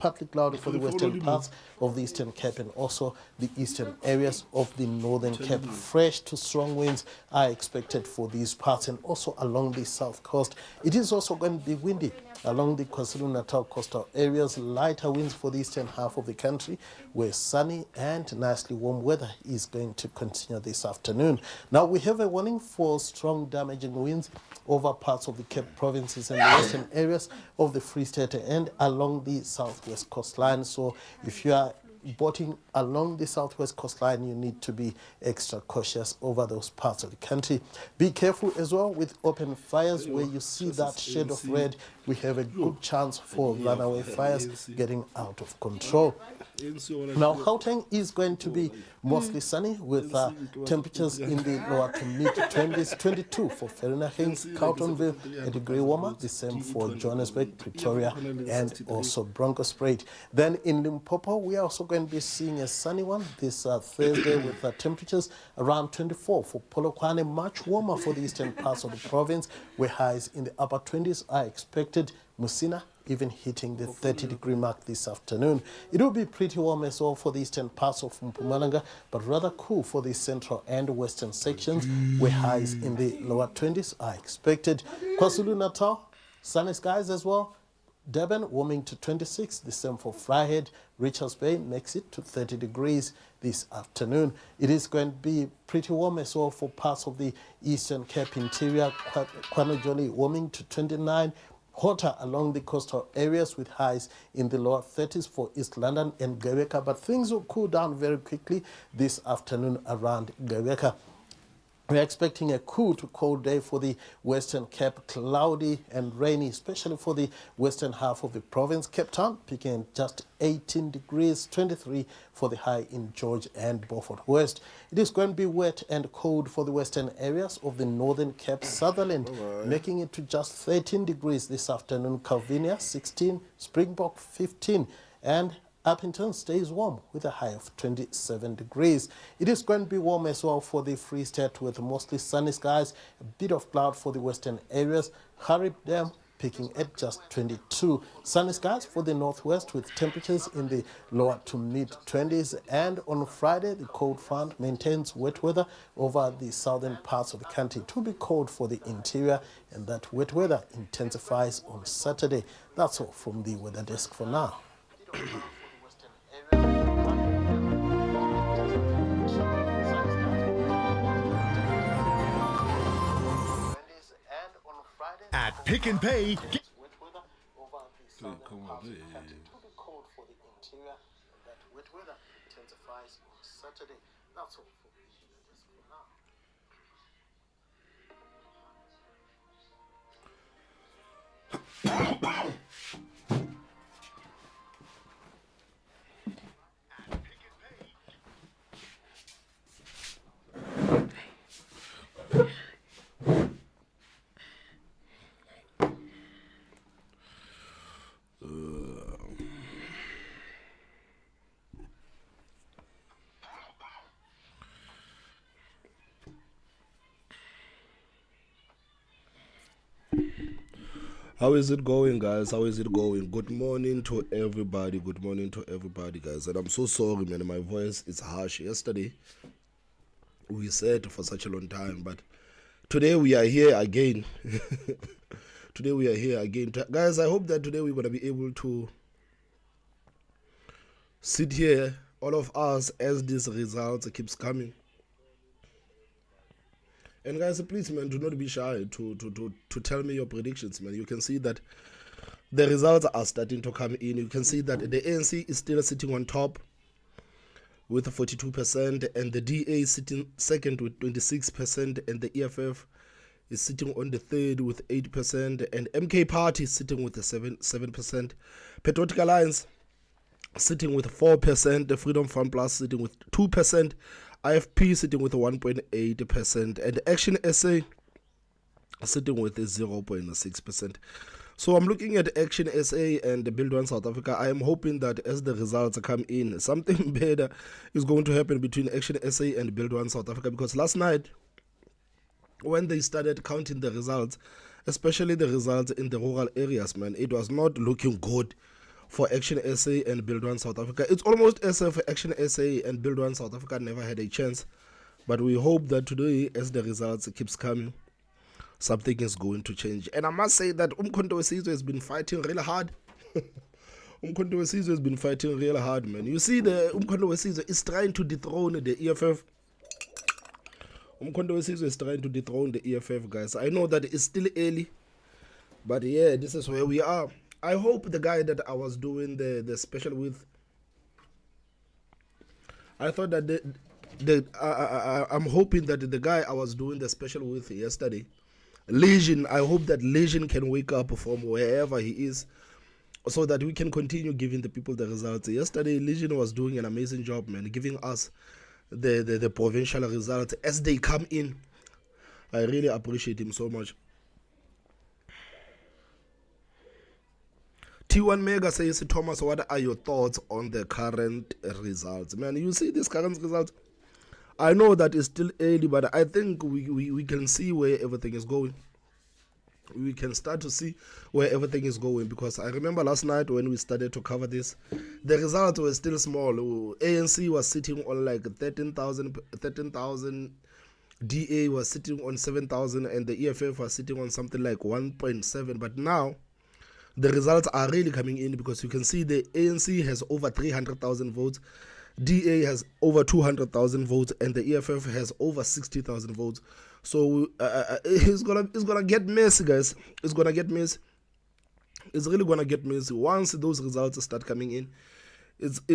partly cloudy for the western parts of the Eastern Cape and also the eastern areas of the Northern Cape. Fresh to strong winds are expected for these parts and also along the south coast. It is also going to be windy along the KwaZulu-Natal coastal areas. Lighter winds for the eastern half of the country, where sunny and nicely warm weather is going to continue this afternoon. Now we have a warning for strong damaging winds over parts of the Cape provinces and the western areas of the Free State and along the southwest coastline. So if you are boating along the southwest coastline, you need to be extra cautious over those parts of the country. Be careful as well with open fires. Where you see that shade of red, we have a good chance for runaway fires getting out of control. Now, Gauteng is going to be mostly sunny with temperatures in the lower to mid-20s, 22 for Vereeniging, Carltonville, a degree warmer, the same for Johannesburg, Pretoria, and also Bronkhorstspruit. Then in Limpopo, we are also going to be seeing a sunny one this Thursday with temperatures around 24 for Polokwane, much warmer for the eastern parts of the province, where highs in the upper 20s are expected. Musina even hitting the 30-degree mark this afternoon. It will be pretty warm as well for the eastern parts of Mpumalanga, but rather cool for the central and western sections, where highs in the lower 20s are expected. KwaZulu-Natal, sunny skies as well. Durban warming to 26, the same for Vryheid. Richards Bay makes it to 30 degrees this afternoon. It is going to be pretty warm as well for parts of the Eastern Cape interior. Kwanojoli warming to 29. Hotter along the coastal areas with highs in the lower 30s for East London and Gqeberha, but things will cool down very quickly this afternoon around Gqeberha. We're expecting a cool to cold day for the Western Cape, cloudy and rainy, especially for the western half of the province. Cape Town peaking at just 18 degrees, 23 for the high in George and Beaufort West. It is going to be wet and cold for the western areas of the Northern Cape, Sutherland, making it to just 13 degrees this afternoon. Calvinia 16, Springbok 15, and Appington stays warm with a high of 27 degrees. It is going to be warm as well for the Free State with mostly sunny skies, a bit of cloud for the western areas. Harib Dam peaking at just 22. Sunny skies for the northwest with temperatures in the lower to mid-20s. And on Friday, the cold front maintains wet weather over the southern parts of the country. It will be cold for the interior, and that wet weather intensifies on Saturday. That's all from the weather desk for now. At Pick and Pay, How is it going, guys? How is it going? Good morning to everybody. Good morning to everybody, guys. And I'm so sorry, man. My voice is harsh. Yesterday, we said for such a long time, but today we are here again. Today we are here again. Guys, I hope that today we're going to be able to sit here, all of us, as these results keeps coming. And guys, please, man, do not be shy to tell me your predictions, man. You can see that the results are starting to come in. You can see that the ANC is still sitting on top with 42%, and the DA is sitting second with 26%, and the EFF is sitting on the third with 8%, and MK Party is sitting with the 7%. Patriotic Alliance sitting with 4%, the Freedom Front Plus sitting with 2%, IFP sitting with 1.8%, and Action SA sitting with 0.6%. So I'm looking at Action SA and Build One South Africa. I am hoping that as the results come in, something better is going to happen between Action SA and Build One South Africa, because last night, when they started counting the results, especially the results in the rural areas, man, it was not looking good for Action SA and Build One South Africa. It's almost as if Action SA and Build One South Africa never had a chance. But we hope that today, as the results keeps coming, something is going to change. And I must say that Umkhonto Wesizwe has been fighting really hard. Umkhonto Wesizwe has been fighting really hard, man. You see, the Umkhonto Wesizwe is trying to dethrone the EFF. Umkhonto Wesizwe is trying to dethrone the EFF, guys. I know that it's still early, but yeah, this is where we are. I hope the guy that I was doing the special with, I thought that I'm hoping that the guy I was doing the special with yesterday, Legion, I hope that Legion can wake up from wherever he is so that we can continue giving the people the results. Yesterday, Legion was doing an amazing job, man, giving us the provincial results as they come in. I really appreciate him so much. T1 Mega says, Thomas, what are your thoughts on the current results? Man, you see these current results? I know that it's still early, but I think we can see where everything is going. We can start to see where everything is going, because I remember last night when we started to cover this, the results were still small. ANC was sitting on like 13,000, DA was sitting on 7,000, and the EFF was sitting on something like 1.7. But now, the results are really coming in, because you can see the ANC has over 300,000 votes, DA has over 200,000 votes, and the EFF has over 60,000 votes. So it's gonna get messy, guys. It's gonna get messy. It's really gonna get messy once those results start coming in.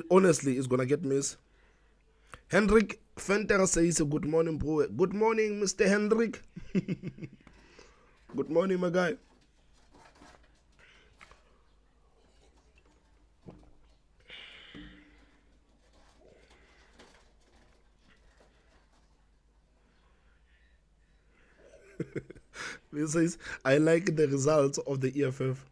Honestly, it's gonna get messy. Hendrik Fenter says, "Good morning, bro. Good morning, Mr. Hendrik. Good morning, my guy." He says, I like the results of the EFF.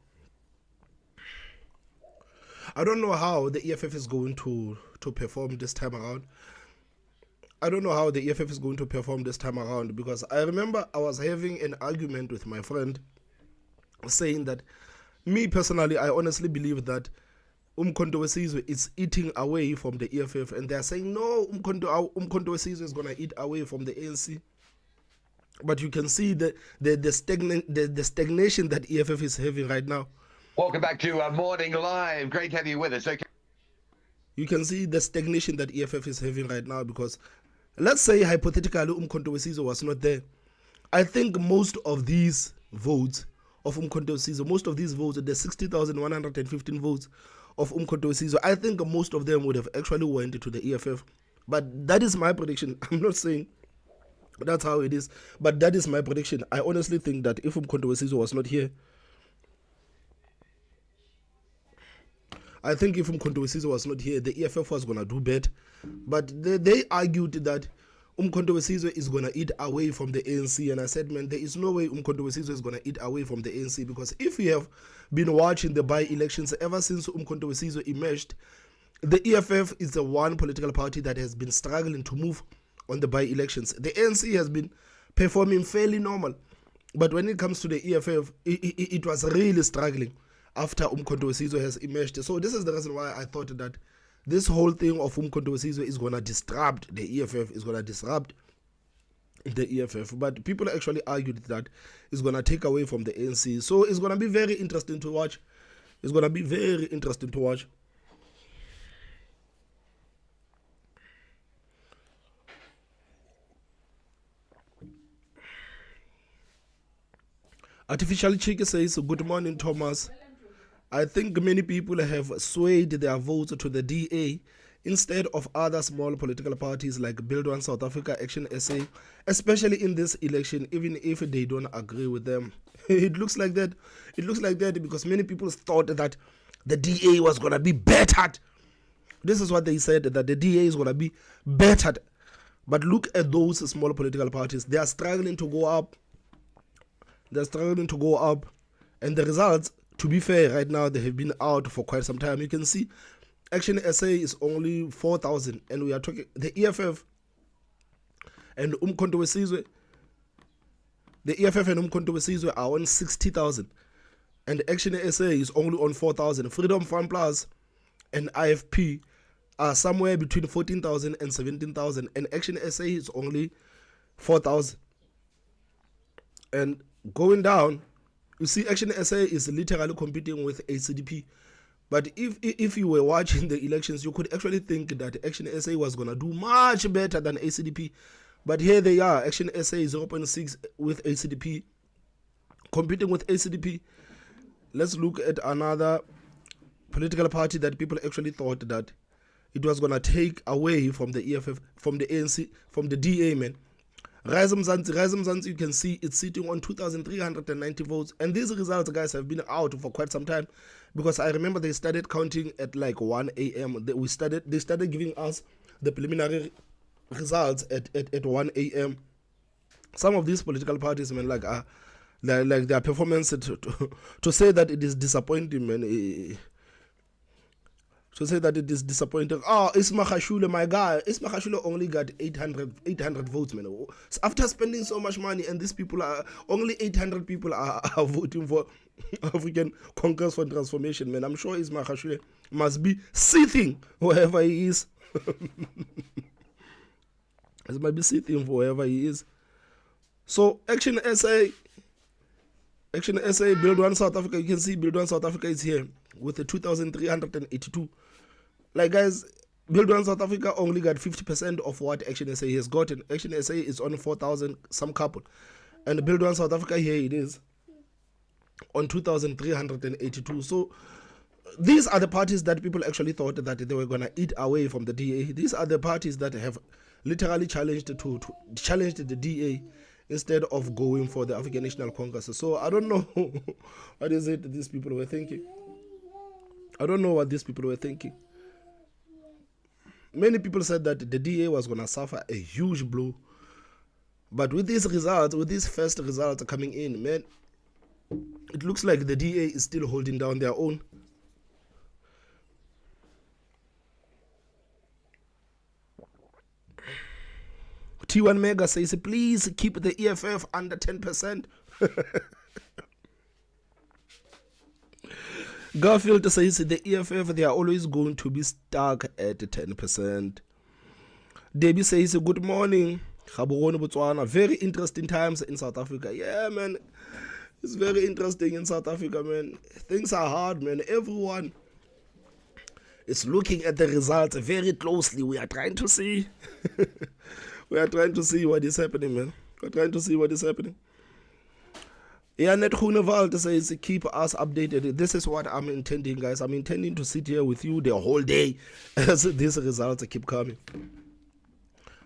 I don't know how the EFF is going to perform this time around. I don't know how the EFF is going to perform this time around, because I remember I was having an argument with my friend saying that, me personally, I honestly believe that Umkhonto Wesizwe is eating away from the EFF, and they are saying, no, Umkhonto Wesizwe is going to eat away from the ANC. But you can see the stagnation that EFF is having right now. Welcome back to Morning Live. Great to have you with us. Okay. You can see the stagnation that EFF is having right now, because let's say hypothetically Umkhonto Wesizwe was not there. I think most of these votes of Umkhonto Wesizwe, most of these votes, the 60,115 votes of Umkhonto Wesizwe, I think most of them would have actually went to the EFF. But that is my prediction. I'm not saying that's how it is, but that is my prediction. I honestly think that if Umkhonto Wesizwe was not here, I think if Umkhonto Wesizwe was not here, the EFF was going to do better. But they argued that Umkhonto Wesizwe is going to eat away from the ANC. And I said, man, there is no way Umkhonto Wesizwe is going to eat away from the ANC. Because if you have been watching the by-elections ever since Umkhonto Wesizwe emerged, the EFF is the one political party that has been struggling to move on the by-elections. The ANC has been performing fairly normal. But when it comes to the EFF, it was really struggling after Umkhonto Wesizwe has emerged. So this is the reason why I thought that this whole thing of Umkhonto Wesizwe is going to disrupt the EFF, is going to disrupt the EFF. But people actually argued that it's going to take away from the ANC. So it's going to be very interesting to watch. It's going to be very interesting to watch. Artificial Chick says, good morning, Thomas. I think many people have swayed their votes to the DA instead of other small political parties like Build One South Africa, Action SA, especially in this election, even if they don't agree with them. It looks like that. It looks like that because many people thought that the DA was going to be bettered. This is what they said, that the DA is going to be bettered. But look at those small political parties. They are struggling to go up. They're struggling to go up. And the results, to be fair, right now, they have been out for quite some time. You can see Action SA is only 4,000. And we are talking, the EFF and Umkhonto Wesizwe, the EFF and Umkhonto Wesizwe are on 60,000. and Action SA is only on 4,000. Freedom Fund Plus and IFP are somewhere between 14,000 and 17,000, and Action SA is only 4,000. And going down, you see Action SA is literally competing with ACDP. But if you were watching the elections, you could actually think that Action SA was going to do much better than ACDP. But here they are, Action SA is 0.6 with ACDP, competing with ACDP. Let's look at another political party that people actually thought that it was going to take away from the EFF, from the ANC, from the DA, man. Rise Mzansi, you can see it's sitting on 2,390 votes. And these results, guys, have been out for quite some time, because I remember they started counting at like 1 a.m. They started giving us the preliminary results at 1 a.m. Some of these political parties, man, like their performance to say that it is disappointing, man. To say that it is disappointing. Oh, Isma Khashule, my guy. Isma Khashule only got 800 votes, man. So after spending so much money, and these people are, only 800 people are voting for African Congress for Transformation, man. I'm sure Isma Khashule must be seething wherever he is. He might be seething wherever he is. So Action SA, Build One South Africa, you can see Build One South Africa is here with the 2,382. Like, guys, Build One South Africa only got 50% of what Action SA has gotten. Action SA is on 4,000 some couple. And Build One South Africa, here it is on 2,382. So these are the parties that people actually thought that they were going to eat away from the DA. These are the parties that have literally challenged the DA instead of going for the African National Congress. So I don't know what is it these people were thinking. I don't know what these people were thinking. Many people said that the DA was going to suffer a huge blow. But with these results, with these first results coming in, man, it looks like the DA is still holding down their own. T1 Mega says, please keep the EFF under 10%. Garfield says the EFF, they are always going to be stuck at 10%. Debbie says, good morning. Very interesting times in South Africa. Yeah, man. It's very interesting in South Africa, man. Things are hard, man. Everyone is looking at the results very closely. We are trying to see. We are trying to see what is happening, man. We're trying to see what is happening. Janet Groenewald says, keep us updated. This is what I'm intending, guys. I'm intending to sit here with you the whole day as these results keep coming.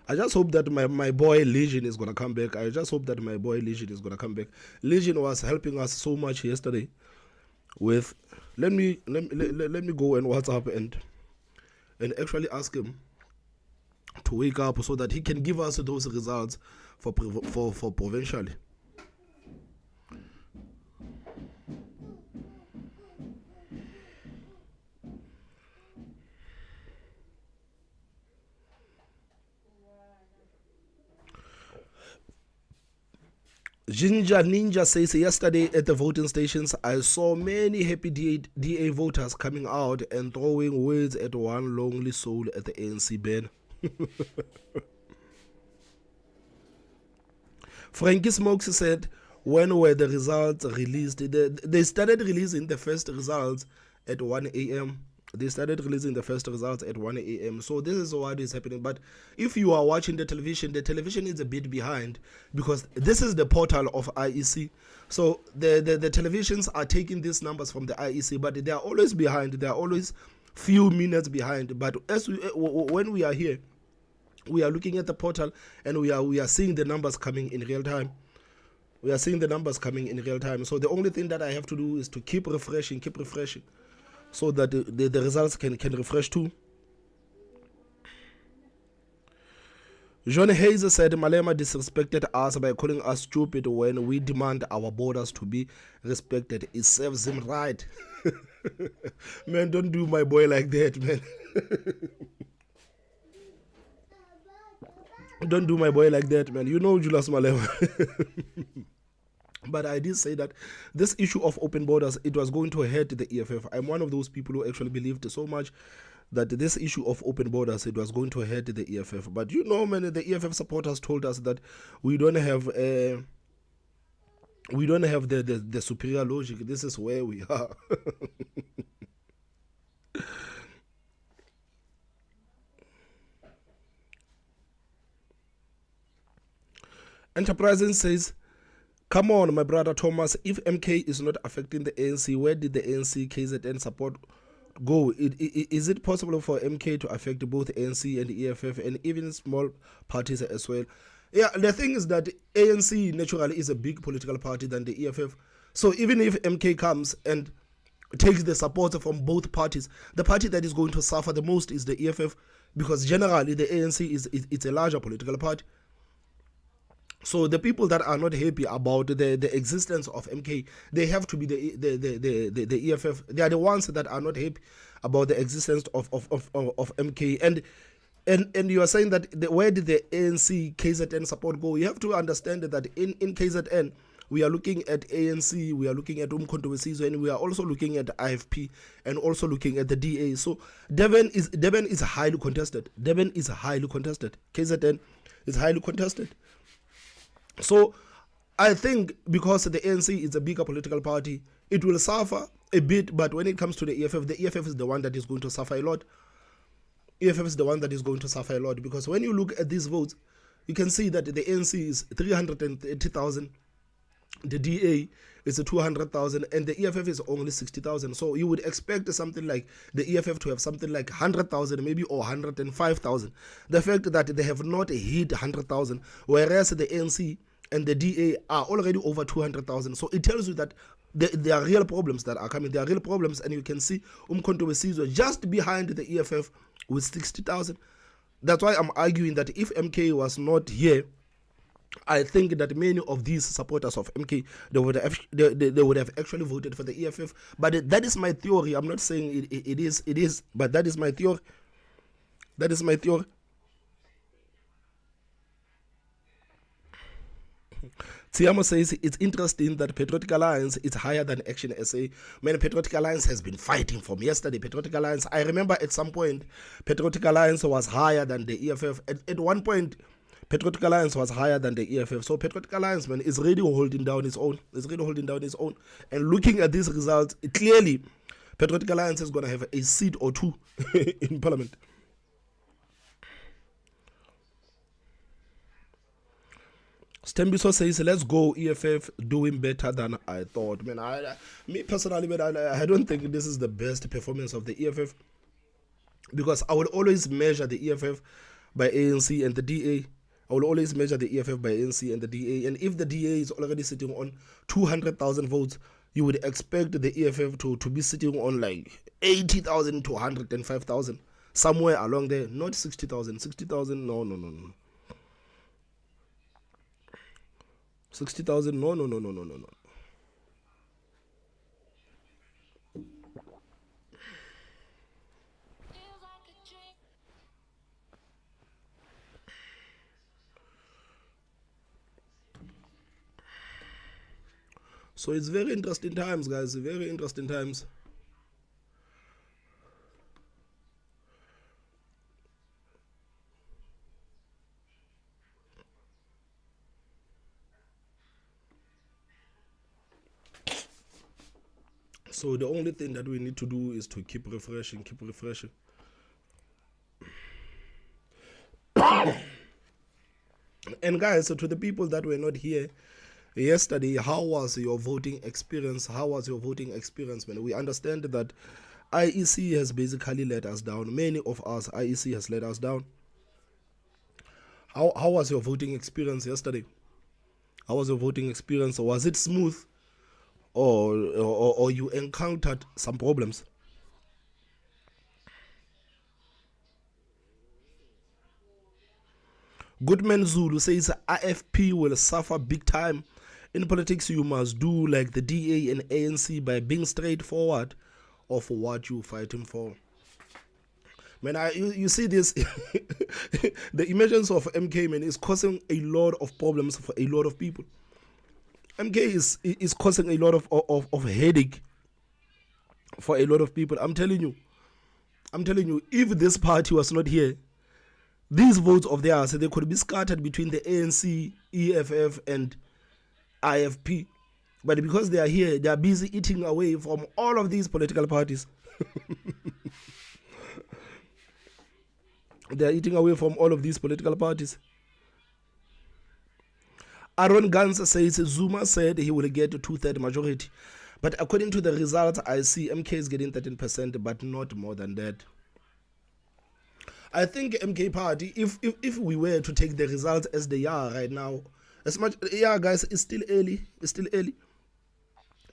I just hope that my boy Legion is going to come back. I just hope that my boy Legion is going to come back. Legion was helping us so much yesterday with... Let me go and WhatsApp and actually ask him to wake up so that he can give us those results for Provincial. Ginger Ninja says, yesterday at the voting stations, I saw many happy DA voters coming out and throwing words at one lonely soul at the ANC banner. Frankie Smokes said, when were the results released? They started releasing the first results at 1 a.m. They started releasing the first results at 1 a.m. So this is what is happening. But if you are watching the television is a bit behind because this is the portal of IEC. So the televisions are taking these numbers from the IEC, but they are always behind. They are always few minutes behind. But when we are here, we are looking at the portal and we are seeing the numbers coming in real time. We are seeing the numbers coming in real time. So the only thing that I have to do is to keep refreshing, so that the results can refresh too. John Hayes said Malema disrespected us by calling us stupid when we demand our borders to be respected. It serves him right. Man, don't do my boy like that, man. Don't do my boy like that, man. You know Julius Malema. But I did say that this issue of open borders, it was going to hurt the EFF. I'm one of those people who actually believed so much that this issue of open borders, it was going to hurt the EFF. But you know, man, the EFF supporters told us that we don't have the superior logic. This is where we are. Enterprising says, come on, my brother Thomas, if MK is not affecting the ANC, where did the ANC KZN support go? Is it possible for MK to affect both ANC and EFF and even small parties as well? Yeah, the thing is that ANC naturally is a big political party than the EFF. So even if MK comes and takes the support from both parties, the party that is going to suffer the most is the EFF, because generally the ANC it's a larger political party. So the people that are not happy about the existence of MK, they have to be the EFF. They are the ones that are not happy about the existence of MK. And you are saying that where did the ANC KZN support go? You have to understand that in KZN, we are looking at ANC, we are looking at Umkhonto weSizwe, and we are also looking at IFP and also looking at the DA. So Devon is highly contested. Devon is highly contested. KZN is highly contested. So I think because the ANC is a bigger political party, it will suffer a bit, but when it comes to the EFF is the one that is going to suffer a lot. EFF is the one that is going to suffer a lot, because when you look at these votes, you can see that the ANC is 330,000, the DA is 200,000, and the EFF is only 60,000. So you would expect something like the EFF to have something like 100,000 maybe, or 105,000. The fact that they have not hit 100,000, whereas the ANC and the DA are already over 200,000. So it tells you that there are real problems that are coming. There are real problems, and you can see Umkhonto weSizwe just behind the EFF with 60,000. That's why I'm arguing that if MK was not here, I think that many of these supporters of MK, they would have actually voted for the EFF. But that is my theory. I'm not saying it is, but that is my theory. That is my theory. Tiamo says it's interesting that Patriotic Alliance is higher than Action SA. Man, Patriotic Alliance has been fighting from yesterday. Patriotic Alliance, I remember at some point, Patriotic Alliance was higher than the EFF. At one point, Patriotic Alliance was higher than the EFF. So Patriotic Alliance, man, is really holding down its own. It's really holding down its own. And looking at these results, clearly, Patriotic Alliance is going to have a seat or two in Parliament. Stembiso says, let's go, EFF doing better than I thought. Man, me personally, man, I don't think this is the best performance of the EFF, because I would always measure the EFF by ANC and the DA. I will always measure the EFF by ANC and the DA. And if the DA is already sitting on 200,000 votes, you would expect the EFF to be sitting on like 80,000 to 105,000. Somewhere along there, not 60,000. 60,000, no. 60,000, no. So it's very interesting times, guys. Very interesting times. So the only thing that we need to do is to keep refreshing. And guys, so to the people that were not here yesterday, how was your voting experience? Man, we understand that IEC has basically let us down. Many of us, IEC has let us down. How was your voting experience yesterday? How was your voting experience? Was it smooth? Or you encountered some problems? Goodman Zulu says IFP will suffer big time. In politics, you must do like the DA and ANC by being straightforward of what you're fighting for. Man, you see this, the emergence of MK, man, is causing a lot of problems for a lot of people. MK is causing a lot of headache for a lot of people. I'm telling you, if this party was not here, these votes of theirs, they could be scattered between the ANC, EFF, and IFP. But because they are here, they are busy eating away from all of these political parties. They are eating away from all of these political parties. Aaron Gans says Zuma said he will get a 2/3 majority. But according to the results, I see MK is getting 13%, but not more than that. I think MK party, if we were to take the results as they are right now, guys, it's still early.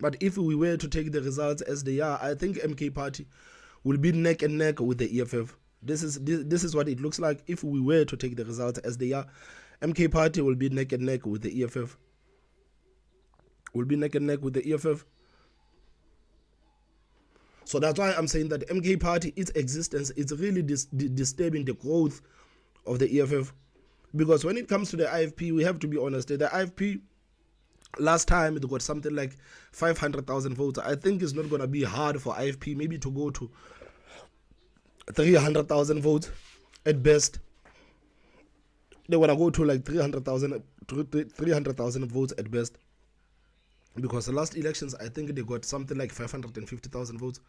But if we were to take the results as they are, I think MK party will be neck and neck with the EFF. This is what it looks like if we were to take the results as they are. MK party will be neck and neck with the EFF. So that's why I'm saying that MK party, its existence, it's really disturbing the growth of the EFF. Because when it comes to the IFP, we have to be honest. The IFP, last time, it got something like 500,000 votes. I think it's not going to be hard for IFP maybe to go to 300,000 votes at best. They want to go to like 300,000 votes at best. Because the last elections, I think they got something like 550,000 votes.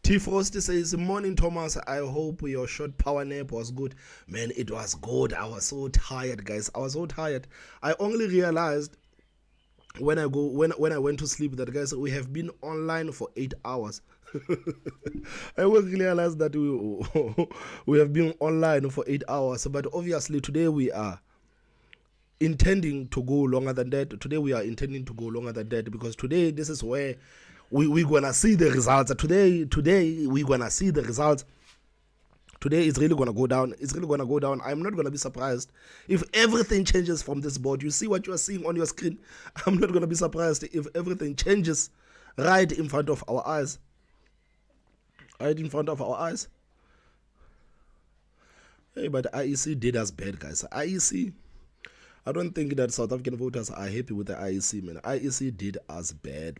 T. Frost says, morning Thomas, I hope your short power nap was good. Man, it was good. I was so tired, guys. I only realized when I went to sleep that, guys, we have been online for 8 hours. I will realize that we have been online for 8 hours, but obviously today we are intending to go longer than that. Because today this is where we're gonna see the results. Today we're gonna see the results. Today it's really gonna go down. I'm not gonna be surprised if everything changes from this board. You see what you are seeing on your screen. I'm not gonna be surprised if everything changes right in front of our eyes. Hey, but IEC did us bad, guys. IEC, I don't think that South African voters are happy with the IEC, man. IEC did us bad.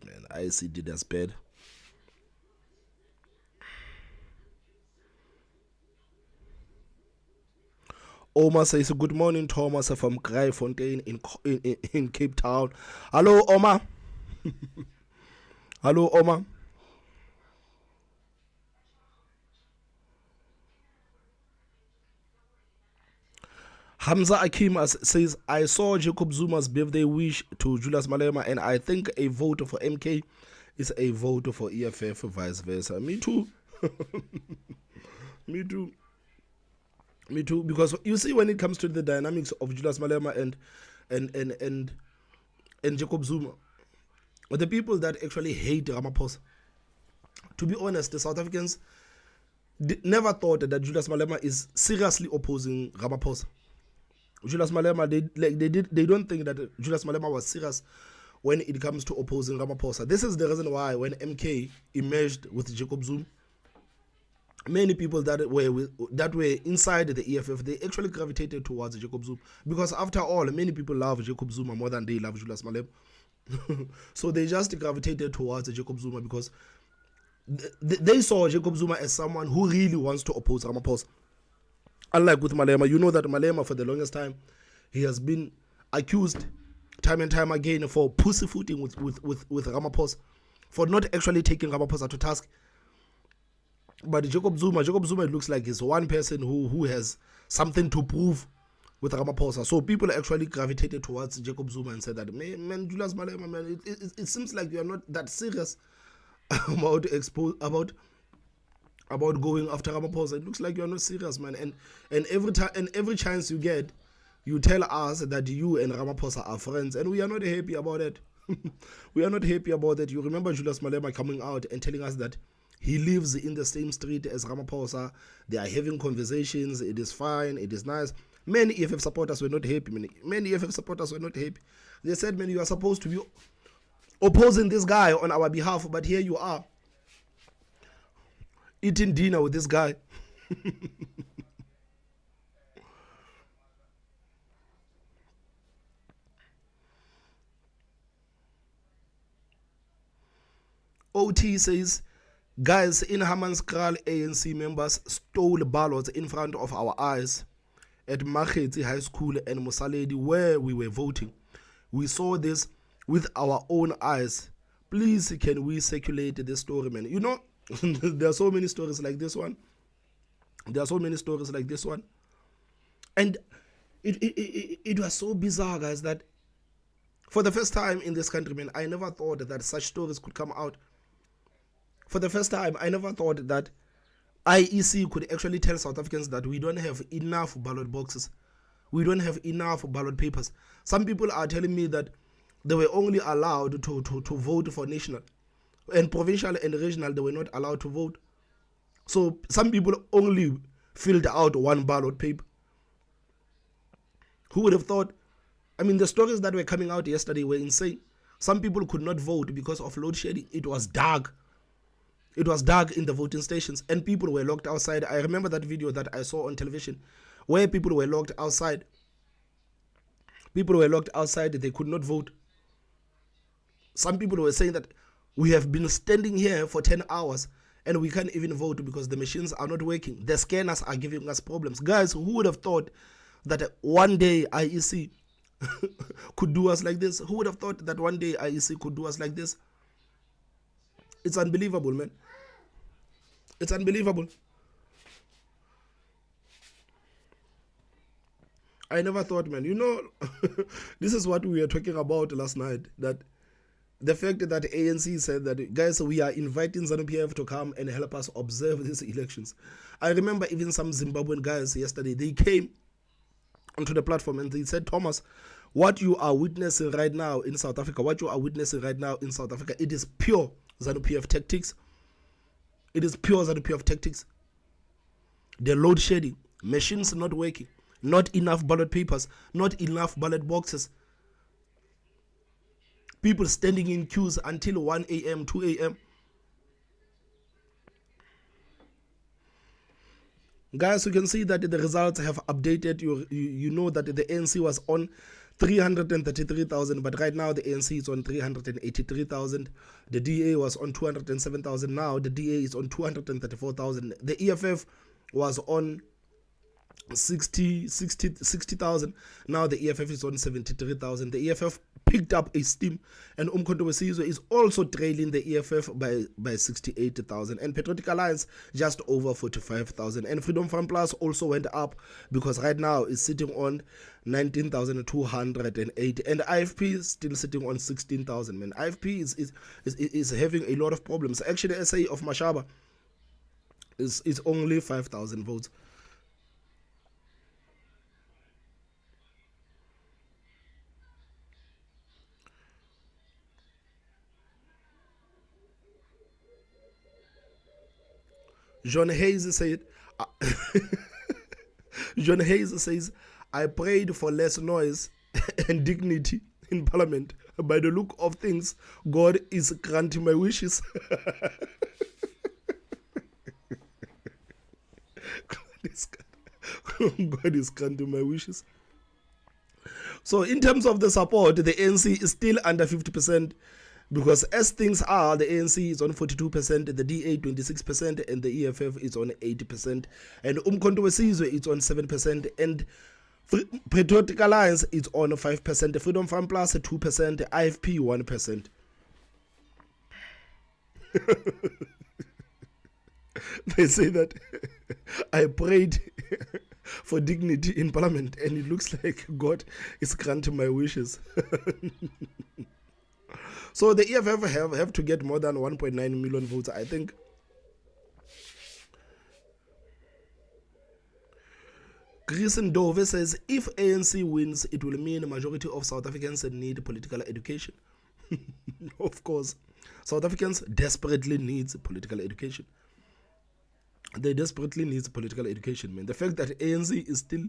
Omar says, good morning, Thomas from Kraaifontein in Cape Town. Hello, Omar. Hamza Akim says, I saw Jacob Zuma's birthday wish to Julius Malema, and I think a vote for MK is a vote for EFF, vice versa. Me too. Because you see, when it comes to the dynamics of Julius Malema and Jacob Zuma, the people that actually hate Ramaphosa, to be honest, the South Africans never thought that Julius Malema is seriously opposing Ramaphosa. Julius Malema, they don't think that Julius Malema was serious when it comes to opposing Ramaphosa. This is the reason why when MK emerged with Jacob Zuma, many people that were inside the EFF, they actually gravitated towards Jacob Zuma. Because after all, many people love Jacob Zuma more than they love Julius Malema. So they just gravitated towards Jacob Zuma because they saw Jacob Zuma as someone who really wants to oppose Ramaphosa. Unlike with Malema, you know that Malema for the longest time, he has been accused time and time again for pussyfooting with Ramaphosa, for not actually taking Ramaphosa to task. But Jacob Zuma, it looks like he's one person who has something to prove with Ramaphosa. So people actually gravitated towards Jacob Zuma and said that, man, Julius Malema, man, it seems like you are not that serious about going after Ramaphosa. It looks like you're not serious, man. And every chance you get, you tell us that you and Ramaphosa are friends, and we are not happy about it. We are not happy about it. You remember Julius Malema coming out and telling us that he lives in the same street as Ramaphosa. They are having conversations. It is fine. It is nice. Many EFF supporters were not happy. They said, man, you are supposed to be opposing this guy on our behalf, but here you are, eating dinner with this guy. OT says, guys, in Hammanskraal, ANC members stole ballots in front of our eyes at Makhetsi High School and Musaledi, where we were voting. We saw this with our own eyes. Please, can we circulate this story, man? You know, there are so many stories like this one. There are so many stories like this one. And it was so bizarre, guys, that for the first time in this country, man, I never thought that such stories could come out. For the first time, I never thought that IEC could actually tell South Africans that we don't have enough ballot boxes. We don't have enough ballot papers. Some people are telling me that they were only allowed to vote for national. And provincial and regional, they were not allowed to vote. So some people only filled out one ballot paper. Who would have thought? I mean, the stories that were coming out yesterday were insane. Some people could not vote because of load shedding. It was dark. It was dark in the voting stations and people were locked outside. I remember that video that I saw on television where people were locked outside. People were locked outside. They could not vote. Some people were saying that we have been standing here for 10 hours and we can't even vote because the machines are not working. The scanners are giving us problems. Guys, who would have thought that one day IEC could do us like this? Who would have thought that one day IEC could do us like this? It's unbelievable, man. It's unbelievable. I never thought, man. You know, this is what we were talking about last night. That the fact that ANC said that, guys, we are inviting ZANU-PF to come and help us observe these elections. I remember even some Zimbabwean guys yesterday, they came onto the platform and they said, Thomas, what you are witnessing right now in South Africa, it is pure ZANU-PF tactics. It is pure ZANU-PF tactics. The load shedding, machines not working, not enough ballot papers, not enough ballot boxes. People standing in queues until 1 a.m., 2 a.m. Guys, you can see that the results have updated. You know that the ANC was on 333,000, but right now the ANC is on 383,000. The DA was on 207,000. Now the DA is on 234,000. The EFF was on 60,000. Now the EFF is on 73,000. The EFF picked up a steam, and Umkhonto Wesizwe is also trailing the EFF by 68,000, and Patriotic Alliance just over 45,000, and Freedom Front Plus also went up because right now it's sitting on 19,280, and IFP is still sitting on 16,000. Man, IFP is having a lot of problems. Actually, SA of Mashaba is only 5,000 votes. John Hayes said, John Hayes says, I prayed for less noise and dignity in Parliament. By the look of things, God is granting my wishes. God is granting my wishes. So in terms of the support, the ANC is still under 50%. Because as things are, the ANC is on 42%, the DA 26%, and the EFF is on 80%, and Umkhonto Wesizwe is on 7%, and Patriotic Alliance is on 5%, Freedom Front Plus 2%, IFP 1%. They say that I prayed for dignity in Parliament, and it looks like God is granting my wishes. So the EFF have to get more than 1.9 million votes, I think. Grison Dove says, if ANC wins, it will mean a majority of South Africans need political education. Of course, South Africans desperately need political education. They desperately need political education, man. The fact that ANC is still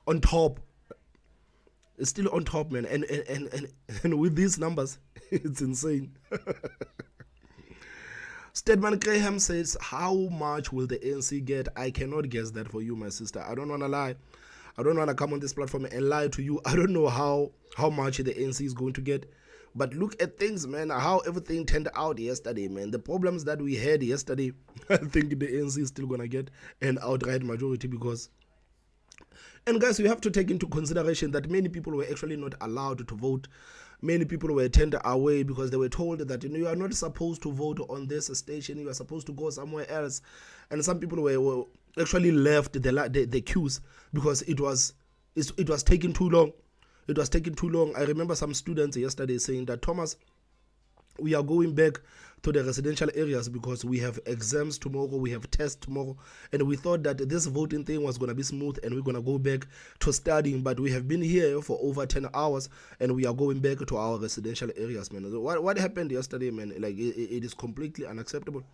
on top, man, and with these numbers, it's insane. Stedman Graham says, how much will the ANC get? I cannot guess that for you, my sister. I don't want to lie. I don't want to come on this platform and lie to you. I don't know how much the ANC is going to get. But look at things, man, how everything turned out yesterday, man. The problems that we had yesterday, I think the ANC is still going to get an outright majority because... And guys, you have to take into consideration that many people were actually not allowed to vote. Many people were turned away because they were told that, you are not supposed to vote on this station. You are supposed to go somewhere else. And some people were actually left the queues because it was taking too long. It was taking too long. I remember some students yesterday saying that, Thomas, we are going back to the residential areas because we have exams tomorrow, we have tests tomorrow, and we thought that this voting thing was going to be smooth and we're going to go back to studying, but we have been here for over 10 hours and we are going back to our residential areas, man. What happened yesterday, man? Like, it is completely unacceptable.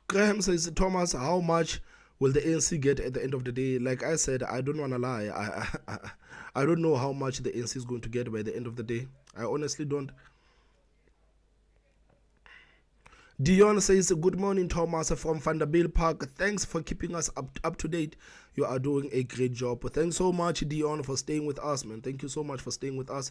Graham says, Thomas, how much will the ANC get at the end of the day? Like I said, I don't want to lie. I don't know how much the ANC is going to get by the end of the day. I honestly don't. Dion says, good morning, Thomas from Vanderbilt Park. Thanks for keeping us up to date. You are doing a great job. Thanks so much, Dion, for staying with us, man. Thank you so much for staying with us.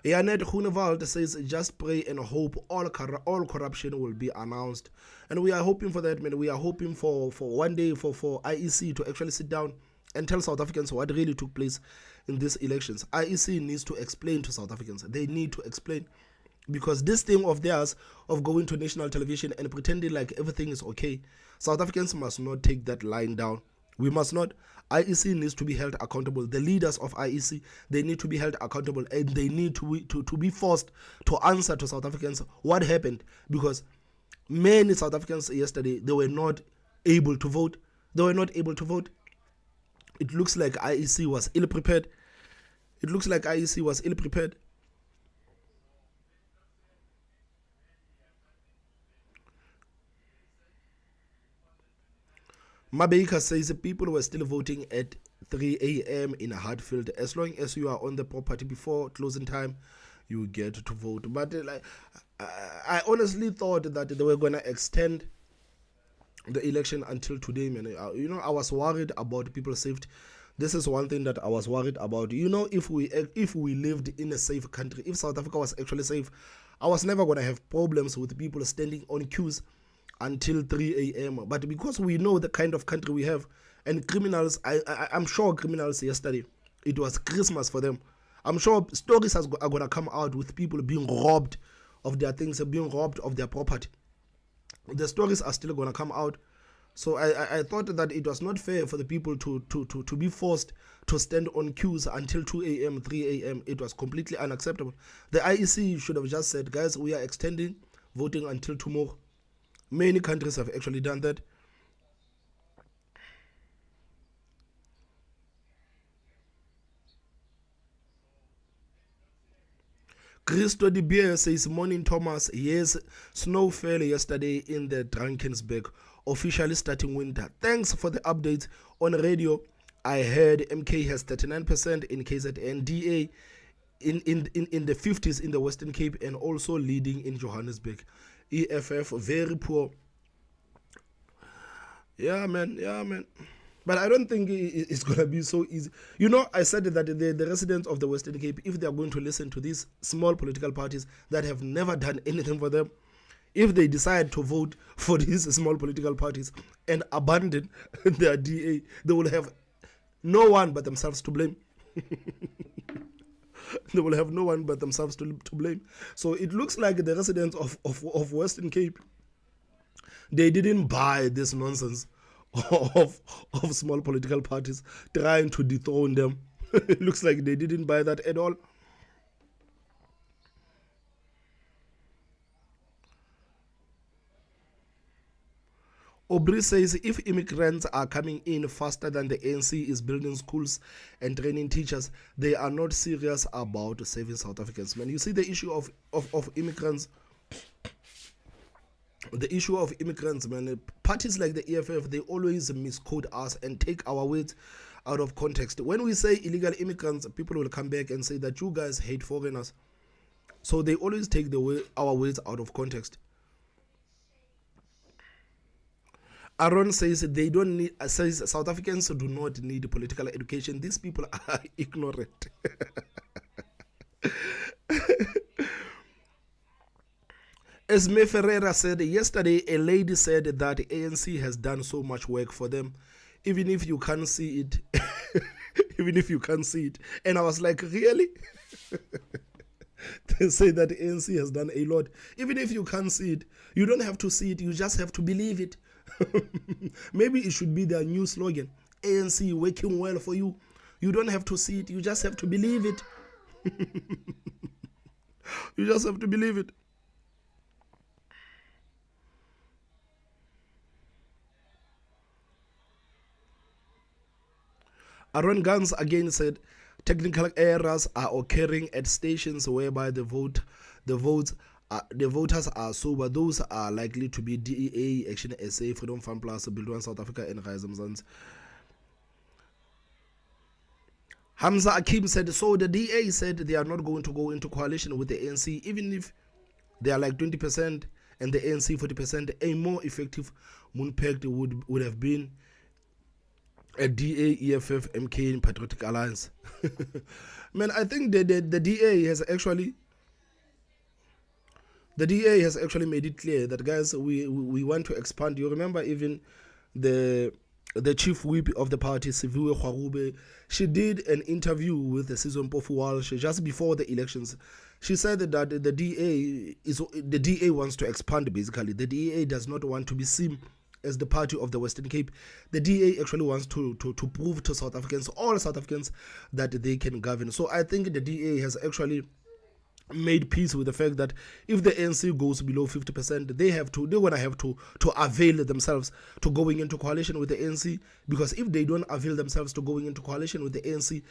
Janet Groenewald says, just pray and hope all corruption will be announced. And we are hoping for that, man. We are hoping for one day for IEC to actually sit down and tell South Africans what really took place in these elections. IEC needs to explain to South Africans. They need to explain. Because this thing of theirs of going to national television and pretending like everything is okay, South Africans must not take that line down. We must not. IEC needs to be held accountable. The leaders of IEC, they need to be held accountable and they need to be forced to answer to South Africans what happened. Because many South Africans yesterday, they were not able to vote. They were not able to vote. It looks like IEC was ill-prepared. It looks like IEC was ill-prepared. Mabeika says people were still voting at 3 a.m. in Hartfield. As long as you are on the property before closing time, you get to vote. But I honestly thought that they were going to extend the election until today, man. I was worried about people's safety. This is one thing that I was worried about. If we lived in a safe country, if South Africa was actually safe, I was never going to have problems with people standing on queues until 3 a.m. But because we know the kind of country we have, and criminals, I'm sure criminals yesterday, it was Christmas for them. I'm sure stories are going to come out with people being robbed of their things, being robbed of their property. The stories are still going to come out. So I thought that it was not fair for the people to be forced to stand on queues until 2 a.m., 3 a.m. It was completely unacceptable. The IEC should have just said, guys, we are extending voting until tomorrow. Many countries have actually done that. Christo de Beer says, morning, Thomas. Yes, snow fell yesterday in the Drakensberg, officially starting winter. Thanks for the update on radio. I heard MK has 39% in KZN, DA in the 50s in the Western Cape and also leading in Johannesburg. EFF, very poor. Yeah, man. But I don't think it's going to be so easy. I said that the residents of the Western Cape, if they are going to listen to these small political parties that have never done anything for them, if they decide to vote for these small political parties and abandon their DA, they will have no one but themselves to blame. They will have no one but themselves to blame. So it looks like the residents of Western Cape, they didn't buy this nonsense of small political parties trying to dethrone them. It looks like they didn't buy that at all. Aubrey says, if immigrants are coming in faster than the ANC is building schools and training teachers, they are not serious about saving South Africans. Man, you see the issue of immigrants. The issue of immigrants, man, parties like the EFF, they always misquote us and take our words out of context. When we say illegal immigrants, people will come back and say that you guys hate foreigners. So they always take our words out of context. Aaron says says South Africans do not need political education. These people are ignorant. Esme Ferreira said yesterday, a lady said that ANC has done so much work for them, even if you can't see it. Even if you can't see it. And I was like, really? They say that ANC has done a lot. Even if you can't see it, you don't have to see it, you just have to believe it. Maybe it should be their new slogan. ANC working well for you. You don't have to see it, you just have to believe it. You just have to believe it. Aaron Gans again said, technical errors are occurring at stations whereby the voters are sober. Those are likely to be DEA, Action SA, Freedom Fund Plus, Build One South Africa, and Rise Mzansi. Hamza Akim said, so the DA said they are not going to go into coalition with the ANC, even if they are like 20% and the ANC 40%. A more effective Moonpect would have been a DA, EFF, MK in Patriotic Alliance. Man, I think the DA has actually made it clear that, guys, we want to expand. You remember even the chief whip of the party, Siviwe Kwarube, she did an interview with the Sizwe Mpofu Walsh just before the elections. She said that the DA wants to expand. Basically, the DA does not want to be seen as the party of the Western Cape. The DA actually wants to prove to South Africans, all South Africans, that they can govern. So I think the DA has actually made peace with the fact that if the ANC goes below 50%, they're gonna have to avail themselves to going into coalition with the ANC, because if they don't avail themselves to going into coalition with the ANC,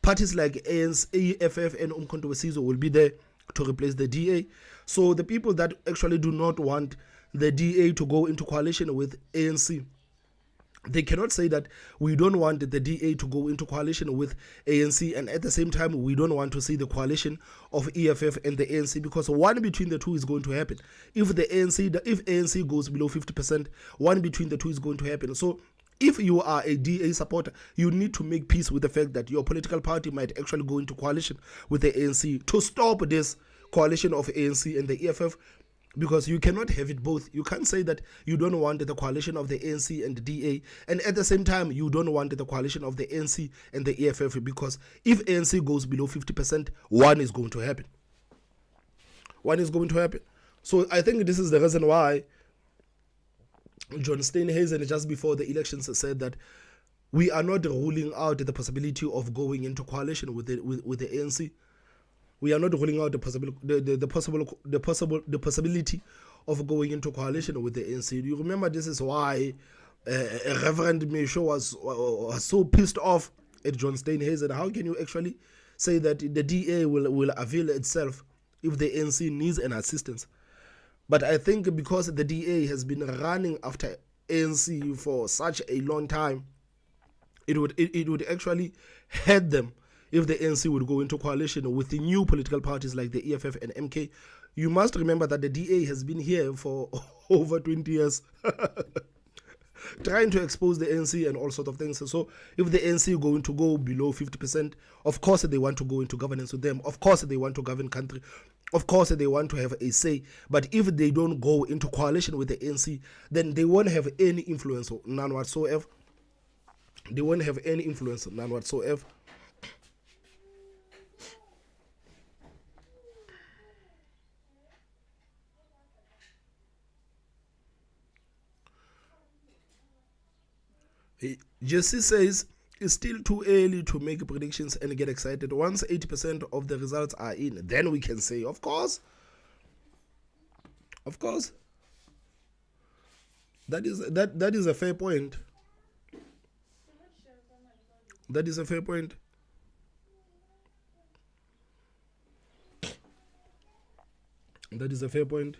parties like ANC, EFF, and Umkhonto weSizwe will be there to replace the DA. So the people that actually do not want the DA to go into coalition with ANC, they cannot say that we don't want the DA to go into coalition with ANC, and at the same time we don't want to see the coalition of EFF and the ANC, because one between the two is going to happen. If ANC goes below 50%, one between the two is going to happen. So if you are a DA supporter, you need to make peace with the fact that your political party might actually go into coalition with the ANC to stop this coalition of ANC and the EFF, because you cannot have it both. You can't say that you don't want the coalition of the ANC and the DA, and at the same time you don't want the coalition of the ANC and the EFF, because if ANC goes below 50%, one is going to happen. So I think this is the reason why John Steenhuisen just before the elections said that we are not ruling out the possibility of going into coalition with the ANC. We are not ruling out the possibility of going into coalition with the ANC. You remember, this is why Reverend Misho was so pissed off at John Steenhuisen. How can you actually say that the DA will avail itself if the ANC needs an assistance? But I think because the DA has been running after ANC for such a long time, it would actually hurt them if the ANC would go into coalition with the new political parties like the EFF and MK. You must remember that the DA has been here for over 20 years trying to expose the ANC and all sorts of things. So if the ANC going to go below 50%, of course they want to go into governance with them. Of course they want to govern country. Of course they want to have a say. But if they don't go into coalition with the ANC, then they won't have any influence, none whatsoever. They won't have any influence, none whatsoever. Jesse says it's still too early to make predictions and get excited. Once 80% of the results are in, then we can say, of course. That is a fair point. That is a fair point. That is a fair point.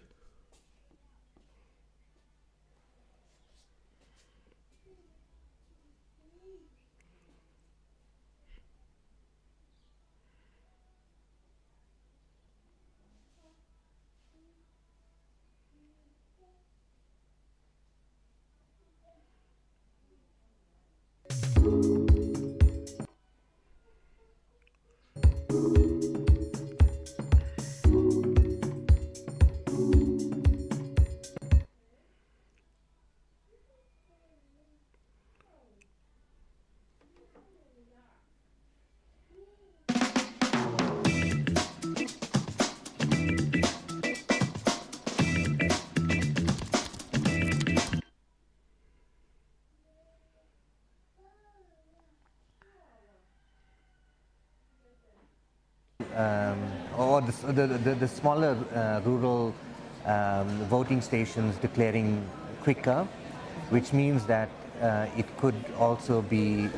the smaller rural voting stations declaring quicker, which means that it could also be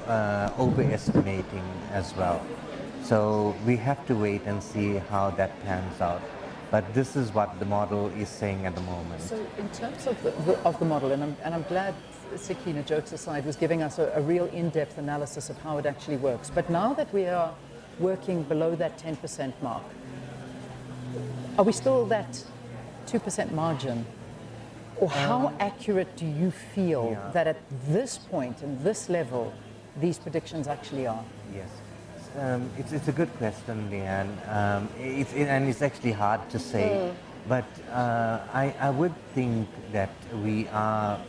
overestimating as well. So we have to wait and see how that pans out. But this is what the model is saying at the moment. So in terms of the model, and I'm glad Sakina, jokes aside, was giving us a real in-depth analysis of how it actually works. But now that we are working below that 10% mark, are we still that 2% margin? Or how accurate do you feel that at this point and this level, these predictions actually are? Yes. It's a good question, Leanne. And it's actually hard to say, but I would think that we are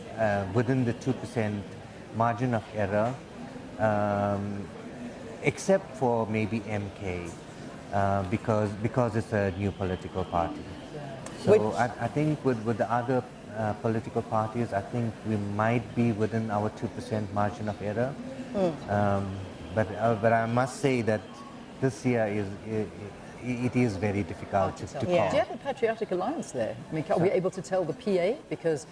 within the 2% margin of error, except for maybe MK, because it's a new political party. So I think with the other political parties, I think we might be within our 2% margin of error. But I must say that this year it is very difficult to call. Do you have a patriotic alliance there? I mean, are we able to tell the PA, because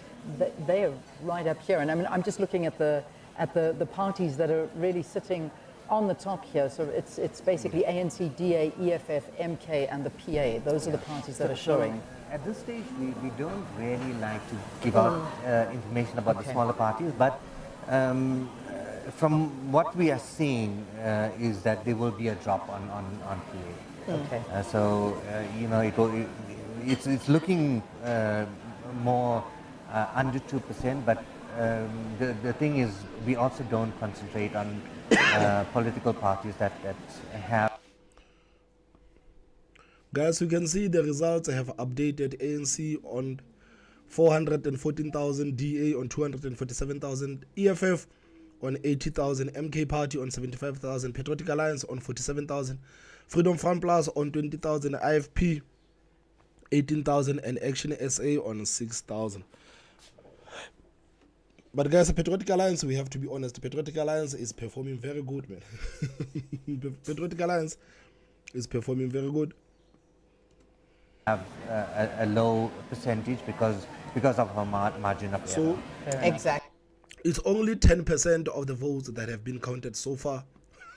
they are right up here? And I mean, I'm just looking at the parties that are really sitting on the top here. So it's basically ANC, DA, EFF, MK, and the PA. Those are the parties that are showing. At this stage, we don't really like to give out information about the smaller parties, but from what we are seeing is that there will be a drop on PA. Okay. So it's looking more under 2%, but the thing is, we also don't concentrate on political parties that have. Guys, you can see the results. I have updated ANC on 414,000, DA on 247,000, EFF on 80,000, MK Party on 75,000, Patriotic Alliance on 47,000, Freedom Front Plus on 20,000, IFP 18,000, and Action SA on 6,000. But guys, the Patriotic Alliance, we have to be honest, the Patriotic Alliance is performing very good, man. Patriotic Alliance is performing very good. Have a low percentage because of our margin of error. So Exactly. it's only 10% of the votes that have been counted so far.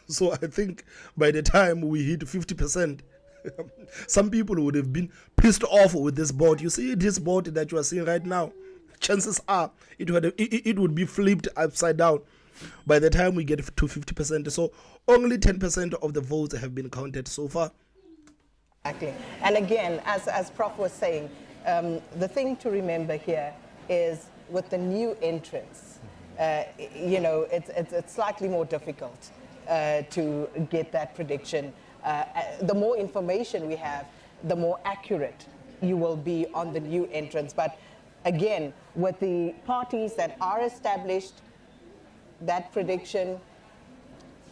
So I think by the time we hit 50%, some people would have been pissed off with this board. You see this board that you are seeing right now, chances are it would be flipped upside down by the time we get to 50%. So only 10% of the votes have been counted so far. Exactly. And again, as Prof was saying, the thing to remember here is with the new entrants, it's slightly more difficult to get that prediction. The more information we have, the more accurate you will be on the new entrants. But again, with the parties that are established, that prediction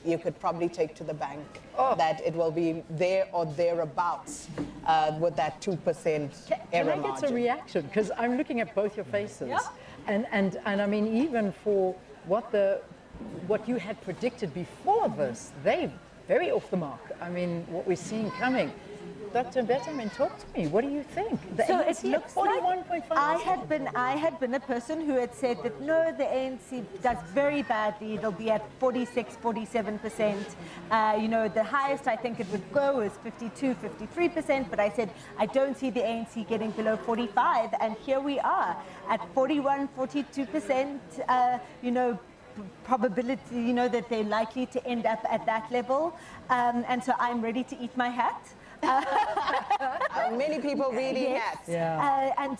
you could probably take to the bank, that it will be there or thereabouts with that 2% error margin. Can I get a reaction? Because I'm looking at both your faces. Yeah. And I mean, even for what you had predicted before this, they very off the mark. I mean, what we're seeing coming. Dr. Betterman, talk to me. What do you think? So it looks like 41.5%. I had been a person who had said that no, the ANC does very badly. It'll be at 46, 47%. The highest I think it would go is 52, 53%. But I said I don't see the ANC getting below 45, and here we are at 41, 42%. Probability, that they're likely to end up at that level, and so I'm ready to eat my hat. Many people really yes. had. And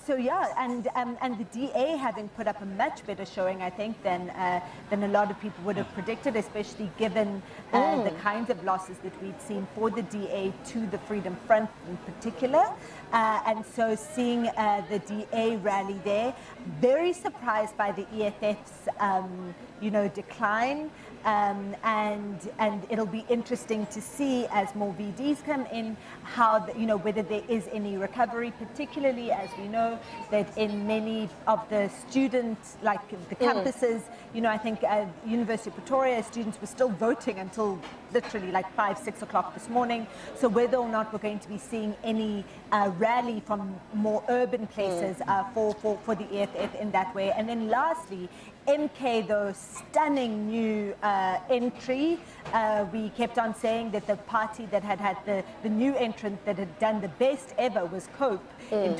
the DA having put up a much better showing, I think, than a lot of people would have predicted, especially given the kinds of losses that we'd seen for the DA to the Freedom Front in particular. And so seeing the DA rally there, very surprised by the EFF's decline. And it'll be interesting to see as more VDs come in how whether there is any recovery, particularly as we know that in many of the students, like the campuses, I think University of Pretoria students were still voting until literally like 5-6 o'clock this morning. So whether or not we're going to be seeing any rally from more urban places for the EFF in that way. And then lastly, MK, though, stunning new entry. We kept on saying that the party that had the new entrant that had done the best ever was COPE in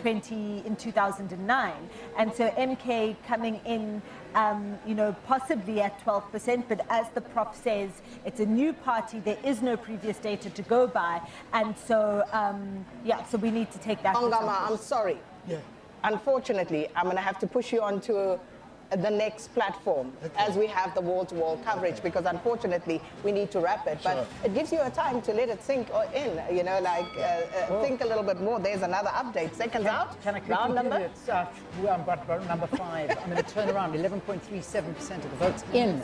2009. And so MK coming in, possibly at 12%, but as the Prof says, it's a new party. There is no previous data to go by. And so, so we need to take that. Ongama, I'm sorry. Yeah. Unfortunately, I'm going to have to push you onto the next platform as we have the wall-to-wall coverage, because unfortunately we need to wrap it. But it gives you a time to let it sink in, think a little bit more. There's another update. Seconds out. Can I quickly give you it's vote number 5. I'm going to turn around 11.37% of the votes in.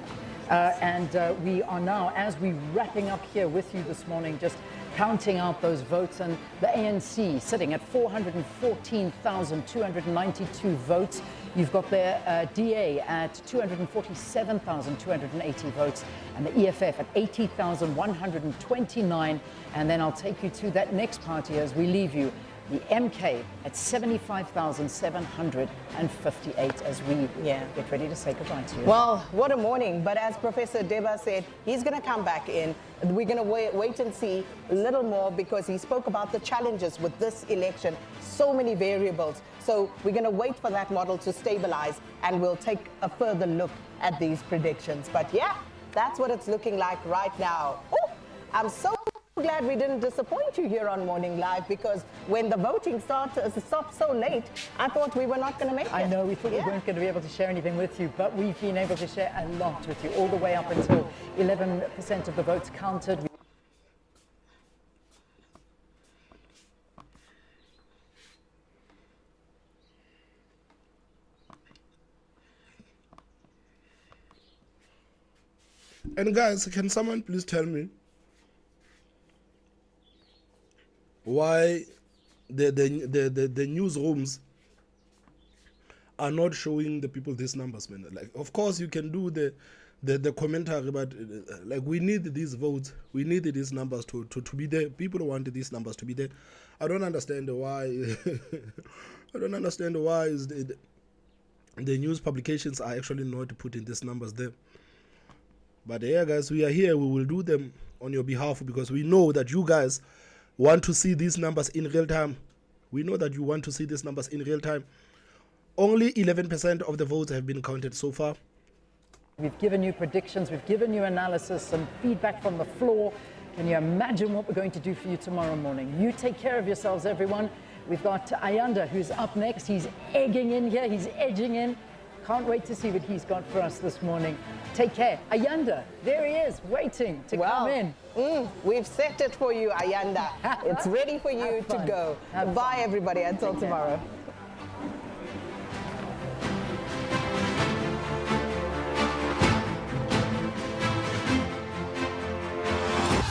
And we are now, as we're wrapping up here with you this morning, just counting out those votes, and the ANC sitting at 414,292 votes. You've got their DA at 247,280 votes, and the EFF at 80,129. And then I'll take you to that next party as we leave you. The MK at 75,758 as we get ready to say goodbye to you. Well, what a morning. But as Professor Deba said, he's going to come back in. We're going to wait and see a little more, because he spoke about the challenges with this election. So many variables. So we're going to wait for that model to stabilize, and we'll take a further look at these predictions. But yeah, that's what it's looking like right now. Oh, I'm so glad we didn't disappoint you here on Morning Live, because when the voting stopped so late, I thought we were not going to make it. I know, we thought we weren't going to be able to share anything with you, but we've been able to share a lot with you, all the way up until 11% of the votes counted. And guys, can someone please tell me why the newsrooms are not showing the people these numbers, man? Like, of course you can do the commentary, but like, we need these votes, we need these numbers to be there. People want these numbers to be there. I don't understand why. I don't understand why is the news publications are actually not putting these numbers there. But yeah, guys, we are here. We will do them on your behalf, because we know that you guys want to see these numbers in real time. We know that you want to see these numbers in real time. Only 11% of the votes have been counted so far. We've given you predictions, we've given you analysis, some feedback from the floor. Can you imagine what we're going to do for you tomorrow morning? You take care of yourselves, everyone. We've got Ayanda, who's up next. He's egging in here, he's edging in. Can't wait to see what he's got for us this morning. Take care. Ayanda, there he is, waiting to come in. We've set it for you, Ayanda. It's ready for you to go. Bye, everybody. Until tomorrow.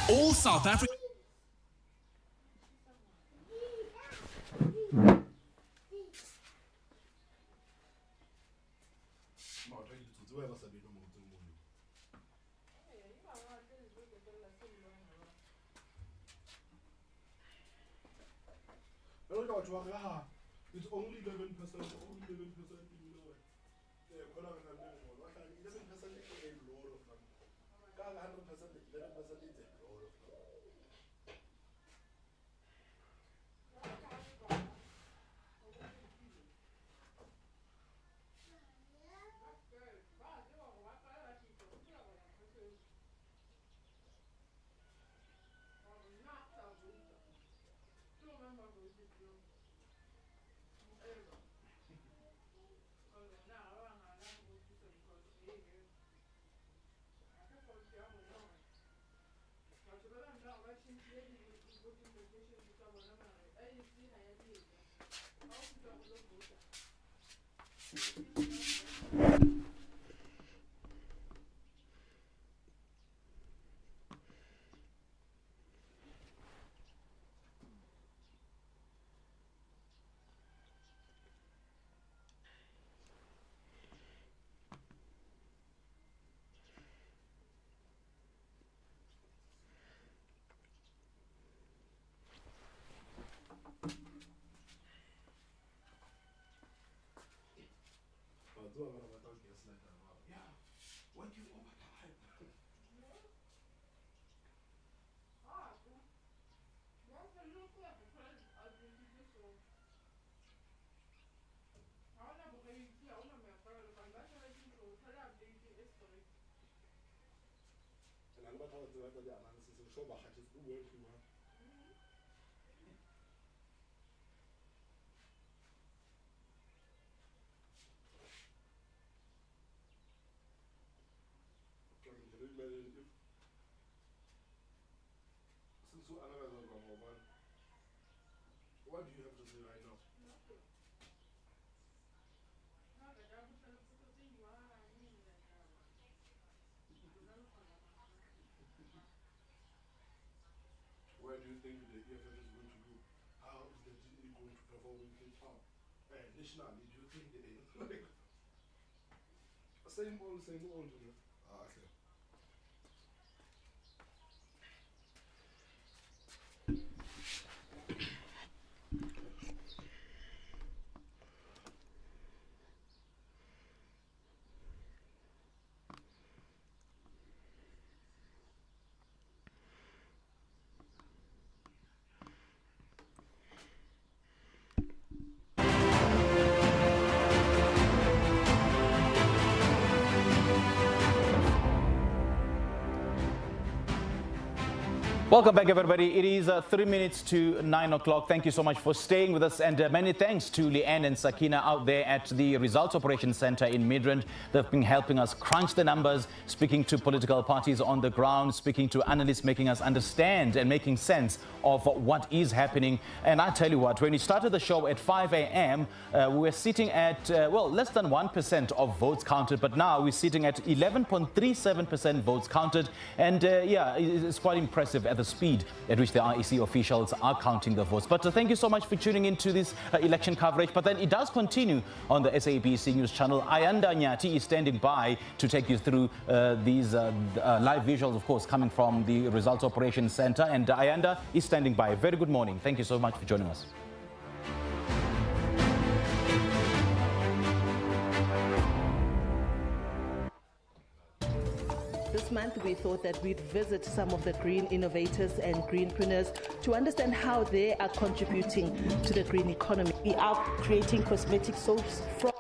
All South Africa. It's only 11%, only 11%. 11%. What do you have to say right now? Where do you think the EFF is going to do? How is the DA going to perform in Cape Town? Nationally, do you think the like same old, you know? Okay. Welcome back, everybody. It is 3 minutes to 9 o'clock. Thank you so much for staying with us, and many thanks to Leanne and Sakina out there at the Results Operations Center in Midrand. They've been helping us crunch the numbers, speaking to political parties on the ground, speaking to analysts, making us understand and making sense of what is happening. And I tell you what, when we started the show at 5 a.m., we were sitting at, well, less than 1% of votes counted, but now we're sitting at 11.37% votes counted. And yeah, it's quite impressive at the speed at which the IEC officials are counting the votes. But thank you so much for tuning into this election coverage. But then it does continue on the SABC News channel. Ayanda Nyati is standing by to take you through these live visuals, of course, coming from the Results Operations Center. And Ayanda is standing by. Very good morning. Thank you so much for joining us. This month, we thought that we'd visit some of the green innovators and greenpreneurs to understand how they are contributing to the green economy. We are creating cosmetic soaps from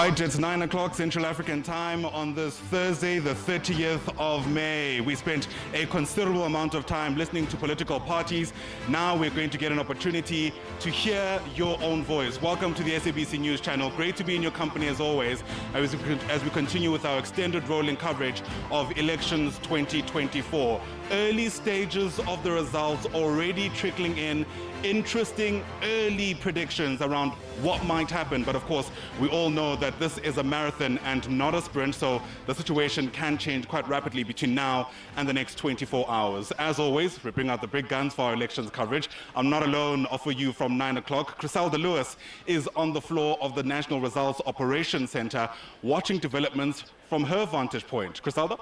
Right, it's 9 o'clock Central African time on this Thursday, the 30th of May. We spent a considerable amount of time listening to political parties. Now we're going to get an opportunity to hear your own voice. Welcome to the SABC News channel. Great to be in your company as always, as we continue with our extended rolling coverage of elections 2024. Early stages of the results already trickling in. Interesting early predictions around what might happen. But of course, we all know that this is a marathon and not a sprint, so the situation can change quite rapidly between now and the next 24 hours. As always, we bring out the big guns for our elections coverage. I'm not alone for you from 9 o'clock. Griselda Lewis is on the floor of the National Results Operations Center, watching developments from her vantage point. Griselda?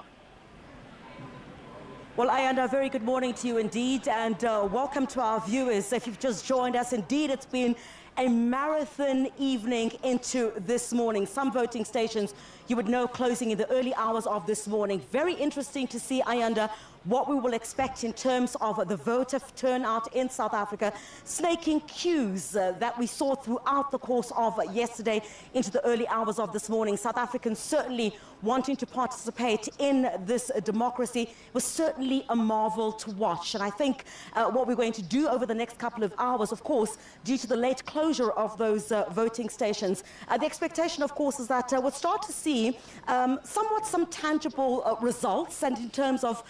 Well, Ayanda, a very good morning to you indeed, and welcome to our viewers. If you've just joined us, indeed, it's been a marathon evening into this morning. Some voting stations, you would know, closing in the early hours of this morning. Very interesting to see, Ayanda, what we will expect in terms of the voter turnout in South Africa, snaking queues that we saw throughout the course of yesterday into the early hours of this morning. South Africans certainly wanting to participate in this democracy was certainly a marvel to watch. And I think what we're going to do over the next couple of hours, of course, due to the late closure of those voting stations, the expectation, of course, is that we'll start to see somewhat some tangible results, and in terms of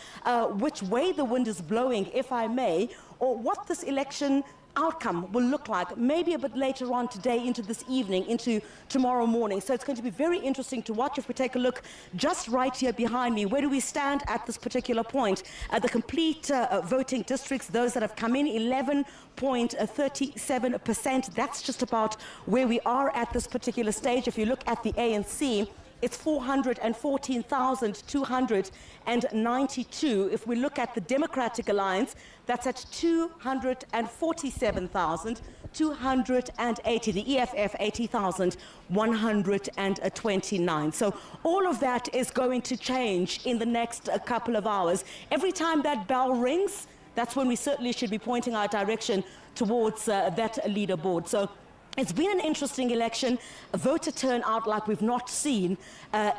which way the wind is blowing, if I may, or what this election outcome will look like, maybe a bit later on today, into this evening, into tomorrow morning. So it's going to be very interesting to watch. If we take a look just right here behind me, where do we stand at this particular point? The complete voting districts, those that have come in, 11.37%. That's just about where we are at this particular stage. If you look at the ANC, it's 414,292. If we look at the Democratic Alliance, that's at 247,280. The EFF, 80,129. So all of that is going to change in the next couple of hours. Every time that bell rings, that's when we certainly should be pointing our direction towards that leaderboard. So it's been an interesting election, a voter turnout like we've not seen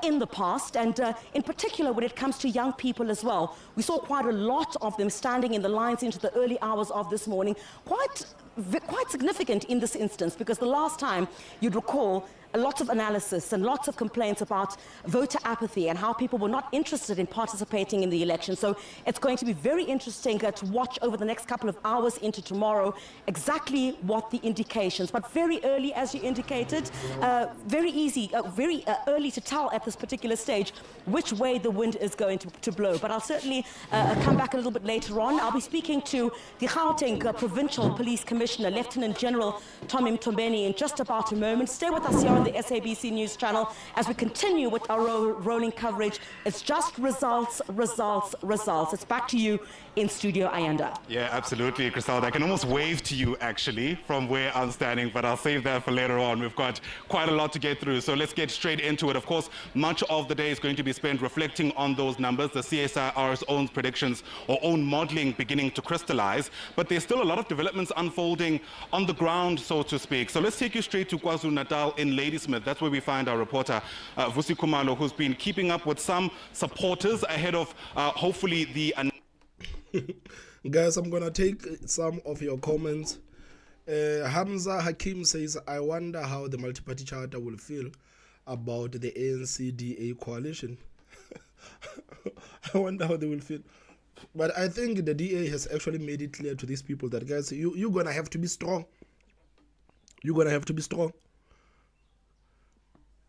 in the past, and in particular when it comes to young people as well. We saw quite a lot of them standing in the lines into the early hours of this morning. Quite significant in this instance, because the last time, you'd recall, a lot of analysis and lots of complaints about voter apathy and how people were not interested in participating in the election. So it's going to be very interesting to watch over the next couple of hours into tomorrow exactly what the indications. But very early, as you indicated, very early to tell at this particular stage which way the wind is going to blow. But I'll certainly come back a little bit later on. I'll be speaking to the Gauteng Provincial Police Commissioner, Lieutenant General Tommy Mtombeni, in just about a moment. Stay with us here on the SABC News channel as we continue with our rolling coverage. It's just results, results, results. It's back to you in studio, Ayanda. Yeah, absolutely, Griselda. I can almost wave to you, actually, from where I'm standing, but I'll save that for later on. We've got quite a lot to get through, so let's get straight into it. Of course, much of the day is going to be spent reflecting on those numbers, the CSIR's own predictions or own modeling beginning to crystallize, but there's still a lot of developments unfolding on the ground, so to speak. So let's take you straight to KwaZulu-Natal in Ladysmith. That's where we find our reporter, Vusi Kumalo, who's been keeping up with some supporters ahead of hopefully the... Guys, I'm going to take some of your comments. Hamza Hakim says, I wonder how the multi-party charter will feel about the ANC-DA coalition. I wonder how they will feel. But I think the DA has actually made it clear to these people that, guys, you're going to have to be strong. You're going to have to be strong.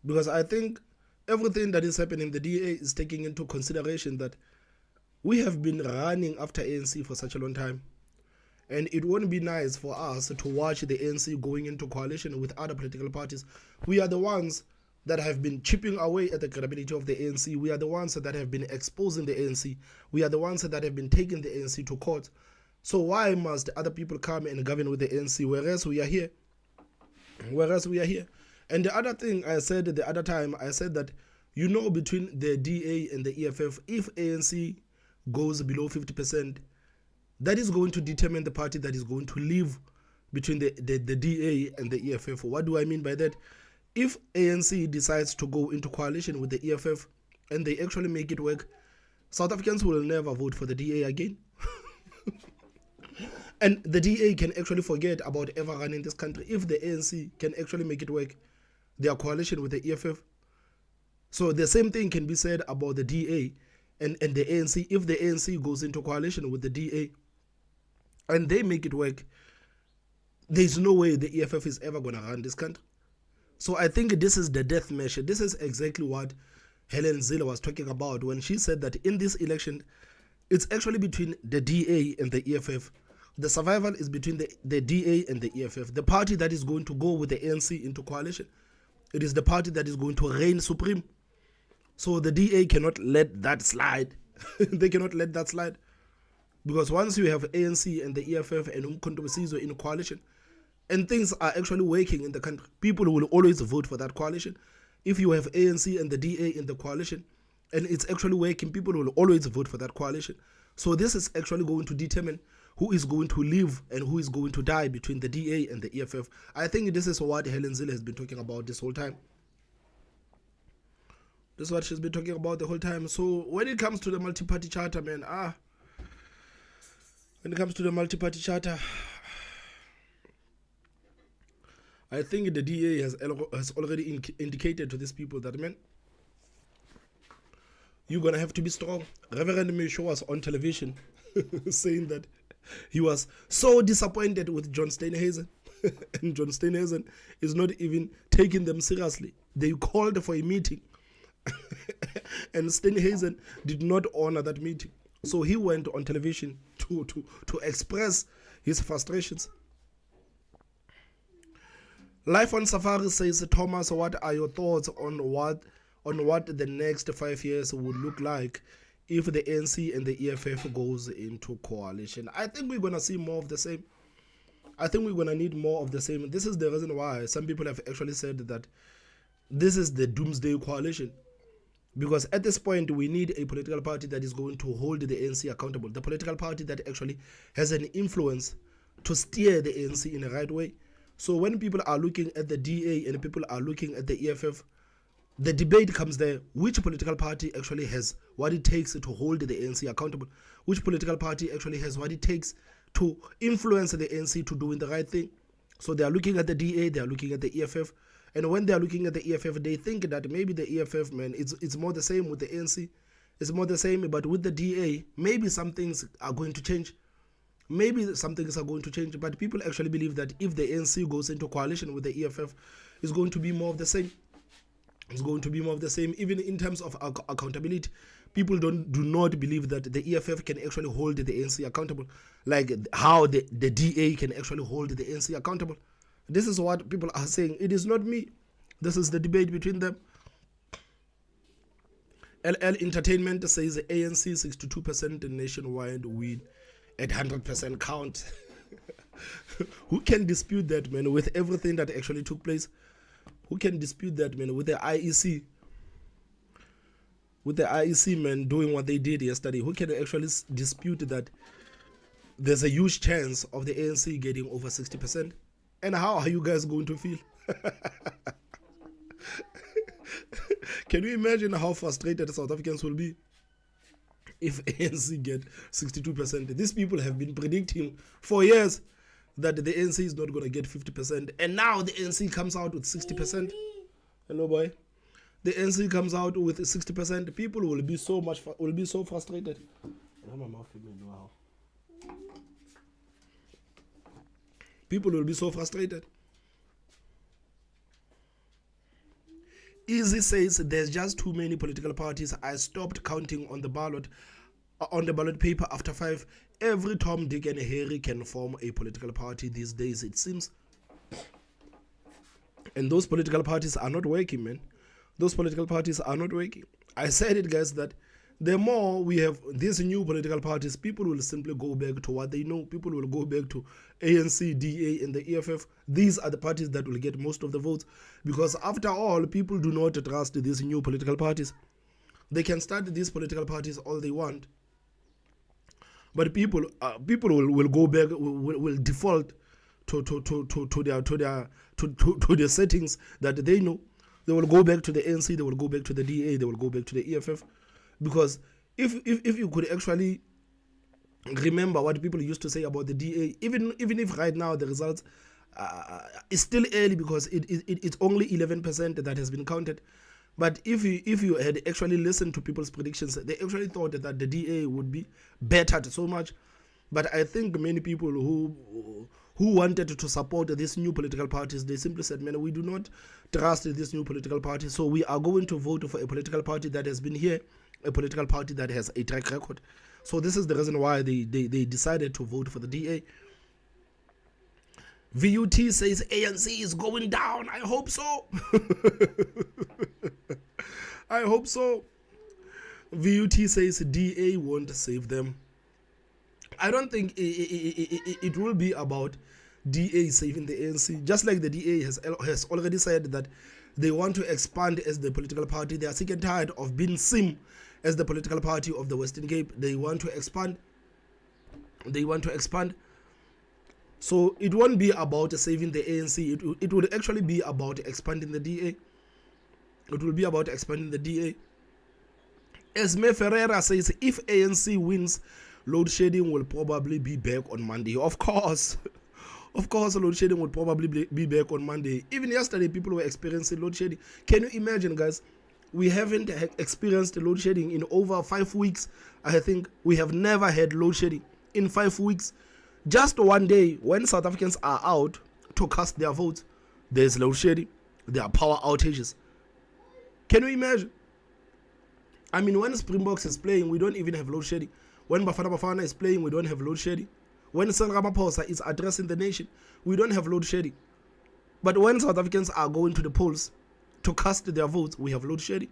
Because I think everything that is happening, the DA is taking into consideration that we have been running after ANC for such a long time. And it won't be nice for us to watch the ANC going into coalition with other political parties. We are the ones that have been chipping away at the credibility of the ANC. We are the ones that have been exposing the ANC. We are the ones that have been taking the ANC to court. So why must other people come and govern with the ANC, whereas we are here? Whereas we are here. And the other thing I said the other time, I said that, you know, between the DA and the EFF, if ANC goes below 50%, that is going to determine the party that is going to live between the DA and the EFF. What do I mean by that? If ANC decides to go into coalition with the EFF and they actually make it work, South Africans will never vote for the DA again. And the DA can actually forget about ever running this country if the ANC can actually make it work, their coalition with the EFF. So the same thing can be said about the DA and the ANC. If the ANC goes into coalition with the DA and they make it work, there's no way the EFF is ever going to run this country. So I think this is the death measure. This is exactly what Helen Zille was talking about when she said that in this election, it's actually between the DA and the EFF. The survival is between the DA and the EFF. The party that is going to go with the ANC into coalition, it is the party that is going to reign supreme. So the DA cannot let that slide. They cannot let that slide. Because once you have ANC and the EFF and Umkhonto we Sizwe in coalition, and things are actually working in the country, people will always vote for that coalition. If you have ANC and the DA in the coalition, and it's actually working, people will always vote for that coalition. So this is actually going to determine who is going to live and who is going to die between the DA and the EFF. I think this is what Helen Zille has been talking about this whole time. This is what she's been talking about the whole time. So when it comes to the multi-party charter, man, when it comes to the multi-party charter, I think the DA has already indicated to these people that, man, you're going to have to be strong. Reverend Misho was on television saying that he was so disappointed with John Steenhuisen. And John Steenhuisen is not even taking them seriously. They called for a meeting. And Steenhuisen did not honor that meeting. So he went on television to express his frustrations. Life on Safari says, Thomas, what are your thoughts on what the next 5 years would look like if the ANC and the EFF goes into coalition? I think we're going to see more of the same. I think we're going to need more of the same. This is the reason why some people have actually said that this is the doomsday coalition. Because at this point, we need a political party that is going to hold the ANC accountable. The political party that actually has an influence to steer the ANC in the right way. So when people are looking at the DA and people are looking at the EFF, the debate comes there. Which political party actually has what it takes to hold the ANC accountable? Which political party actually has what it takes to influence the ANC to doing the right thing? So they are looking at the DA, they are looking at the EFF. And when they are looking at the EFF, they think that maybe the EFF, man, it's more the same with the ANC. It's more the same, but with the DA, maybe some things are going to change. Maybe some things are going to change, but people actually believe that if the ANC goes into coalition with the EFF, it's going to be more of the same. It's going to be more of the same, even in terms of accountability. People do not believe that the EFF can actually hold the ANC accountable, like how the DA can actually hold the ANC accountable. This is what people are saying. It is not me. This is the debate between them. LL Entertainment says the ANC 62% nationwide win at 100% count. Who can dispute that, man, with everything that actually took place? Who can dispute that, man, with the IEC? With the IEC, man, doing what they did yesterday, who can actually dispute that there's a huge chance of the ANC getting over 60%? And how are you guys going to feel? Can you imagine how frustrated South Africans will be if ANC get 62%? These people have been predicting for years that the ANC is not going to get 50%. And now the ANC comes out with 60%. Hello, boy. The ANC comes out with 60%. People will be so frustrated. People will be so frustrated. Easy says there's just too many political parties. I stopped counting on the ballot paper after 5. Every Tom, Dick and Harry can form a political party these days, it seems. And those political parties are not working, man. Those political parties are not working. I said it, guys, that the more we have these new political parties, people will simply go back to what they know. People will go back to ANC, DA, and the EFF. These are the parties that will get most of the votes. Because after all, people do not trust these new political parties. They can start these political parties all they want. But people will go back, will default their settings that they know. They will go back to the ANC, they will go back to the DA, they will go back to the EFF. Because if you could actually remember what people used to say about the DA, even if right now the results is still early because it's only 11% that has been counted. But if you had actually listened to people's predictions, they actually thought that the DA would be bettered so much. But I think many people who wanted to support these new political parties, they simply said, man, we do not trust this new political party, so we are going to vote for a political party that has been here, a political party that has a track record. So this is the reason why they decided to vote for the DA. VUT says ANC is going down. I hope so. I hope so. VUT says DA won't save them. I don't think it will be about DA saving the ANC. Just like the DA has already said that they want to expand as the political party. They are sick and tired of being seen as the political party of the Western Cape. They want to expand. They want to expand. So it won't be about saving the ANC. It will actually be about expanding the DA. It will be about expanding the DA. Esme Ferreira says, if ANC wins, load shedding will probably be back on Monday. Of course. Of course, load shedding will probably be back on Monday. Even yesterday, people were experiencing load shedding. Can you imagine, guys? We haven't experienced load shedding in over 5 weeks. I think we have never had load shedding in 5 weeks. Just one day, when South Africans are out to cast their votes, there's load shedding. There are power outages. Can you imagine? I mean, when Springboks is playing, we don't even have load shedding. When Bafana Bafana is playing, we don't have load shedding. When Cyril Ramaphosa is addressing the nation, we don't have load shedding. But when South Africans are going to the polls to cast their votes, we have load shedding.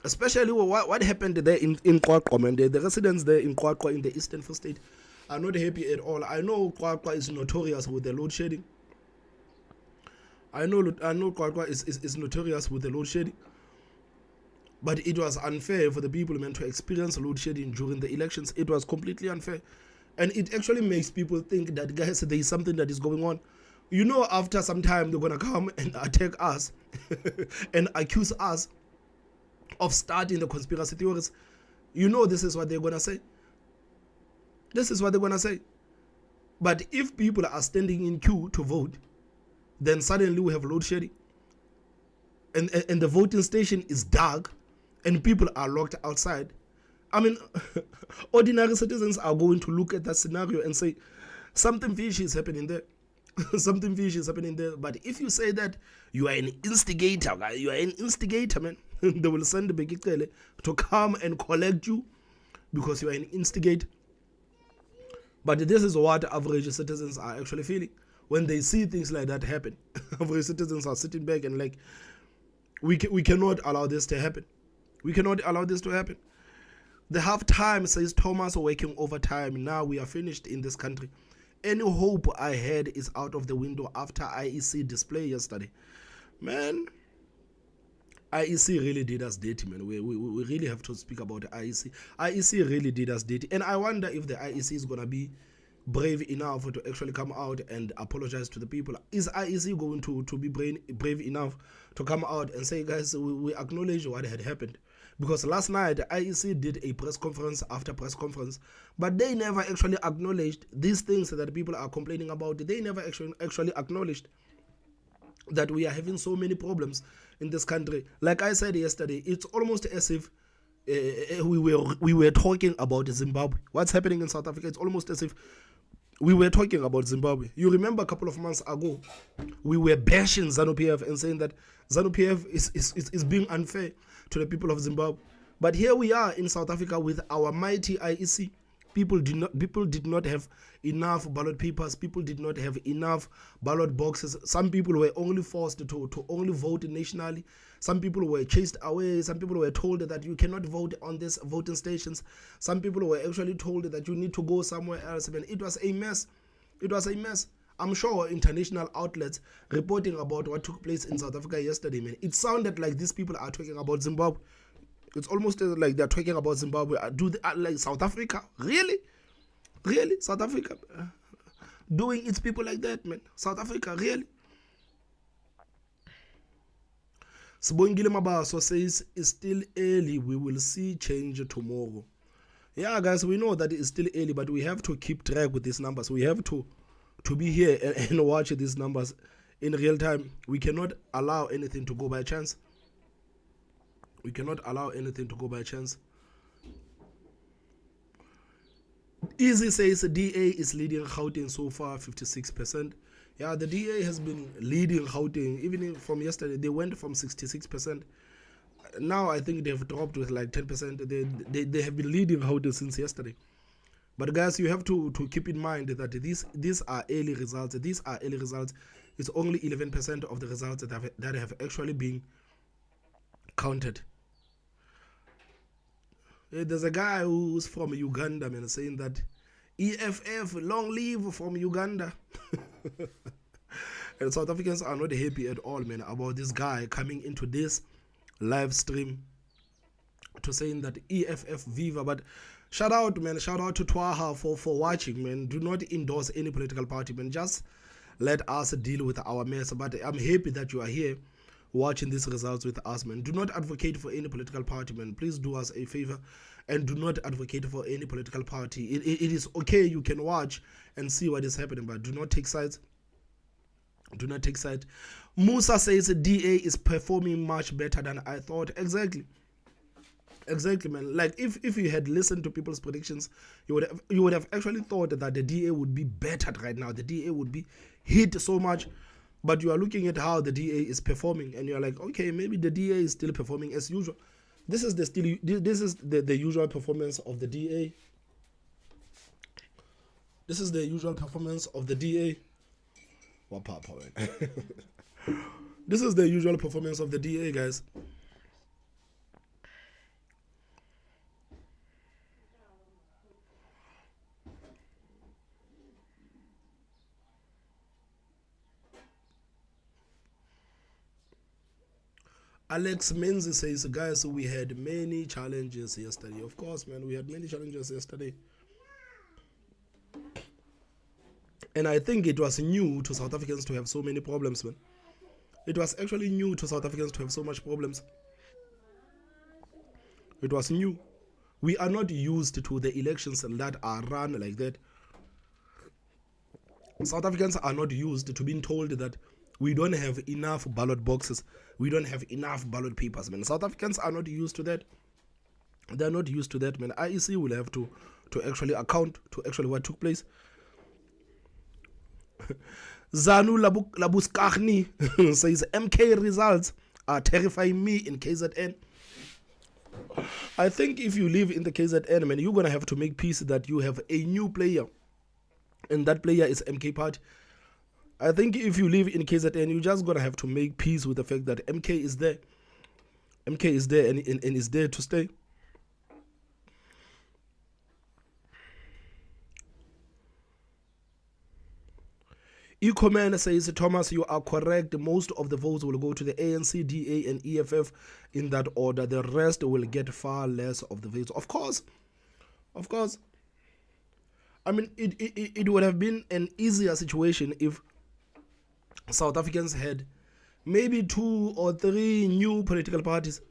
Especially what happened there in Kwakwa, and the residents there in Kwakwa in the Eastern Free State are not happy at all. I know Kwakwa is notorious with the load shedding. I know Kwakwa is notorious with the load shedding. But it was unfair for the people meant to experience load shedding during the elections. It was completely unfair. And it actually makes people think that, guys, there is something that is going on. You know, after some time, they're going to come and attack us and accuse us of starting the conspiracy theories. You know, this is what they're going to say. This is what they're going to say. But if people are standing in queue to vote, then suddenly we have load shedding. And the voting station is dark and people are locked outside. I mean, ordinary citizens are going to look at that scenario and say, something fishy is happening there. Something fishy is happening there. But if you say that you are an instigator, man, they will send the Begitele to come and collect you because you are an instigator. But this is what average citizens are actually feeling when they see things like that happen. Average citizens are sitting back and like, we cannot allow this to happen. We cannot allow this to happen. The half time, says Thomas, working overtime. Now we are finished in this country. Any hope I had is out of the window after IEC display yesterday. Man, IEC really did us dirty, man. We really have to speak about the IEC. IEC really did us dirty. And I wonder if the IEC is going to be brave enough to actually come out and apologize to the people. Is IEC going to be brave enough to come out and say, guys, we acknowledge what had happened? Because last night, IEC did a press conference after press conference, but they never actually acknowledged these things that people are complaining about. They never actually acknowledged that we are having so many problems in this country. Like I said yesterday, it's almost as if we were talking about Zimbabwe. What's happening in South Africa, it's almost as if we were talking about Zimbabwe. You remember a couple of months ago, we were bashing ZANU-PF and saying that ZANU-PF is being unfair to the people of Zimbabwe. But here we are in South Africa with our mighty IEC. People did not have enough ballot papers. People did not have enough ballot boxes. Some people were only forced to only vote nationally. Some people were chased away. Some people were told that you cannot vote on these voting stations. Some people were actually told that you need to go somewhere else. I mean, it was a mess. It was a mess. I'm sure international outlets reporting about what took place in South Africa yesterday, man, it sounded like these people are talking about Zimbabwe. It's almost like they're talking about Zimbabwe. Like South Africa? Really? Really? South Africa? doing its people like that, man. South Africa, really? Sibongile Mabaso says it's still early. We will see change tomorrow. Yeah, guys, we know that it's still early, but we have to keep track with these numbers. We have to be here and watch these numbers in real time. We cannot allow anything to go by chance. We cannot allow anything to go by chance. Easy says the DA is leading Gauteng so far, 56%. Yeah, the DA has been leading Gauteng. Even from yesterday, they went from 66%. Now I think they've dropped with like 10%. They have been leading Gauteng since yesterday. But guys, you have to keep in mind that these are early results. These are early results. It's only 11% of the results that have actually been counted. There's a guy who's from Uganda, man, saying that EFF, long live from Uganda. And South Africans are not happy at all, man, about this guy coming into this live stream to saying that EFF Viva. But shout out, man, shout out to Twaha for watching, man. Do not endorse any political party, man. Just let us deal with our mess. But I'm happy that you are here watching these results with us, man. Do not advocate for any political party, man. Please do us a favor and do not advocate for any political party. It is okay, you can watch and see what is happening, but do not take sides. Do not take sides. Musa says DA is performing much better than I thought. Exactly, man. Like if you had listened to people's predictions, you would have actually thought that the DA would be better right now. The DA would be hit so much. But you are looking at how the DA is performing, and you are like, okay, maybe the DA is still performing as usual. This is the usual performance of the DA. This is the usual performance of the DA. This is the usual performance of the DA, guys. Alex Menzi says, guys, we had many challenges yesterday. Of course, man, we had many challenges yesterday. And I think it was new to South Africans to have so many problems, man. It was actually new to South Africans to have so much problems. It was new. We are not used to the elections that are run like that. South Africans are not used to being told that we don't have enough ballot boxes. We don't have enough ballot papers, man. South Africans are not used to that. They're not used to that, man. IEC will have to actually account to actually what took place. Zanu Labuskachni says MK results are terrifying me in KZN. I think if you live in the KZN, man, you're going to have to make peace that you have a new player. And that player is MK Party. I think if you live in KZN, you're just going to have to make peace with the fact that MK is there. MK is there and is there to stay. Ecoman says, Thomas, you are correct. Most of the votes will go to the ANC, DA, and EFF in that order. The rest will get far less of the votes. Of course. Of course. I mean, it would have been an easier situation if South Africans had maybe 2 or 3 new political parties.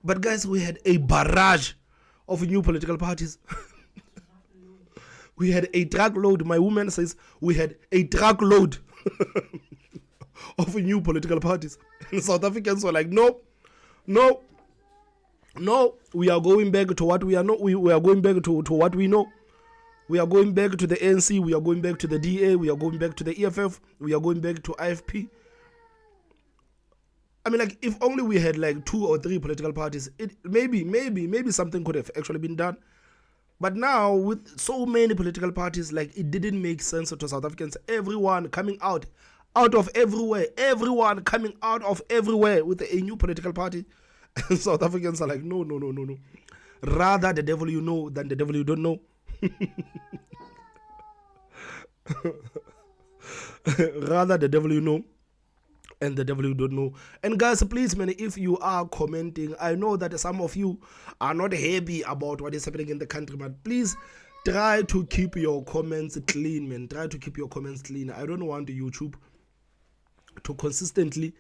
But guys, we had a barrage of new political parties. We had a truckload. My woman says we had a truckload of new political parties. And South Africans were like, no. We are going back to what we are not. We are going back to what we know. We are going back to the ANC. We are going back to the DA. We are going back to the EFF. We are going back to IFP. I mean, like, if only we had like 2 or 3 political parties, it maybe something could have actually been done. But now, with so many political parties, like, it didn't make sense to South Africans. Everyone coming out of everywhere. Everyone coming out of everywhere with a new political party. And South Africans are like, no. Rather the devil you know than the devil you don't know. Rather the devil you know and the devil you don't know. And guys, please, man, if you are commenting, I know that some of you are not happy about what is happening in the country, but please try to keep your comments clean, man. Try to keep your comments clean. I don't want YouTube to consistently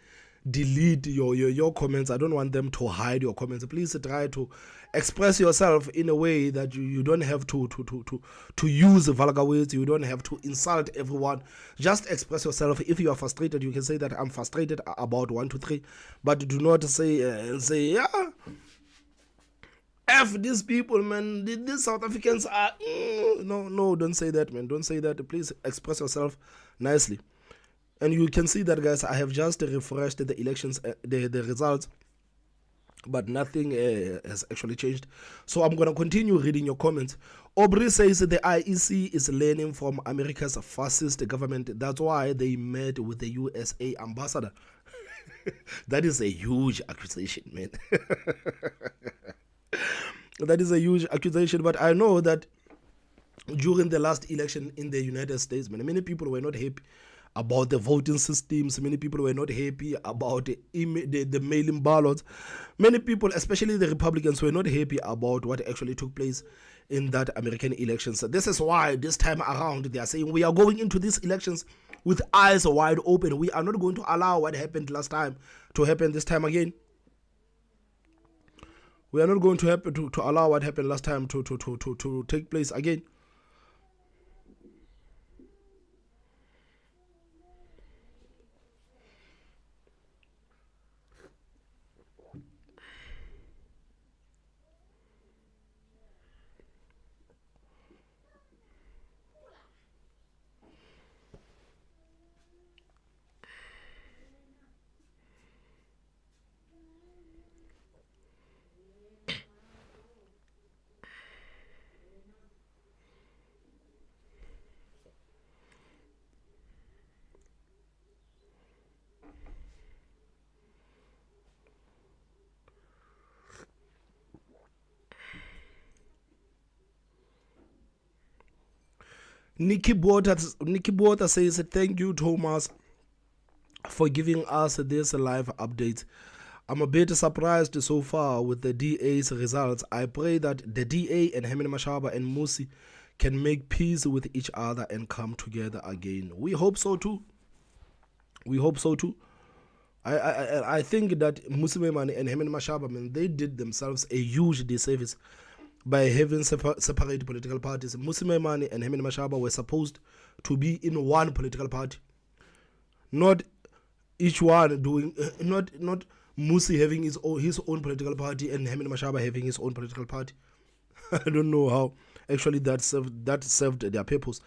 delete your comments. I don't want them to hide your comments. Please try to express yourself in a way that you don't have to use vulgar words. You don't have to insult everyone. Just express yourself. If you are frustrated, you can say that I'm frustrated about 1, 2, 3, but do not say yeah, F these people, man. These South Africans are no, don't say that, man. Don't say that. Please express yourself nicely. And you can see that, guys, I have just refreshed the elections, the results, but nothing has actually changed. So I'm going to continue reading your comments. Aubrey says the IEC is learning from America's fascist government. That's why they met with the USA ambassador. That is a huge accusation, man. That is a huge accusation, but I know that during the last election in the United States, many people were not happy about the voting systems. Many people were not happy about the mail-in ballots. Many people, especially the Republicans, were not happy about what actually took place in that American election. So this is why this time around they are saying we are going into these elections with eyes wide open. We are not going to allow what happened last time to happen this time again. We are not going to allow what happened last time to take place again. Nikki Bota says, thank you, Thomas, for giving us this live update. I'm a bit surprised so far with the DA's results. I pray that the DA and Herman Mashaba and Musi can make peace with each other and come together again. We hope so too. We hope so too. I think that Musi Maimane and Herman Mashaba, man, they did themselves a huge disservice by having separate political parties. Musi Maimane and Herman Mashaba were supposed to be in one political party, not each one doing not Musi having his own political party and Herman Mashaba having his own political party. I don't know how actually that served their purpose.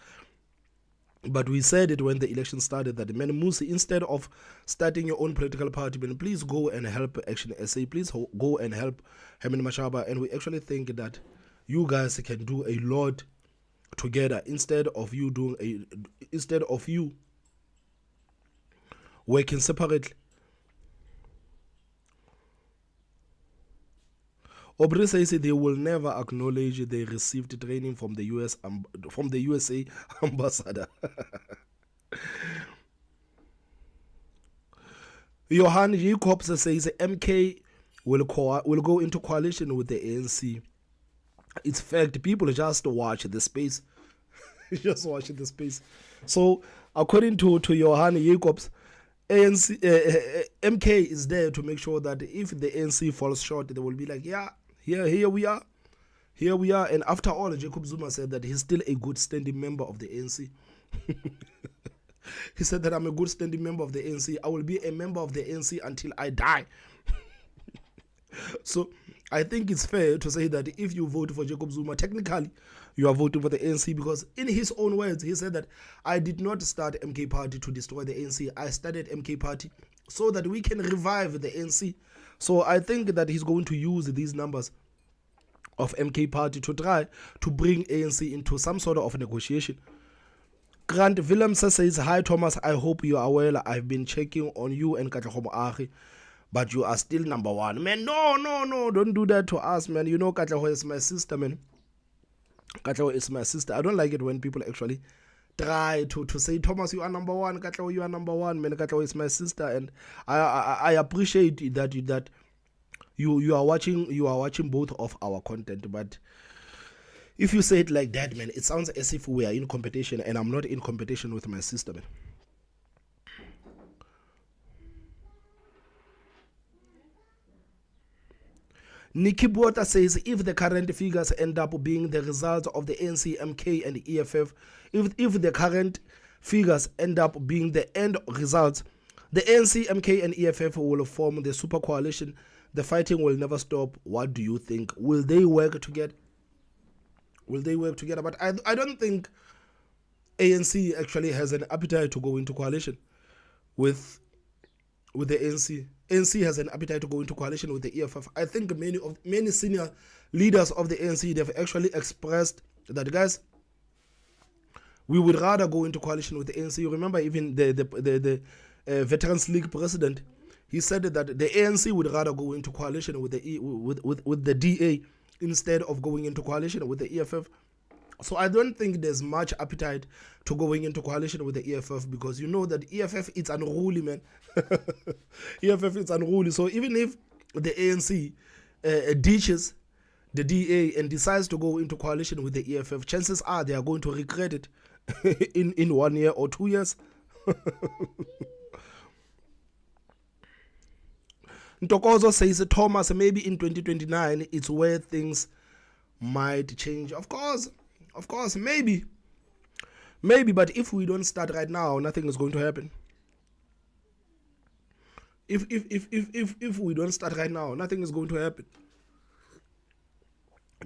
But we said it when the election started that, man, Musi, instead of starting your own political party, man, please go and help Action SA. Please go and help Herman Mashaba. And we actually think that you guys can do a lot together instead of you working separately. Aubrey says they will not acknowledge they received training from the USA ambassador. Johan Jacobs says MK will go into coalition with the ANC. It's fact. People just watch the space. Just watch the space. So according to Johan Jacobs, MK is there to make sure that if the ANC falls short, they will be like, yeah, here we are. Here we are. And after all, Jacob Zuma said that he's still a good standing member of the ANC. He said that I'm a good standing member of the ANC. I will be a member of the ANC until I die. So I think it's fair to say that if you vote for Jacob Zuma, technically you are voting for the ANC, because in his own words, he said that I did not start MK Party to destroy the ANC. I started MK Party so that we can revive the ANC. So I think that he's going to use these numbers of MK Party to try to bring ANC into some sort of negotiation. Grant Willems says, hi Thomas, I hope you are well. I've been checking on you and Katlego Moagi, but you are still number one. Man, no, don't do that to us, man. You know Katlego is my sister, man. Katlego is my sister. I don't like it when people actually try to say, Thomas, you are number one. Katlego, you are number one. Man, Katlego is my sister, and I appreciate that you are watching both of our content, but if you say it like that, man, it sounds as if we are in competition, and I'm not in competition with my sister, man. Nikki Bota says if the current figures end up being the result of the ANC, MK, and EFF, if the current figures end up being the end result, the ANC, MK, and EFF will form the super coalition. The fighting will never stop. What do you think? Will they work together? Will they work together? But I don't think ANC actually has an appetite to go into coalition with the ANC. ANC has an appetite to go into coalition with the EFF. I think many senior leaders of the ANC, they've actually expressed that, guys, we would rather go into coalition with the ANC. You remember even the Veterans League president, he said that the ANC would rather go into coalition with the DA instead of going into coalition with the EFF. So I don't think there's much appetite to going into coalition with the EFF, because you know that EFF is unruly, man. EFF is unruly. So even if the ANC ditches the DA and decides to go into coalition with the EFF, chances are they are going to regret it in 1 year or 2 years. Ntokozo says, Thomas, maybe in 2029 it's where things might change. Of course, maybe, but if we don't start right now, nothing is going to happen. If we don't start right now, nothing is going to happen.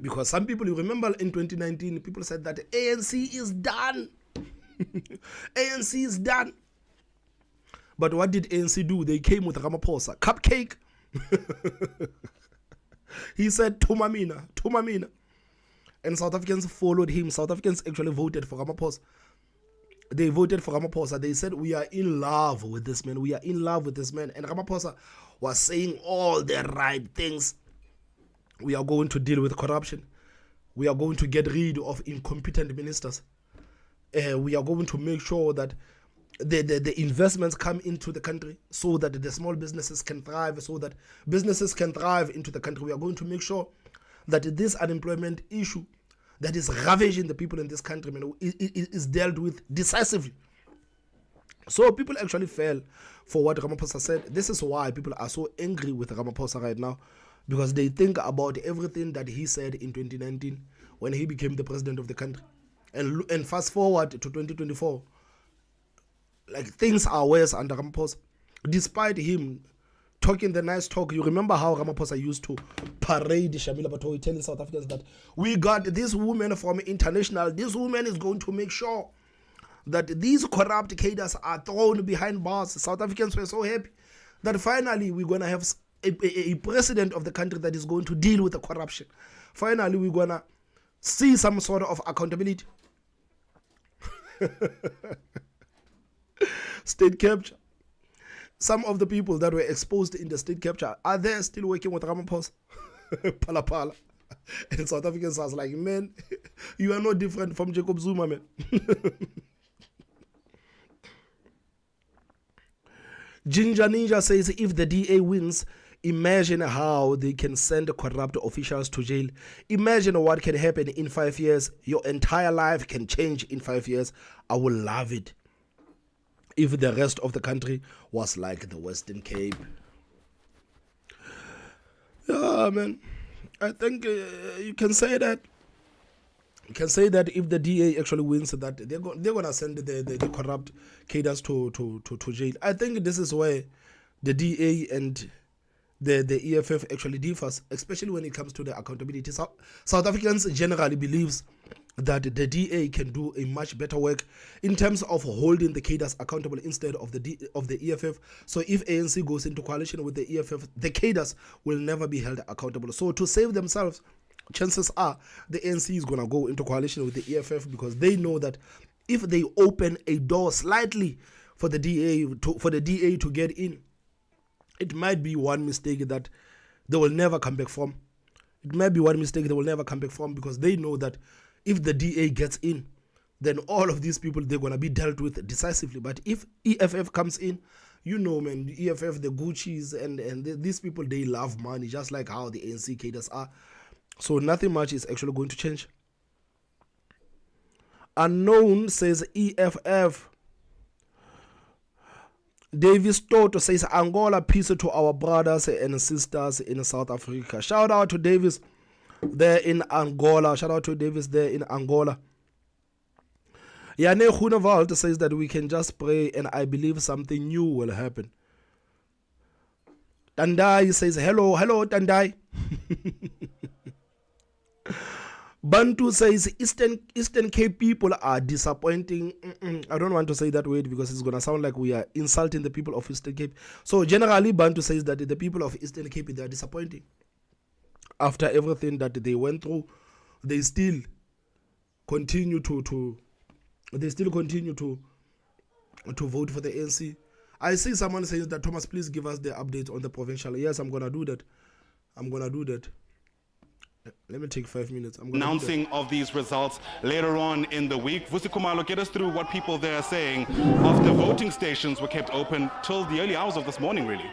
Because some people, you remember in 2019, people said that the ANC is done. ANC is done. But what did ANC do? They came with Ramaphosa. Cupcake. He said, Tumamina. And South Africans followed him. South Africans actually voted for Ramaphosa. They voted for Ramaphosa. They said, we are in love with this man. We are in love with this man. And Ramaphosa was saying all the right things. We are going to deal with corruption. We are going to get rid of incompetent ministers. We are going to make sure that the investments come into the country so that the small businesses can thrive, so that businesses can thrive into the country. We are going to make sure that this unemployment issue that is ravaging the people in this country, man, is dealt with decisively. So people actually fell for what Ramaphosa said. This is why people are so angry with Ramaphosa right now, because they think about everything that he said in 2019 when he became the president of the country. And fast forward to 2024, like, things are worse under Ramaphosa. Despite him talking the nice talk, you remember how Ramaphosa used to parade Shamila Batoyi, telling South Africans that we got this woman from International. This woman is going to make sure that these corrupt cadres are thrown behind bars. South Africans were so happy that finally we're going to have a president of the country that is going to deal with the corruption. Finally, we're going to see some sort of accountability. State capture. Some of the people that were exposed in the state capture are there still working with Ramaphosa. Pala. And South Africans are like, man, you are no different from Jacob Zuma, man. Ginger Ninja says, if the DA wins, imagine how they can send corrupt officials to jail. Imagine what can happen in 5 years. Your entire life can change in 5 years. I will love it if the rest of the country was like the Western Cape. Yeah, man. I think you can say that. You can say that if the DA actually wins, that they're going to send the corrupt cadres to jail. I think this is where the DA and the EFF actually differs, especially when it comes to the accountability. South Africans generally believes that the DA can do a much better work in terms of holding the cadres accountable instead of the EFF. So if ANC goes into coalition with the EFF, the cadres will never be held accountable. So to save themselves, chances are the ANC is going to go into coalition with the EFF, because they know that if they open a door slightly for the DA to get in, it might be one mistake that they will never come back from. Because they know that if the DA gets in, then all of these people, they're going to be dealt with decisively. But if EFF comes in, you know, man, the EFF, the Gucci's, and these people, they love money, just like how the ANC cadres are. So nothing much is actually going to change. Unknown says EFF. Davis Toto says Angola, peace to our brothers and sisters in South Africa. Shout out to Davis there in Angola. Shout out to Davis there in Angola. Yane Hunevald says that we can just pray and I believe something new will happen. Tandai says hello Tandai. Bantu says Eastern Cape people are disappointing. I don't want to say that word because it's going to sound like we are insulting the people of Eastern Cape. So generally Bantu says that the people of Eastern Cape, they are disappointing. After everything that they went through, they still continue to vote for the ANC. I see someone saying that, Thomas, please give us the update on the provincial. Yes, I'm going to do that. Let me take 5 minutes. Announcing of these results later on in the week. Vusikumalo, get us through what people there are saying after voting stations were kept open till the early hours of this morning, really.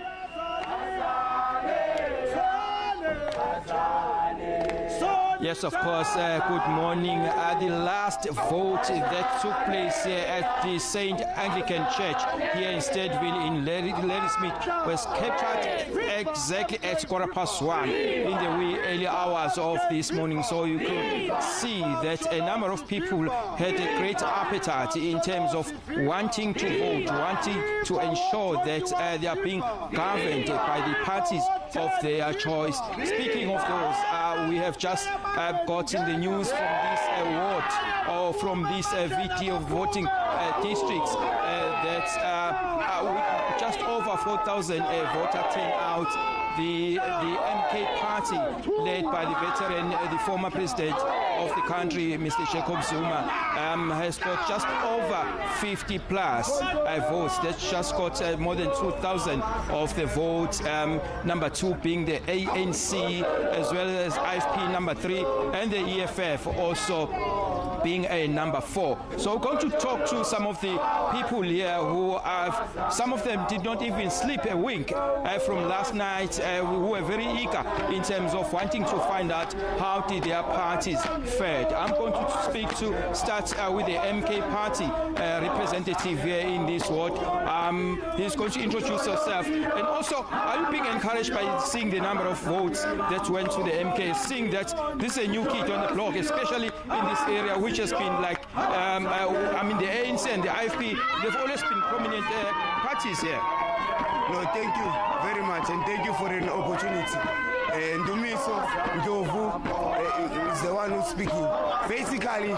Yes, of course. Good morning. The last vote that took place at the St. Anglican Church here in Stadville in Ladysmith was captured exactly at 1:15 in the wee early hours of this morning. So you could see that a number of people had a great appetite in terms of wanting to vote, wanting to ensure that they are being governed by the parties of their choice. Speaking of those, we have just gotten the news from this ward or from this VT of voting districts that with just over 4,000 voter turnout. The MK party, led by the veteran, the former president of the country, Mr. Jacob Zuma, has got just over 50 plus votes. That's just got more than 2,000 of the votes. Number 2 being the ANC, as well as IFP number 3, and the EFF also being a number 4. So we're going to talk to some of the people here who have, some of them did not even sleep a wink from last night, who were very eager in terms of wanting to find out how did their parties fared. I'm going to start with the MK party representative here in this ward. He's going to introduce himself, and also are you being encouraged by seeing the number of votes that went to the MK, seeing that this is a new kid on the block, especially in this area, which has been like, I mean, the ANC and the IFP, they've always been prominent parties here. No, thank you very much, and thank you for an opportunity. And Dumiso Njovu is the one who's speaking. Basically,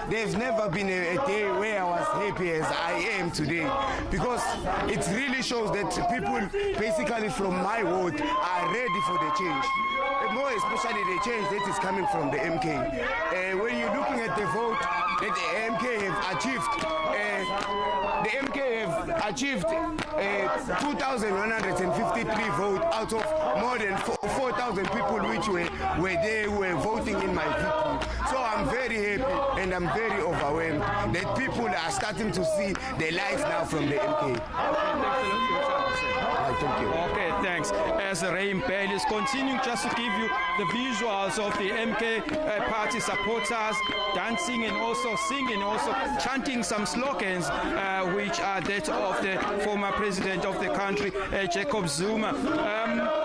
there's never been a day where I was happy as I am today, because it really shows that people, basically from my ward, are ready for the change. More especially the change that is coming from the MK. When you're looking at the vote that the MK have achieved, 2,153 votes out of more than 4,000 people which were there, who were voting in my victory. So I'm very happy and I'm very overwhelmed that people are starting to see the light now from the MK. Thank you. Okay, thanks. As Ray Mbele is continuing just to give you the visuals of the MK party supporters dancing and also singing, also chanting some slogans which are that of the former president of the country, Jacob Zuma.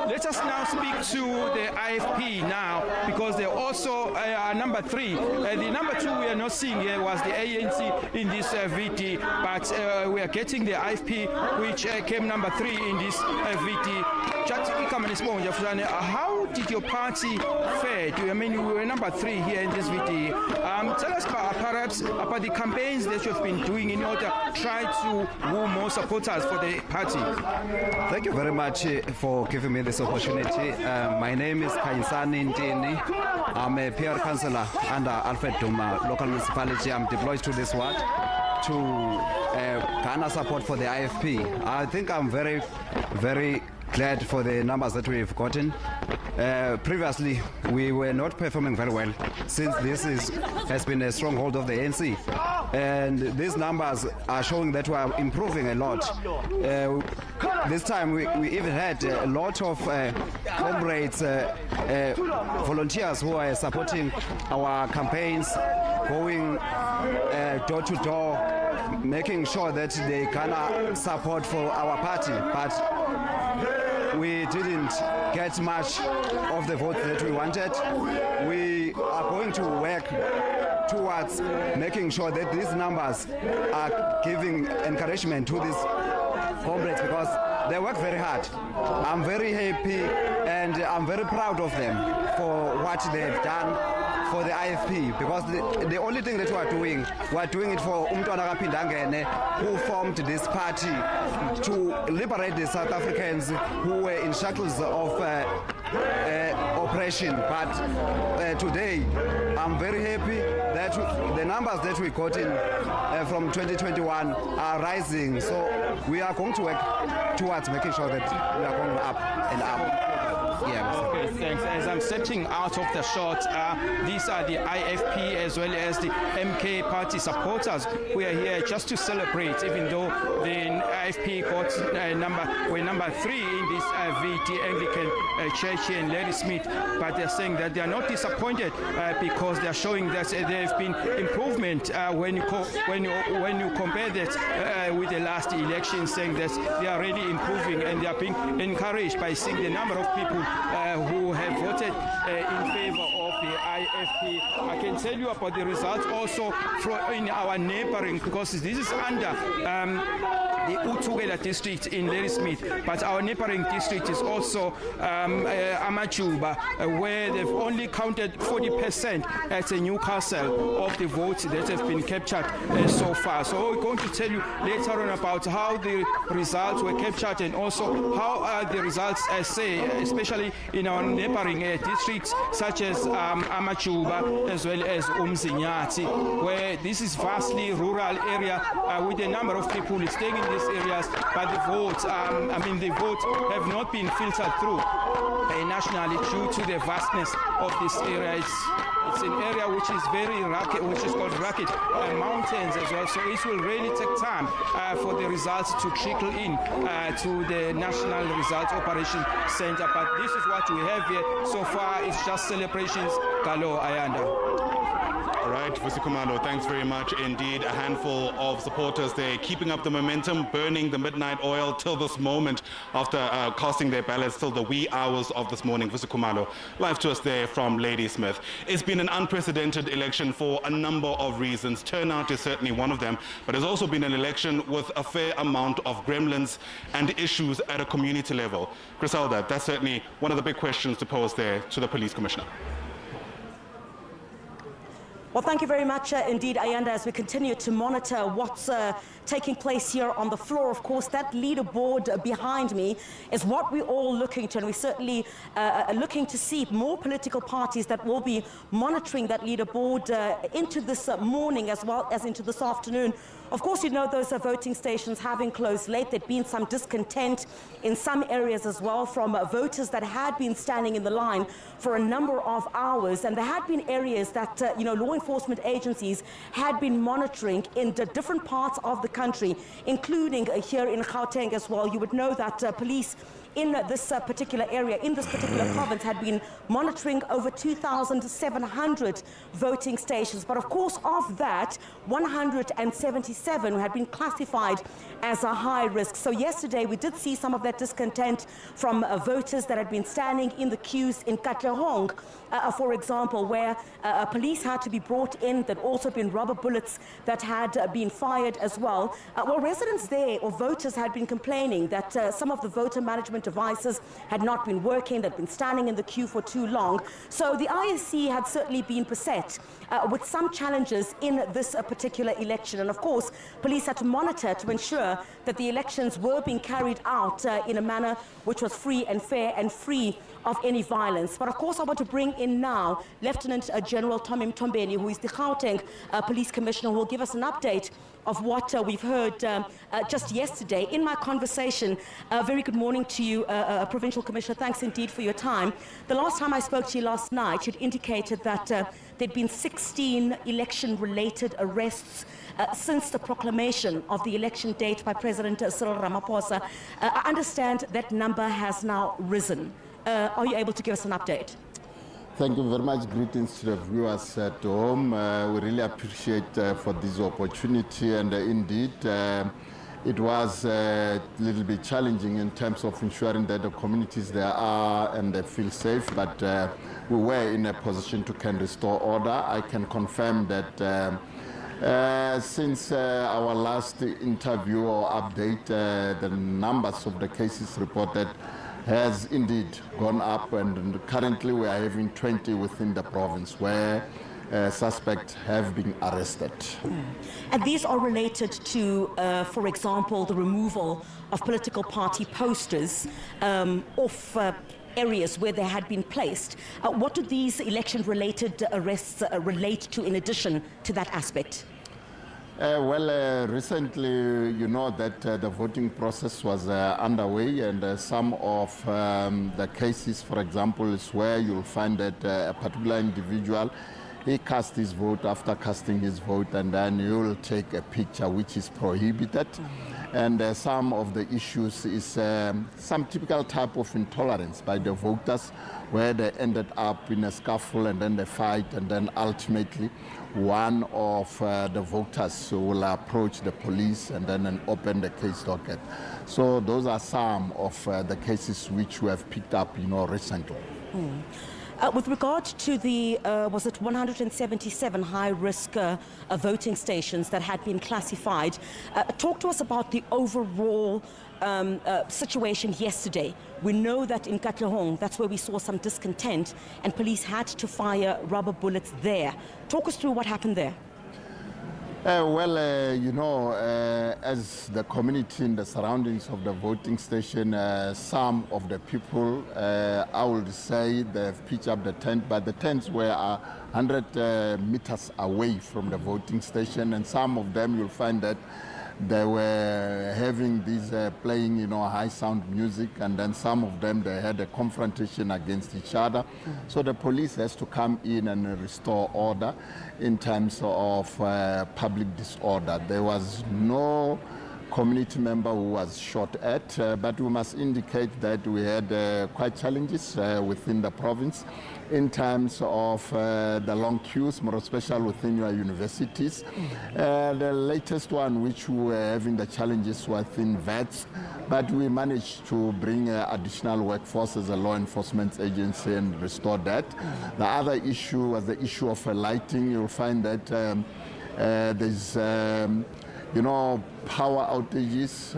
Let us now speak to the IFP now, because they're also number 3. The number 2 we are not seeing here was the ANC in this VT, but we are getting the IFP, which came number 3 in this VT. How did your party fare? I mean, we were number 3 here in this VT. Tell us perhaps about the campaigns that you've been doing in order to try to woo more supporters for the party. Thank you very much for giving me this opportunity. My name is Kainsani Ntini. I'm a PR councillor under Alfred Duma local municipality. I'm deployed to this ward to garner support for the IFP. I think I'm very, very glad for the numbers that we've gotten. Previously, we were not performing very well, since this has been a stronghold of the ANC. And these numbers are showing that we are improving a lot. this time we even had a lot of comrades, volunteers who are supporting our campaigns, going door to door, making sure that they garner support for our party. But we didn't get much of the votes that we wanted. We are going to work towards making sure that these numbers are giving encouragement to these comrades, because they work very hard. I'm very happy and I'm very proud of them for what they've done for the IFP, because the only thing that we're doing it for Umntwana kaPhindangene, who formed this party to liberate the South Africans who were in shackles of oppression. But today, I'm very happy that the numbers that we got in from 2021 are rising. So we are going to work towards making sure that we are going up and up. Yeah. Okay, thanks. As I'm stepping out of the shot, these are the IFP as well as the MK party supporters who are here just to celebrate, even though the IFP got number 3 in this VT Anglican church here in Ladysmith. But they're saying that they are not disappointed because they're showing that there have been improvement when you compare that with the last election, saying that they are really improving and they are being encouraged by seeing the number of people who have voted in favor of the IFP. I can tell you about the results also in our neighboring, because this is under the Uthukela district in Ladysmith, but our neighboring district is also Amajuba, where they've only counted 40% at Newcastle of the votes that have been captured so far. So we're going to tell you later on about how the results were captured and also how the results say, especially in our neighboring districts such as Amajuba as well as Umzinyati, where this is vastly rural area with a number of people staying in these areas, but the votes, the votes have not been filtered through nationally due to the vastness of this area. It's an area which is very rugged, which is called rugged mountains as well. So it will really take time for the results to trickle in to the National Results Operation Center. But this is what we have here so far. It's just celebrations. Kalo Ayanda. All right, Vusikhumalo, thanks very much indeed. A handful of supporters there keeping up the momentum, burning the midnight oil till this moment after casting their ballots till the wee hours of this morning. Vusikhumalo, live to us there from Ladysmith. It's been an unprecedented election for a number of reasons. Turnout is certainly one of them, but it's also been an election with a fair amount of gremlins and issues at a community level. Griselda, that's certainly one of the big questions to pose there to the Police Commissioner. Well, thank you very much indeed, Ayanda, as we continue to monitor what's taking place here on the floor. Of course, that leaderboard behind me is what we're all looking to, and we're certainly looking to see more political parties that will be monitoring that leaderboard into this morning as well as into this afternoon. Of course, you know those voting stations having closed late. There'd been some discontent in some areas as well from voters that had been standing in the line for a number of hours. And there had been areas that, law enforcement agencies had been monitoring in the different parts of the country, including here in Gauteng as well. You would know that police in this particular area, in this particular province, had been monitoring over 2,700 voting stations. But of course, of that, 177 had been classified as a high risk. So yesterday, we did see some of that discontent from voters that had been standing in the queues in Katlehong, for example, where police had to be brought in. There'd also been rubber bullets that had been fired as well. Well, residents there, or voters, had been complaining that some of the voter management devices had not been working, they'd been standing in the queue for too long. So the ISC had certainly been beset with some challenges in this particular election. And of course, police had to monitor to ensure that the elections were being carried out in a manner which was free and fair and free of any violence. But of course, I want to bring in now Lieutenant General Tommy Mtombeni, who is the Gauteng Police Commissioner, who will give us an update of what we've heard just yesterday. In my conversation, very good morning to you, Provincial Commissioner. Thanks indeed for your time. The last time I spoke to you last night, you'd indicated that there'd been 16 election-related arrests since the proclamation of the election date by President Cyril Ramaphosa. I understand that number has now risen. Are you able to give us an update? Thank you very much. Greetings to the viewers at home. We really appreciate for this opportunity, and indeed it was a little bit challenging in terms of ensuring that the communities there are and they feel safe, but we were in a position to can restore order. I can confirm that since our last interview or update, the numbers of the cases reported has indeed gone up, and currently we are having 20 within the province where suspects have been arrested. And these are related to, for example, the removal of political party posters off areas where they had been placed. What do these election-related arrests relate to in addition to that aspect? Recently, you know that the voting process was underway, and some of the cases, for example, is where you'll find that a particular individual, he cast his vote. After casting his vote, and then you'll take a picture, which is prohibited. And some of the issues is some typical type of intolerance by the voters, where they ended up in a scuffle and then they fight, and then ultimately one of the voters will approach the police and then open the case docket. So those are some of the cases which we have picked up, recently. With regard to the, was it 177 high-risk voting stations that had been classified, talk to us about the overall situation yesterday. We know that in Katlehong, that's where we saw some discontent, and police had to fire rubber bullets there. Talk us through what happened there. As the community in the surroundings of the voting station, some of the people, I would say, they've pitched up the tent, but the tents were 100 meters away from the voting station, and some of them you'll find that they were having these playing, high sound music, and then some of them, they had a confrontation against each other. So the police has to come in and restore order in terms of public disorder. There was no community member who was shot at, but we must indicate that we had quite challenges within the province in terms of the long queues, more especially within your universities. The latest one, which we were having the challenges within VETs, but we managed to bring additional workforce as a law enforcement agency and restore that. The other issue was the issue of lighting. You'll find that there's power outages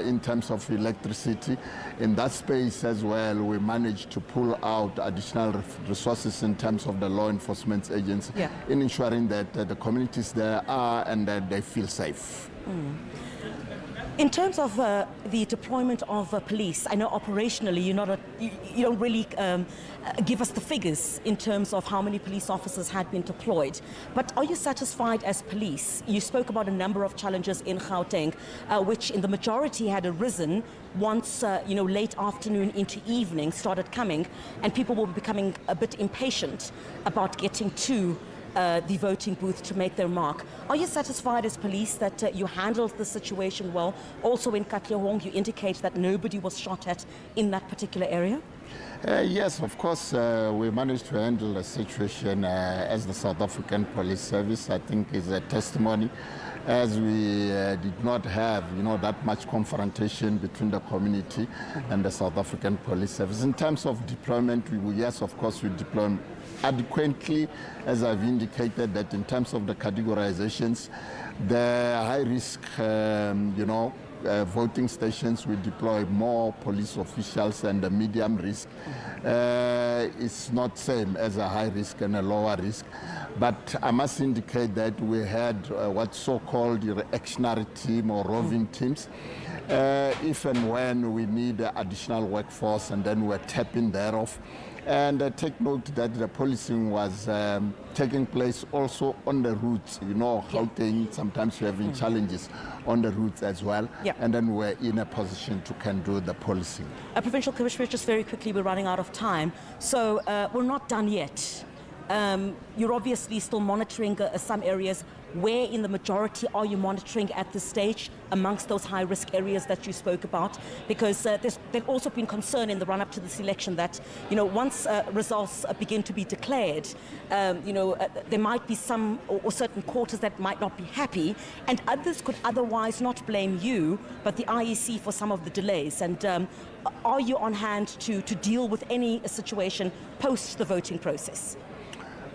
in terms of electricity. In that space as well, we managed to pull out additional resources in terms of the law enforcement agency in ensuring that the communities there are and that they feel safe. In terms of the deployment of police, I know operationally you don't really give us the figures in terms of how many police officers had been deployed. But are you satisfied as police? You spoke about a number of challenges in Gauteng, which in the majority had arisen once late afternoon into evening started coming, and people were becoming a bit impatient about getting to the voting booth to make their mark. Are you satisfied as police that you handled the situation well? Also in Katlehong, you indicate that nobody was shot at in that particular area? Yes, of course, we managed to handle the situation as the South African Police Service. I think is a testimony, as we did not have, that much confrontation between the community and the South African Police Service. In terms of deployment, yes, of course, we deploy adequately, as I've indicated, that in terms of the categorizations, the high risk, voting stations, we deploy more police officials, and the medium risk is not same as a high risk and a lower risk. But I must indicate that we had what's so-called reactionary team or roving teams if and when we need additional workforce, and then we're tapping thereof. And take note that the policing was taking place also on the routes. You know, Gauteng, sometimes we're having challenges on the routes as well. And then we're in a position to can do the policing. Provincial Commissioner, just very quickly, we're running out of time. So we're not done yet. You're obviously still monitoring some areas. Where in the majority are you monitoring at this stage amongst those high-risk areas that you spoke about? Because there's also been concern in the run-up to this election that, you know, once results begin to be declared, there might be some or certain quarters that might not be happy, and others could otherwise not blame you, but the IEC for some of the delays. And are you on hand to deal with any situation post the voting process?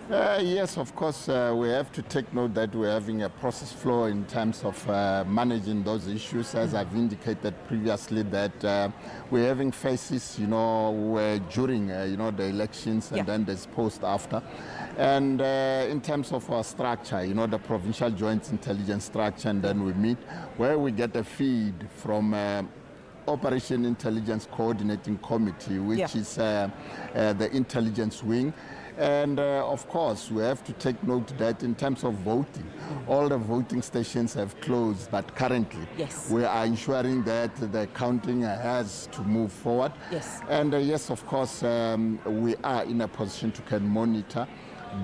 Yes, of course, we have to take note that we're having a process flow in terms of managing those issues. As I've indicated previously, that we're having phases, where during, the elections, and then there's post-after. And in terms of our structure, the Provincial Joint Intelligence Structure, and then we meet, where we get a feed from Operation Intelligence Coordinating Committee, which is the intelligence wing. And of course, we have to take note that in terms of voting, all the voting stations have closed, but currently we are ensuring that the counting has to move forward. And yes, of course, we are in a position to can monitor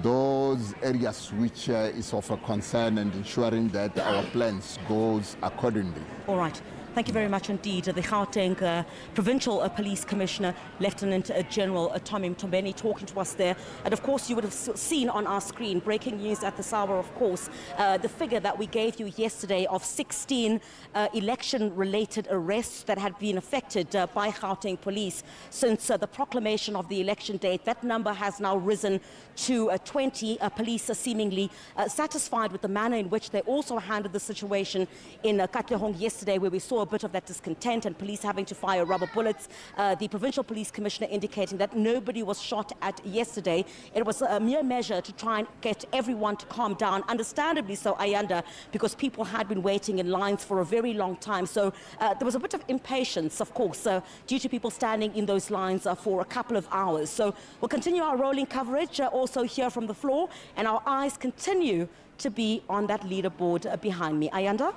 those areas which is of a concern and ensuring that our plans goes accordingly. All right. Thank you very much indeed. The Gauteng Provincial Police Commissioner, Lieutenant General Tommy Mtombeni, talking to us there. And of course, you would have seen on our screen, breaking news at this hour, of course, the figure that we gave you yesterday of 16 election-related arrests that had been affected by Gauteng police since the proclamation of the election date. That number has now risen to 20. Police are seemingly satisfied with the manner in which they also handled the situation in Katlehong yesterday, where we saw a bit of that discontent and police having to fire rubber bullets. The Provincial Police Commissioner indicating that nobody was shot at yesterday. It was a mere measure to try and get everyone to calm down. Understandably so, Ayanda, because people had been waiting in lines for a very long time. So there was a bit of impatience, of course, due to people standing in those lines for a couple of hours. So we'll continue our rolling coverage, also here from the floor, and our eyes continue to be on that leaderboard behind me. Ayanda?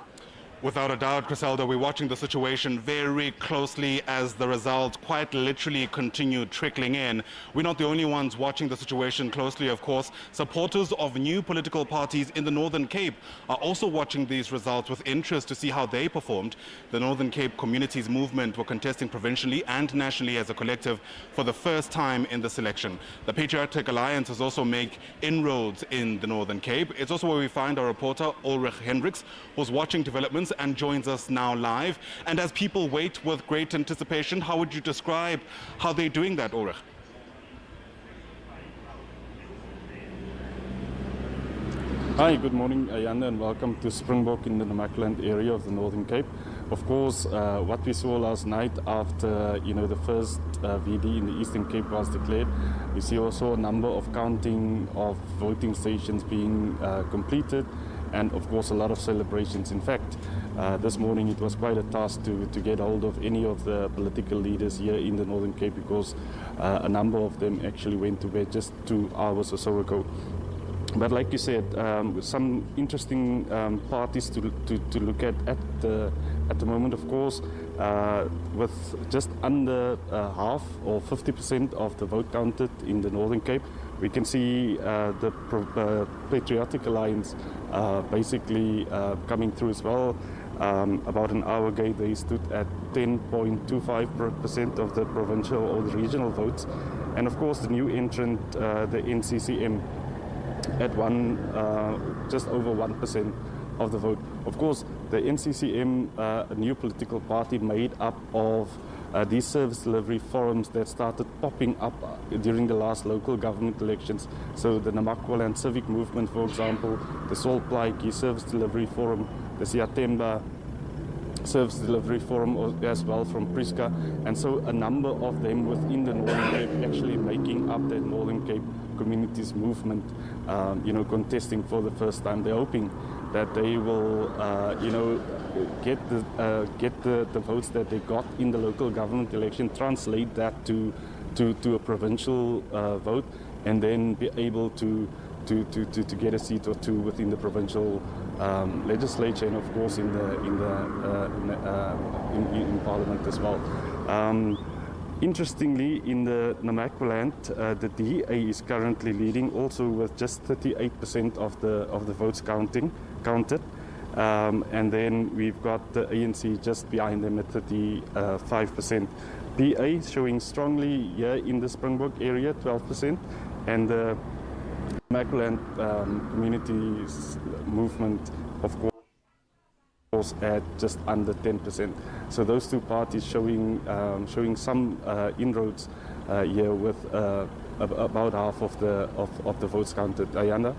Without a doubt, Griselda, we're watching the situation very closely as the results quite literally continue trickling in. We're not the only ones watching the situation closely, of course. Supporters of new political parties in the Northern Cape are also watching these results with interest to see how they performed. The Northern Cape Communities Movement were contesting provincially and nationally as a collective for the first time in this election. The Patriotic Alliance has also made inroads in the Northern Cape. It's also where we find our reporter, Ulrich Hendricks, who's watching developments and joins us now live. And as people wait with great anticipation, how would you describe how they're doing that, Ulrich? Hi, good morning, Ayanda, and welcome to Springbok in the Namakland area of the Northern Cape. Of course, what we saw last night after, the first VD in the Eastern Cape was declared, we see also a number of counting of voting stations being completed, and of course a lot of celebrations. In fact, this morning it was quite a task to get hold of any of the political leaders here in the Northern Cape, because a number of them actually went to bed just 2 hours or so ago. But like you said, some interesting parties to look at the moment, of course, with just under half or 50% of the vote counted in the Northern Cape. We can see the Patriotic Alliance basically coming through as well. About an hour ago, they stood at 10.25% of the provincial or the regional votes. And of course, the new entrant, the NCCM, at just over 1% of the vote. Of course, the NCCM, a new political party made up of these service delivery forums that started popping up during the last local government elections. So the Namakwaland Civic Movement, for example, the Salt Plaiki Service Delivery Forum, the Siatemba Service Delivery Forum as well from Priska, and so a number of them within the Northern Cape actually making up that Northern Cape Communities Movement, contesting for the first time. They're hoping that they will, get the votes that they got in the local government election, translate that to a provincial vote, and then be able to get a seat or two within the provincial legislature, and of course in Parliament as well. Interestingly, in the Namaqualand, the DA is currently leading, also with just 38% of the votes counted. And then we've got the ANC just behind them at 35%. DA showing strongly here in the Springbok area, 12%, and the Namaqualand communities movement, of course, at just under 10%. So those two parties showing some inroads here with about half of the votes counted. Ayanda?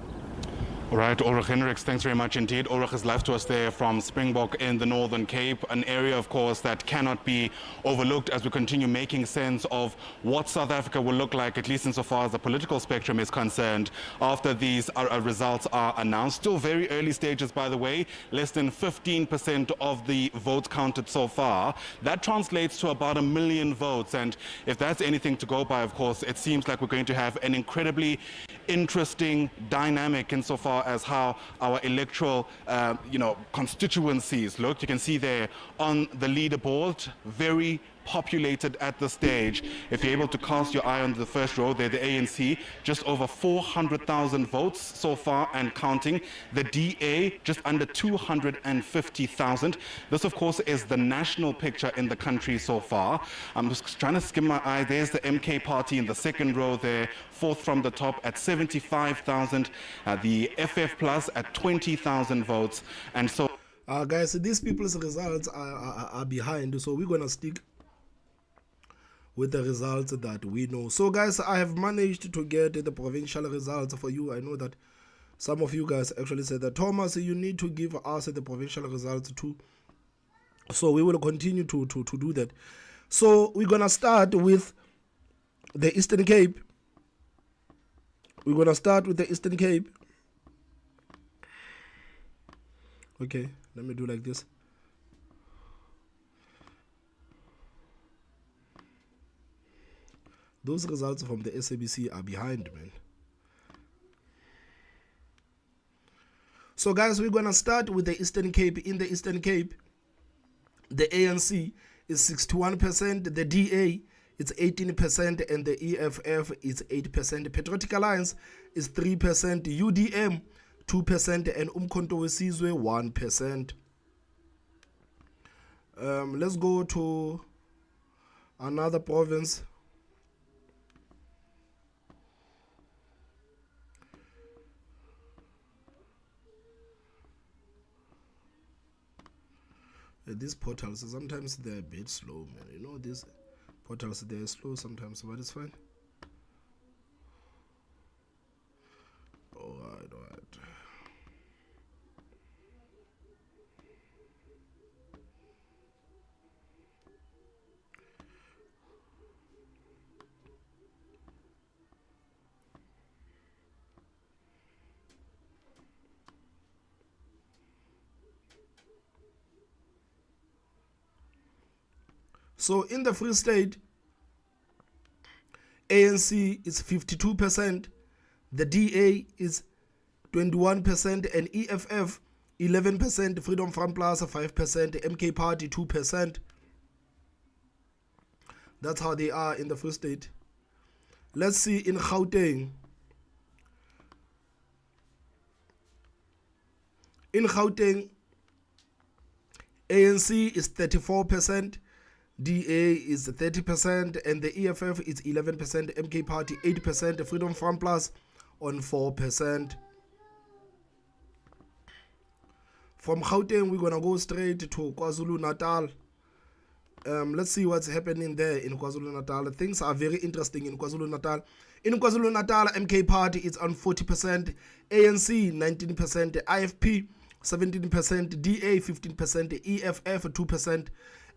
All right, Ulrich Hendricks, thanks very much indeed. Ulrich is live to us there from Springbok in the Northern Cape, an area, of course, that cannot be overlooked as we continue making sense of what South Africa will look like, at least insofar as the political spectrum is concerned, after these results are announced. Still very early stages, by the way, less than 15% of the votes counted so far. That translates to about 1 million votes, and if that's anything to go by, of course, it seems like we're going to have an incredibly interesting dynamic insofar as how our electoral, constituencies look. You can see there on the leaderboard, very populated at this stage. If you're able to cast your eye on the first row there, the ANC, just over 400,000 votes so far and counting. The DA, just under 250,000. This, of course, is the national picture in the country so far. I'm just trying to skim my eye. There's the MK party in the second row there, fourth from the top at 75,000. The FF Plus at 20,000 votes. And so... guys, these people's results are behind, so we're going to stick with the results that we know. So guys, I have managed to get the provincial results for you. I know that some of you guys actually said that, Thomas, you need to give us the provincial results too. So we will continue to do that. So we're gonna start with the Eastern Cape. We're gonna start with the Eastern Cape. Okay, let me do like this. Those results from the SABC are behind, man. So guys, we're going to start with the Eastern Cape. In the Eastern Cape, the ANC is 61%, the DA is 18%, and the EFF is 8%. Patriotic Alliance is 3%, UDM 2%, and Umkhonto Wesizwe 1%. Let's go to another province. These portals, sometimes they're a bit slow, man. You know, these portals, they're slow sometimes, but it's fine. Alright. So in the Free State, ANC is 52%, the DA is 21%, and EFF 11%, Freedom Front Plus 5%, MK Party 2%. That's how they are in the Free State. Let's see in Gauteng. In Gauteng, ANC is 34%. DA is 30%, and the EFF is 11%, MK Party 8%, Freedom Front Plus on 4%. From Gauteng, we're gonna go straight to KwaZulu Natal. Let's see what's happening there in KwaZulu Natal. Things are very interesting in KwaZulu Natal. In KwaZulu Natal, MK Party is on 40%, ANC 19%, IFP 17%, DA 15%, EFF 2%,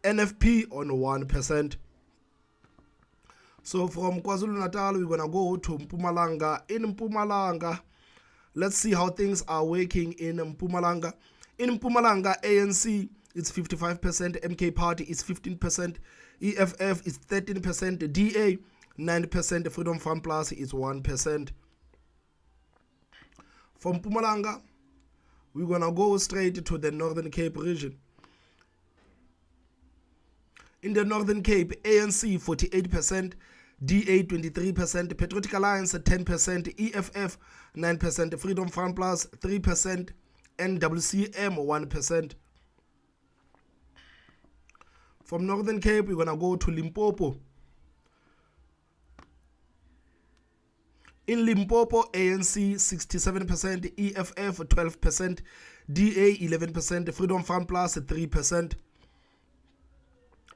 NFP on 1%. So from KwaZulu Natal, we're going to go to Mpumalanga. In Mpumalanga, Let's see how things are working in Mpumalanga. In Mpumalanga, ANC is 55%, MK Party is 15%, EFF is 13%, DA 9%, Freedom Front Plus is 1%. From Mpumalanga, we're gonna go straight to the Northern Cape region. In the Northern Cape, ANC 48%, DA 23%, Patriotic Alliance 10%, EFF 9%, Freedom Front Plus 3%, NWCM 1%. From Northern Cape, we're going to go to Limpopo. In Limpopo, ANC 67%, EFF 12%, DA 11%, Freedom Front Plus 3%.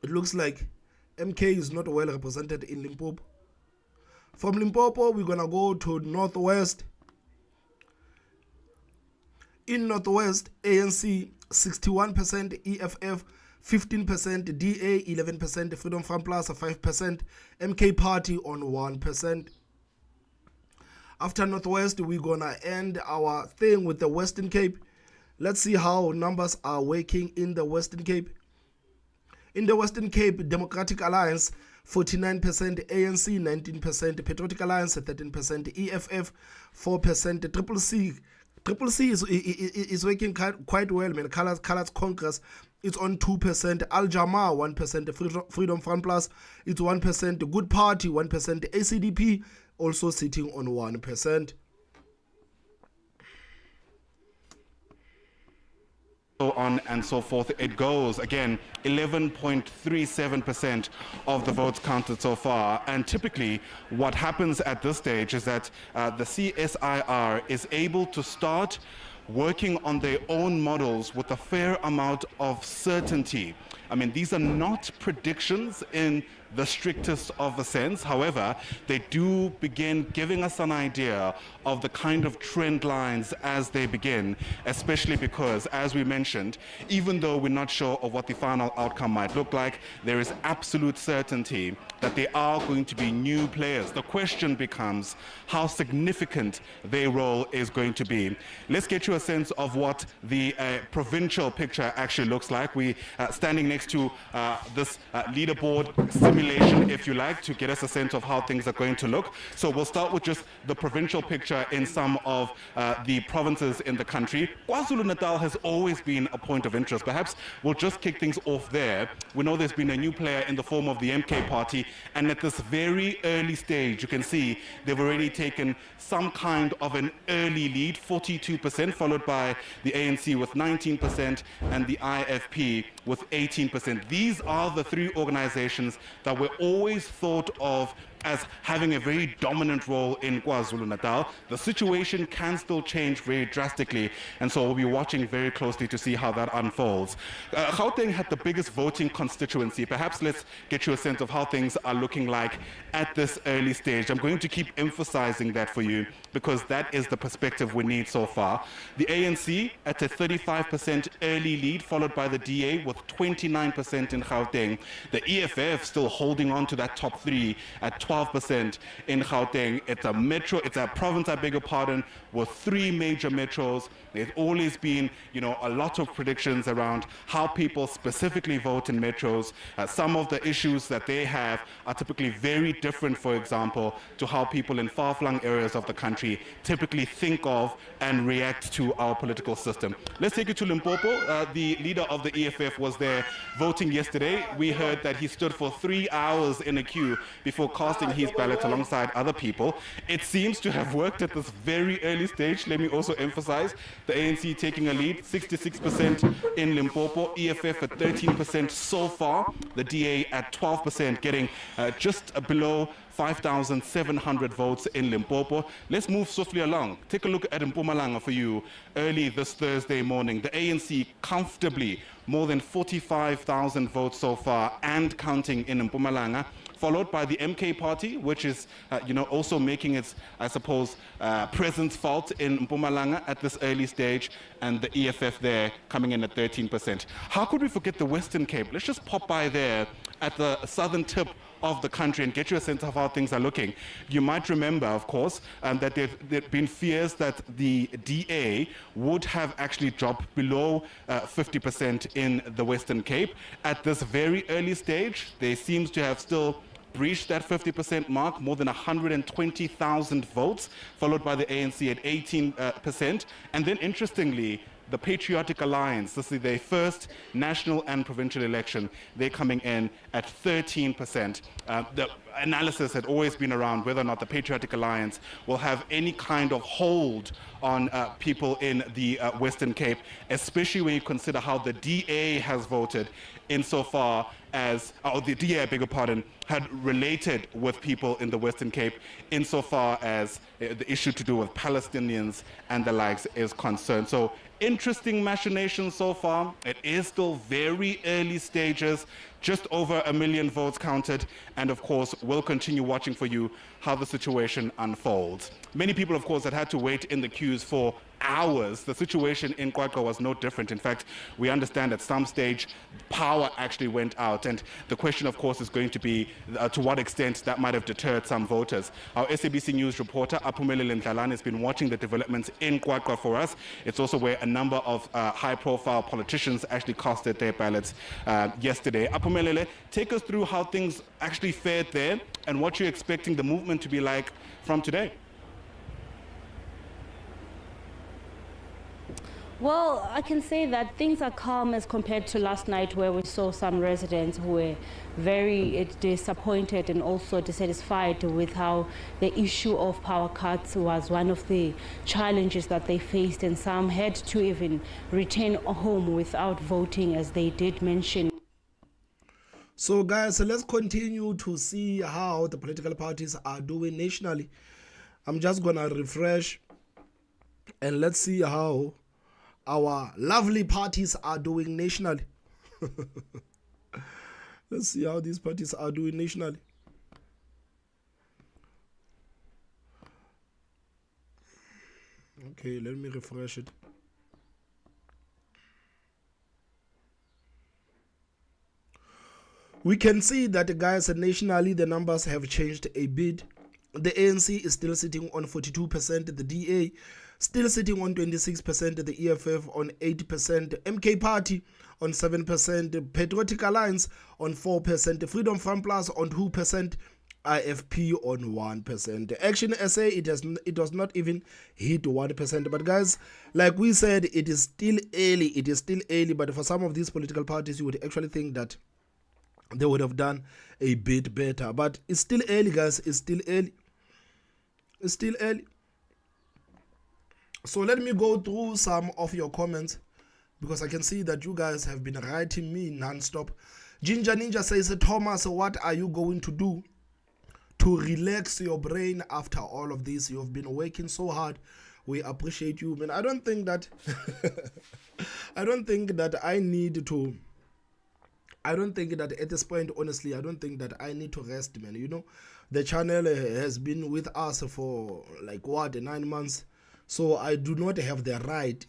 It looks like MK is not well represented in Limpopo. From Limpopo, we're going to go to Northwest. In Northwest, ANC 61%, EFF 15%, DA 11%, Freedom Front Plus 5%, MK Party on 1%. After Northwest, we're going to end our thing with the Western Cape. Let's see how numbers are working in the Western Cape. In the Western Cape, Democratic Alliance 49%, ANC 19%, Patriotic Alliance 13%, EFF 4%, Triple C is working quite well, man. Colors Congress, it's on 2%, Al Jamaa 1%, Freedom Front Plus, it's 1%, Good Party 1%, ACDP also sitting on 1%. So on and so forth it goes. Again, 11.37% of the votes counted so far. And typically what happens at this stage is that the CSIR is able to start working on their own models with a fair amount of certainty. I mean, these are not predictions in the strictest of a sense. However, they do begin giving us an idea of the kind of trend lines as they begin, especially because, as we mentioned, even though we're not sure of what the final outcome might look like, there is absolute certainty that there are going to be new players. The question becomes how significant their role is going to be. Let's get you a sense of what the provincial picture actually looks like. We standing next to this leaderboard simulation, if you like, to get us a sense of how things are going to look. So we'll start with just the provincial picture in some of the provinces in the country. KwaZulu-Natal has always been a point of interest. Perhaps we'll just kick things off there. We know there's been a new player in the form of the MK Party, and at this very early stage, you can see they've already taken some kind of an early lead, 42%, followed by the ANC with 19% and the IFP with 18%. These are the three organizations that were always thought of as having a very dominant role in KwaZulu-Natal. The situation can still change very drastically, and so we'll be watching very closely to see how that unfolds. Gauteng had the biggest voting constituency. Perhaps let's get you a sense of how things are looking like at this early stage. I'm going to keep emphasizing that for you because that is the perspective we need so far. The ANC at a 35% early lead, followed by the DA with 29% in Gauteng. The EFF still holding on to that top three at 12% in Gauteng. It's a metro, it's a province, I beg your pardon, with three major metros. There's always been, a lot of predictions around how people specifically vote in metros. Some of the issues that they have are typically very different, for example, to how people in far-flung areas of the country typically think of and react to our political system. Let's take it to Limpopo. The leader of the EFF was there voting yesterday. We heard that he stood for 3 hours in a queue before casting his ballot alongside other people. It seems to have worked at this very early stage. Let me also emphasize the ANC taking a lead, 66% in Limpopo, EFF at 13% so far, the DA at 12%, getting just below 5,700 votes in Limpopo. Let's move swiftly along. Take a look at Mpumalanga for you early this Thursday morning. The ANC comfortably more than 45,000 votes so far and counting in Mpumalanga, followed by the MK Party, which is, also making its, I suppose, presence felt in Mpumalanga at this early stage, and the EFF there coming in at 13%. How could we forget the Western Cape? Let's just pop by there at the southern tip of the country and get you a sense of how things are looking. You might remember, of course, that there've been fears that the DA would have actually dropped below 50% in the Western Cape. At this very early stage, there seems to have still breached that 50% mark, more than 120,000 votes, followed by the ANC at 18%. And then, interestingly, the Patriotic Alliance, this is their first national and provincial election, they're coming in at 13%. The analysis had always been around whether or not the Patriotic Alliance will have any kind of hold on people in the Western Cape, especially when you consider how the DA has voted insofar as, the DA, I beg your pardon, had related with people in the Western Cape insofar as the issue to do with Palestinians and the likes is concerned. So interesting machinations so far. It is still very early stages, just over 1 million votes counted, and of course we'll continue watching for you how the situation unfolds. Many people, of course, had to wait in the queues for hours. The situation in Kwakwa was no different. In fact, we understand at some stage power actually went out, and the question, of course, is going to be to what extent that might have deterred some voters. Our SABC News reporter Aphumelele Ndlalane has been watching the developments in Kwakwa for us. It's also where a number of high-profile politicians actually casted their ballots yesterday. Aphumelele, take us through how things actually fared there and what you're expecting the movement to be like from today. Well, I can say that things are calm as compared to last night, where we saw some residents who were very disappointed and also dissatisfied with how the issue of power cuts was one of the challenges that they faced, and some had to even return home without voting, as they did mention. So guys, let's continue to see how the political parties are doing nationally. I'm just gonna refresh and let's see how our lovely parties are doing nationally. Let's see how these parties are doing nationally. Okay, let me refresh it. We can see that, guys, nationally the numbers have changed a bit. The ANC is still sitting on 42%, the DA still sitting on 26%, the EFF on 8%, MK Party on 7%, Patriotic Alliance on 4%, Freedom Front Plus on 2%, IFP on 1%. Action SA, it does not even hit 1%. But guys, like we said, it is still early, but for some of these political parties, you would actually think that they would have done a bit better. But it's still early, guys. It's still early. It's still early. So let me go through some of your comments, because I can see that you guys have been writing me non-stop. Ginger Ninja says, Thomas, what are you going to do to relax your brain after all of this? You've been working so hard. We appreciate you, man. I don't think that I don't think that at this point, honestly, I don't think that I need to rest, man. You know, the channel has been with us for like 9 months. So I do not have the right,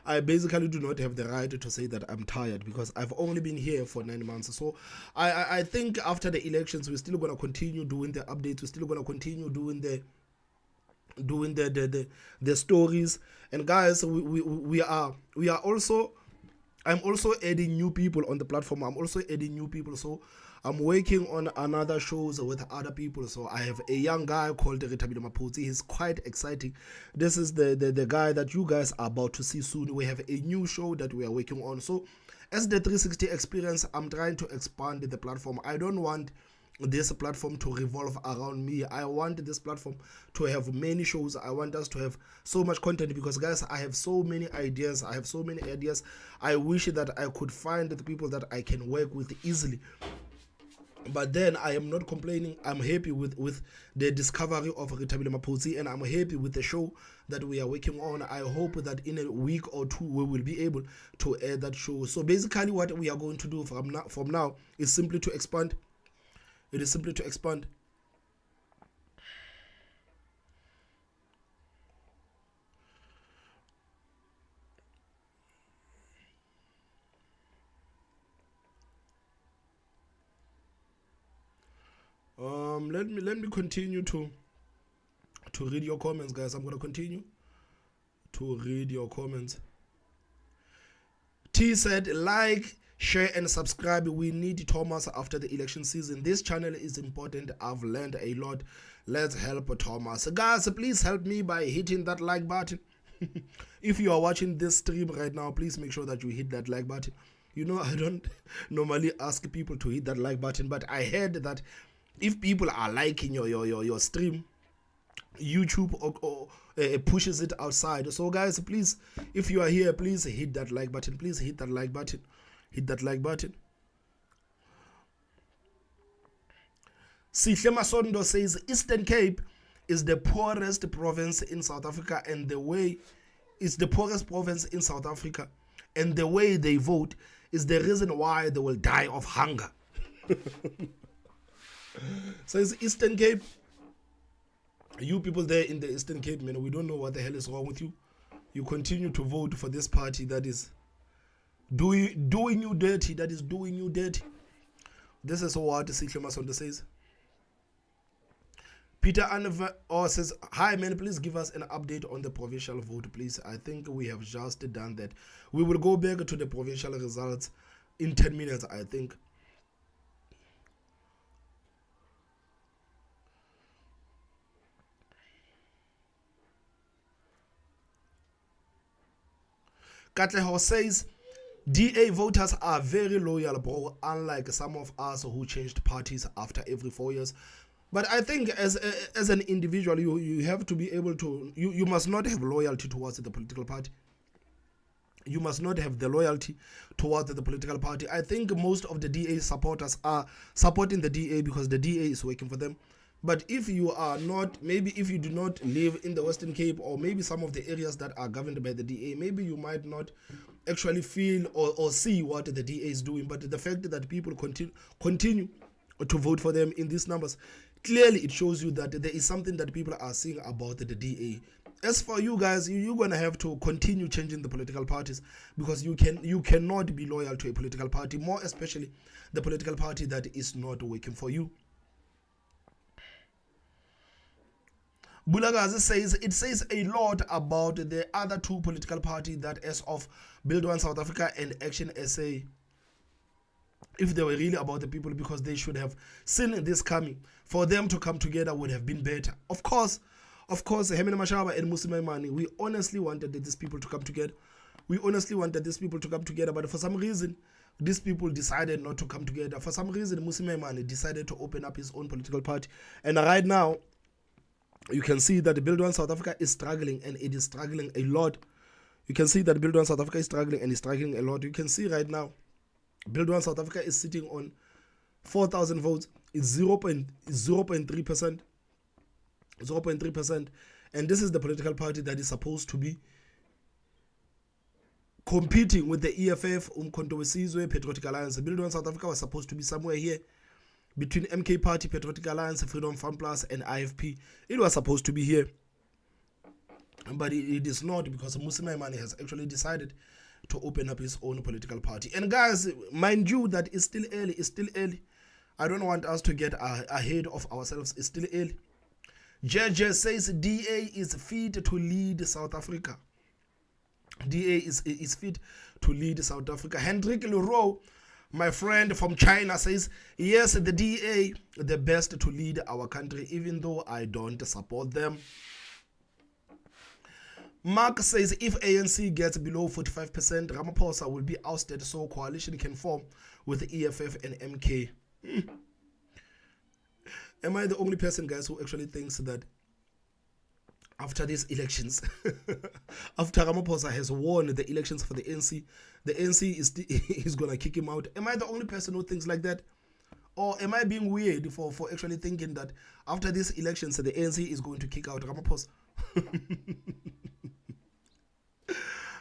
I basically do not have the right to say that I'm tired, because I've only been here for 9 months. So I think after the elections, we're still going to continue doing the updates. We're still going to continue doing the stories. And guys, we are also, I'm also adding new people on the platform. I'm also adding new people. So I'm working on another shows with other people. So I have a young guy called Retabile Maputsi. He's quite exciting. This is the guy that you guys are about to see soon. We have a new show that we are working on. So as the 360 experience, I'm trying to expand the platform. I don't want this platform to revolve around me. I want this platform to have many shows. I want us to have so much content, because guys, I have so many ideas. I wish that I could find the people that I can work with easily. But then I am not complaining. I'm happy with the discovery of Retabile Maputsi, and I'm happy with the show that we are working on. I hope that in a week or two we will be able to add that show. So basically what we are going to do from now is simply to expand. It is simply to expand. Let me continue to read your comments, guys. I'm gonna continue to read your comments. T said, like, share and subscribe. We need Thomas after the election season. This channel is important. I've learned a lot. Let's help Thomas. Guys, please help me by hitting that like button. If you are watching this stream right now, please make sure that you hit that like button. You know, I don't normally ask people to hit that like button, but I heard that if people are liking your stream, YouTube or pushes it outside. So guys, please, if you are here, please hit that like button. Please hit that like button. Hit that like button. Sihle Masondo says Eastern Cape is the poorest province in South Africa, and the way it's the poorest province in South Africa, and the way they vote is the reason why they will die of hunger. Says Eastern Cape. You people there in the Eastern Cape, man, we don't know what the hell is wrong with you. You continue to vote for this party that is doing you dirty. That is doing you dirty. This is what Sihle Masondo says. Peter Anva says, hi man, please give us an update on the provincial vote, please. I think we have just done that. We will go back to the provincial results in 10 minutes, I think. Katleho says, DA voters are very loyal, bro, unlike some of us who changed parties after every 4 years. But I think as an individual, you have to be able to, you must not have loyalty towards the political party. You must not have the loyalty towards the political party. I think most of the DA supporters are supporting the DA because the DA is working for them. But if you are not, maybe if you do not live in the Western Cape, or maybe some of the areas that are governed by the DA, maybe you might not actually feel or see what the DA is doing. But the fact that people continue to vote for them in these numbers, clearly it shows you that there is something that people are seeing about the DA. As for you guys, you're going to have to continue changing the political parties, because you cannot be loyal to a political party, more especially the political party that is not working for you. Bulagazi says, it says a lot about the other two political parties that as of Build One South Africa and Action SA, if they were really about the people, because they should have seen this coming. For them to come together would have been better. Of course, Hemina Mashaba and Musime Mani, we honestly wanted these people to come together. But for some reason, these people decided not to come together. For some reason, Musime Mani decided to open up his own political party. And right now, you can see that the Build One South Africa is struggling, and it is struggling a lot. You can see that Build One South Africa is struggling, and is struggling a lot. You can see right now, Build One South Africa is sitting on 4,000 votes. It's 0.3%. 0.3%. And this is the political party that is supposed to be competing with the EFF, Umkhonto weSizwe, Patriotic Alliance. Build One South Africa was supposed to be somewhere here between MK Party, Patriotic Alliance, Freedom Farm Plus, and IFP. It was supposed to be here, but it is not, because Musime Mani has actually decided to open up his own political party. And guys, mind you that it's still early. I don't want us to get ahead of ourselves. It's still early. JJ says DA is fit to lead South Africa. DA is fit to lead South Africa. Hendrik Leroux, my friend from China, says, yes, the DA, the best to lead our country, even though I don't support them. Mark says, if ANC gets below 45%, Ramaphosa will be ousted so coalition can form with the EFF and MK. Am I the only person, guys, who actually thinks that after these elections, after Ramaphosa has won the elections for the ANC is going to kick him out? Am I the only person who thinks like that? Or am I being weird for actually thinking that after these elections, the ANC is going to kick out Ramaphosa?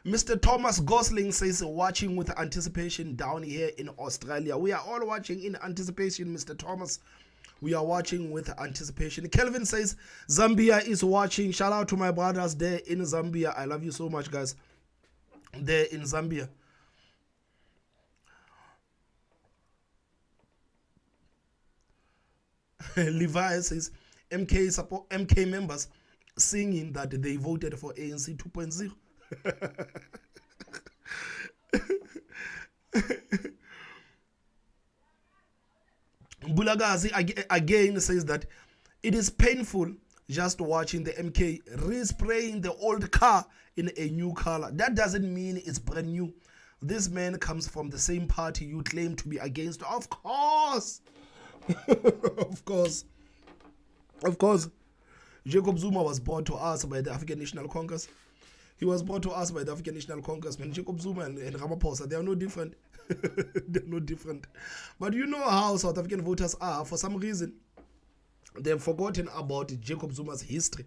Mr. Thomas Gosling says, watching with anticipation down here in Australia. We are all watching in anticipation, Mr. Thomas. We are watching with anticipation. Kelvin says, Zambia is watching. Shout out to my brothers there in Zambia. I love you so much, guys. There in Zambia. Levi says MK members singing that they voted for ANC 2.0. Bulagazi again says that it is painful just watching the MK respraying the old car in a new color. That doesn't mean it's brand new. This man comes from the same party you claim to be against. Of course. Of course. Jacob Zuma was brought to us by the African National Congress. He was brought to us by the African National Congress. Man, Jacob Zuma and Ramaphosa, they are no different. They're no different. But you know how South African voters are. For some reason, they've forgotten about Jacob Zuma's history.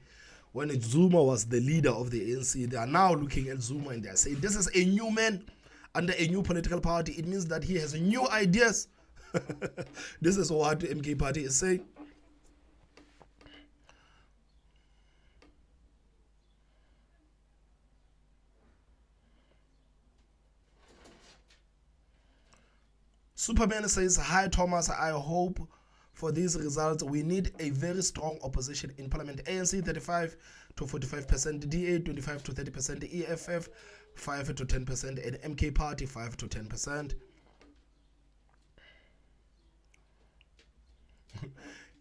When Zuma was the leader of the ANC, they are now looking at Zuma and they are saying, this is a new man under a new political party. It means that he has new ideas. This is what the MK party is saying. Superman says, hi Thomas, I hope for these results we need a very strong opposition in parliament. ANC 35 to 45%, DA 25 to 30%, EFF 5 to 10%, and MK party 5 to 10%.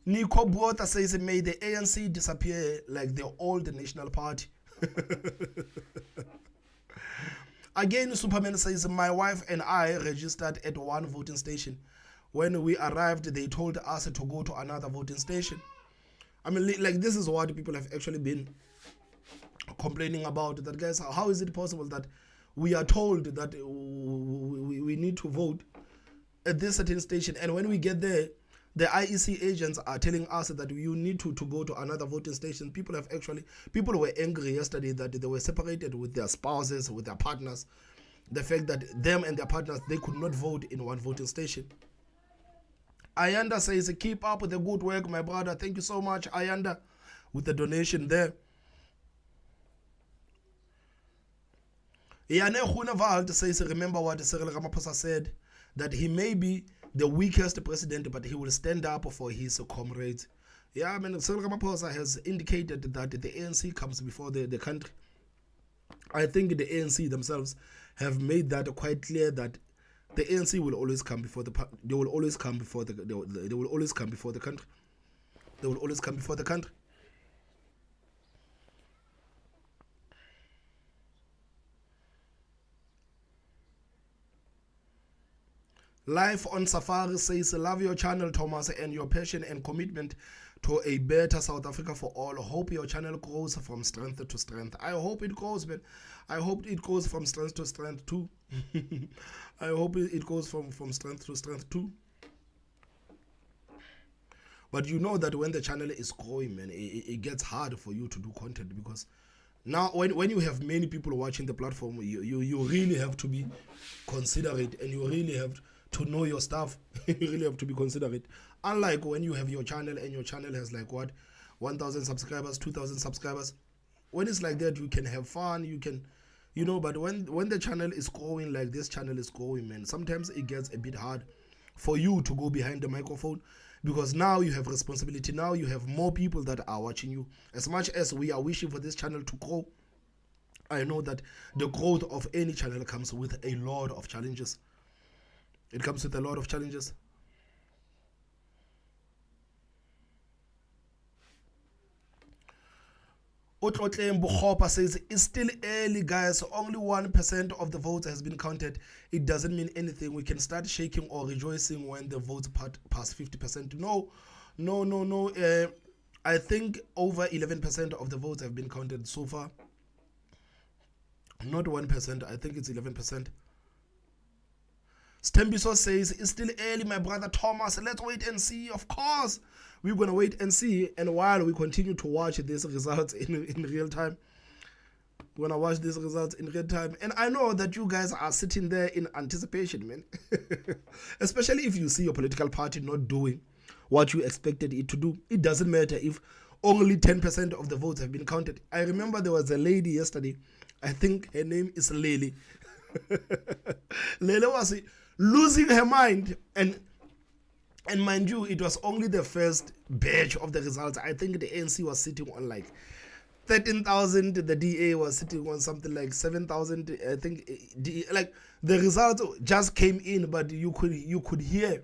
Nico Buota says, may the ANC disappear like the old National Party. Again, Superman says, my wife and I registered at one voting station. When we arrived, they told us to go to another voting station. I mean, like, this is what people have actually been complaining about. That, guys, how is it possible that we are told that we need to vote at this certain station, and when we get there, the IEC agents are telling us that you need to go to another voting station. People were angry yesterday that they were separated with their spouses, with their partners. The fact that them and their partners, they could not vote in one voting station. Ayanda says, keep up with the good work, my brother. Thank you so much, Ayanda, with the donation there. Yane Hunavald says, remember what Cyril Ramaphosa said, that he may be the weakest president, but he will stand up for his comrades. Yeah, I mean, Cyril Ramaphosa has indicated that the ANC comes before the country. I think the ANC themselves have made that quite clear, that the ANC will always come before the country. They will always come before the country. They will always come before the country. Life on Safari says, love your channel, Thomas, and your passion and commitment to a better South Africa for all. Hope your channel grows from strength to strength. I hope it grows, man. I hope it goes from strength to strength too. I hope it goes from strength to strength too. But you know that when the channel is growing, man, it gets hard for you to do content, because now when you have many people watching the platform, you really have to be considerate, and you really have to know your stuff. You really have to be considerate. Unlike when you have your channel and your channel has like what, 1,000 subscribers, 2,000 subscribers. When it's like that, you can have fun, you can, you know. But when the channel is growing like this channel is growing, man, sometimes it gets a bit hard for you to go behind the microphone, because now you have responsibility. Now you have more people that are watching you. As much as we are wishing for this channel to grow, I know that the growth of any channel comes with a lot of challenges. It comes with a lot of challenges. Otlotle Mbuhopa says, it's still early, guys. Only 1% of the votes has been counted. It doesn't mean anything. We can start shaking or rejoicing when the votes pass 50%. No. I think over 11% of the votes have been counted so far. Not 1%. I think it's 11%. Stembiso says, it's still early, my brother Thomas. Let's wait and see. Of course, we're going to wait and see. And while we continue to watch these results in real time, we're going to watch these results in real time. And I know that you guys are sitting there in anticipation, man. Especially if you see your political party not doing what you expected it to do. It doesn't matter if only 10% of the votes have been counted. I remember there was a lady yesterday. I think her name is Lele. Lele was losing her mind, and And mind you, it was only the first batch of the results. I think the ANC was sitting on like 13,000. The DA was sitting on something like 7,000. I think like the results just came in, but you could hear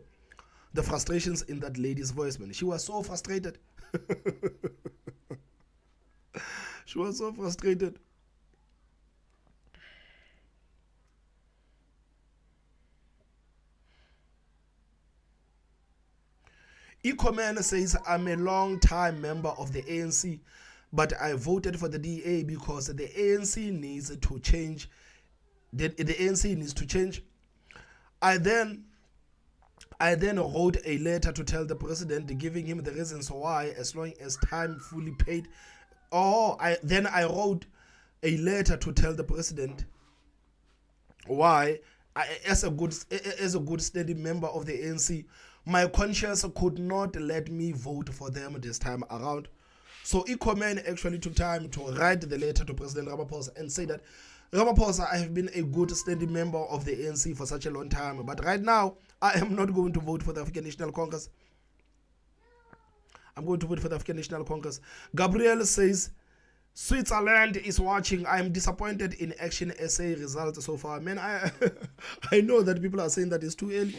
the frustrations in that lady's voice, man. She was so frustrated. She was so frustrated. Ecoman says, I'm a long-time member of the ANC, but I voted for the DA because the ANC needs to change. The ANC needs to change. I then wrote a letter to tell the president, giving him the reasons why, as long as time fully paid. I wrote a letter to tell the president why, as a good steady member of the ANC, my conscience could not let me vote for them this time around. So Ecoman actually took time to write the letter to President Ramaphosa and say that, Ramaphosa, I have been a good steady member of the ANC for such a long time, but right now I am not going to vote for the African National Congress. I'm going to vote for the African National Congress. Gabriel says, Switzerland is watching. I am disappointed in Action SA results so far. Man, I know that people are saying that it's too early.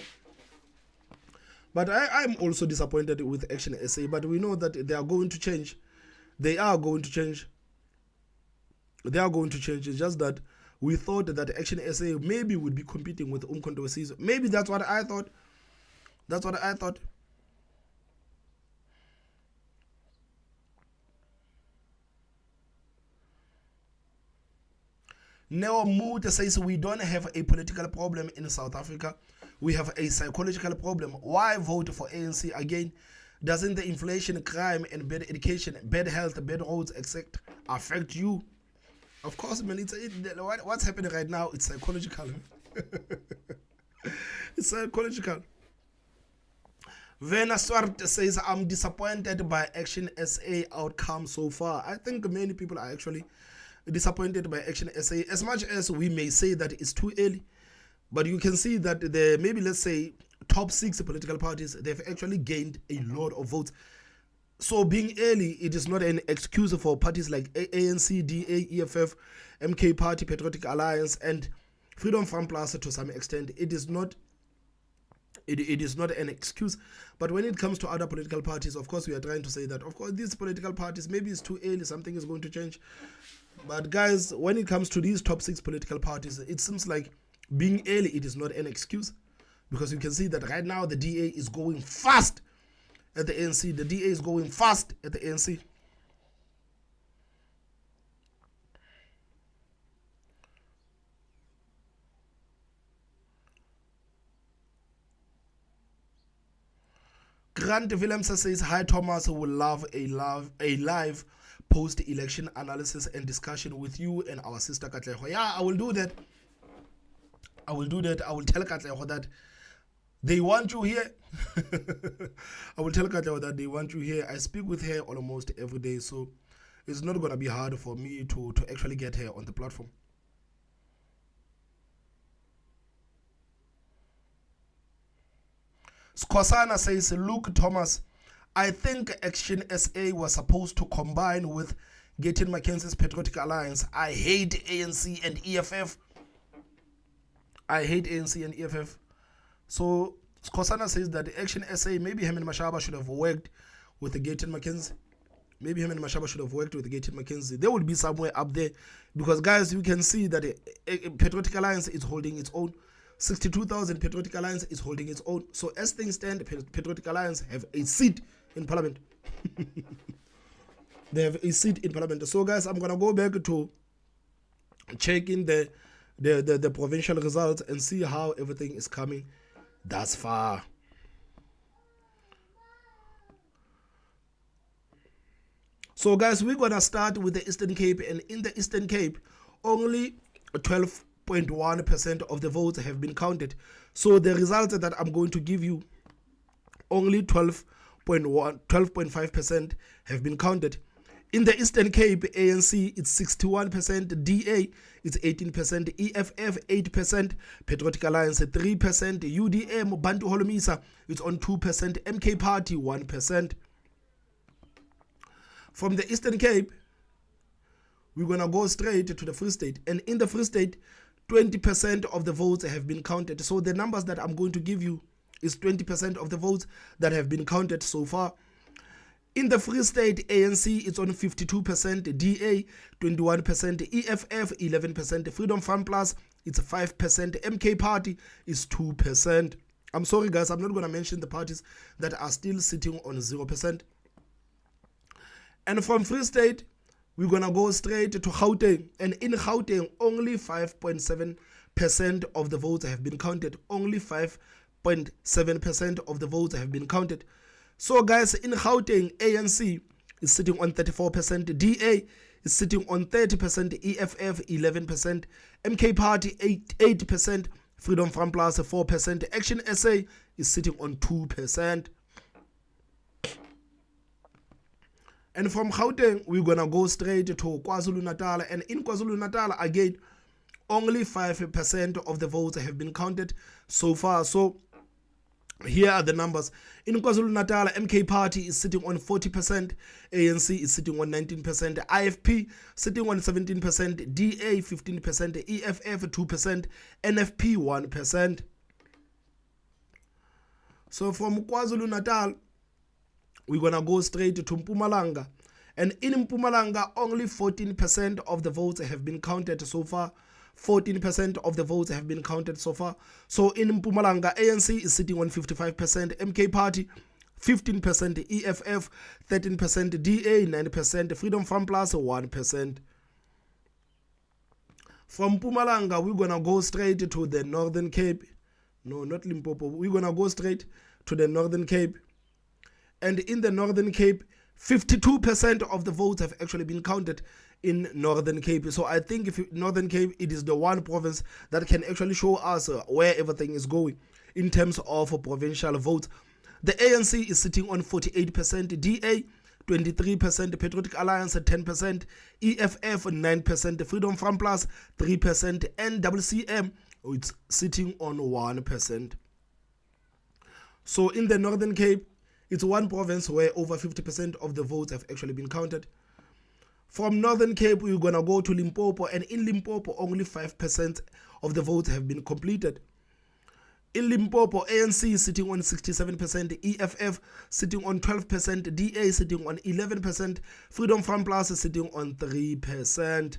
But I'm also disappointed with Action SA. But we know that they are going to change. They are going to change. They are going to change. It's just that we thought that Action SA maybe would be competing with Umkhonto weSizwe. Maybe that's what I thought. That's what I thought. Neo Mood says we don't have a political problem in South Africa. We have a psychological problem. Why vote for ANC again? Doesn't the inflation, crime, and bad education, bad health, bad roads, etc. affect you? Of course, man. What's happening right now? It's psychological. It's psychological. Vena Swart says, I'm disappointed by Action SA outcome so far. I think many people are actually disappointed by Action SA, as much as we may say that it's too early. But you can see that the maybe, let's say, top 6 political parties, they've actually gained a lot of votes. So being early, it is not an excuse for parties like ANC, DA, EFF, MK Party, Patriotic Alliance, and Freedom Front Plus to some extent. It is not an excuse. But when it comes to other political parties, of course, we are trying to say that, of course, these political parties, maybe it's too early, something is going to change. But guys, when it comes to these top 6 political parties, it seems like being early, it is not an excuse. Because you can see that right now the DA is going fast at the ANC. The DA is going fast at the ANC. Grant Williams says, hi Thomas, will love a live post-election analysis and discussion with you and our sister Katlego. Yeah, I will do that. I will do that. I will tell Katlego that they want you here. I will tell Katlego that they want you here. I speak with her almost every day, so it's not going to be hard for me to actually get her on the platform. Skosana says, look, Thomas, I think Action SA was supposed to combine with Getting Mackenzie's Patriotic Alliance. I hate ANC and EFF. I hate ANC and EFF. So Skosana says that the Action SA, maybe him and Mashaba should have worked with the Getting Mackenzie. Maybe him and Mashaba should have worked with the Getting Mackenzie. They would be somewhere up there. Because guys, you can see that the Patriotic Alliance is holding its own. 62,000 Patriotic Alliance is holding its own. So as things stand, Patriotic Alliance have a seat in Parliament. They have a seat in Parliament. So guys, I'm going to go back to checking the provincial results and see how everything is coming thus far. So guys, we're going to start with the Eastern Cape, and in the Eastern Cape, only 12.1% of the votes have been counted. So the results that I'm going to give you, only 12.5% have been counted. In the Eastern Cape, ANC, it's 61%, DA, it's 18%, EFF, 8%, Patriotic Alliance, 3%, UDM, Bantu Holomisa, it's on 2%, MK Party, 1%. From the Eastern Cape, we're going to go straight to the Free State. And in the Free State, 20% of the votes have been counted. So the numbers that I'm going to give you is 20% of the votes that have been counted so far. In the Free State, ANC, it's on 52%, DA, 21%, EFF, 11%, Freedom Front Plus, it's 5%, MK Party is 2%. I'm sorry, guys, I'm not going to mention the parties that are still sitting on 0%. And from Free State, we're going to go straight to Gauteng. And in Gauteng, only 5.7% of the votes have been counted. Only 5.7% of the votes have been counted. So guys, in Gauteng, ANC is sitting on 34%, DA is sitting on 30%, EFF 11%, MK Party 8%, Freedom Front Plus 4%, Action SA is sitting on 2%. And from Gauteng, we're going to go straight to KwaZulu-Natal. And in KwaZulu-Natal, again, only 5% of the votes have been counted so far. So here are the numbers. In KwaZulu-Natal, MK Party is sitting on 40%, ANC is sitting on 19%, IFP sitting on 17%, DA 15%, EFF 2%, NFP 1%. So from KwaZulu-Natal, we're going to go straight to Mpumalanga. And in Mpumalanga, only 14% of the votes have been counted so far. 14% of the votes have been counted so far. So in Mpumalanga, ANC is sitting on 55%, MK Party 15%, EFF 13%, DA 9%, Freedom Front Plus 1%. From Mpumalanga, we're going to go straight to the Northern Cape. No, not Limpopo. We're going to go straight to the Northern Cape. And in the Northern Cape, 52% of the votes have actually been counted in Northern Cape. So I think if Northern Cape, it is the one province that can actually show us where everything is going in terms of provincial votes. The ANC is sitting on 48%, DA 23%, Patriotic Alliance 10%, EFF 9%, Freedom Front Plus 3%, and WCM, it's sitting on 1%. So in the Northern Cape, it's one province where over 50% of the votes have actually been counted. From Northern Cape, we're going to go to Limpopo, and in Limpopo, only 5% of the votes have been completed. In Limpopo, ANC is sitting on 67%, EFF sitting on 12%, DA sitting on 11%, Freedom Front Plus is sitting on 3%.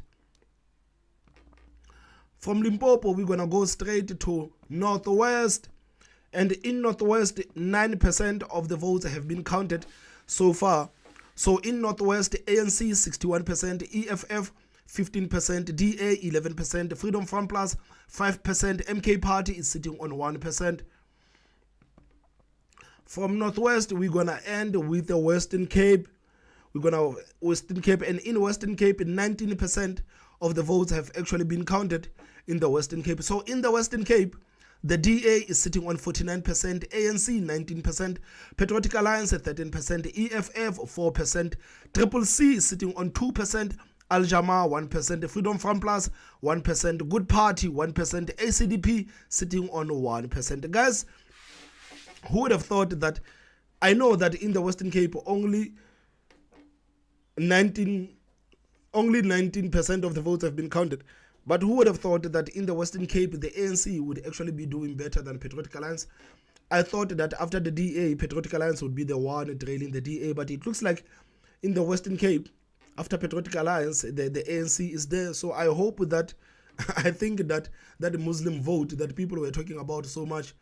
From Limpopo, we're going to go straight to Northwest. And in Northwest, 9% of the votes have been counted so far. So in Northwest, ANC 61%, EFF 15%, DA 11%, Freedom Front Plus 5%, MK Party is sitting on 1%. From Northwest, we're going to end with the Western Cape. We're going to Western Cape, and in Western Cape, 19% of the votes have actually been counted in the Western Cape. So in the Western Cape, the DA is sitting on 49%, ANC 19%, Patriotic Alliance 13%, EFF 4%, Triple C is sitting on 2%, Al Jama 1%, Freedom Front Plus 1%, Good Party 1%, ACDP sitting on 1%. Guys, who would have thought that? I know that in the Western Cape only 19% of the votes have been counted. But who would have thought that in the Western Cape, the ANC would actually be doing better than Patriotic Alliance? I thought that after the DA, Patriotic Alliance would be the one trailing the DA, but it looks like in the Western Cape, after Patriotic Alliance, the ANC is there. So I hope that, I think that Muslim vote that people were talking about so much,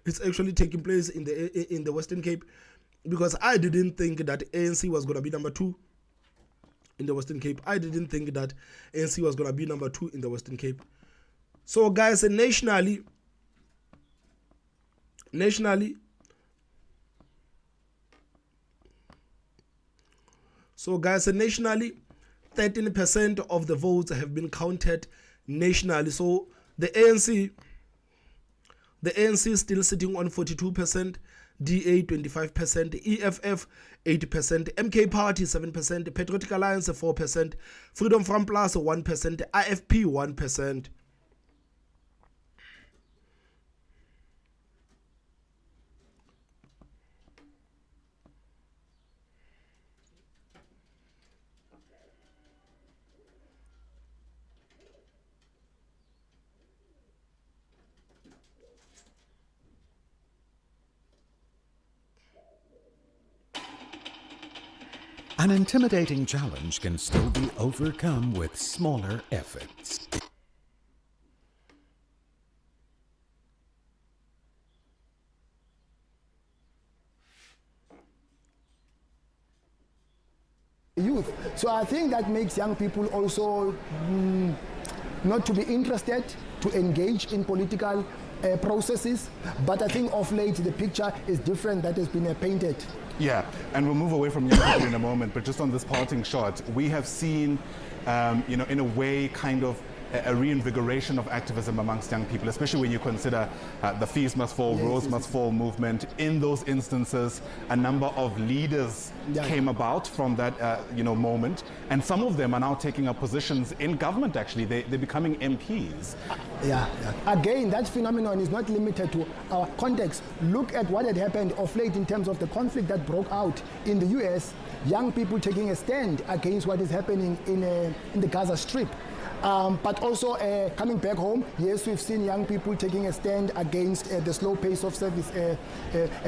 it's actually taking place in the Western Cape, because I didn't think that ANC was going to be number 2 in the Western Cape. I didn't think that ANC was going to be number 2 in the Western Cape. So guys, nationally, 13% of the votes have been counted nationally. So the ANC is still sitting on 42%, DA 25%, EFF 8%, MK Party 7%, Patriotic Alliance 4%, Freedom Front Plus 1%, IFP 1%. An intimidating challenge can still be overcome with smaller efforts. Youth. So I think that makes young people also not to be interested to engage in political processes. But I think of late the picture is different that has been painted. Yeah, and we'll move away from young people in a moment, but just on this parting shot, we have seen, in a way, kind of a reinvigoration of activism amongst young people, especially when you consider the Fees Must Fall, Roads Must Fall movement. In those instances, a number of leaders came about from that, moment, and some of them are now taking up positions in government, actually. They're becoming MPs. Yeah. Again, that phenomenon is not limited to our context. Look at what had happened of late in terms of the conflict that broke out in the US, young people taking a stand against what is happening in the Gaza Strip. But also coming back home, yes, we've seen young people taking a stand against the slow pace of service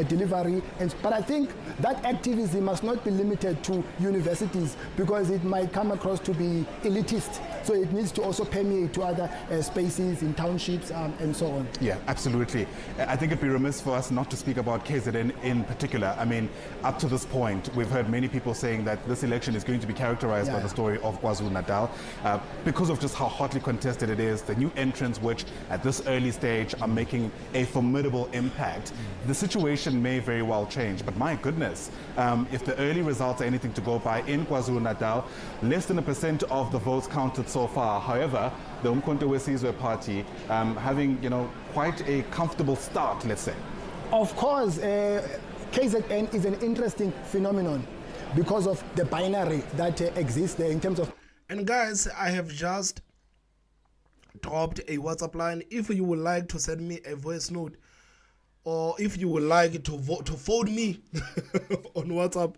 delivery. But I think that activism must not be limited to universities because it might come across to be elitist. So it needs to also permeate to other spaces in townships and so on. Yeah, absolutely. I think it'd be remiss for us not to speak about KZN in particular. I mean, up to this point, we've heard many people saying that this election is going to be characterized by the story of KwaZulu-Natal because of just how hotly contested it is, the new entrants which at this early stage are making a formidable impact. The situation may very well change, but my goodness, if the early results are anything to go by in KwaZulu-Natal, less than 1% of the votes counted so far. However, the Umkhonto weSizwe party having, quite a comfortable start, let's say. Of course, KZN is an interesting phenomenon because of the binary that exists there in terms of. And guys, I have just dropped a WhatsApp line. If you would like to send me a voice note, or if you would like to phone me on WhatsApp,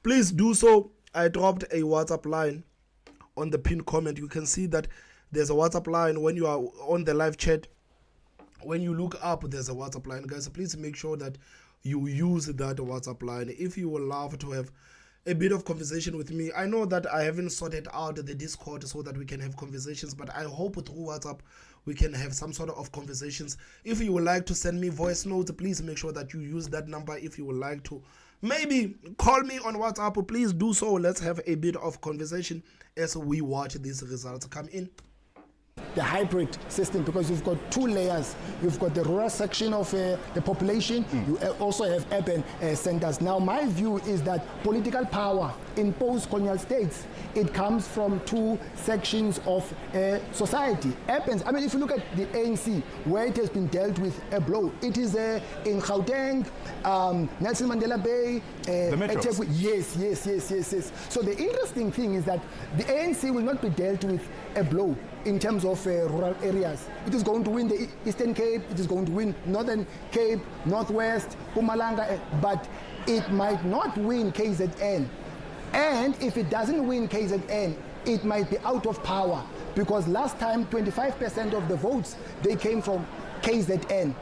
please do so. I dropped a WhatsApp line on the pinned comment. You can see that there's a WhatsApp line when you are on the live chat. When you look up, there's a WhatsApp line. Guys, please make sure that you use that WhatsApp line if you would love to have a bit of conversation with me. I know that I haven't sorted out the Discord so that we can have conversations, but I hope through WhatsApp we can have some sort of conversations. If you would like to send me voice notes, please make sure that you use that number. If you would like to maybe call me on WhatsApp, please do so. Let's have a bit of conversation as we watch these results come in. The hybrid system, because you've got two layers. You've got the rural section of the population. You also have urban centers. Now, my view is that political power in post-colonial states, it comes from two sections of society. Urban, I mean, if you look at the ANC, where it has been dealt with a blow, it is in Gauteng, Nelson Mandela Bay. The metros. Yes. So the interesting thing is that the ANC will not be dealt with a blow in terms of rural areas. It is going to win the Eastern Cape, it is going to win Northern Cape, Northwest, Mpumalanga, but it might not win KZN. And if it doesn't win KZN, it might be out of power, because last time 25% of the votes, they came from KZN.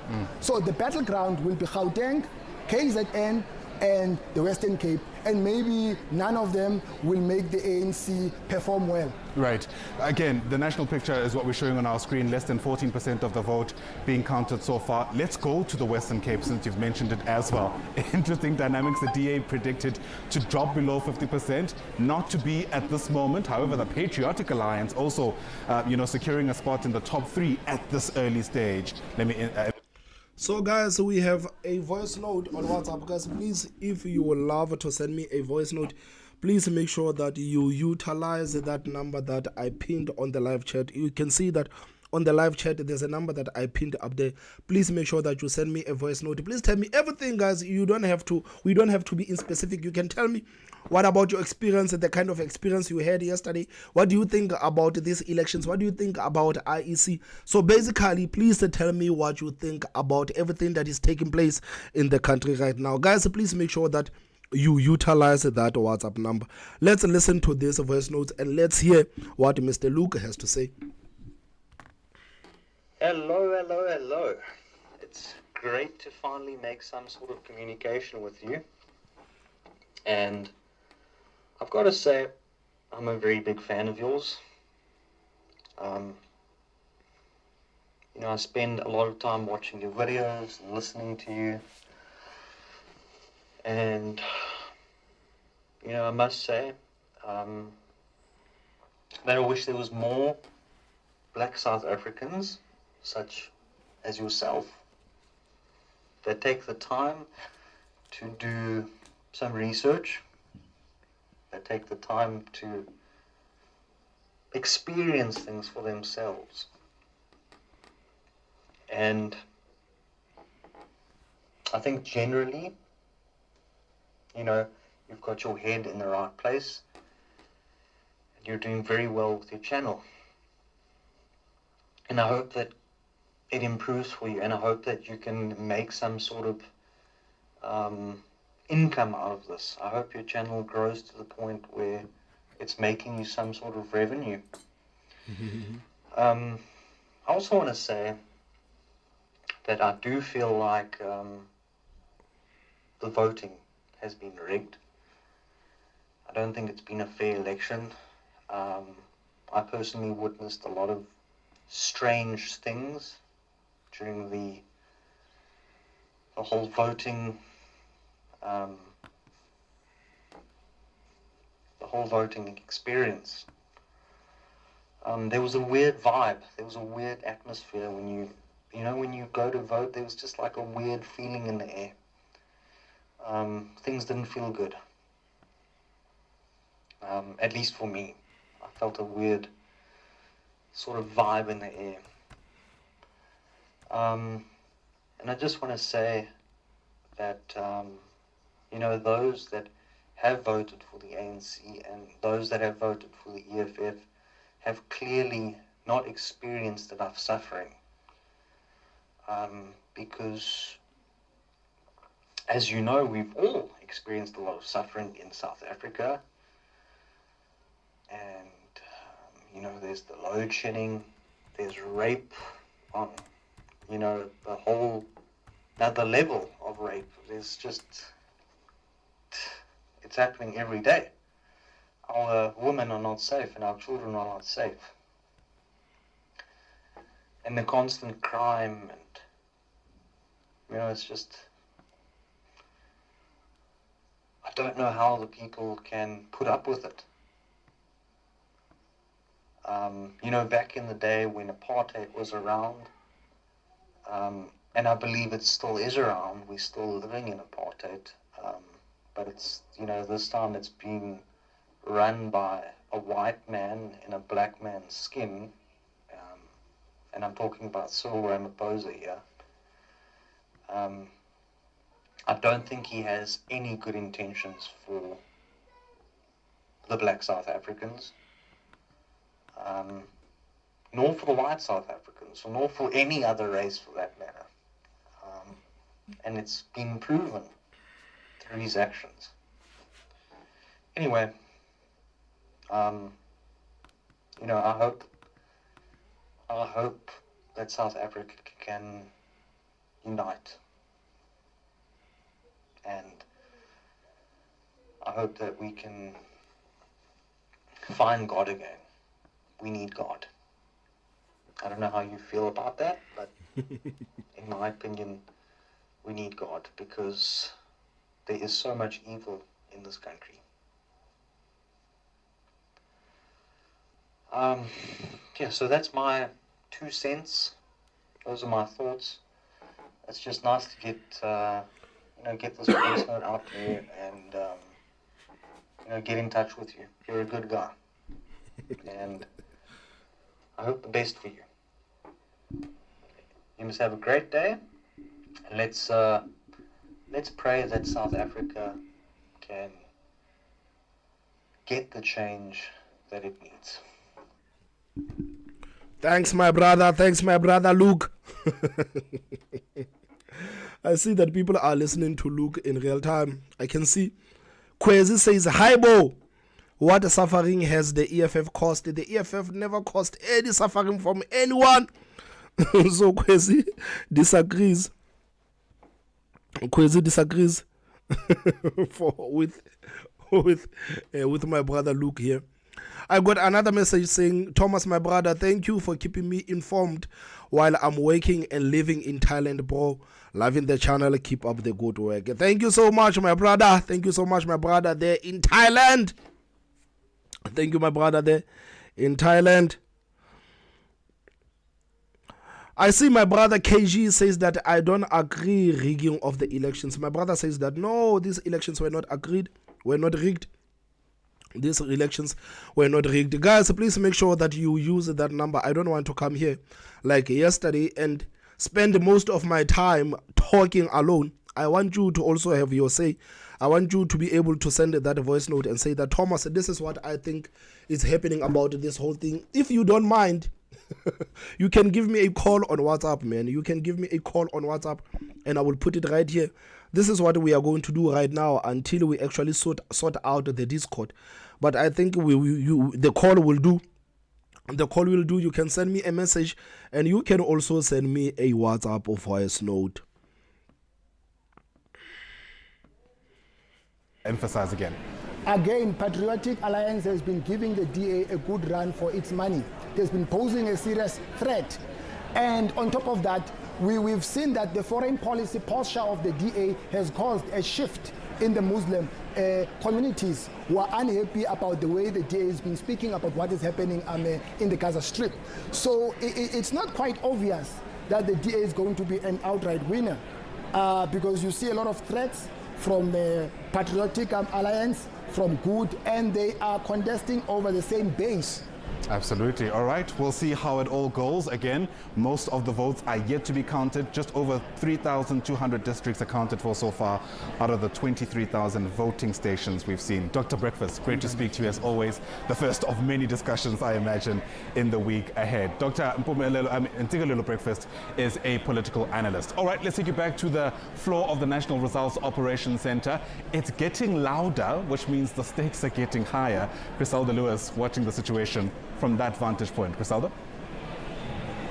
So the battleground will be Gauteng, KZN, and the Western Cape, and maybe none of them will make the ANC perform well. Right. Again, the national picture is what we're showing on our screen, less than 14% of the vote being counted so far. Let's go to the Western Cape, since you've mentioned it as well. Interesting dynamics. The DA predicted to drop below 50%, not to be at this moment. However, the Patriotic Alliance also, securing a spot in the top 3 at this early stage. Let me... So guys, we have a voice note on WhatsApp. Guys, please, if you would love to send me a voice note, please make sure that you utilize that number that I pinned on the live chat. You can see that on the live chat, there's a number that I pinned up there. Please make sure that you send me a voice note. Please tell me everything, guys. We don't have to be in specific. You can tell me what about your experience, the kind of experience you had yesterday. What do you think about these elections? What do you think about IEC? So basically, please tell me what you think about everything that is taking place in the country right now. Guys, please make sure that you utilize that WhatsApp number. Let's listen to this voice notes and let's hear what Mr. Luke has to say. Hello. It's great to finally make some sort of communication with you. And I've got to say, I'm a very big fan of yours. I spend a lot of time watching your videos and listening to you. And, I must say that I wish there was more black South Africans, such as yourself, that take the time to do some research, that take the time to experience things for themselves. And I think generally, you've got your head in the right place, and you're doing very well with your channel. And I hope that it improves for you, and I hope that you can make some sort of income out of this. I hope your channel grows to the point where it's making you some sort of revenue. I also want to say that I do feel like the voting has been rigged. I don't think it's been a fair election. I personally witnessed a lot of strange things during the whole voting experience. There was a weird vibe. There was a weird atmosphere when you go to vote. There was just like a weird feeling in the air. Things didn't feel good. At least for me. I felt a weird sort of vibe in the air. And I just want to say that, those that have voted for the ANC and those that have voted for the EFF have clearly not experienced enough suffering. Because, as you know, we've all experienced a lot of suffering in South Africa. And, there's the load shedding, there's rape on, the whole, another level of rape. There's just, it's happening every day. Our women are not safe and our children are not safe. And the constant crime and, it's just, I don't know how the people can put up with it. Back in the day when apartheid was around, and I believe it still is around, we're still living in apartheid, but it's, this time it's being run by a white man in a black man's skin, and I'm talking about Cyril Ramaphosa here. I don't think he has any good intentions for the black South Africans, nor for the white South Africans, or nor for any other race for that matter. And it's been proven through his actions. Anyway, I hope that South Africa can unite. And I hope that we can find God again. We need God. I don't know how you feel about that, but in my opinion, we need God because there is so much evil in this country. So that's my 2 cents. Those are my thoughts. It's just nice to get this voice note out there and get in touch with you. You're a good guy, and I hope the best for you. You must have a great day. And let's pray that South Africa can get the change that it needs. Thanks, my brother. Thanks, my brother, Luke. I see that people are listening to Luke in real time. I can see. Kwezi says, hi, Bo. What suffering has the EFF caused? The EFF never caused any suffering from anyone. So Kwezi disagrees. Kwezi disagrees with my brother Luke here. I got another message saying, Thomas, my brother, thank you for keeping me informed while I'm working and living in Thailand, bro. Loving the channel. Keep up the good work. Thank you so much, my brother. Thank you so much, my brother, there in Thailand. Thank you, my brother, there in Thailand. I see my brother KG says that I don't agree rigging of the elections. My brother says that no, these elections were not agreed, were not rigged. These elections were not rigged. Guys, please make sure that you use that number. I don't want to come here like yesterday and spend most of my time talking alone. I want you to also have your say. I want you to be able to send that voice note and say that, Thomas, this is what I think is happening about this whole thing. If you don't mind, you can give me a call on WhatsApp, man. You can give me a call on WhatsApp and I will put it right here. This is what we are going to do right now until we actually sort out the Discord. But I think the call will do. The call will do. You can send me a message and you can also send me a WhatsApp or voice note. Emphasize again. Again, Patriotic Alliance has been giving the DA a good run for its money. It has been posing a serious threat. And on top of that, we've seen that the foreign policy posture of the DA has caused a shift in the Muslim communities who are unhappy about the way the DA has been speaking about what is happening in the Gaza Strip. So it's not quite obvious that the DA is going to be an outright winner because you see a lot of threats from the Patriotic Alliance, from Good, and they are contesting over the same base. Absolutely. All right, we'll see how it all goes. Again, most of the votes are yet to be counted. Just over 3,200 districts accounted for so far out of the 23,000 voting stations we've seen. Dr. Breakfast, great to speak to you as always. The first of many discussions, I imagine, in the week ahead. Dr. Ntigalelo Breakfast is a political analyst. All right, let's take you back to the floor of the National Results Operations Center. It's getting louder, which means the stakes are getting higher. Griselda Lewis watching the situation from that vantage point. Griselda?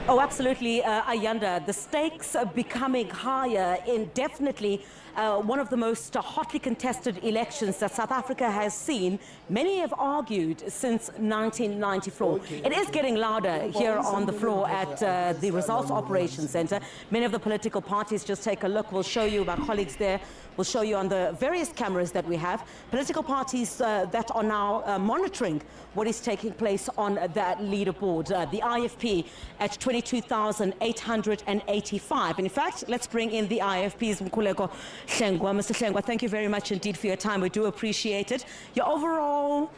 Oh, absolutely, Ayanda. The stakes are becoming higher in definitely one of the most hotly contested elections that South Africa has seen. Many have argued since 1994. It is getting louder here on the floor at the Results Operations Center. Many of the political parties, just take a look. We'll show you, our colleagues there will show you on the various cameras that we have. Political parties that are now monitoring what is taking place on that leaderboard. The IFP at 22,885. And in fact, let's bring in the IFP's Mkhuleko Hlengwa. Mr. Hlengwa, thank you very much indeed for your time. We do appreciate it. Your overall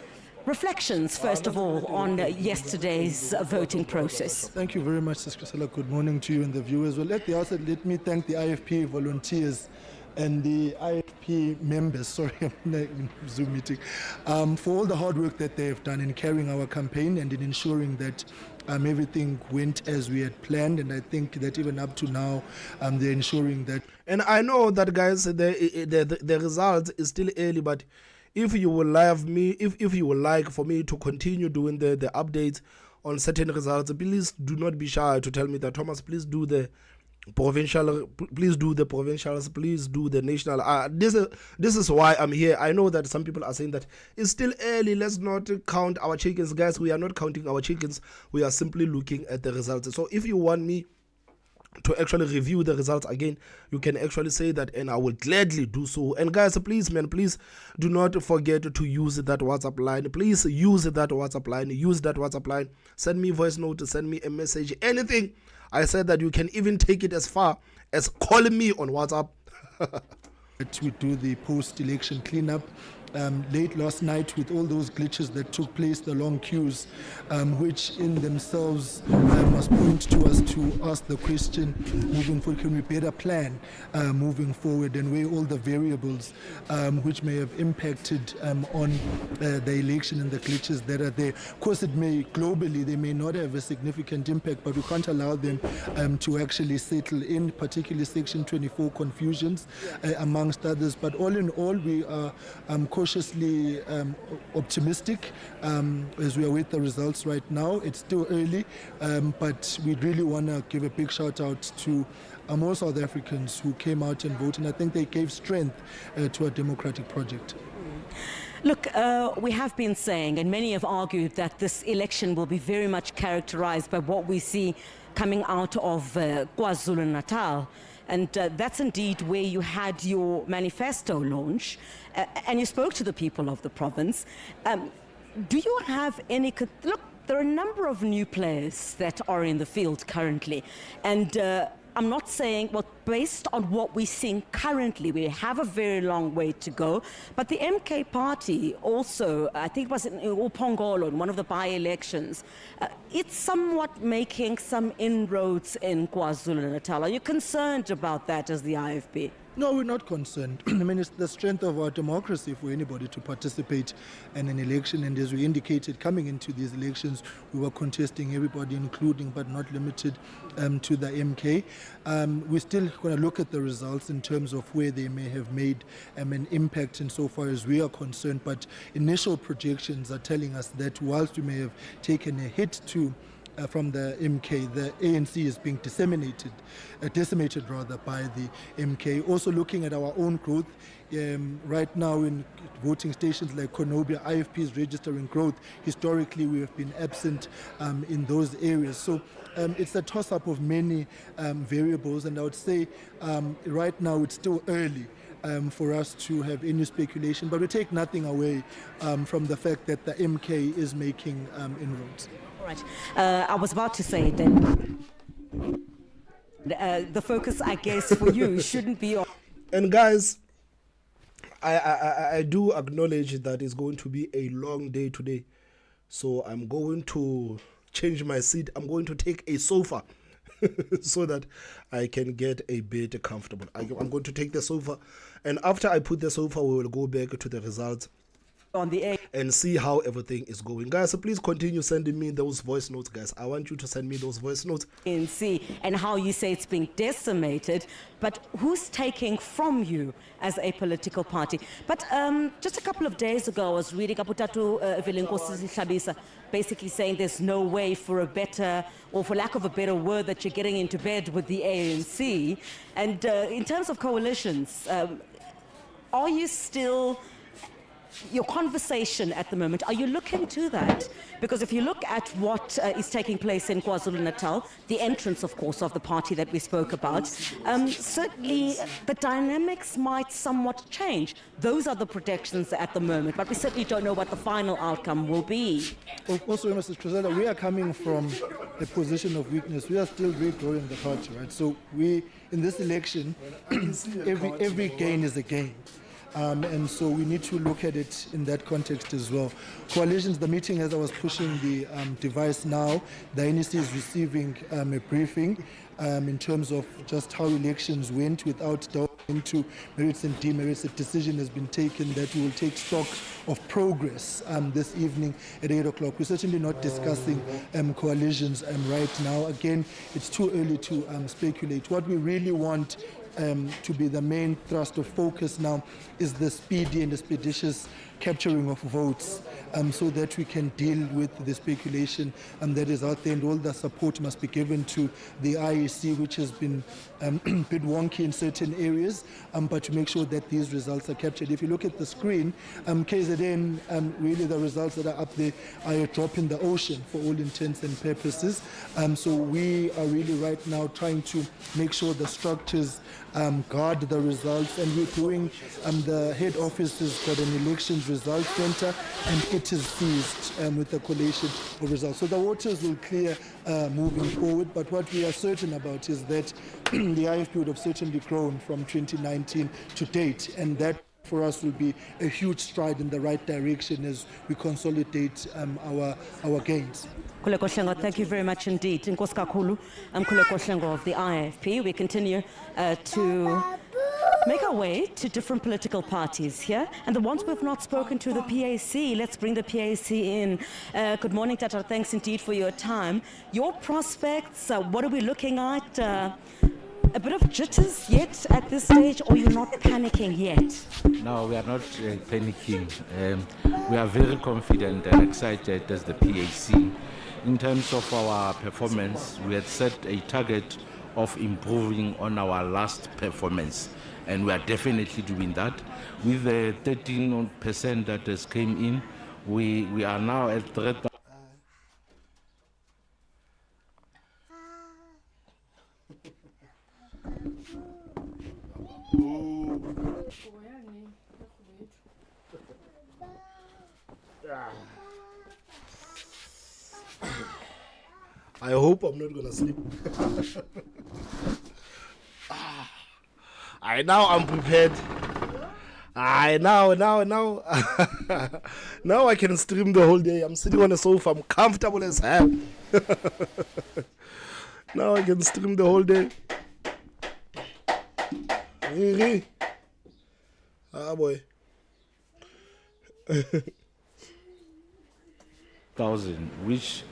reflections, first of all, on yesterday's voting process. Thank you very much, Sister Priscilla. Good morning to you and the viewers. Well, at the outset, let me thank the IFP volunteers and the IFP members, sorry, I'm in a Zoom meeting, for all the hard work that they have done in carrying our campaign and in ensuring that everything went as we had planned. And I think that even up to now, they're ensuring that. And I know that, guys, the result is still early, but if you would if you would like for me to continue doing the updates on certain results, please do not be shy to tell me that, Thomas, please do the provincial, please do the provincials, please do the national. This is why I'm here. I know that some people are saying that it's still early, let's not count our chickens. Guys, we are not counting our chickens, we are simply looking at the results. So if you want me to actually review the results again, you can actually say that and I will gladly do so. And guys, please, man, please do not forget to use that WhatsApp line. Please use that WhatsApp line. Use that WhatsApp line. Send me voice note, send me a message, anything. I said that you can even take it as far as calling me on WhatsApp. We do the post-election cleanup late last night with all those glitches that took place, the long queues, which in themselves must point to us to ask the question moving forward, can we better plan moving forward and weigh all the variables which may have impacted on the election and the glitches that are there. Of course, it may globally, they may not have a significant impact, but we can't allow them to actually settle in, particularly Section 24 confusions amongst others. But all in all, we are cautiously optimistic as we await the results right now. It's still early, but we really want to give a big shout out to more South Africans who came out and voted, and I think they gave strength to our democratic project. Look, we have been saying, and many have argued, that this election will be very much characterized by what we see coming out of KwaZulu-Natal. And that's indeed where you had your manifesto launch, and you spoke to the people of the province. Do you have any... Look, there are a number of new players that are in the field currently, and I'm not saying, well, based on what we're seeing currently, we have a very long way to go. But the MK party also, I think it was in Upongolo, in one of the by-elections, it's somewhat making some inroads in KwaZulu-Natal. Are you concerned about that as the IFP? No, we're not concerned. I mean, it's the strength of our democracy for anybody to participate in an election. And as we indicated, coming into these elections, we were contesting everybody, including but not limited to the MK. We're still going to look at the results in terms of where they may have made an impact insofar as we are concerned. But initial projections are telling us that whilst we may have taken a hit from the MK, the ANC is being decimated by the MK. Also looking at our own growth, right now in voting stations like Konobia, IFP is registering growth. Historically, we have been absent in those areas. So it's a toss-up of many variables, and I would say right now it's still early for us to have any speculation, but we take nothing away from the fact that the MK is making inroads. Right. I was about to say that the focus, I guess, for you shouldn't be on... And guys, I do acknowledge that it's going to be a long day today. So I'm going to change my seat. I'm going to take a sofa so that I can get a bit comfortable. I'm going to take the sofa. And after I put the sofa, we will go back to the results on the air and see how everything is going. Guys, so please continue sending me those voice notes, guys. I want you to send me those voice notes. And see, and how you say it's being decimated, but who's taking from you as a political party? But just a couple of days ago, I was reading Aputatu Vilenkosi basically saying there's no way for a better, or for lack of a better word, that you're getting into bed with the ANC. And in terms of coalitions, are you still... Your conversation at the moment, are you looking to that? Because if you look at what is taking place in KwaZulu-Natal, the entrance, of course, of the party that we spoke about, certainly the dynamics might somewhat change. Those are the projections at the moment, but we certainly don't know what the final outcome will be. Well, also, Mrs. Trizella, we are coming from a position of weakness. We are still regrowing the party, right? So we, in this election, every gain is a gain. And so we need to look at it in that context as well. Coalitions, the meeting, as I was pushing the device now, the NEC is receiving a briefing in terms of just how elections went without delving into merits and demerits. A decision has been taken that we will take stock of progress this evening at 8 o'clock. We're certainly not discussing coalitions right now. Again, it's too early to speculate. What we really want to be the main thrust of focus now is the speedy and expeditious capturing of votes so that we can deal with the speculation that is out there, and all the support must be given to the IEC, which has been a bit wonky in certain areas, but to make sure that these results are captured. If you look at the screen, KZN, really the results that are up there are a drop in the ocean for all intents and purposes. So we are really right now trying to make sure the structures guard the results, and we're doing, the head office has got an elections results center, and it is seized with the collation of results. So the waters will clear moving forward, but what we are certain about is that the IFP would have certainly grown from 2019 to date, and that for us will be a huge stride in the right direction as we consolidate our gains. Khuleko Hlengo, thank you very much indeed. Inkosi kakhulu, Khuleko Hlengo of the IFP. We continue to make our way to different political parties here. And the ones we've not spoken to, the PAC. Let's bring the PAC in. Good morning, Tata. Thanks indeed for your time. Your prospects, what are we looking at? A bit of jitters yet at this stage, or you're not panicking yet? No, we are not panicking. We are very confident and excited as the PAC. In terms of our performance, we had set a target of improving on our last performance, and we are definitely doing that. With the 13% that has came in, we are now at 3,000. I hope I'm not gonna sleep. Now I'm prepared. Now I can stream the whole day. I'm sitting on the sofa. I'm comfortable as hell. Now I can stream the whole day. Ah boy. 1,000, which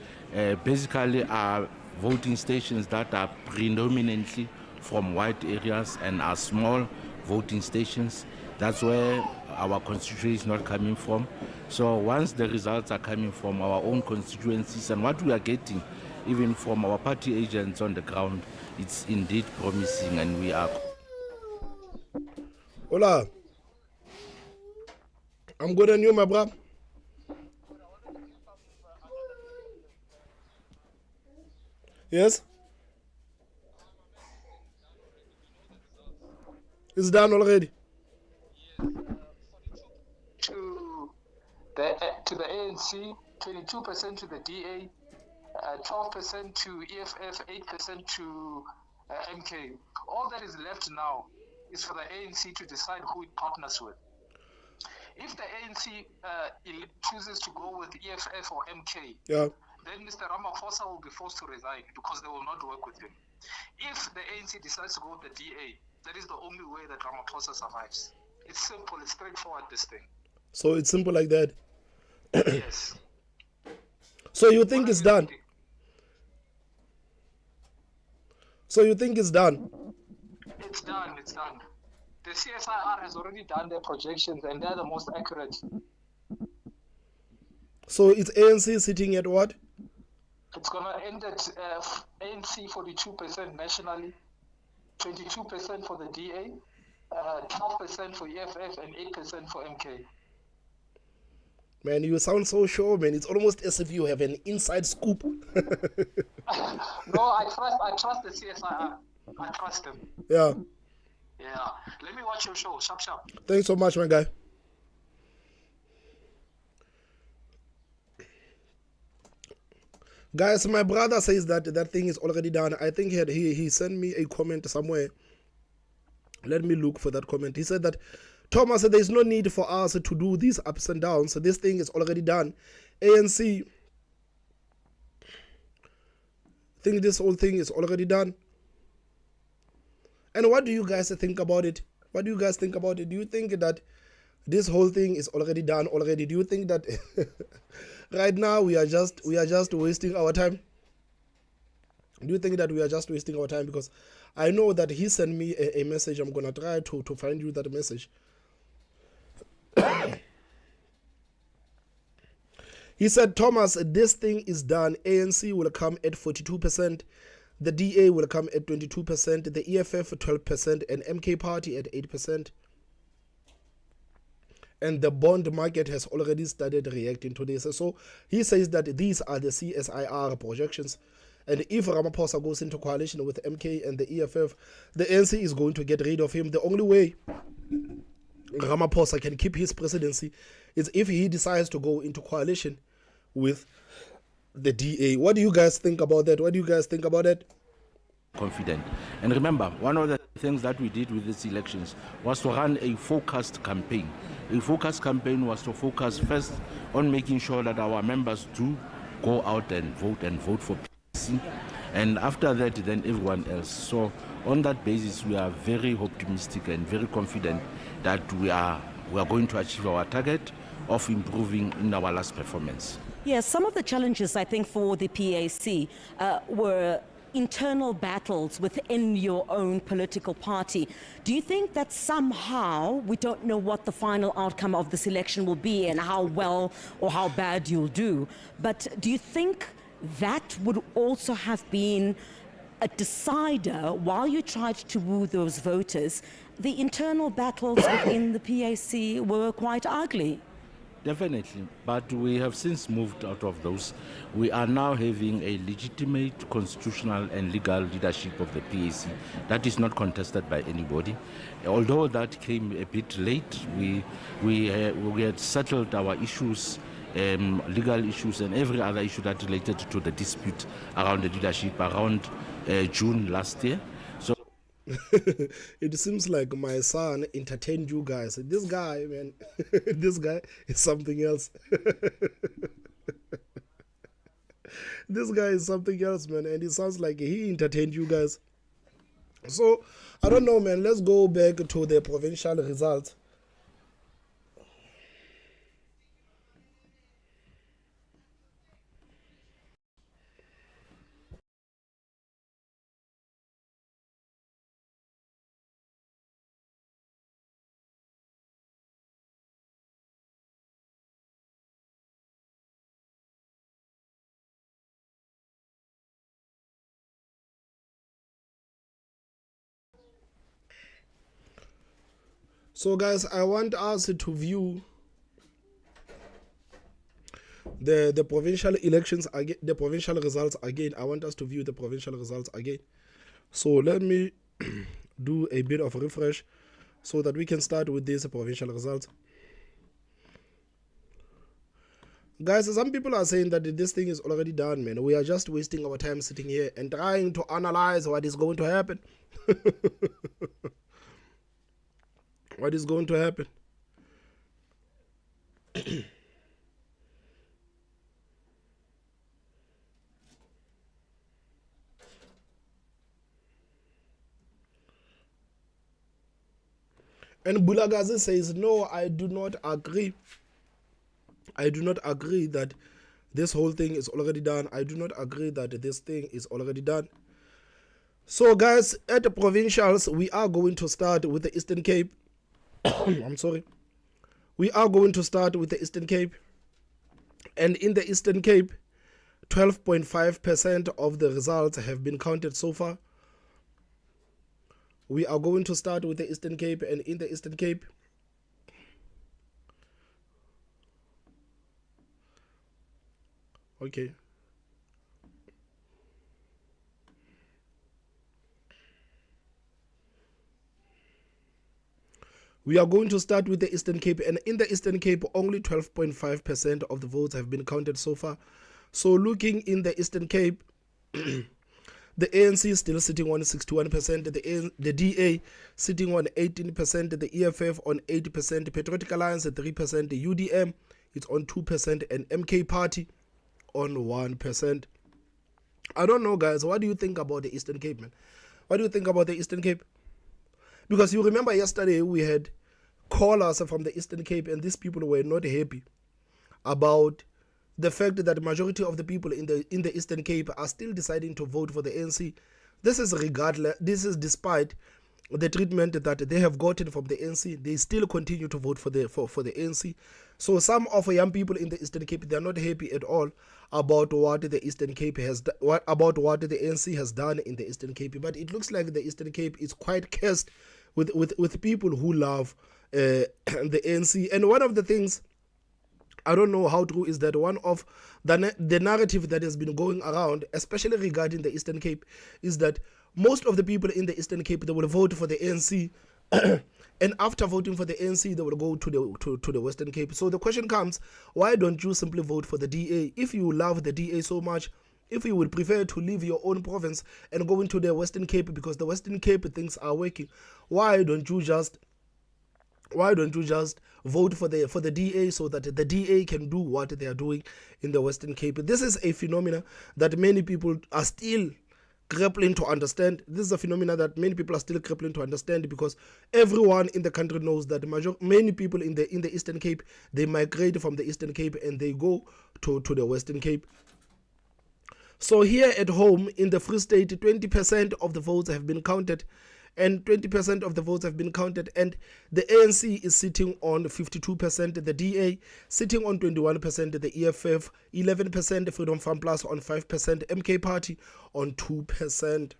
basically are voting stations that are predominantly from white areas and are small voting stations. That's where our constituency is not coming from. So once the results are coming from our own constituencies and what we are getting even from our party agents on the ground, it's indeed promising, and we are... Hola. I'm good on you, my bro. Yes? It's done already. To the ANC, 22% to the DA, 12% to EFF, 8% to MK. All that is left now is for the ANC to decide who it partners with. If the ANC chooses to go with EFF or MK, then Mr. Ramaphosa will be forced to resign because they will not work with him. If the ANC decides to go with the DA, that is the only way that Ramaphosa survives. It's simple, it's straightforward, this thing. So it's simple like that. Yes. So you think it's done? So you think it's done? It's done, it's done. The CSIR has already done their projections and they're the most accurate. So it's ANC sitting at what? It's going to end at ANC 42% nationally, 22% for the DA, 12% for EFF, and 8% for MK. Man, you sound so sure, man. It's almost as if you have an inside scoop. No, I trust the CSIR. I trust them. Yeah. Yeah. Let me watch your show. Sharp, sharp. Thanks so much, my guy. Guys, my brother says that that thing is already done. I think he sent me a comment somewhere. Let me look for that comment. He said that, Thomas, there is no need for us to do these ups and downs. So this thing is already done. ANC, I think this whole thing is already done. And what do you guys think about it? What do you guys think about it? Do you think that this whole thing is already done already? Do you think that right now we are just wasting our time? Do you think that we are just wasting our time? Because I know that he sent me a message. I'm gonna try to find you that message. He said, Thomas, this thing is done. ANC will come at 42%. The DA will come at 22%. The EFF 12%. And MK Party at 8%. And the bond market has already started reacting to this. So he says that these are the CSIR projections. And if Ramaphosa goes into coalition with MK and the EFF, the ANC is going to get rid of him. The only way Ramaphosa can keep his presidency is if he decides to go into coalition with the DA. What do you guys think about that? What do you guys think about that? confident. And remember, one of the things that we did with these elections was to run a focused campaign. A focused campaign was to focus first on making sure that our members do go out and vote for PAC. And after that, then everyone else. So on that basis, we are very optimistic and very confident that we are going to achieve our target of improving in our last performance. Yes, some of the challenges, I think, for the PAC were internal battles within your own political party. Do you think that somehow, we don't know what the final outcome of this election will be and how well or how bad you'll do, but do you think that would also have been a decider while you tried to woo those voters? The internal battles within the PAC were quite ugly. Definitely, but we have since moved out of those. We are now having a legitimate constitutional and legal leadership of the PAC that is not contested by anybody. Although that came a bit late, we had settled our issues, legal issues and every other issue that related to the dispute around the leadership around June last year. So it seems like my son entertained you guys. This guy, man, this guy is something else. This guy is something else, man, and it sounds like he entertained you guys. So, I don't know, man. Let's go back to the provincial results. So guys, I want us to view the provincial elections again, the provincial results again. I want us to view the provincial results again. So let me do a bit of a refresh so that we can start with these provincial results. Guys, some people are saying that this thing is already done, man. We are just wasting our time sitting here and trying to analyze what is going to happen. What is going to happen? And Bulagazi says, no, I do not agree. I do not agree that this whole thing is already done. I do not agree that this thing is already done. So guys, at the provincials, we are going to start with the Eastern Cape. I'm sorry. We are going to start with the Eastern Cape. And in the Eastern Cape, 12.5% of the results have been counted so far. We are going to start with the Eastern Cape, and in the Eastern Cape, okay. We are going to start with the Eastern Cape, and in the Eastern Cape, only 12.5% of the votes have been counted so far. So looking in the Eastern Cape, the ANC is still sitting on 61%, the DA sitting on 18%, the EFF on 80%, Patriotic Alliance at 3%, the UDM is on 2%, and MK Party on 1%. I don't know, guys. What do you think about the Eastern Cape, man? What do you think about the Eastern Cape? Because you remember yesterday we had callers from the Eastern Cape, and these people were not happy about the fact that the majority of the people in the Eastern Cape are still deciding to vote for the ANC. This is despite the treatment that they have gotten from the ANC. They still continue to vote for the ANC. So some of the young people in the Eastern Cape, they are not happy at all about what the Eastern Cape has about what the ANC has done in the Eastern Cape. But it looks like the Eastern Cape is quite cursed with people who love the ANC. And one of the things, I don't know how true is that, one of the narrative that has been going around, especially regarding the Eastern Cape, is that most of the people in the Eastern Cape, they will vote for the ANC, and after voting for the ANC, they will go to the Western Cape. So the question comes, why don't you simply vote for the DA? If you love the DA so much, if you would prefer to leave your own province and go into the Western Cape because the Western Cape things are working, why don't you just vote for the DA so that the DA can do what they are doing in the Western Cape? This is a phenomena that many people are still grappling to understand. This is a phenomena that many people are still grappling to understand, because everyone in the country knows that many people in the Eastern Cape, they migrate from the Eastern Cape and they go to the Western Cape. So here at home in the Free State, 20% of the votes have been counted, and the ANC is sitting on 52%, the DA sitting on 21%, the EFF 11%, Freedom Farm Plus on 5%, MK Party on 2%.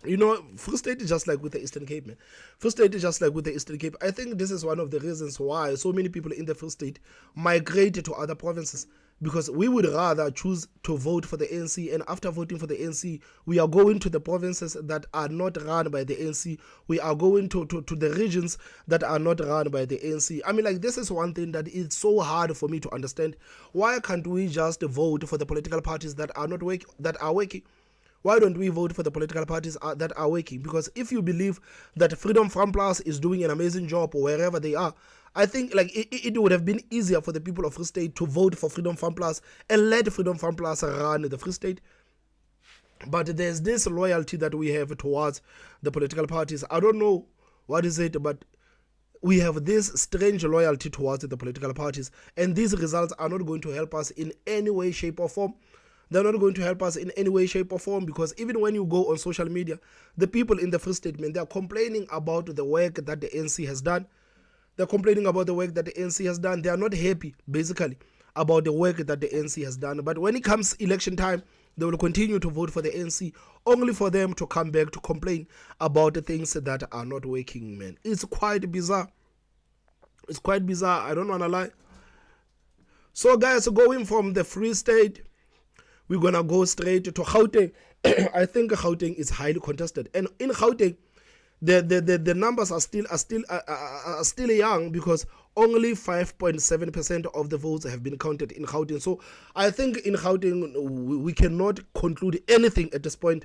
You know, Free State is just like with the Eastern Cape, man. Free State is just like with the Eastern Cape. I think this is one of the reasons why so many people in the Free State migrate to other provinces, because we would rather choose to vote for the ANC, and after voting for the ANC, we are going to the provinces that are not run by the ANC. We are going to the regions that are not run by the ANC. I mean, like, this is one thing that is so hard for me to understand. Why can't we just vote for the political parties that are not working, that are working? Why don't we vote for the political parties that are working? Because if you believe that Freedom Farm Plus is doing an amazing job wherever they are, I think like it would have been easier for the people of Free State to vote for Freedom Farm Plus and let Freedom Farm Plus run the Free State. But there's this loyalty that we have towards the political parties. I don't know what is it, but we have this strange loyalty towards the political parties, and these results are not going to help us in any way, shape or form. They're not going to help us in any way, shape or form, because even when you go on social media, the people in the Free State, man, they are complaining about the work that the ANC has done. They're complaining about the work that the ANC has done. They are not happy, basically, about the work that the ANC has done. But when it comes election time, they will continue to vote for the ANC, only for them to come back to complain about the things that are not working, man. It's quite bizarre. It's quite bizarre. I don't want to lie. So, guys, going from the Free State, we're going to go straight to Gauteng. I think Gauteng is highly contested. And in Gauteng, the numbers are still young, because only 5.7% of the votes have been counted in Gauteng. So I think in Gauteng, we cannot conclude anything at this point.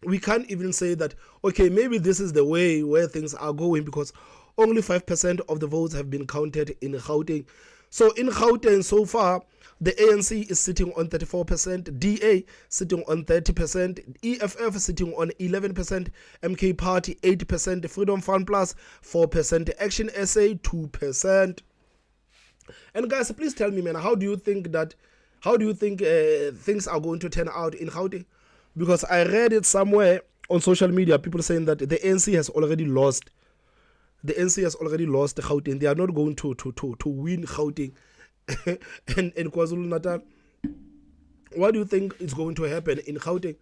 We can't even say that, okay, maybe this is the way where things are going, because only 5% of the votes have been counted in Gauteng. So in Gauteng so far, the ANC is sitting on 34%, DA sitting on 30%, EFF sitting on 11%, MK Party 8%, Freedom Fund Plus 4%, Action SA 2%. And guys, please tell me, man, how do you think things are going to turn out in Gauteng? Because I read it somewhere on social media, people saying that the ANC has already lost. The ANC has already lost Gauteng. They are not going to win Gauteng and KwaZulu-Natal. What do you think is going to happen in Gauteng?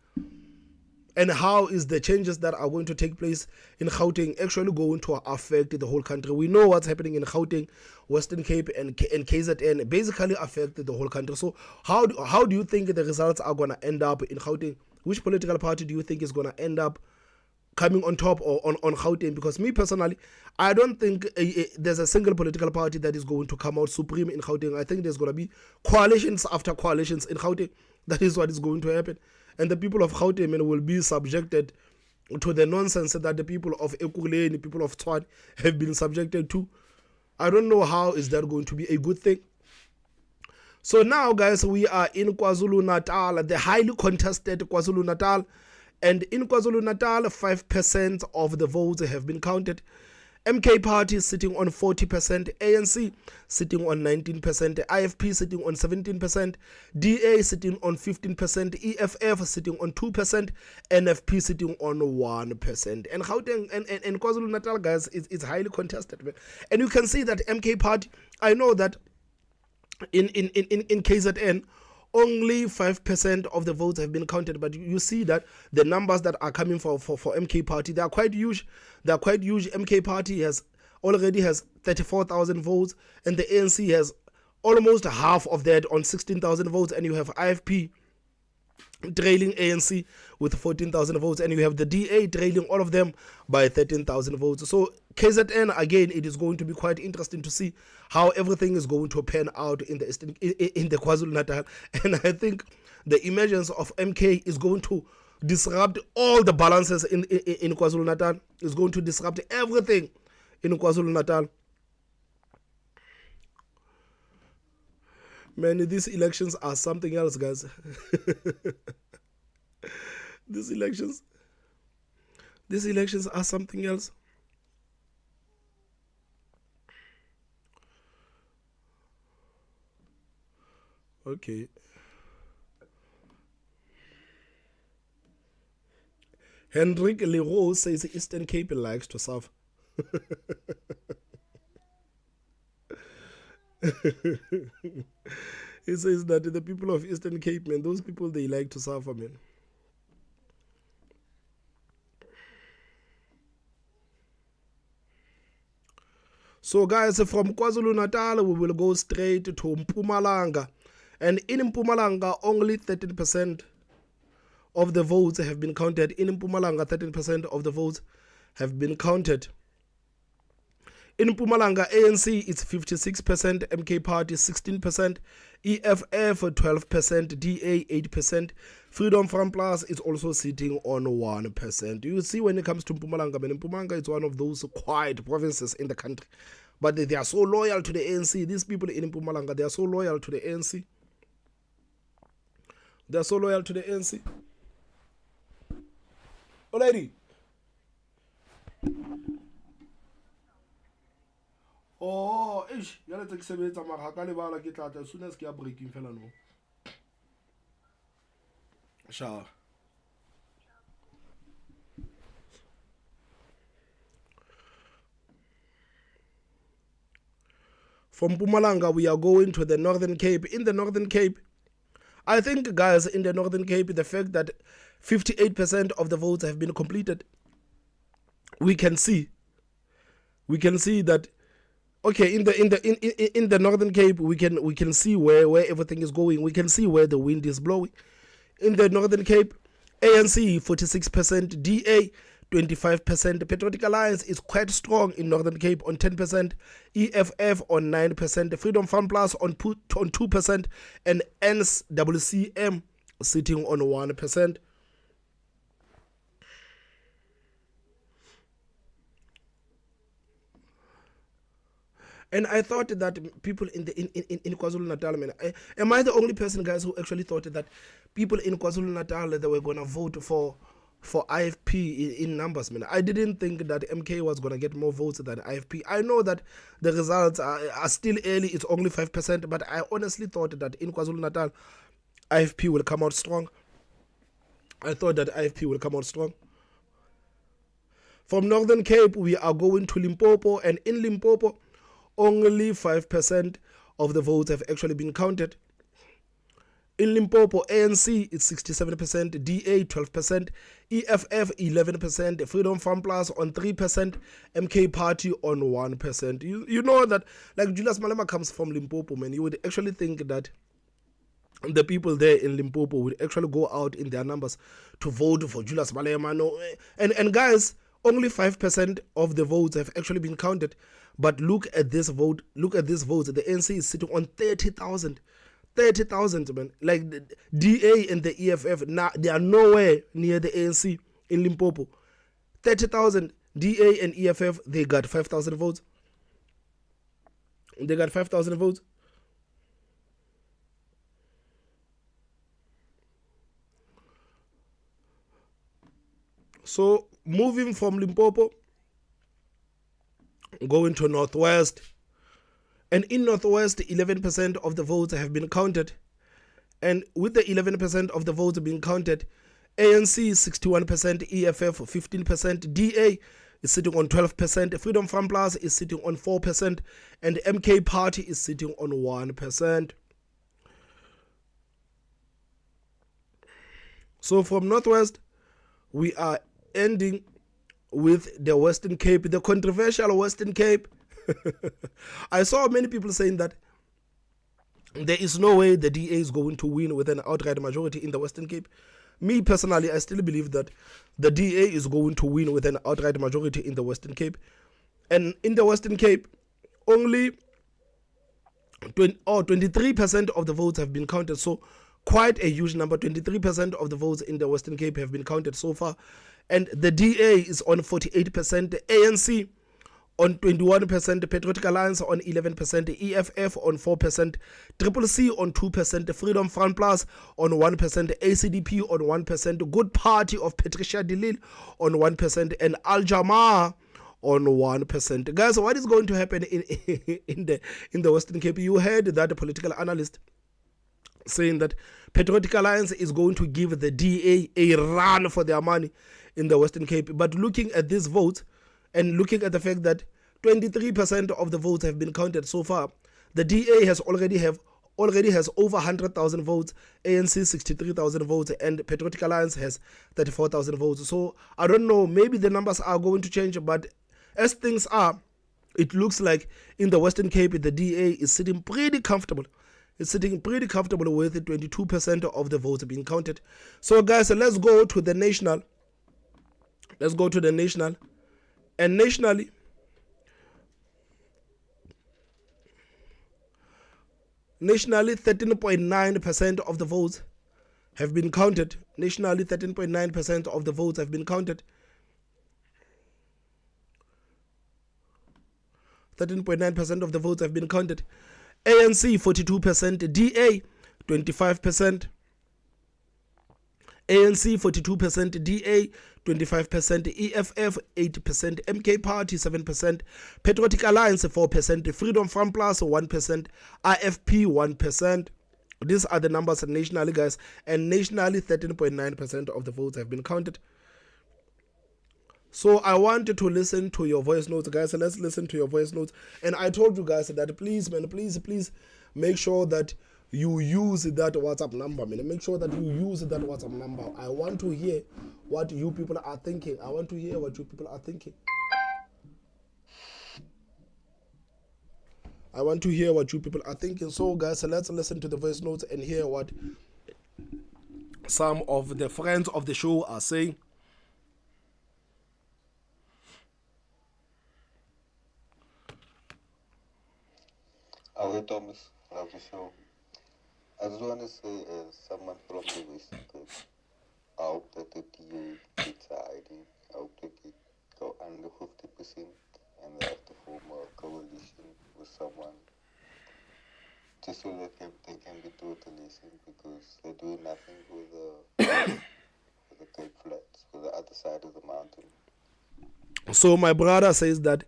And how is the changes that are going to take place in Gauteng actually going to affect the whole country? We know what's happening in Gauteng, Western Cape and KZN basically affect the whole country. So how do you think the results are going to end up in Gauteng? Which political party do you think is going to end up coming on top or on Gauteng? Because me personally, I don't think there's a single political party that is going to come out supreme in Gauteng. I think there's going to be coalitions after coalitions in Gauteng. That is what is going to happen. And the people of Gauteng will be subjected to the nonsense that the people of Ekurhuleni, people of Tshwane have been subjected to. I don't know how is that going to be a good thing. So now, guys, we are in KwaZulu-Natal, the highly contested KwaZulu-Natal. And in KwaZulu-Natal, 5% of the votes have been counted. MK Party sitting on 40%, ANC sitting on 19%, IFP sitting on 17%, DA sitting on 15%, EFF sitting on 2%, NFP sitting on 1%. And Gauteng and KwaZulu-Natal, guys, is highly contested, man. And you can see that MK Party, I know that in KZN, only 5% of the votes have been counted, but you see that the numbers that are coming for MK Party, they are quite huge. They are quite huge. MK Party already has 34,000 votes, and the ANC has almost half of that on 16,000 votes, and you have IFP trailing ANC with 14,000 votes, and you have the DA trailing all of them by 13,000 votes. So KZN, again, it is going to be quite interesting to see how everything is going to pan out in the KwaZulu-Natal. And I think the emergence of MK is going to disrupt all the balances in KwaZulu-Natal. It's going to disrupt everything in KwaZulu-Natal. Man, these elections are something else, guys. These elections are something else. Okay. Hendrik Leroux says Eastern Cape likes to serve. He says that the people of Eastern Cape, man, those people, they like to suffer, man. So guys, from KwaZulu-Natal, we will go straight to Mpumalanga. And in Mpumalanga, only 13% of the votes have been counted. In Mpumalanga, 13% of the votes have been counted. In Mpumalanga, ANC is 56%, MK Party 16%, EFF 12%, DA 8%, Freedom Front Plus is also sitting on 1%. You see, when it comes to Mpumalanga, Mpumalanga is one of those quiet provinces in the country. But they are so loyal to the ANC. These people in Mpumalanga, they are so loyal to the ANC. They are so loyal to the ANC. Alrighty. Oh, ish, yale tse ke sebetsa mara ka lebala ke tla as soon as ke ya breaking fela no. Sha. From Mpumalanga, we are going to the Northern Cape. In the Northern Cape, I think, guys, in the Northern Cape, the fact that 58% of the votes have been completed, we can see that. Okay, in the Northern Cape, we can see where everything is going. We can see where the wind is blowing. In the Northern Cape, ANC 46%, DA 25%. Patriotic Alliance is quite strong in Northern Cape on 10%, EFF on 9%, Freedom Front Plus on 2%, and NWCM sitting on 1%. And I thought that people in KwaZulu-Natal, man, am I the only person, guys, who actually thought that people in KwaZulu-Natal, they were going to vote for IFP in numbers, man? I didn't think that MK was going to get more votes than IFP. I know that the results are still early, it's only 5%, but I honestly thought that in KwaZulu-Natal, IFP will come out strong. I thought that IFP will come out strong. From Northern Cape, we are going to Limpopo, and in Limpopo, only 5% of the votes have actually been counted. In Limpopo, ANC is 67%, DA 12%, EFF 11%, Freedom Front Plus on 3%, MK Party on 1%. You know that, like, Julius Malema comes from Limpopo, man. You would actually think that the people there in Limpopo would actually go out in their numbers to vote for Julius Malema. No, and guys, only 5% of the votes have actually been counted. But look at this vote. Look at this vote. The ANC is sitting on 30,000. 30,000, man. Like the DA and the EFF, now they are nowhere near the ANC in Limpopo. 30,000. DA and EFF, they got 5,000 votes. They got 5,000 votes. So moving from Limpopo, going to Northwest, and in Northwest, 11% of the votes have been counted, and with the 11% of the votes being counted, ANC 61%, EFF 15%, DA is sitting on 12%, Freedom Front Plus is sitting on 4%, and MK Party is sitting on 1%. So from Northwest, we are ending with the Western Cape, the controversial Western Cape. I saw many people saying that there is no way the DA is going to win with an outright majority in the Western Cape. Me personally, I still believe that the DA is going to win with an outright majority in the Western Cape. And in the Western Cape, only 23% of the votes have been counted. So quite a huge number. 23% of the votes in the Western Cape have been counted so far, and the DA is on 48%, the ANC on 21%, Patriotic Alliance on 11%, EFF on 4%, Triple C on 2%, Freedom Front Plus on 1%, ACDP on 1%, Good Party of Patricia de Lille on 1%, and Al Jamaa on 1%. Guys, what is going to happen in the Western Cape? You heard that political analyst saying that Patriotic Alliance is going to give the DA a run for their money in the Western Cape. But looking at this vote and looking at the fact that 23% of the votes have been counted so far, the DA already has over 100,000 votes, ANC 63,000 votes, and Patriotic Alliance has 34,000 votes. So I don't know, maybe the numbers are going to change, but as things are, it looks like in the Western Cape, the DA is sitting pretty comfortable. It's sitting pretty comfortable with 22% of the votes being counted. So guys, let's go to the national. Let's go to the national. And nationally, nationally 13.9% of the votes have been counted. Nationally, 13.9% of the votes have been counted. 13.9% of the votes have been counted. ANC 42%, DA 25%, ANC 42%, DA 25%, EFF 8%, MK Party 7%, Patriotic Alliance 4%, Freedom Front Plus 1%, IFP 1%. These are the numbers nationally, guys, and nationally 13.9% of the votes have been counted. So I wanted to listen to your voice notes, guys. Let's listen to your voice notes. And I told you guys that please, man, please make sure that you use that WhatsApp number, man. Make sure that you use that WhatsApp number. I want to hear what you people are thinking. I want to hear what you people are thinking. I want to hear what you people are thinking. So, guys, let's listen to the voice notes and hear what some of the friends of the show are saying. Hello, Thomas. Love the show. I just want to say, as someone from the Western Cape, I hope that the DA gets an ID. I hope that they go under 50% and they have to form a coalition with someone just so that they can be totally listened, because they're doing nothing with the Cape Flats, with the other side of the mountain. So my brother says that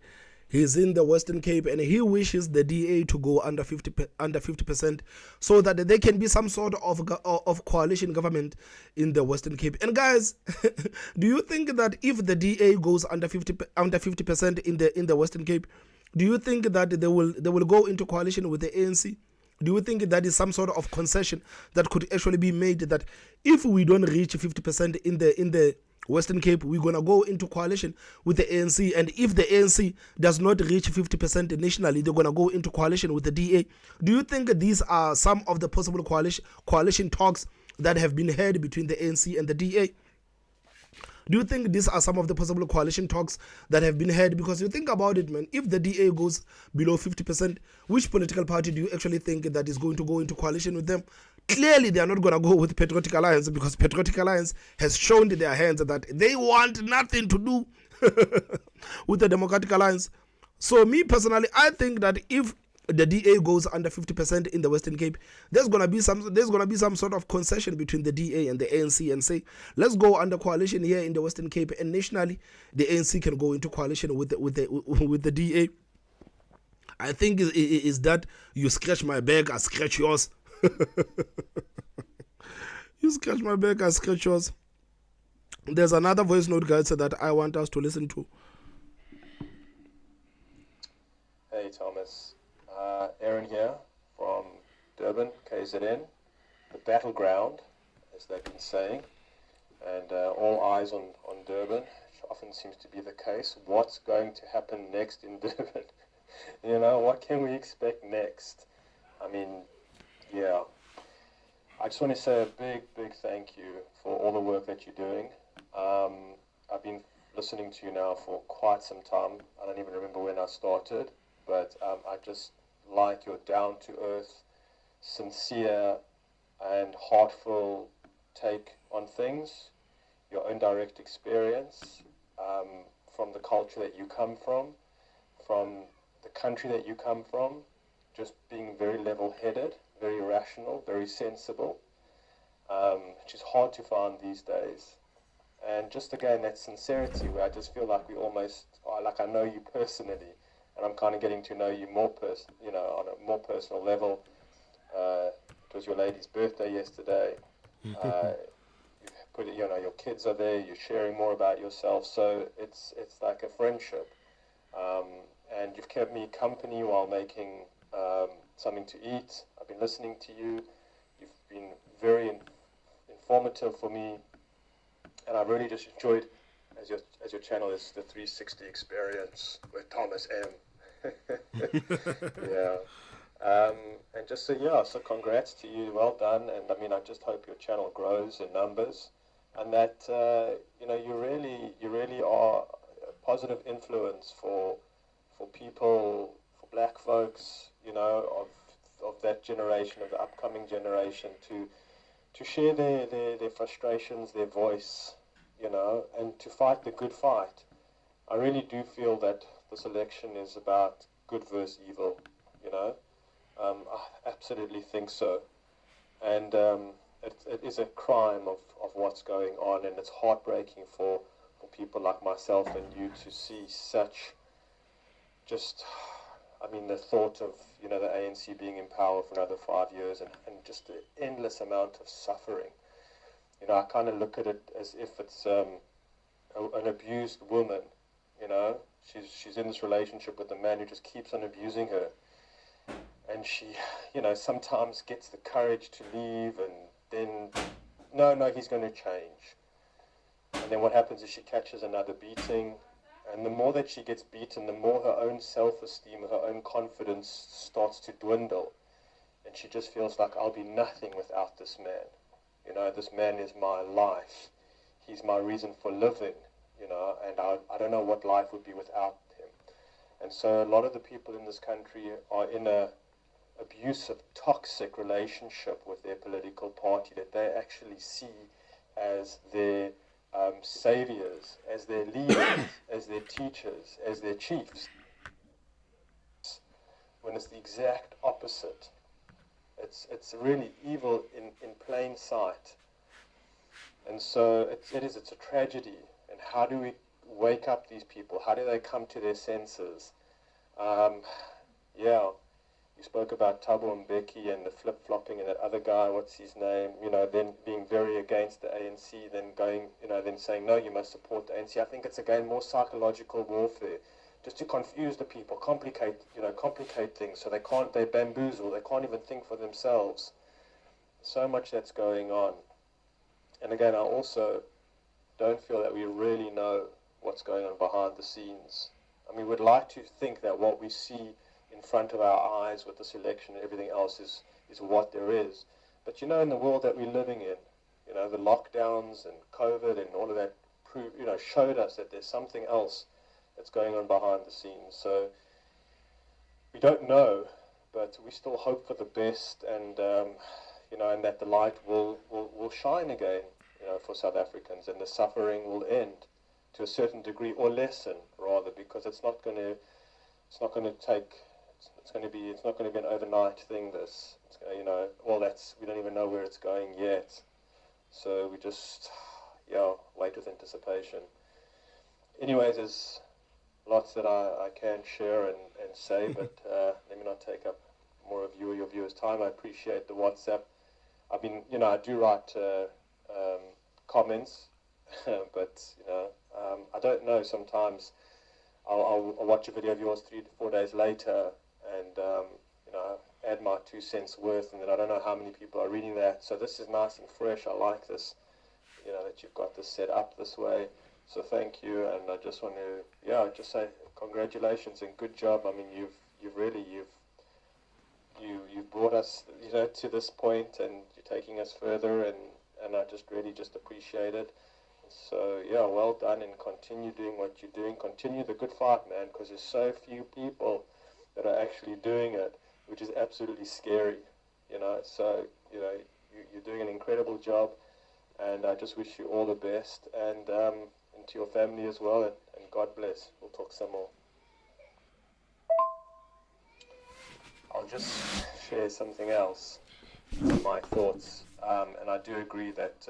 he's in the Western Cape and he wishes the DA to go under 50%, so that there can be some sort of coalition government in the Western Cape. And guys, do you think that if the DA goes under 50% in the Western Cape, do you think that they will go into coalition with the ANC? Do you think that is some sort of concession that could actually be made, that if we don't reach 50% in the Western Cape, we're going to go into coalition with the ANC, and if the ANC does not reach 50% nationally, they're going to go into coalition with the DA? Do you think these are some of the possible coalition talks that have been had between the ANC and the DA? Do you think these are some of the possible coalition talks that have been had? Because you think about it, man, if the DA goes below 50%, which political party do you actually think that is going to go into coalition with them? Clearly, they are not going to go with Patriotic Alliance, because Patriotic Alliance has shown their hands that they want nothing to do with the Democratic Alliance. So me personally, I think that if the DA goes under 50% in the Western Cape, there's gonna be some sort of concession between the DA and the ANC, and say, let's go under coalition here in the Western Cape, and nationally the ANC can go into coalition with the DA. I think is that you scratch my back, I scratch yours. You scratch my back, I scratch yours. There's another voice note, guys, that I want us to listen to. Hey Thomas. Aaron here from Durban, KZN, the battleground, as they've been saying, and all eyes on Durban, which often seems to be the case. What's going to happen next in Durban? You know, what can we expect next? I mean, yeah. I just want to say a big thank you for all the work that you're doing. I've been listening to you now for quite some time. I don't even remember when I started, but I just like your down-to-earth, sincere and heartful take on things, your own direct experience from the culture that you come from the country that you come from, just being very level-headed, very rational, very sensible, which is hard to find these days. And just again, that sincerity where I just feel like we almost, like I know you personally, and I'm kind of getting to know you more, on a more personal level. It was your lady's birthday yesterday. Your kids are there. You're sharing more about yourself, so it's like a friendship. And you've kept me company while making something to eat. I've been listening to you. You've been very informative for me, and I've really just enjoyed as your channel is the 360 experience with Thomas M. Yeah. And just so congrats to you, well done, and I mean I just hope your channel grows in numbers, and that you really are a positive influence for people, for black folks, of that generation, of the upcoming generation, to share their frustrations, their voice, and to fight the good fight. I really do feel that this election is about good versus evil, I absolutely think so. And it is a crime of what's going on, and it's heartbreaking for people like myself and you to see such the thought of, the ANC being in power for another 5 years and just the endless amount of suffering. I kind of look at it as if it's an abused woman, she's in this relationship with a man who just keeps on abusing her. And she, sometimes gets the courage to leave, and then, no, he's going to change. And then what happens is she catches another beating, and the more that she gets beaten, the more her own self-esteem, her own confidence starts to dwindle. And she just feels like, I'll be nothing without this man. This man is my life. He's my reason for living, and I don't know what life would be without him. And so a lot of the people in this country are in a abusive, toxic relationship with their political party that they actually see as their saviors, as their leaders, as their teachers, as their chiefs, when it's the exact opposite. It's really evil in plain sight. And so it's a tragedy. And how do we wake up these people? How do they come to their senses? You spoke about Thabo and Becky and the flip-flopping and that other guy, what's his name, then being very against the ANC, then going, then saying, no, you must support the ANC. I think it's, again, more psychological warfare, just to confuse the people, complicate things so they bamboozle, they can't even think for themselves. So much that's going on. And again, I also don't feel that we really know what's going on behind the scenes. I mean, we'd like to think that what we see in front of our eyes with this election and everything else is what there is. But in the world that we're living in, the lockdowns and COVID and all of that showed us that there's something else that's going on behind the scenes. So we don't know, but we still hope for the best, and and that the light will shine again, for South Africans, and the suffering will end to a certain degree, or lessen rather, because it's not going to be an overnight thing. We don't even know where it's going yet. So we just, wait with anticipation. Anyways, there's lots that I can share and say, but let me not take up more of your viewers' time. I appreciate the WhatsApp. I mean, I do write comments, but, I don't know, sometimes I'll watch a video of yours 3 to 4 days later and, add my 2 cents worth, and then I don't know how many people are reading that. So this is nice and fresh. I like this, that you've got this set up this way. So thank you, and I just want to, just say congratulations and good job. I mean, you've brought us, to this point, and you're taking us further, and I just really appreciate it. So well done, and continue doing what you're doing. Continue the good fight, man, because there's so few people that are actually doing it, which is absolutely scary. So you're doing an incredible job, and I just wish you all the best, and to your family as well, and God bless. We'll talk some more. I'll just share something else, my thoughts, and I do agree that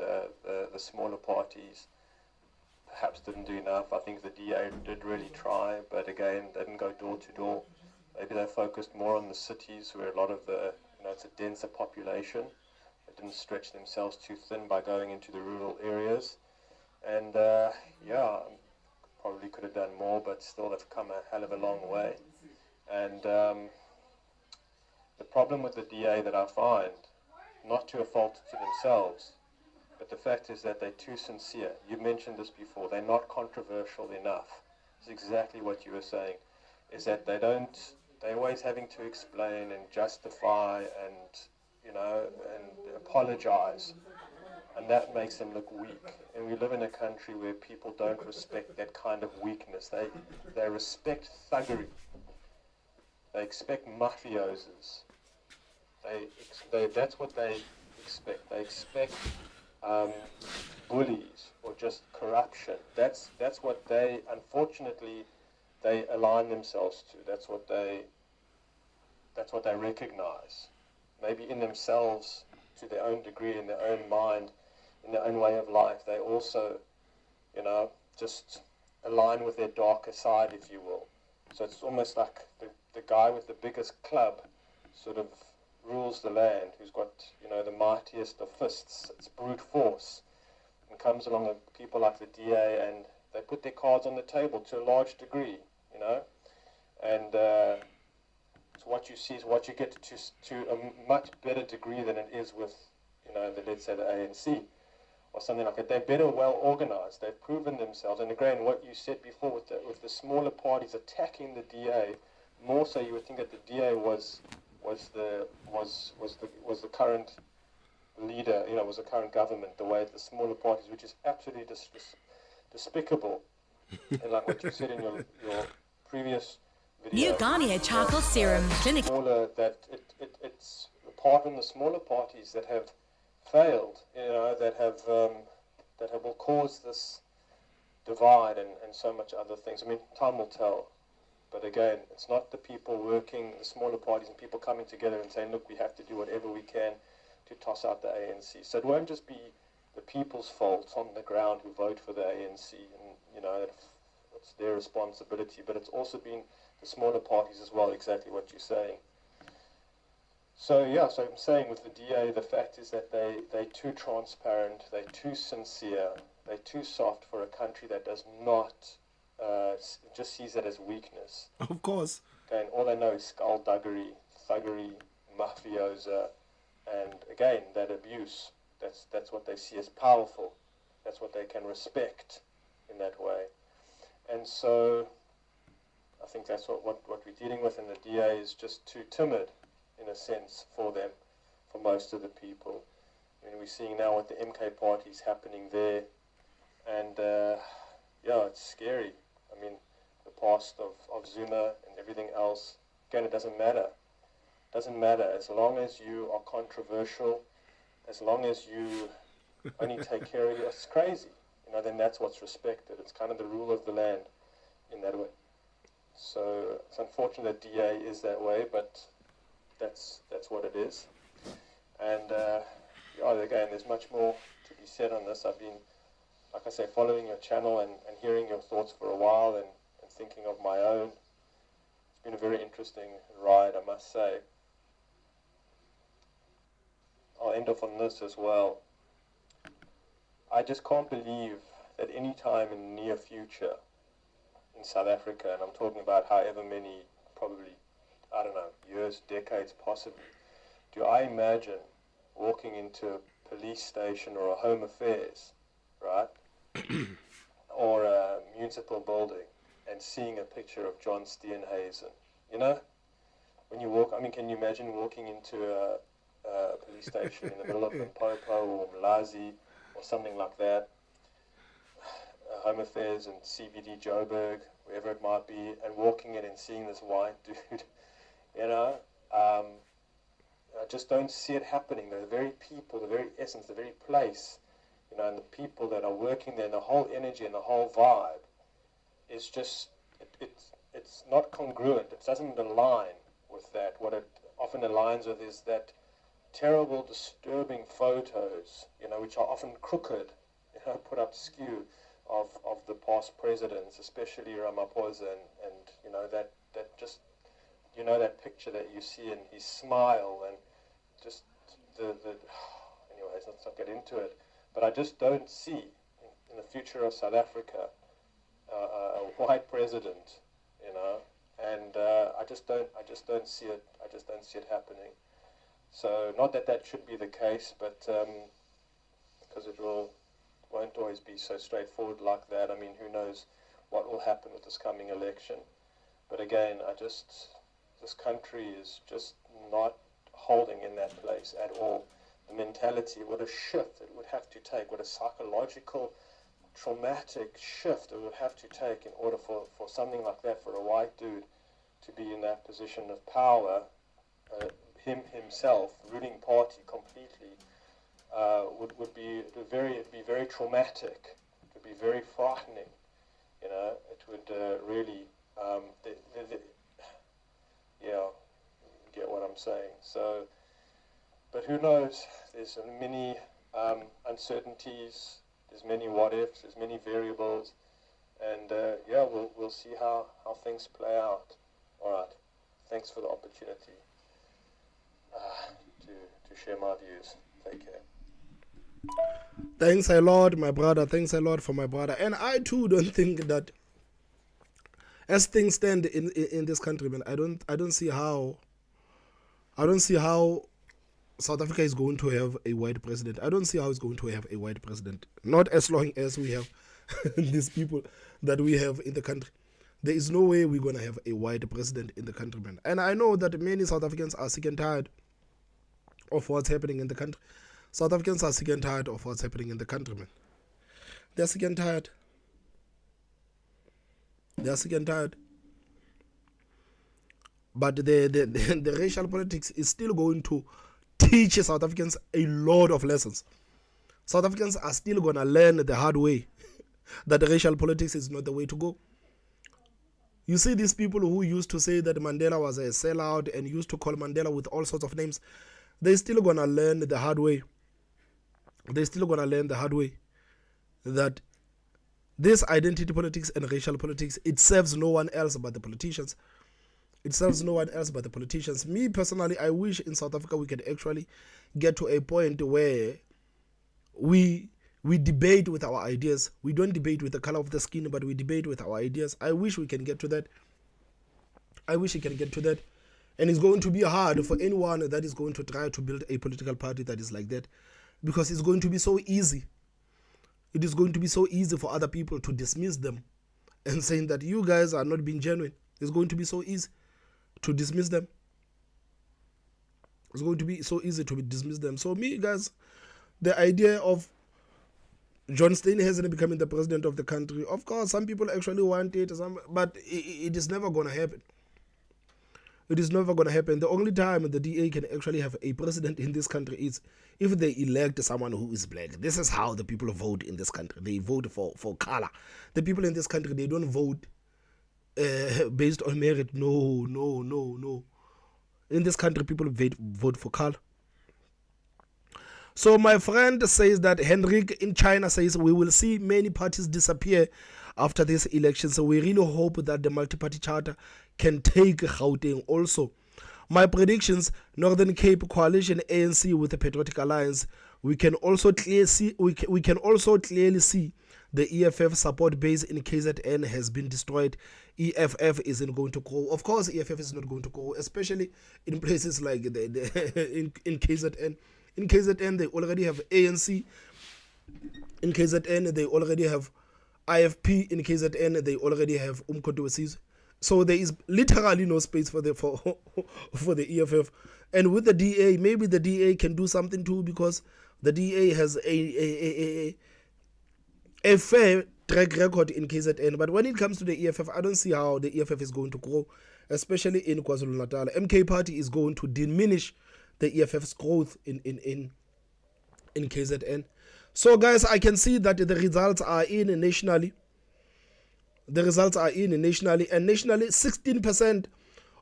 the smaller parties perhaps didn't do enough. I think the DA did really try, but again, they didn't go door to door. Maybe they focused more on the cities where a lot of the, it's a denser population. They didn't stretch themselves too thin by going into the rural areas. And yeah, probably could have done more, but still they've come a hell of a long way. And the problem with the DA that I find, not to a fault to themselves, but the fact is that they're too sincere. You mentioned this before. They're not controversial enough. It's exactly what you were saying, is that they're always having to explain and justify and, and apologize. And that makes them look weak. And we live in a country where people don't respect that kind of weakness. They respect thuggery. They expect mafiosos. That's what they expect. They expect bullies or just corruption. That's what they, unfortunately, they align themselves to. That's what they recognize. Maybe in themselves, to their own degree, in their own mind, in their own way of life, they also, just align with their darker side, if you will. So it's almost like the guy with the biggest club sort of rules the land, who's got, the mightiest of fists. It's brute force. And comes along with people like the DA, and they put their cards on the table to a large degree, And so what you see is what you get to a much better degree than it is with, let's say the ANC or something like that. They're better well organized. They've proven themselves. And again, what you said before with the smaller parties attacking the DA, more so you would think that the DA was the current leader, was the current government, the way the smaller parties, which is absolutely despicable. And like what you said in your previous video, New Garnier Charcoal Serum Clinic. Smaller, that it's apart from the smaller parties that have failed, that will cause this divide and so much other things. I mean, time will tell. But again, it's not the people working, the smaller parties and people coming together and saying, look, we have to do whatever we can to toss out the ANC. So it won't just be the people's fault on the ground who vote for the ANC, and it's their responsibility, but it's also been the smaller parties as well, exactly what you're saying. So yeah, so I'm saying with the DA, the fact is that they're too transparent, they're too sincere, they're too soft for a country that does not just sees it as weakness. Of course. Okay, and all they know is skullduggery, thuggery, mafiosa, and again, that abuse. That's what they see as powerful. That's what they can respect in that way. And so I think that's what we're dealing with, and the DA is just too timid, in a sense, for them, for most of the people. I mean, we're seeing now what the MK party is happening there, and yeah, it's scary. I mean, the past of Zuma and everything else, again, it doesn't matter. It doesn't matter. As long as you are controversial, as long as you only take care of you, it's crazy. Then that's what's respected. It's kind of the rule of the land in that way. So it's unfortunate that DA is that way, but that's what it is. And yeah, again, there's much more to be said on this. I've been, like I say, following your channel and hearing your thoughts for a while and thinking of my own. It's been a very interesting ride, I must say. I'll end off on this as well. I just can't believe that any time in the near future in South Africa, and I'm talking about however many, probably, I don't know, years, decades possibly, do I imagine walking into a police station or a home affairs, right, or a municipal building and seeing a picture of John Steenhuisen? When you walk, I mean, can you imagine walking into a police station in the middle of Limpopo or Mlazi or something like that, home affairs in CBD Joburg, wherever it might be, and walking in and seeing this white dude, I just don't see it happening. The very people, the very essence, the very place, and the people that are working there, and the whole energy and the whole vibe is just, it's not congruent. It doesn't align with that. What it often aligns with is that terrible, disturbing photos, which are often crooked, put up skew of the past presidents, especially Ramaphosa, and that just, that picture that you see in his smile, and just anyways, let's not get into it. But I just don't see in the future of South Africa a white president, and I just don't see it. I just don't see it happening. So not that should be the case, but because it won't always be so straightforward like that. I mean, who knows what will happen with this coming election? But again, this country is just not holding in that place at all. The mentality, what a shift it would have to take, what a psychological, traumatic shift it would have to take in order for something like that, for a white dude to be in that position of power, himself, ruling party completely, would be very traumatic. It would be very frightening. It would really, yeah, you get what I'm saying. So, but who knows? There's many uncertainties. There's many what ifs. There's many variables, and yeah, we'll see how things play out. All right. Thanks for the opportunity to share my views. Take care. Thanks a lot, my brother. Thanks a lot for my brother. And I too don't think that, as things stand in this country, man, I don't see how South Africa is going to have a white president. I don't see how it's going to have a white president. Not as long as we have these people that we have in the country. There is no way we're going to have a white president in the country, man. And I know that many South Africans are sick and tired of what's happening in the country. South Africans are sick and tired of what's happening in the country, man. They're sick and tired. They're sick and tired. But the racial politics is still going to teach South Africans a lot of lessons. South Africans are still going to learn the hard way that racial politics is not the way to go. You see these people who used to say that Mandela was a sellout and used to call Mandela with all sorts of names, they're still going to learn the hard way. They're still going to learn the hard way that this identity politics and racial politics, it serves no one else but the politicians. It serves no one else but the politicians. Me personally, I wish in South Africa we could actually get to a point where we debate with our ideas. We don't debate with the color of the skin, but we debate with our ideas. I wish we can get to that. I wish we can get to that. And it's going to be hard for anyone that is going to try to build a political party that is like that, because it's going to be so easy. It is going to be so easy for other people to dismiss them and saying that you guys are not being genuine. It's going to be so easy to dismiss them. It's going to be so easy to dismiss them. So me, guys, the idea of John Steenhuisen becoming the president of the country, of course, some people actually want it, but it is never going to happen. It is never going to happen. The only time the DA can actually have a president in this country is if they elect someone who is black. This is how the people vote in this country. They vote for color. The people in this country, they don't vote based on merit. No. In this country, people vote for color. So my friend says that Henrik in China says we will see many parties disappear after this election. So we really hope that the multi-party charter can take Gauteng also. My predictions: Northern Cape Coalition, ANC with the Patriotic Alliance. We can also clearly see the EFF support base in KZN has been destroyed. EFF isn't going to grow. Of course, EFF is not going to grow, especially in places like in KZN. In KZN, they already have ANC. In KZN, they already have IFP. In KZN, they already have Umkhonto. So there is literally no space for the EFF. And with the DA, maybe the DA can do something too, because the DA has a fair track record in KZN. But when it comes to the EFF, I don't see how the EFF is going to grow, especially in KwaZulu-Natal. MK Party is going to diminish the EFF's growth in KZN. So guys, I can see that the results are in nationally. The results are in nationally, and nationally 16%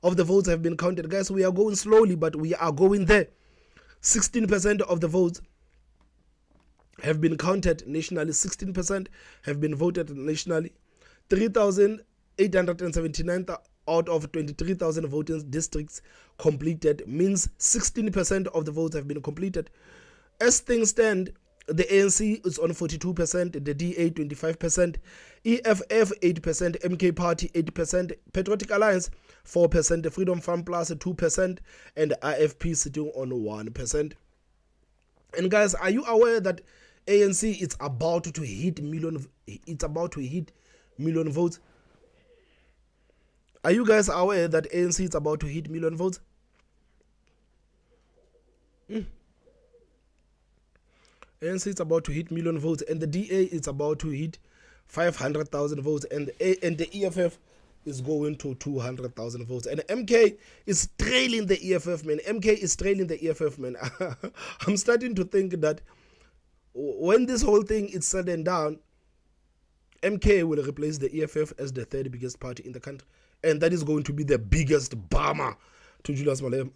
of the votes have been counted. Guys, we are going slowly, but we are going there. 16% of the votes have been counted nationally. 16% have been voted nationally. 3,879 out of 23,000 voting districts completed means 16% of the votes have been completed. As things stand, the ANC is on 42%, the DA 25%, EFF 8%, MK Party 8%, Patriotic Alliance 4%, the Freedom Front Plus 2%, and the IFP sitting on 1%. And guys, are you aware that ANC is about to hit million? It's about to hit million votes. Are you guys aware that ANC is about to hit million votes? ANC is about to hit million votes, and the DA is about to hit 500,000 votes, and the EFF is going to 200,000 votes, and MK is trailing the EFF, man. MK is trailing the EFF, man. I'm starting to think that when this whole thing is said and done, MK will replace the EFF as the third biggest party in the country, and that is going to be the biggest bummer to Julius Malema.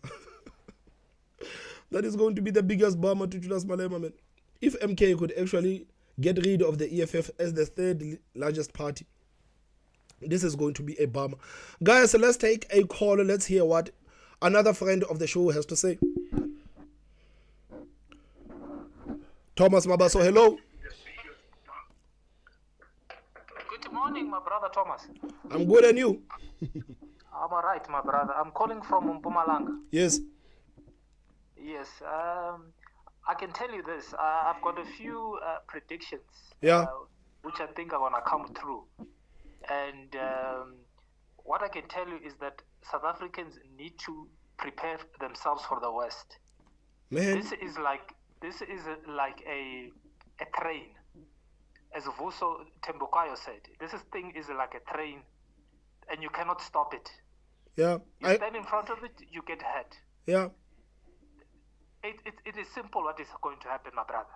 That is going to be the biggest bummer to Julius Malema, man. If MK could actually get rid of the EFF as the third largest party, this is going to be a bummer. Guys, let's take a call. Let's hear what another friend of the show has to say. Thomas Mabaso, hello. Good morning, my brother Thomas. I'm good, and you? I'm all right, my brother. I'm calling from Mpumalanga. Yes. Yes. I can tell you this. I've got a few predictions. Yeah. Which I think are gonna come through. And what I can tell you is that South Africans need to prepare themselves for the West. Man. This is like a train. As Vuso Tembukayo said, thing is like a train, and you cannot stop it. Yeah. You stand in front of it, you get hurt. Yeah. It is simple what is going to happen, my brother.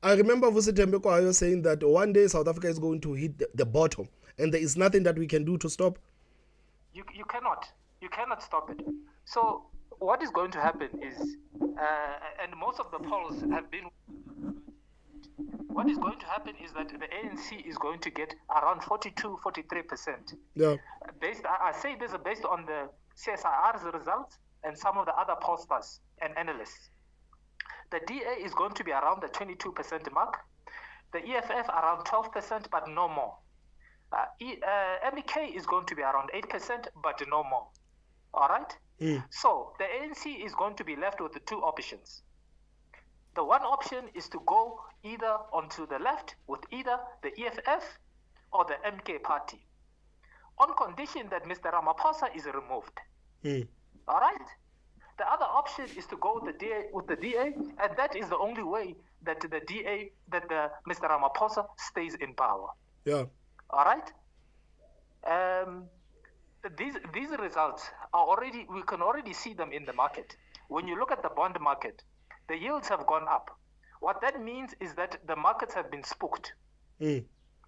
I remember Vusi Tembekwayo saying that one day South Africa is going to hit the bottom, and there is nothing that we can do to stop. You cannot stop it. So what is going to happen is, and most of the polls have been, what is going to happen is that the ANC is going to get around 42-43%. Yeah. I say this based on the CSIR's results and some of the other pollsters and analysts. The DA is going to be around the 22% mark. The EFF around 12%, but no more. MEK is going to be around 8%, but no more. All right? So the ANC is going to be left with the two options. The one option is to go either onto the left with either the EFF or the MK party, on condition that Mr. Ramaphosa is removed. All right? The other option is to go with the DA, and that is the only way that Mr. Ramaphosa stays in power. Yeah. All right. These results are we can already see them in the market. When you look at the bond market, the yields have gone up. What that means is that the markets have been spooked.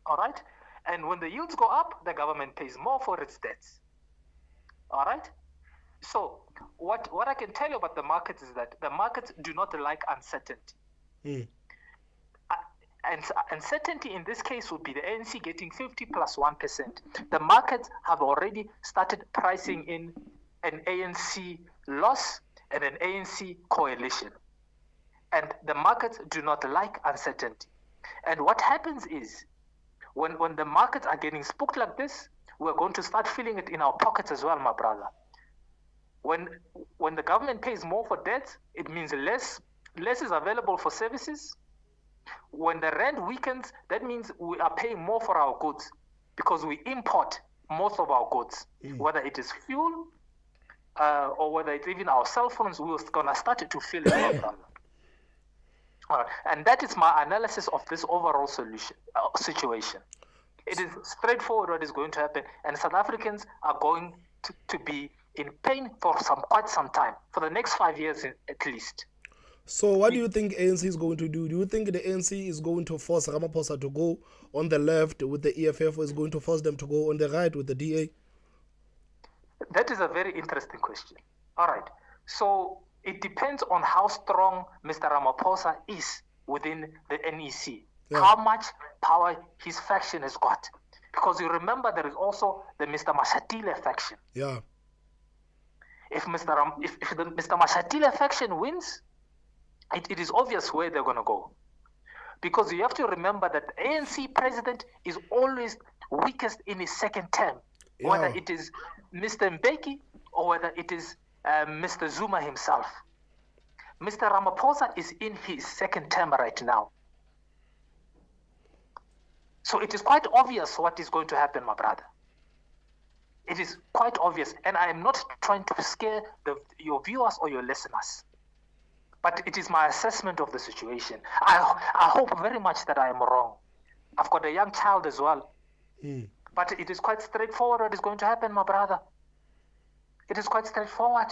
All right. And when the yields go up, the government pays more for its debts. All right. So what I can tell you about the markets is that the markets do not like uncertainty. And uncertainty in this case would be the ANC getting 50 plus 1%. The markets have already started pricing in an ANC loss and an ANC coalition. And the markets do not like uncertainty. And what happens is, when the markets are getting spooked like this, we're going to start feeling it in our pockets as well, my brother. When the government pays more for debt, it means less is available for services. When the rand weakens, that means we are paying more for our goods because we import most of our goods, whether it is fuel or whether it's even our cell phones. We're going to start to feel it, my brother. All right. And that is my analysis of this overall situation. It is straightforward what is going to happen, and South Africans are going to be in pain for quite some time, for the next 5 years at least. So what do you think ANC is going to do? Do you think the ANC is going to force Ramaphosa to go on the left with the EFF, or is going to force them to go on the right with the DA? That is a very interesting question. All right. So it depends on how strong Mr. Ramaphosa is within the NEC, how much power his faction has got. Because you remember there is also the Mr. Mashatile faction. Yeah. If the Mr. Mashatile faction wins, it is obvious where they're going to go. Because you have to remember that the ANC president is always weakest in his second term, whether it is Mr. Mbeki or whether it is Mr. Zuma himself. Mr. Ramaphosa is in his second term right now. So it is quite obvious what is going to happen, my brother. It is quite obvious. And I am not trying to scare your viewers or your listeners. But it is my assessment of the situation. I hope very much that I am wrong. I've got a young child as well. But it is quite straightforward what is going to happen, my brother. It is quite straightforward.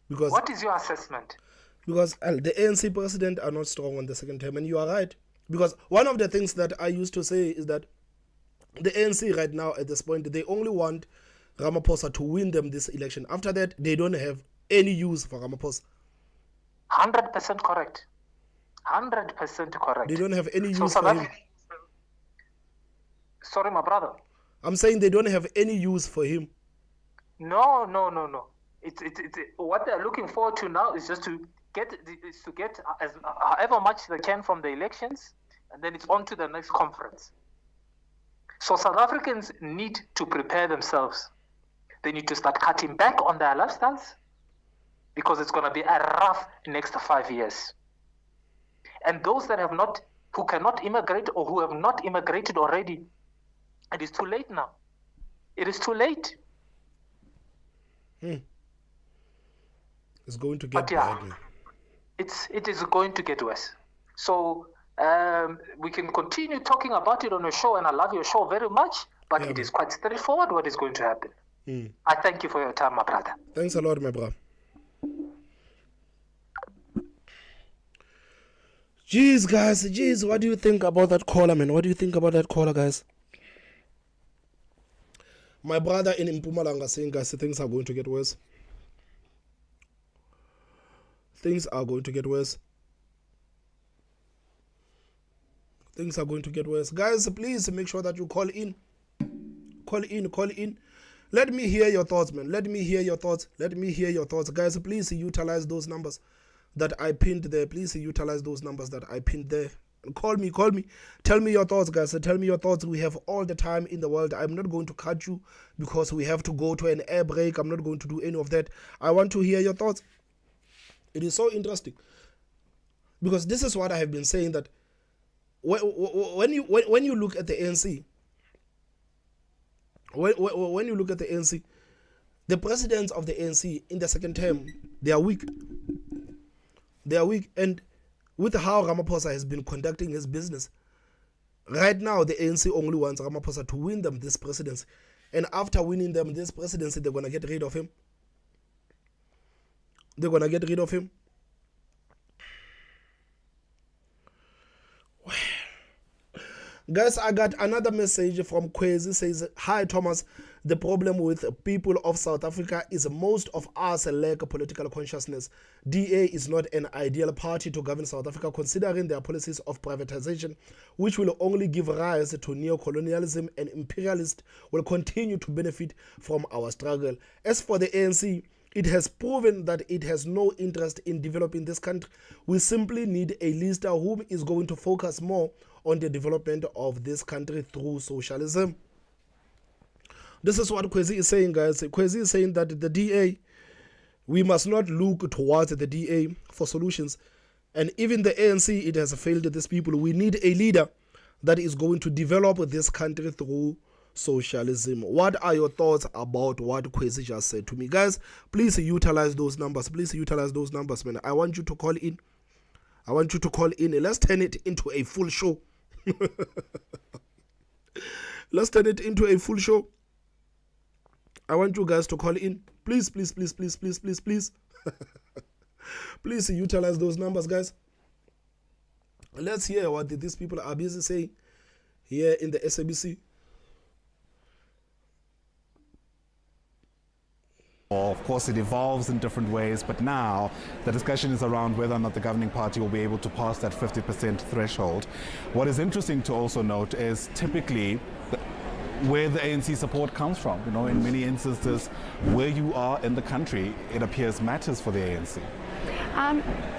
Because what is your assessment? Because the ANC president are not strong on the second term, and you are right. Because one of the things that I used to say is that the ANC right now at this point, they only want Ramaphosa to win them this election. After that, they don't have any use for Ramaphosa. 100% correct. 100% correct. They don't have any use for him. Sorry, my brother. I'm saying they don't have any use for him. No. What they're looking forward to now is just to get as however much they can from the elections, and then it's on to the next conference. So South Africans need to prepare themselves. They need to start cutting back on their lifestyles, because it's going to be a rough next 5 years. And those that who cannot immigrate or who have not immigrated already, it is too late now. It is too late. It's going to get bad. It is going to get worse. So we can continue talking about it on your show, and I love your show very much, but it is quite straightforward what is going to happen. I thank you for your time, my brother. Thanks a lot, my brother. Jeez, guys, what do you think about that caller, man? What do you think about that caller, guys? My brother in Mpumalanga saying, guys, things are going to get worse. Things are going to get worse. Things are going to get worse. Guys, please make sure that you call in. Call in. Let me hear your thoughts, man. Let me hear your thoughts. Guys, please utilize those numbers that I pinned there. Please utilize those numbers that I pinned there. Call me. Tell me your thoughts, guys. Tell me your thoughts. We have all the time in the world. I'm not going to cut you because we have to go to an air break. I'm not going to do any of that. I want to hear your thoughts. It is so interesting, because this is what I have been saying, that when you look at the ANC, when you look at the ANC, the presidents of the ANC in the second term, they are weak. And with how Ramaphosa has been conducting his business, right now the ANC only wants Ramaphosa to win them this presidency. And after winning them this presidency, they're going to get rid of him. Guys, I got another message from Kwezi. Says, hi Thomas, the problem with people of South Africa is most of us lack political consciousness. DA is not an ideal party to govern South Africa, considering their policies of privatization, which will only give rise to neo-colonialism, and imperialists will continue to benefit from our struggle. As for the ANC, it has proven that it has no interest in developing this country. We simply need a leader who is going to focus more on the development of this country through socialism. This is what Kwezi is saying, guys. Kwezi is saying that the DA, we must not look towards the DA for solutions. And even the ANC, it has failed these people. We need a leader that is going to develop this country through socialism. What are your thoughts about what Kwezi just said to me? Guys, please utilize those numbers. Man. I want you to call in. Let's turn it into a full show. I want you guys to call in. Please, please, please, please, please, please, please. Please utilize those numbers, guys. Let's hear what these people are busy saying here in the SABC. Of course, it evolves in different ways, but now the discussion is around whether or not the governing party will be able to pass that 50% threshold. What is interesting to also note is typically where the ANC support comes from. You know, in many instances, where you are in the country, it appears matters for the ANC.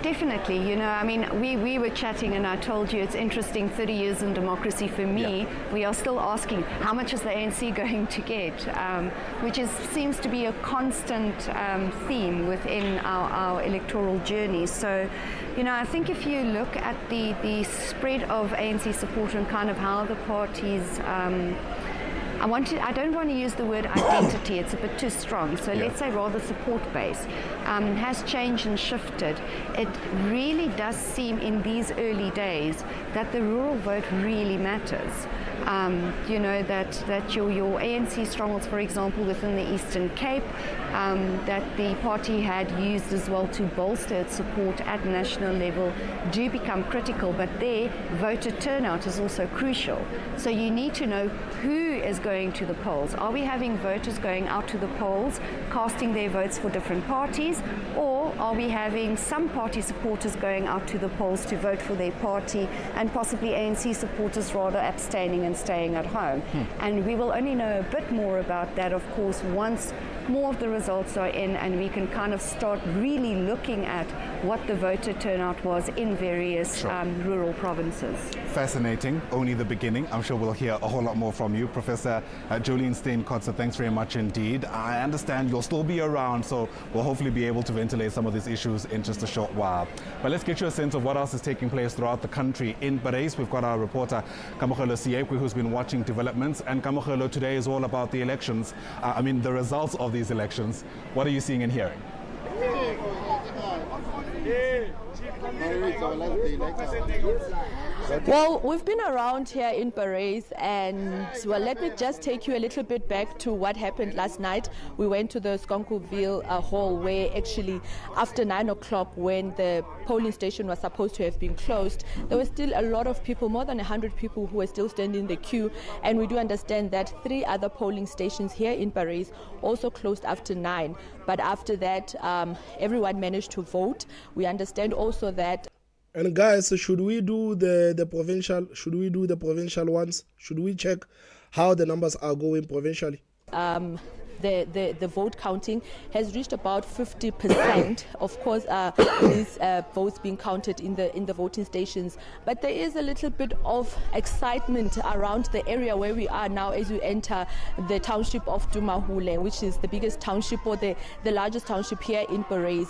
Definitely, you know, I mean, we were chatting and I told you it's interesting, 30 years in democracy for me, we are still asking how much is the ANC going to get, which seems to be a constant theme within our electoral journey. So, you know, I think if you look at the spread of ANC support and kind of how the parties I don't want to use the word identity, it's a bit too strong. So let's say rather support base has changed and shifted. It really does seem in these early days that the rural vote really matters. You know, that your ANC strongholds, for example, within the Eastern Cape, that the party had used as well to bolster its support at national level do become critical, but their voter turnout is also crucial. So you need to know who is going to the polls. Are we having voters going out to the polls, casting their votes for different parties, or are we having some party supporters going out to the polls to vote for their party and possibly ANC supporters rather abstaining and staying at home? And we will only know a bit more about that, of course, once more of the results are in and we can kind of start really looking at what the voter turnout was in various rural provinces. Fascinating, only the beginning. I'm sure we'll hear a whole lot more from you. Professor Jolene Steyn-Kotze, thanks very much indeed. I understand you'll still be around, so we'll hopefully be able to ventilate some of these issues in just a short while. But let's get you a sense of what else is taking place throughout the country. In Parys, we've got our reporter Kamogelo Siekwe, who's been watching developments. And Kamogelo, today is all about the elections. The results of these elections. What are you seeing and hearing? Well, we've been around here in Parys, and well, let me just take you a little bit back to what happened last night. We went to the Skonkoville hall where actually after 9 o'clock, when the polling station was supposed to have been closed, there were still a lot of people, more than 100 people who were still standing in the queue, and we do understand that 3 other polling stations here in Parys also closed after 9. But after that, everyone managed to vote. We understand also that. And guys, should we do the provincial? Should we do the provincial ones? Should we check how the numbers are going provincially? The vote counting has reached about 50%. Of course, these votes being counted in the voting stations, but there is a little bit of excitement around the area where we are now as we enter the township of Dumahule, which is the biggest township or the largest township here in Parys.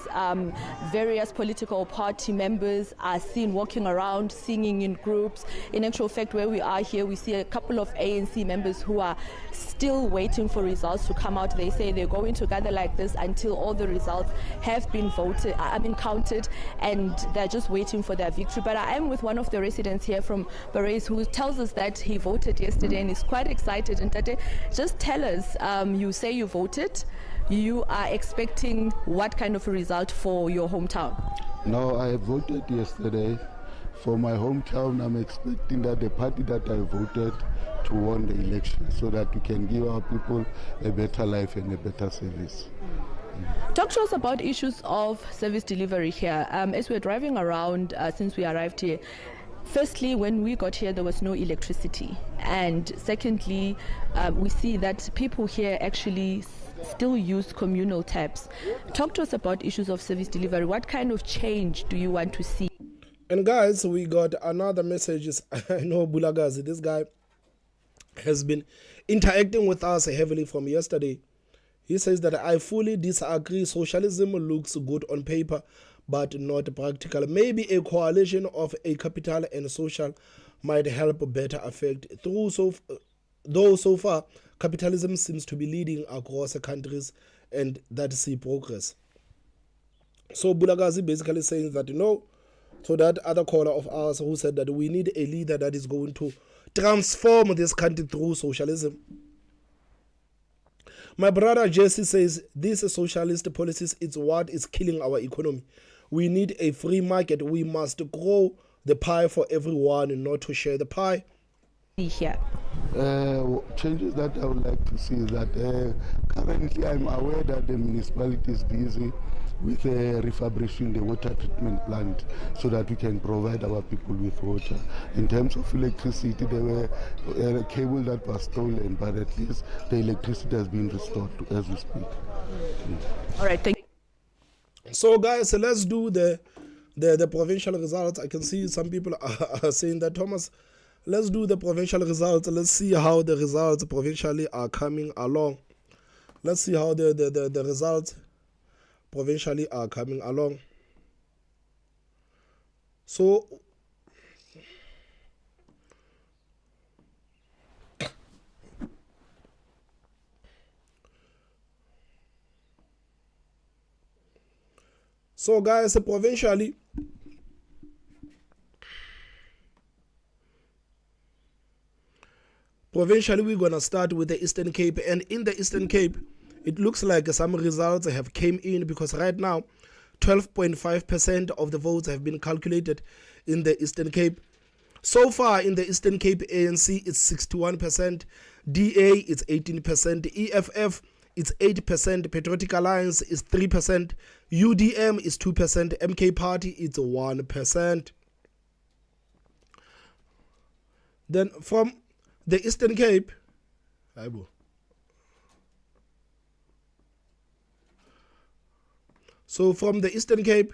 Various political party members are seen walking around, singing in groups. In actual fact, where we are here, we see a couple of ANC members who are still waiting for results to come out. They say they're going to gather like this until all the results have been counted, and they're just waiting for their victory. But I am with one of the residents here from Parys who tells us that he voted yesterday and is quite excited. And Tate, just tell us, you say you voted, you are expecting what kind of a result for your hometown? No, I voted yesterday. For my hometown, I'm expecting that the party that I voted to win the election so that we can give our people a better life and a better service. Talk to us about issues of service delivery here. As we're driving around since we arrived here, firstly, when we got here, there was no electricity. And secondly, we see that people here actually still use communal taps. Talk to us about issues of service delivery. What kind of change do you want to see? And guys, we got another message. I know Bulagazi, this guy has been interacting with us heavily from yesterday. He says that I fully disagree. Socialism looks good on paper, but not practical. Maybe a coalition of a capital and social might help better affect. Though so far, capitalism seems to be leading across the countries and that see progress. So Bulagazi basically saying that, so that other caller of ours who said that we need a leader that is going to transform this country through socialism. My brother Jesse says, these socialist policies, it's what is killing our economy. We need a free market. We must grow the pie for everyone, not to share the pie. Here. Changes that I would like to see is that currently I'm aware that the municipality is busy with refurbishing the water treatment plant so that we can provide our people with water. In terms of electricity, there were a cable that was stolen, but at least the electricity has been restored as we speak. All right, thank you. So guys, let's do the provincial results. I can see some people are saying that, Thomas, let's do the provincial results. Let's see how the results provincially are coming along. Let's see how the results provincially are coming along. So guys, provincially, we're gonna start with the Eastern Cape, and in the Eastern Cape it looks like some results have came in, because right now 12.5% of the votes have been calculated in the Eastern Cape. So far in the Eastern Cape, ANC is 61%, DA is 18%, EFF is 8%, Patriotic Alliance is 3%, UDM is 2%, MK Party is 1%. Then from the Eastern Cape, so from the Eastern Cape,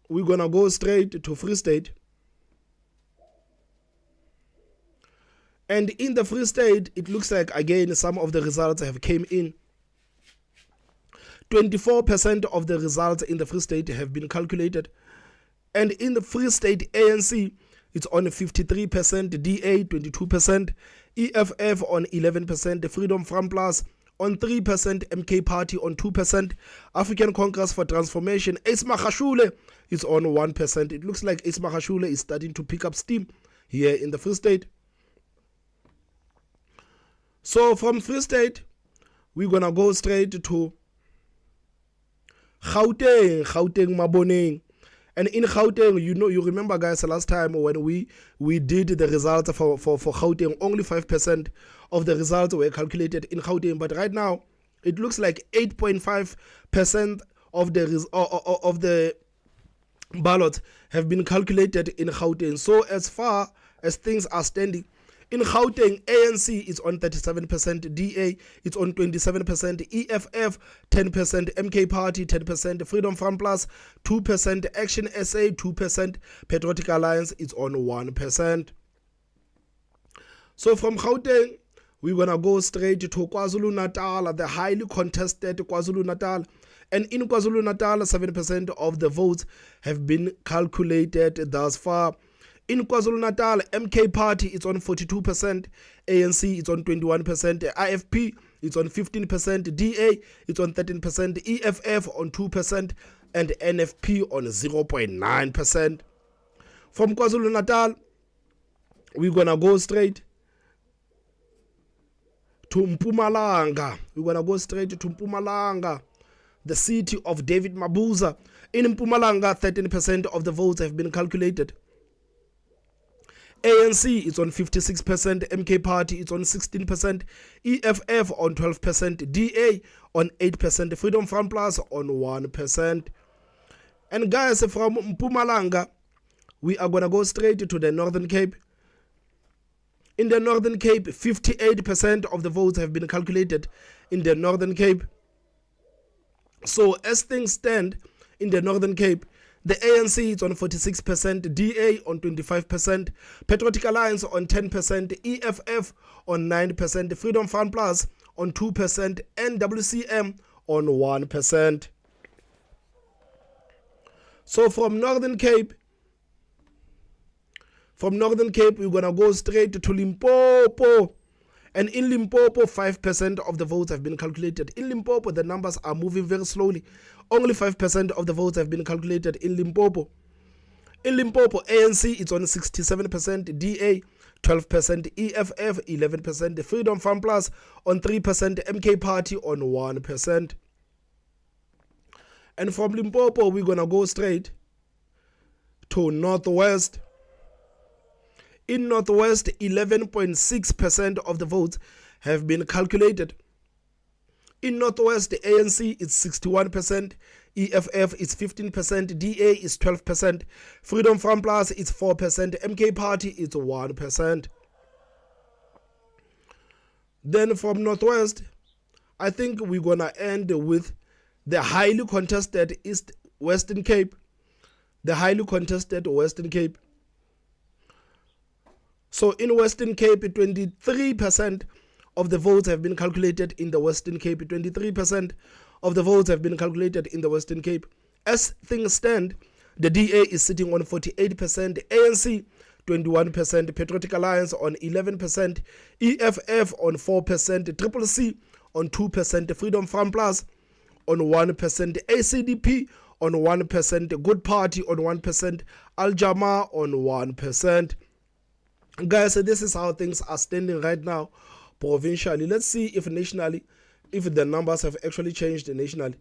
we're gonna go straight to Free State. And in the Free State, it looks like again some of the results have came in. 24% of the results in the Free State have been calculated. And in the Free State, ANC, it's on 53%, DA 22%, EFF on 11%, Freedom Front Plus on 3%, MK Party on 2%, African Congress for Transformation, Ace Magashule is on 1%. It looks like Ace Magashule is starting to pick up steam here in the Free State. So from Free State, we're going to go straight to Gauteng Maboneng. And in Gauteng, you remember guys, last time when we did the results for Gauteng, only 5% of the results were calculated in Gauteng. But right now, it looks like 8.5% of the ballots have been calculated in Gauteng. So as far as things are standing, in Gauteng, ANC is on 37%, DA is on 27%, EFF 10%, MK Party 10%, Freedom Front Plus 2%, Action SA 2%, Patriotic Alliance is on 1%. So from Gauteng, we're going to go straight to KwaZulu-Natal, the highly contested KwaZulu-Natal. And in KwaZulu-Natal, 7% of the votes have been calculated thus far. In KwaZulu-Natal, MK Party is on 42%, ANC is on 21%, IFP is on 15%, DA is on 13%, EFF on 2%, and NFP on 0.9%. From KwaZulu-Natal, we're going to go straight to Mpumalanga. We're going to go straight to Mpumalanga, the city of David Mabuza. In Mpumalanga, 13% of the votes have been calculated. ANC is on 56%, MK Party is on 16%, EFF on 12%, DA on 8%, Freedom Front Plus on 1%. And guys, from Mpumalanga, we are going to go straight to the Northern Cape. In the Northern Cape, 58% of the votes have been calculated in the Northern Cape. So as things stand in the Northern Cape, the ANC is on 46%, DA on 25%, Patriotic Alliance on 10%, EFF on 9%, Freedom Front Plus on 2%, and WCM on 1%. So from Northern Cape, we're going to go straight to Limpopo. And in Limpopo, 5% of the votes have been calculated. In Limpopo, the numbers are moving very slowly. Only 5% of the votes have been calculated in Limpopo. In Limpopo, ANC is on 67%, DA 12%, EFF 11%, Freedom Front Plus on 3%, MK Party on 1%. And from Limpopo, we're going to go straight to Northwest. In Northwest, 11.6% of the votes have been calculated. In Northwest, the ANC is 61%, EFF is 15%, DA is 12%, Freedom Front Plus is 4%, MK Party is 1%. Then from Northwest, I think we're going to end with the highly contested Western Cape. The highly contested Western Cape. So in Western Cape, 23% of the votes have been calculated in the Western Cape. 23% of the votes have been calculated in the Western Cape. As things stand, the DA is sitting on 48%, ANC 21%, Patriotic Alliance on 11%, EFF on 4%, Triple C on 2%, Freedom Front Plus on 1%, ACDP on 1%, Good Party on 1%, Al Jama on 1%. Guys, this is how things are standing right now provincially. Let's see if nationally, if the numbers have actually changed nationally.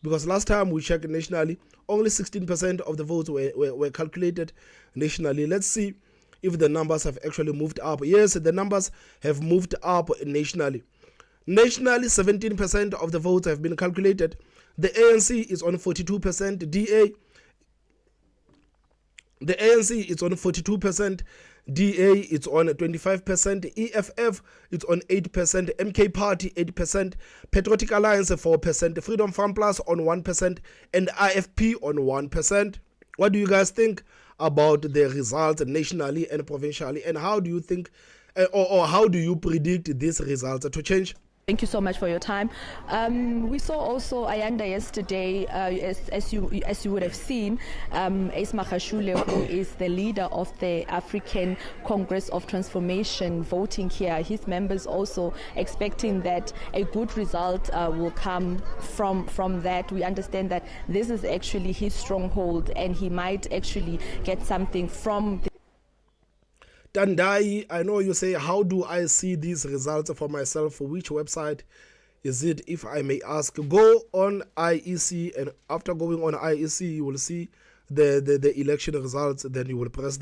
Because last time we checked nationally, only 16% of the votes were calculated nationally. Let's see if the numbers have actually moved up. Yes, the numbers have moved up nationally. Nationally, 17% of the votes have been calculated. The ANC is on 42%, the ANC is on 42%, DA is on 25%, EFF is on 8%, MK Party 8%, Patriotic Alliance 4%, Freedom Front Plus on 1%, and IFP on 1%. What do you guys think about the results nationally and provincially, and how do you think, or how do you predict these results to change? Thank you so much for your time. We saw also Ayanda yesterday, as you would have seen, Ace Magashule, who is the leader of the African Congress of Transformation, voting here. His members also expecting that a good result will come from that. We understand that this is actually his stronghold, and he might actually get something from the Tandai, I know you say, how do I see these results for myself? Which website is it, if I may ask? Go on IEC, and after going on IEC, you will see the election results. Then you will press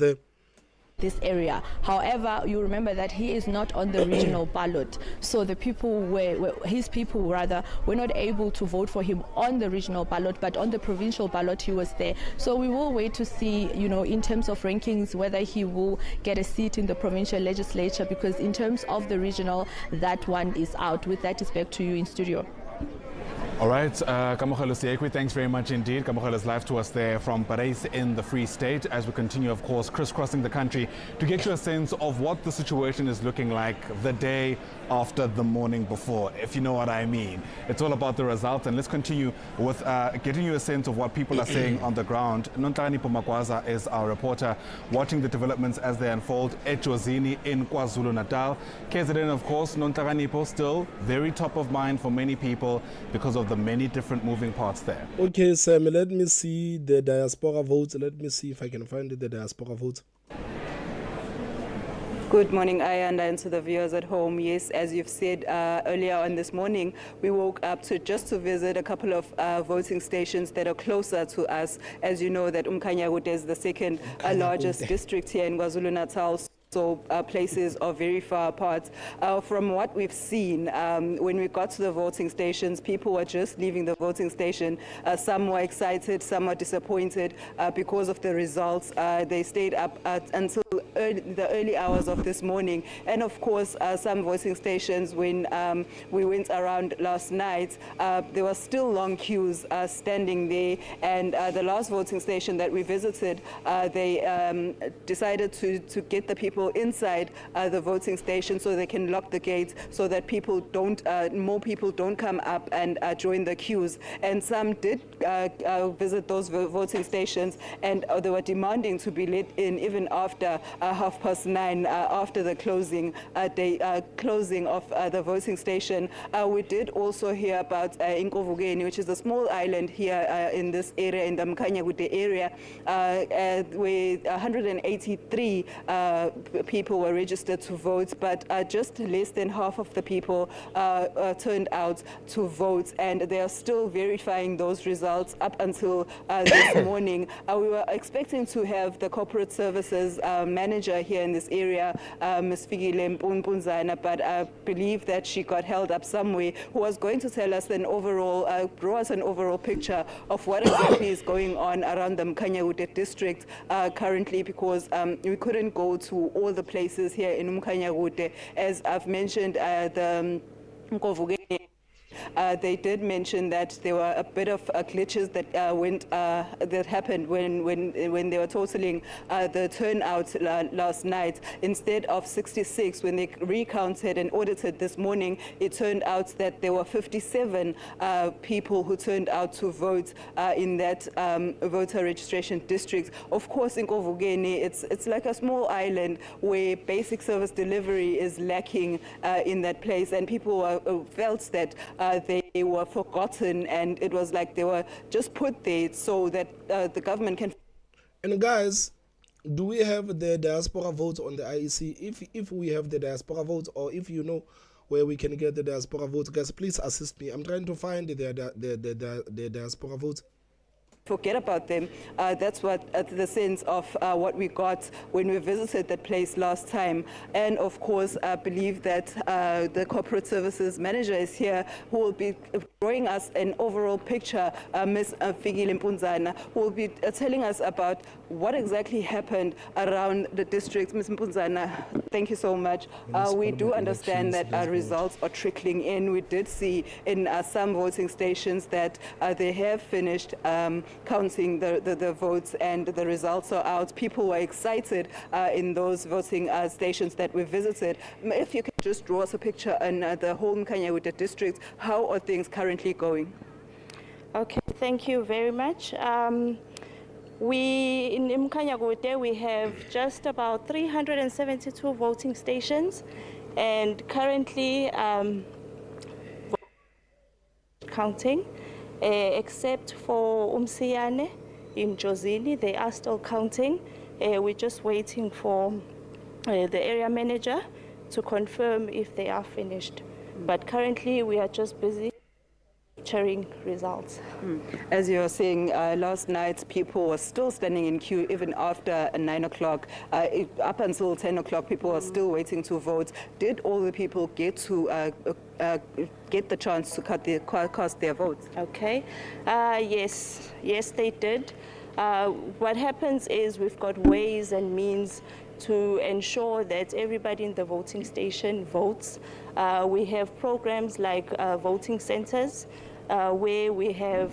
this area. However, you remember that he is not on the regional ballot, so the people his people were not able to vote for him on the regional ballot, but on the provincial ballot he was there. So we will wait to see, in terms of rankings, whether he will get a seat in the provincial legislature, because in terms of the regional, that one is out. With that, it's back to you in studio. All right, Kamogelo Siekwe, thanks very much indeed. Kamogelo's live to us there from Parys in the Free State, as we continue, of course, crisscrossing the country to get you a sense of what the situation is looking like the day after the morning before, if you know what I mean. It's all about the results, and let's continue with getting you a sense of what people are saying on the ground. Nontani Pomakwaza is our reporter, watching the developments as they unfold at Jozini in KwaZulu-Natal. KZN, of course, Nontanipo still very top of mind for many people because of the many different moving parts there. Okay, Sam, let me see the diaspora votes. Let me see if I can find the diaspora votes. Good morning, Ayanda, and to the viewers at home. Yes, as you've said earlier on this morning, we woke up just to visit a couple of voting stations that are closer to us. As you know, that Umkhanyakude is the second largest district here in KwaZulu-Natal. So places are very far apart. From what we've seen, when we got to the voting stations, people were just leaving the voting station. Some were excited, some were disappointed because of the results. They stayed up until the early hours of this morning. And of course, some voting stations, when we went around last night, there were still long queues standing there. And the last voting station that we visited, they decided to get the people inside the voting station so they can lock the gates so that more people don't come up and join the queues. And some did visit those voting stations, and they were demanding to be let in even after 9:30, after the closing of the voting station. We did also hear about Inkovugeni, which is a small island here in this area, in the Mkhanyakude area, where 183 people were registered to vote, but just less than half of the people turned out to vote, and they are still verifying those results up until this morning. We were expecting to have the corporate services manager here in this area, Ms. Fikile Mpunzana, but I believe that she got held up somewhere, who was going to tell us an overall, draw us an overall picture of what exactly is going on around the Mkhanyawute district currently, because we couldn't go to all the places here in Mkhanyawute. As I've mentioned, the Nkovugeni, they did mention that there were a bit of glitches that that happened when they were totaling the turnout last night. Instead of 66, when they recounted and audited this morning, it turned out that there were 57 people who turned out to vote in that voter registration district. Of course, in Nkovugeni, it's like a small island where basic service delivery is lacking in that place, and people felt that they were forgotten, and it was like they were just put there so that the government can. And guys, do we have the diaspora votes on the IEC? If we have the diaspora votes, or if you know where we can get the diaspora votes, guys, please assist me. I'm trying to find the diaspora votes. Forget about them. That's what the sense of what we got when we visited that place last time. And of course, I believe that the corporate services manager is here, who will be drawing us an overall picture, Ms. Fikile Mpunzana, who will be telling us about what exactly happened around the district. Ms. Mpunzana, thank you so much. We do understand that our results are trickling in. We did see in some voting stations that they have finished counting the votes, and the results are out. People were excited in those voting stations that we visited. If you can just draw us a picture on the whole Mkhanyawute district, how are things currently going? Okay, thank you very much. We in Mkhanyawute, we have just about 372 voting stations, and currently counting. Except for Umsiyane in Jozini, they are still counting. We're just waiting for the area manager to confirm if they are finished. But currently, we are just busy capturing results. As you were saying, last night people were still standing in queue even after 9 o'clock. Up until 10 o'clock, people were still waiting to vote. Did all the people get to get the chance to cast their votes? Okay. Yes, they did. What happens is we've got ways and means to ensure that everybody in the voting station votes. We have programs like voting centers, where we have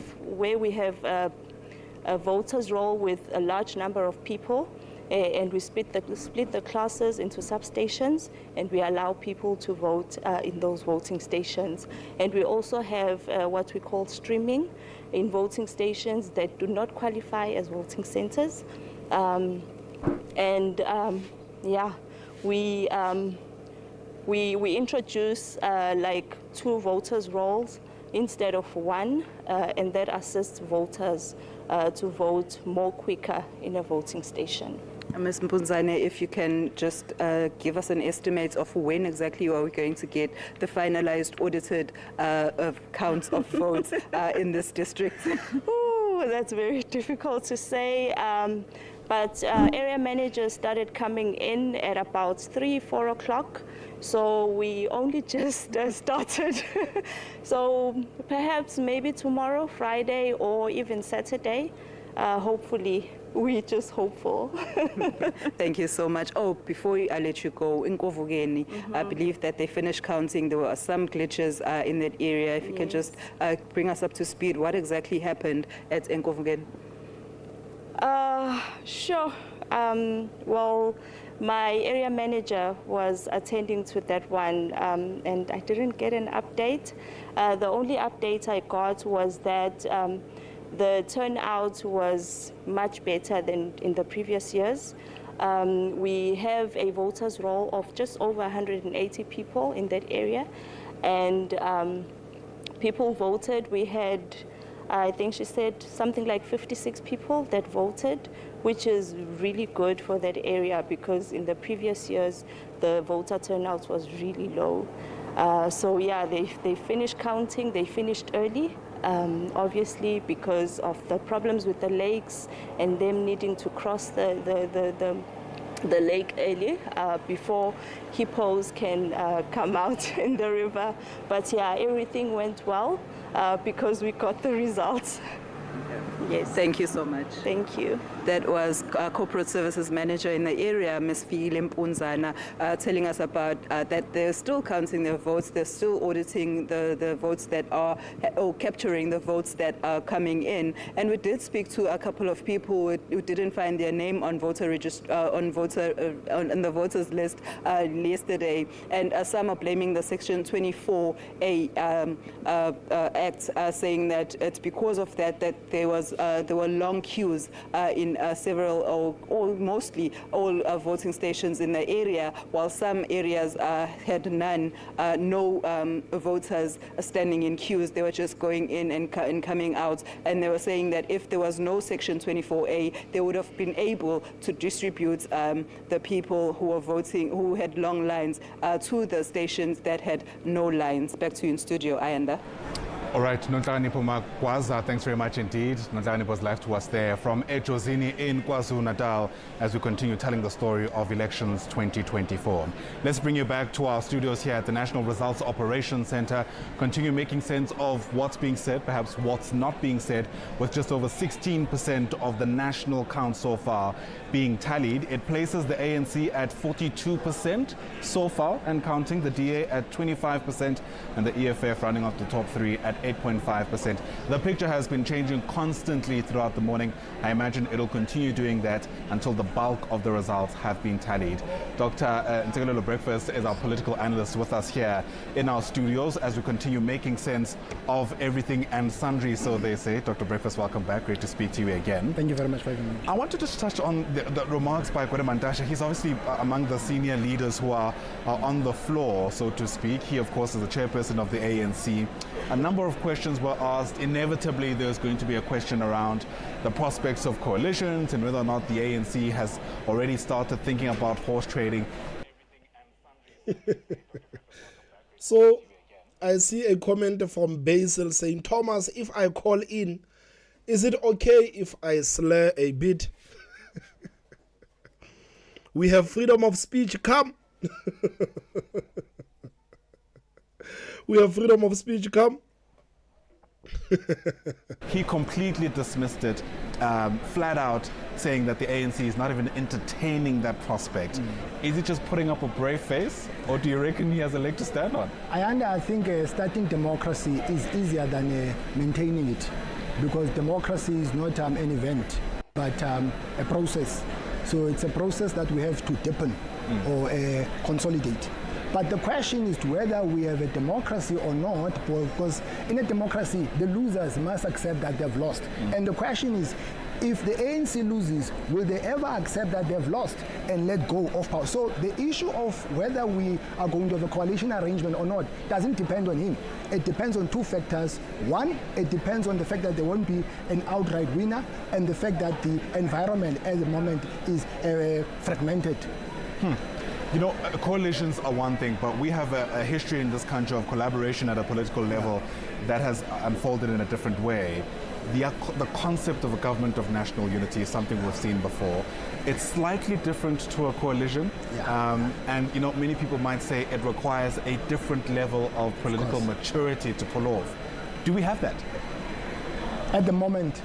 a voters roll with a large number of people, and we split the classes into substations, and we allow people to vote in those voting stations. And we also have what we call streaming in voting stations that do not qualify as voting centers. We introduce like 2 voters rolls instead of 1, and that assists voters to vote more quicker in a voting station. Ms. Mpunzane, if you can just give us an estimate of when exactly are we going to get the finalized audited counts of votes in this district? Ooh, that's very difficult to say. But area managers started coming in at about 3-4 o'clock. So we only just started. So perhaps maybe tomorrow, Friday, or even Saturday, hopefully. We're just hopeful. Thank you so much. Oh, before I let you go, in Nkovugeni, I believe that they finished counting. There were some glitches in that area. If you can just bring us up to speed, what exactly happened at Nkovugeni? Sure. Well, my area manager was attending to that one, and I didn't get an update. The only update I got was that the turnout was much better than in the previous years. We have a voters roll of just over 180 people in that area, and people voted. We had, I think she said, something like 56 people that voted, which is really good for that area because in the previous years, the voter turnout was really low. So yeah, they finished counting, they finished early. Obviously because of the problems with the lakes and them needing to cross the lake early before hippos can come out in the river. But yeah, everything went well because we got the results. Yes. Thank you so much. Thank you. That was Corporate Services Manager in the area, Ms. Fikile Mpunzana, telling us about that they're still counting their votes, they're still auditing the votes that are, or capturing the votes that are coming in. And we did speak to a couple of people who didn't find their name on voter on the voters list yesterday, and some are blaming the Section 24A Act, saying that it's because of that there were long queues in several or mostly all voting stations in the area, while some areas had no voters standing in queues. They were just going in and coming out, and they were saying that if there was no Section 24A, they would have been able to distribute the people who were voting, who had long lines, to the stations that had no lines. Back to you in studio, Ayanda. All right, Nonhlakanipho Magwaza, thanks very much indeed. Nonhlakanipho was live to us there from Ejozini in KwaZulu-Natal as we continue telling the story of elections 2024. Let's bring you back to our studios here at the National Results Operations Center, continue making sense of what's being said, perhaps what's not being said, with just over 16% of the national count so far being tallied. It places the ANC at 42% so far and counting, the DA at 25%, and the EFF running off the top three at 8.5%. The picture has been changing constantly throughout the morning. I imagine it'll continue doing that until the bulk of the results have been tallied. Dr. Ntsikelelo Breakfast is our political analyst with us here in our studios as we continue making sense of everything and sundry, so they say. Dr. Breakfast, welcome back. Great to speak to you again. Thank you very much for having me. I wanted to touch on the remarks by Gwede Mantashe. He's obviously among the senior leaders who are on the floor, so to speak. He, of course, is the chairperson of the ANC. A number of questions were asked. Inevitably, there's going to be a question around the prospects of coalitions and whether or not the ANC has already started thinking about horse trading. So, I see a comment from Basil saying, Thomas, if I call in, is it okay if I slur a bit? We have freedom of speech, come. We have freedom of speech, come. He completely dismissed it, flat out saying that the ANC is not even entertaining that prospect. Is he just putting up a brave face, or do you reckon he has a leg to stand on? I think starting democracy is easier than maintaining it, because democracy is not an event, but a process. So it's a process that we have to deepen or consolidate. But the question is whether we have a democracy or not, because in a democracy, the losers must accept that they've lost. And the question is, if the ANC loses, will they ever accept that they've lost and let go of power? So the issue of whether we are going to have a coalition arrangement or not doesn't depend on him. It depends on two factors. One, it depends on the fact that there won't be an outright winner, and the fact that the environment at the moment is fragmented. You know, coalitions are one thing, but we have a history in this country of collaboration at a political level that has unfolded in a different way. The concept of a government of national unity is something we've seen before. It's slightly different to a coalition, and you know, many people might say it requires a different level of political maturity to pull off. Do we have that? At the moment,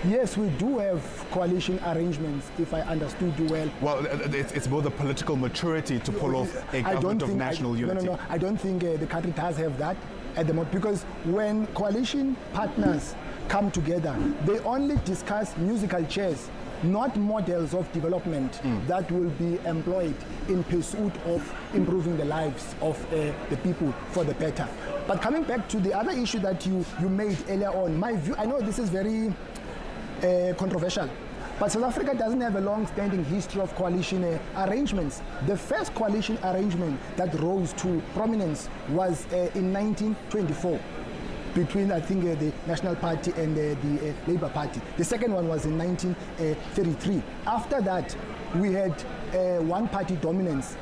yes, we do have coalition arrangements, if I understood you well. Well, it's more the political maturity to pull off a government of national unity. No, I don't think the country does have that at the moment, because when coalition partners come together, they only discuss musical chairs, not models of development that will be employed in pursuit of improving the lives of the people for the better. But coming back to the other issue that you made earlier on, my view, I know this is very controversial, but South Africa doesn't have a long-standing history of coalition arrangements. The first coalition arrangement that rose to prominence was in 1924. between, I think, the National Party and the Labour Party. The second one was in 1933. After that, we had one-party dominance,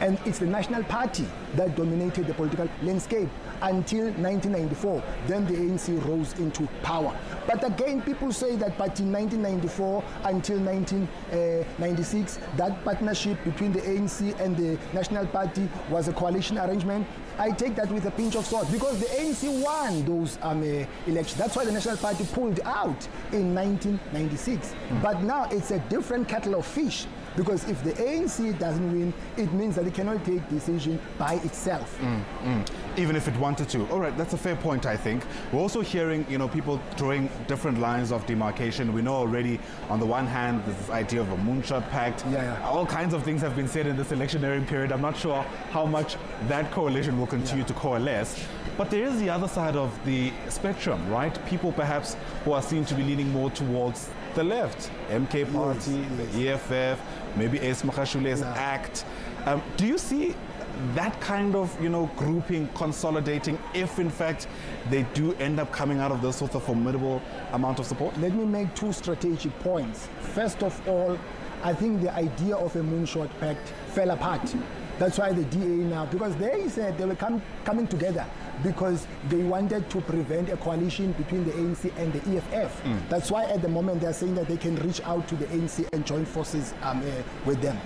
and it's the National Party that dominated the political landscape until 1994. Then the ANC rose into power. But again, people say that but in 1994 until 1996, that partnership between the ANC and the National Party was a coalition arrangement. I take that with a pinch of salt because the ANC won those elections. That's why the National Party pulled out in 1996. But now it's a different kettle of fish. Because if the ANC doesn't win, it means that it cannot take decision by itself. Even if it wanted to. All right, that's a fair point, I think. We're also hearing, people drawing different lines of demarcation. We know already, on the one hand, there's this idea of a moonshot pact. All kinds of things have been said in this electioneering period. I'm not sure how much that coalition will continue to coalesce. But there is the other side of the spectrum, right? People perhaps who are seen to be leaning more towards the left, MK Party, the EFF, maybe Ace Makashule's ACT. Do you see that kind of, grouping consolidating if, in fact, they do end up coming out of this sort of formidable amount of support? Let me make two strategic points. First of all, I think the idea of a moonshot pact fell apart. That's why the DA now, because they said they were coming together because they wanted to prevent a coalition between the ANC and the EFF. That's why at the moment they're saying that they can reach out to the ANC and join forces with them.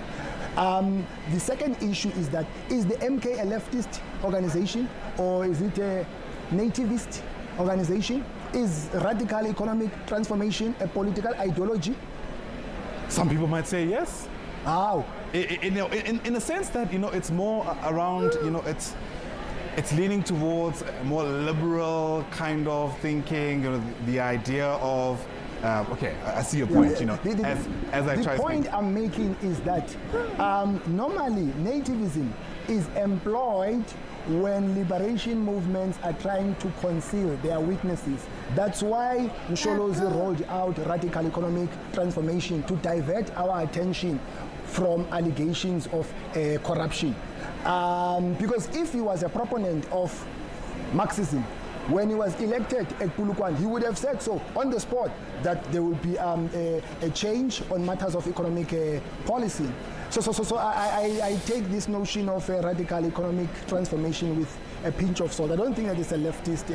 The second issue is that, is the MK a leftist organization or is it a nativist organization? Is radical economic transformation a political ideology? Some people might say yes. How? In a sense that, it's more around, it's leaning towards a more liberal kind of thinking, the idea of, okay, I see your point, as I try to speak. The point I'm making is that normally nativism is employed when liberation movements are trying to conceal their weaknesses. That's why Msholozi rolled out radical economic transformation to divert our attention from allegations of corruption. Because if he was a proponent of Marxism, when he was elected at Polokwane, he would have said so on the spot that there will be a change on matters of economic policy. So I take this notion of a radical economic transformation with a pinch of salt. I don't think that it's a leftist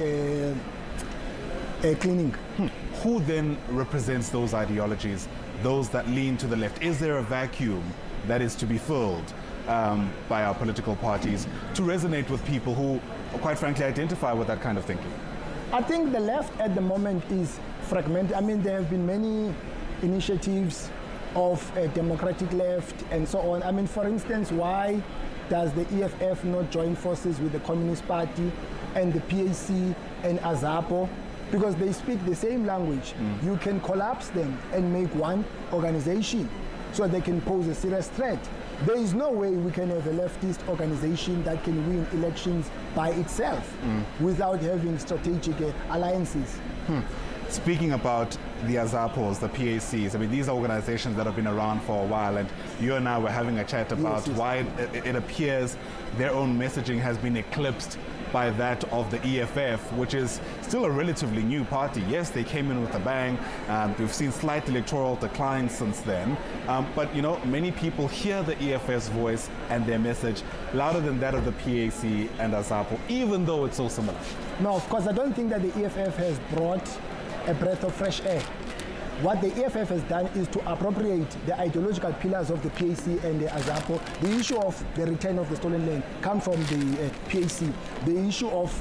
cleaning. Who then represents those ideologies, those that lean to the left? Is there a vacuum that is to be filled by our political parties to resonate with people who, quite frankly, identify with that kind of thinking? I think the left at the moment is fragmented. I mean, there have been many initiatives of a democratic left and so on. I mean, for instance, why does the EFF not join forces with the Communist Party and the PAC and AZAPO? Because they speak the same language. You can collapse them and make one organization so they can pose a serious threat. There is no way we can have a leftist organization that can win elections by itself without having strategic alliances. Speaking about the AZAPOs, the PACs, I mean, these are organizations that have been around for a while, and you and I were having a chat about why it appears their own messaging has been eclipsed by that of the EFF, which is still a relatively new party. Yes, they came in with a bang. We've seen slight electoral decline since then. But, many people hear the EFF's voice and their message louder than that of the PAC and AZAPO, even though it's so similar. No, of course, I don't think that the EFF has brought a breath of fresh air. What the EFF has done is to appropriate the ideological pillars of the PAC and the AZAPO. The issue of the return of the stolen land comes from the PAC. The issue of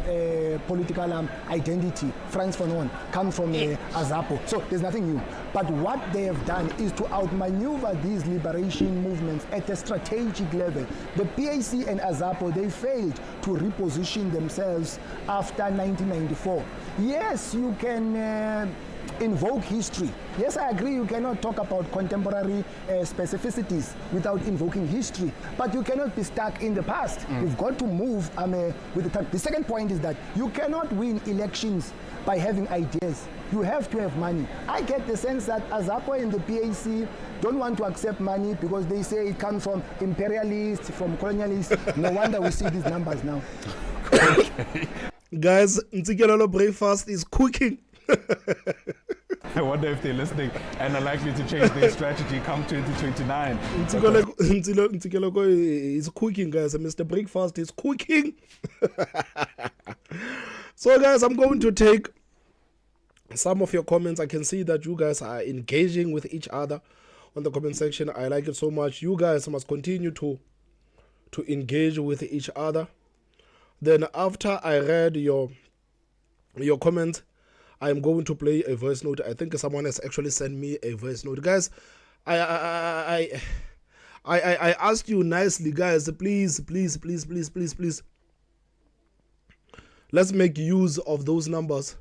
political identity, Frans Fanon, comes from the AZAPO. So there's nothing new. But what they have done is to outmaneuver these liberation movements at a strategic level. The PAC and AZAPO, they failed to reposition themselves after 1994. Yes, you can invoke history. Yes, I agree, you cannot talk about contemporary specificities without invoking history, but you cannot be stuck in the past. You've got to move with the time. The second point is that you cannot win elections by having ideas. You have to have money. I get the sense that AZAPO and the PAC don't want to accept money because they say it comes from imperialists, from colonialists. No wonder we see these numbers now. Okay. Guys, Ntsikelelo breakfast is cooking. I wonder if they're listening and are likely to change their strategy come 2029. Ntsikelelo is cooking, guys. Mr. Breakfast is cooking. So, guys, I'm going to take some of your comments. I can see that you guys are engaging with each other on the comment section. I like it so much. You guys must continue to engage with each other. Then after I read your comments, I'm going to play a voice note. I think someone has actually sent me a voice note. Guys, I asked you nicely, guys, please. Let's make use of those numbers.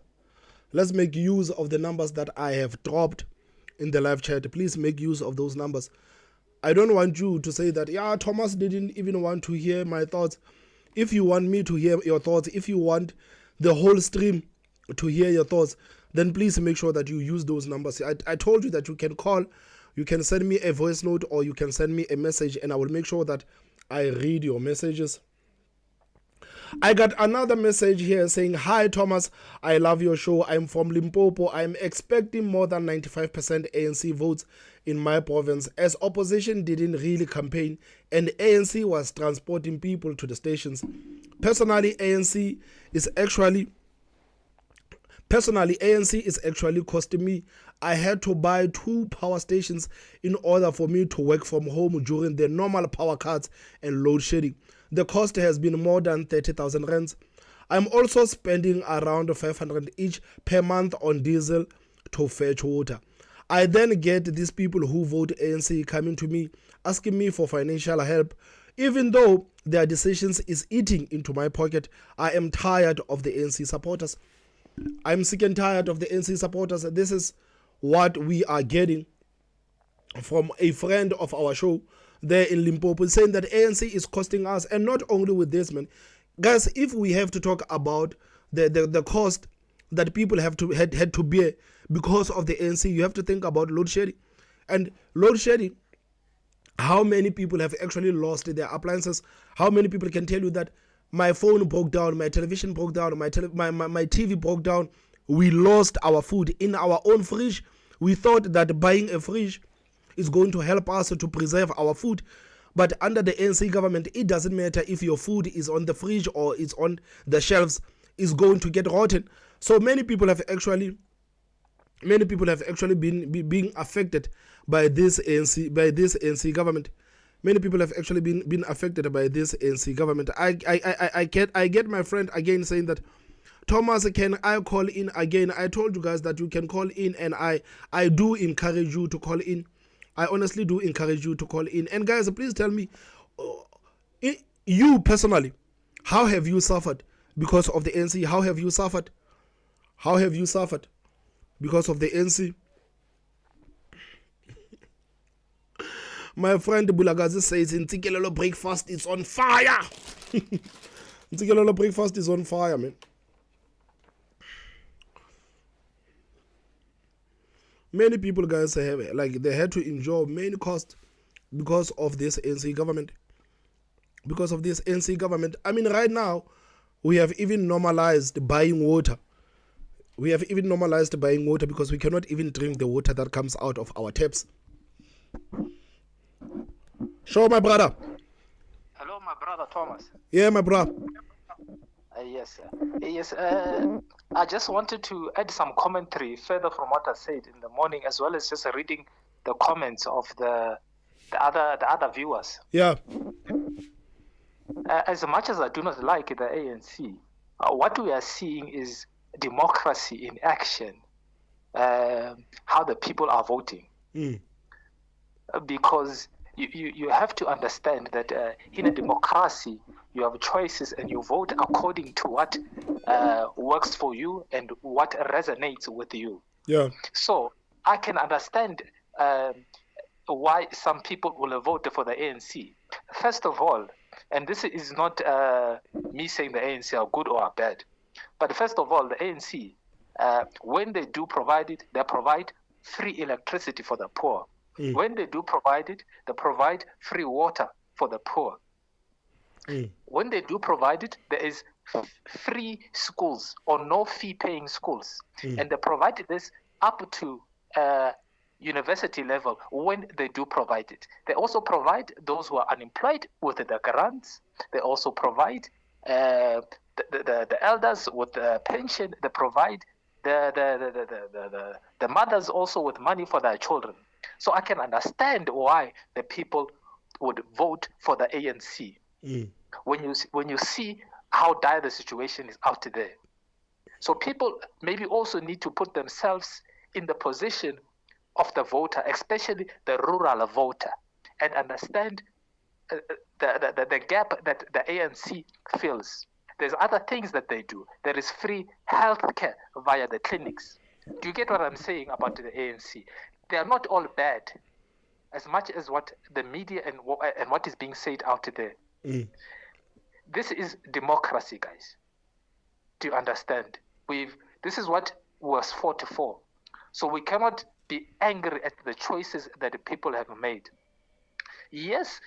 Let's make use of the numbers that I have dropped in the live chat. Please make use of those numbers. I don't want you to say that, yeah, Thomas didn't even want to hear my thoughts. If you want me to hear your thoughts, if you want the whole stream to hear your thoughts, then please make sure that you use those numbers. I told you that you can call, you can send me a voice note, or you can send me a message, and I will make sure that I read your messages. I got another message here saying, hi Thomas, I love your show. I'm from Limpopo. I'm expecting more than 95% ANC votes in my province, as opposition didn't really campaign and ANC was transporting people to the stations. Personally, ANC is actually costing me. I had to buy 2 power stations in order for me to work from home during the normal power cuts and load shedding. The cost has been more than 30,000 rands. I'm also spending around 500 each per month on diesel to fetch water. I then get these people who vote ANC coming to me, asking me for financial help. Even though their decisions is eating into my pocket, I am tired of the ANC supporters. I'm sick and tired of the ANC supporters. This is what we are getting from a friend of our show there in Limpopo, saying that ANC is costing us. And not only with this, man. Guys, if we have to talk about the cost that people had to bear because of the ANC, you have to think about load shedding. And load shedding, how many people have actually lost their appliances? How many people can tell you that my phone broke down, my television broke down, my TV broke down? We lost our food in our own fridge. We thought that buying a fridge is going to help us to preserve our food. But under the ANC government, it doesn't matter if your food is on the fridge or it's on the shelves, it's going to get rotten. So many people have actually been being affected by this ANC government. Many people have actually been affected by this ANC government. I get my friend again saying that, Thomas, can I call in again? I told you guys that you can call in, and I do encourage you to call in. I honestly do encourage you to call in. And guys, please tell me, you personally, how have you suffered because of the ANC? How have you suffered? How have you suffered because of the ANC? My friend Bulagazi says, Ntsikelelo breakfast is on fire. Ntsikelelo breakfast is on fire, man. Many people, guys, they had to endure many costs because of this ANC government. Because of this ANC government. I mean, right now, we have even normalized buying water. We have even normalized buying water because we cannot even drink the water that comes out of our taps. Show my brother. Hello, my brother Thomas. Yeah, my brother. Yes, I just wanted to add some commentary further from what I said in the morning, as well as just reading the comments of the other viewers. Yeah. As much as I do not like the ANC, what we are seeing is democracy in action. How the people are voting, because you have to understand that in a democracy, you have choices and you vote according to what works for you and what resonates with you. Yeah. So I can understand why some people will vote for the ANC. First of all, and this is not me saying the ANC are good or are bad, but first of all, the ANC, when they do provide it, they provide free electricity for the poor. When they do provide it, they provide free water for the poor. When they do provide it, there is free schools or no fee paying schools. Mm. And they provide this up to university level when they do provide it. They also provide those who are unemployed with the grants. They also provide the elders with the pension. They provide the mothers also with money for their children. So I can understand why the people would vote for the ANC when you see how dire the situation is out there. So people maybe also need to put themselves in the position of the voter, especially the rural voter, and understand the gap that the ANC fills. There's other things that they do. There is free health care via the clinics. Do you get what I'm saying about the ANC? They are not all bad, as much as what the media and what is being said out there. Mm. This is democracy, guys. Do you understand? This is what was fought for. So we cannot be angry at the choices that the people have made. Yes,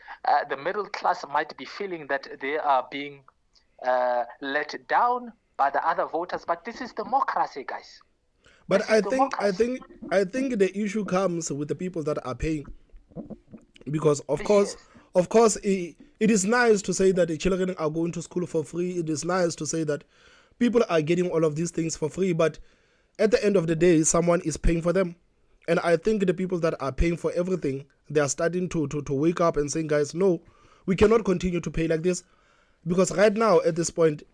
the middle class might be feeling that they are being let down by the other voters, but this is democracy, guys. But I think the issue comes with the people that are paying, because of course it is nice to say that the children are going to school for free. It is nice to say that people are getting all of these things for free, but at the end of the day, someone is paying for them. And I think the people that are paying for everything, they are starting to wake up and saying, guys, no, we cannot continue to pay like this. Because right now, at this point,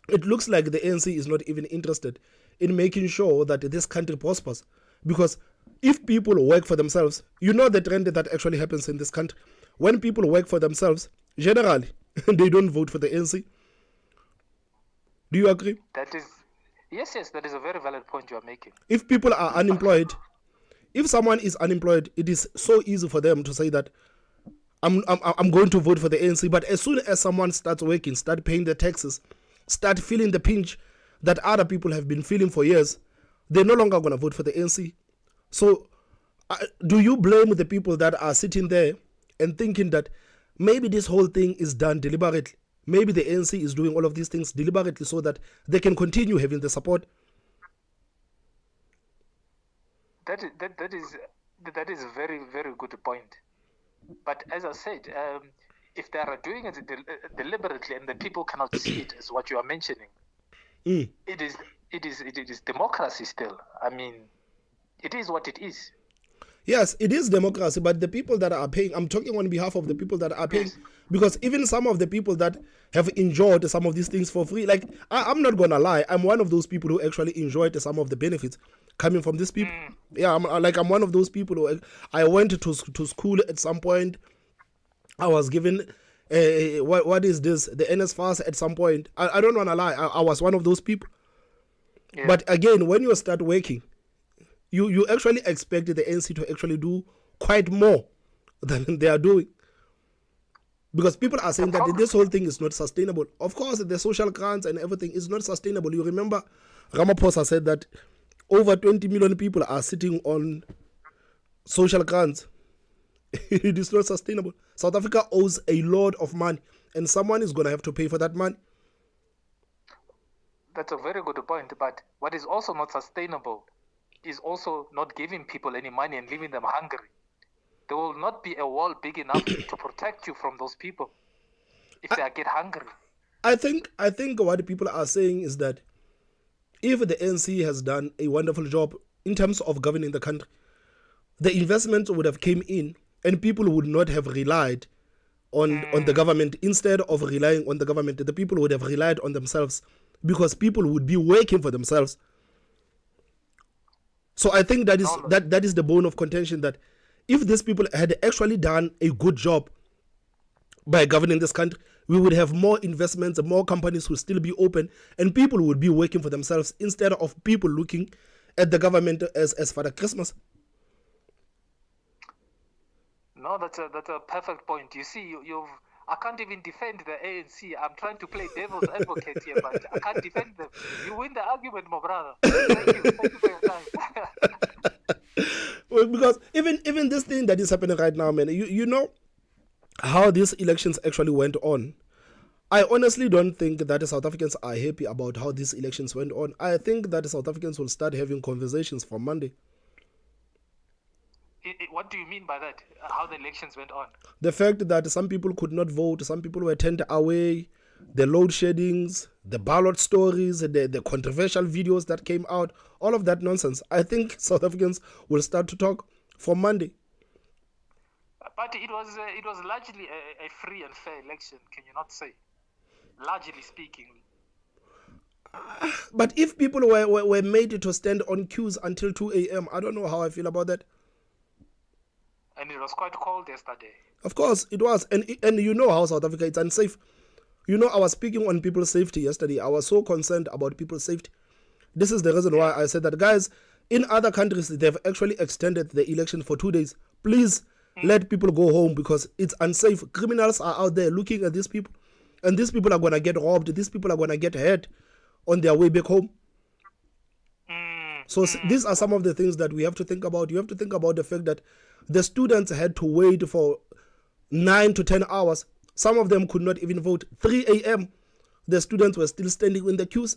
it looks like the ANC is not even interested in making sure that this country prospers. Because if people work for themselves, you know the trend that actually happens in this country. When people work for themselves, generally, they don't vote for the ANC. Do you agree? Yes, that is a very valid point you are making. If people are unemployed, if someone is unemployed, it is so easy for them to say that I'm going to vote for the ANC. But as soon as someone starts working, start paying the taxes, start feeling the pinch that other people have been feeling for years, they're no longer going to vote for the ANC. So do you blame the people that are sitting there and thinking that maybe this whole thing is done deliberately? Maybe the ANC is doing all of these things deliberately so that they can continue having the support? That is a very, very good point. But as I said, if they are doing it deliberately and the people cannot see it as what you are mentioning, it is democracy still. I mean, it is what it is. Yes, it is democracy, but the people that are paying, I'm talking on behalf of the people that are paying, because even some of the people that have enjoyed some of these things for free, like, I'm not going to lie, I'm one of those people who actually enjoyed some of the benefits coming from these people. Yeah, I'm one of those people who, I went to school at some point, I was given, what is this, the NSFAS at some point. I don't want to lie, I was one of those people. Yeah. But again, when you start working, you actually expect the ANC to actually do quite more than they are doing. Because people are saying that this whole thing is not sustainable. Of course, the social grants and everything is not sustainable. You remember Ramaphosa said that over 20 million people are sitting on social grants. It is not sustainable. South Africa owes a lot of money, and someone is going to have to pay for that money. That's a very good point. But what is also not sustainable is also not giving people any money and leaving them hungry. There will not be a wall big enough to protect you from those people if they get hungry. I think what people are saying is that if the ANC has done a wonderful job in terms of governing the country, the investment would have came in and people would not have relied on the government. Instead of relying on the government, the people would have relied on themselves, because people would be working for themselves. So I think that is the bone of contention, that if these people had actually done a good job by governing this country, we would have more investments, more companies would still be open, and people would be working for themselves instead of people looking at the government as Father Christmas. No, that's a perfect point. You see, I can't even defend the ANC. I'm trying to play devil's advocate here, but I can't defend them. You win the argument, my brother. Thank you for your time. Well, because even this thing that is happening right now, man, you know how these elections actually went on. I honestly don't think that South Africans are happy about how these elections went on. I think that South Africans will start having conversations from Monday. What do you mean by that? How the elections went on? The fact that some people could not vote, some people were turned away, the load sheddings, the ballot stories, the controversial videos that came out, all of that nonsense. I think South Africans will start to talk from Monday. But it was largely a free and fair election, can you not say? Largely speaking. But if people were made to stand on queues until 2 a.m., I don't know how I feel about that. And it was quite cold yesterday. Of course, it was. And you know how South Africa is unsafe. You know, I was speaking on people's safety yesterday. I was so concerned about people's safety. This is the reason why I said that, guys, in other countries, they've actually extended the election for 2 days. Please let people go home because it's unsafe. Criminals are out there looking at these people. And these people are going to get robbed. These people are going to get hurt on their way back home. So these are some of the things that we have to think about. You have to think about the fact that the students had to wait for 9 to 10 hours. Some of them could not even vote. 3 a.m., the students were still standing in the queues.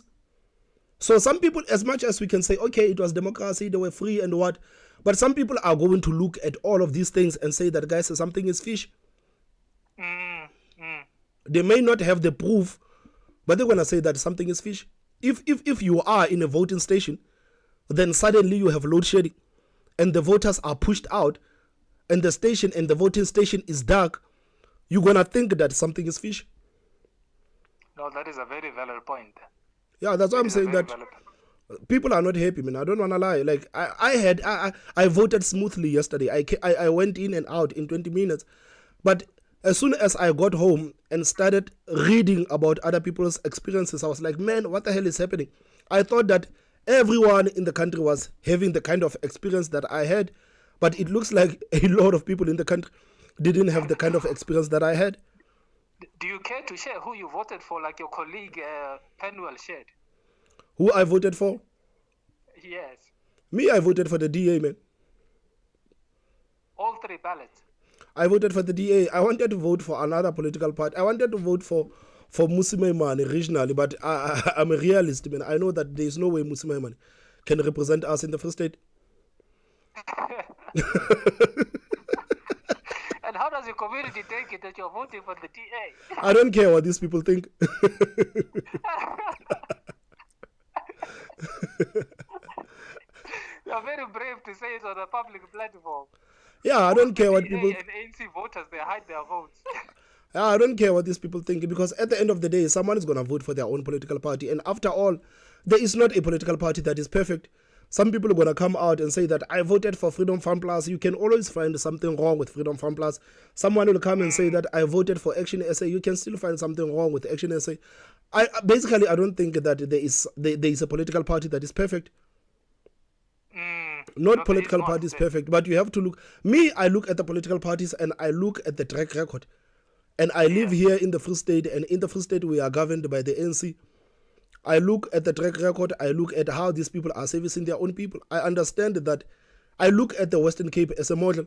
So some people, as much as we can say, okay, it was democracy, they were free and what, but some people are going to look at all of these things and say that, guys, something is fish. They may not have the proof, but they're going to say that something is fish. If you are in a voting station, then suddenly you have load shedding and the voters are pushed out and the station and the voting station is dark, you're going to think that something is fish. No, that is a very valid point. Yeah, that's why I'm saying that people are not happy, man. I don't want to lie. Like, I voted smoothly yesterday. I went in and out in 20 minutes. But as soon as I got home and started reading about other people's experiences, I was like, man, what the hell is happening? I thought that everyone in the country was having the kind of experience that I had, but it looks like a lot of people in the country didn't have the kind of experience that I had. Do you care to share who you voted for, like your colleague Penwell shared? Who I voted for? Yes. Me, I voted for the DA, man. All 3 ballots? I voted for the DA. I wanted to vote for another political party. I wanted to vote for Musimemane regionally, but I'm a realist, man. I know that there's no way Musimemane can represent us in the Free State. And how does your community take it that you're voting for the DA? I don't care what these people think. You're very brave to say it on a public platform. Yeah, I don't care what people... And ANC voters, they hide their votes. Yeah, I don't care what these people think, because at the end of the day, someone is going to vote for their own political party. And after all, there is not a political party that is perfect. Some people are going to come out and say that I voted for Freedom Farm Plus. You can always find something wrong with Freedom Farm Plus. Someone will come and say that I voted for Action SA. You can still find something wrong with Action SA. I don't think that there is a political party that is perfect. Not political party is perfect, but you have to look. Me, I look at the political parties and I look at the track record. And I live here in the Free State, and in the Free State we are governed by the ANC. I look at the track record, I look at how these people are servicing their own people. I understand that. I look at the Western Cape as a model.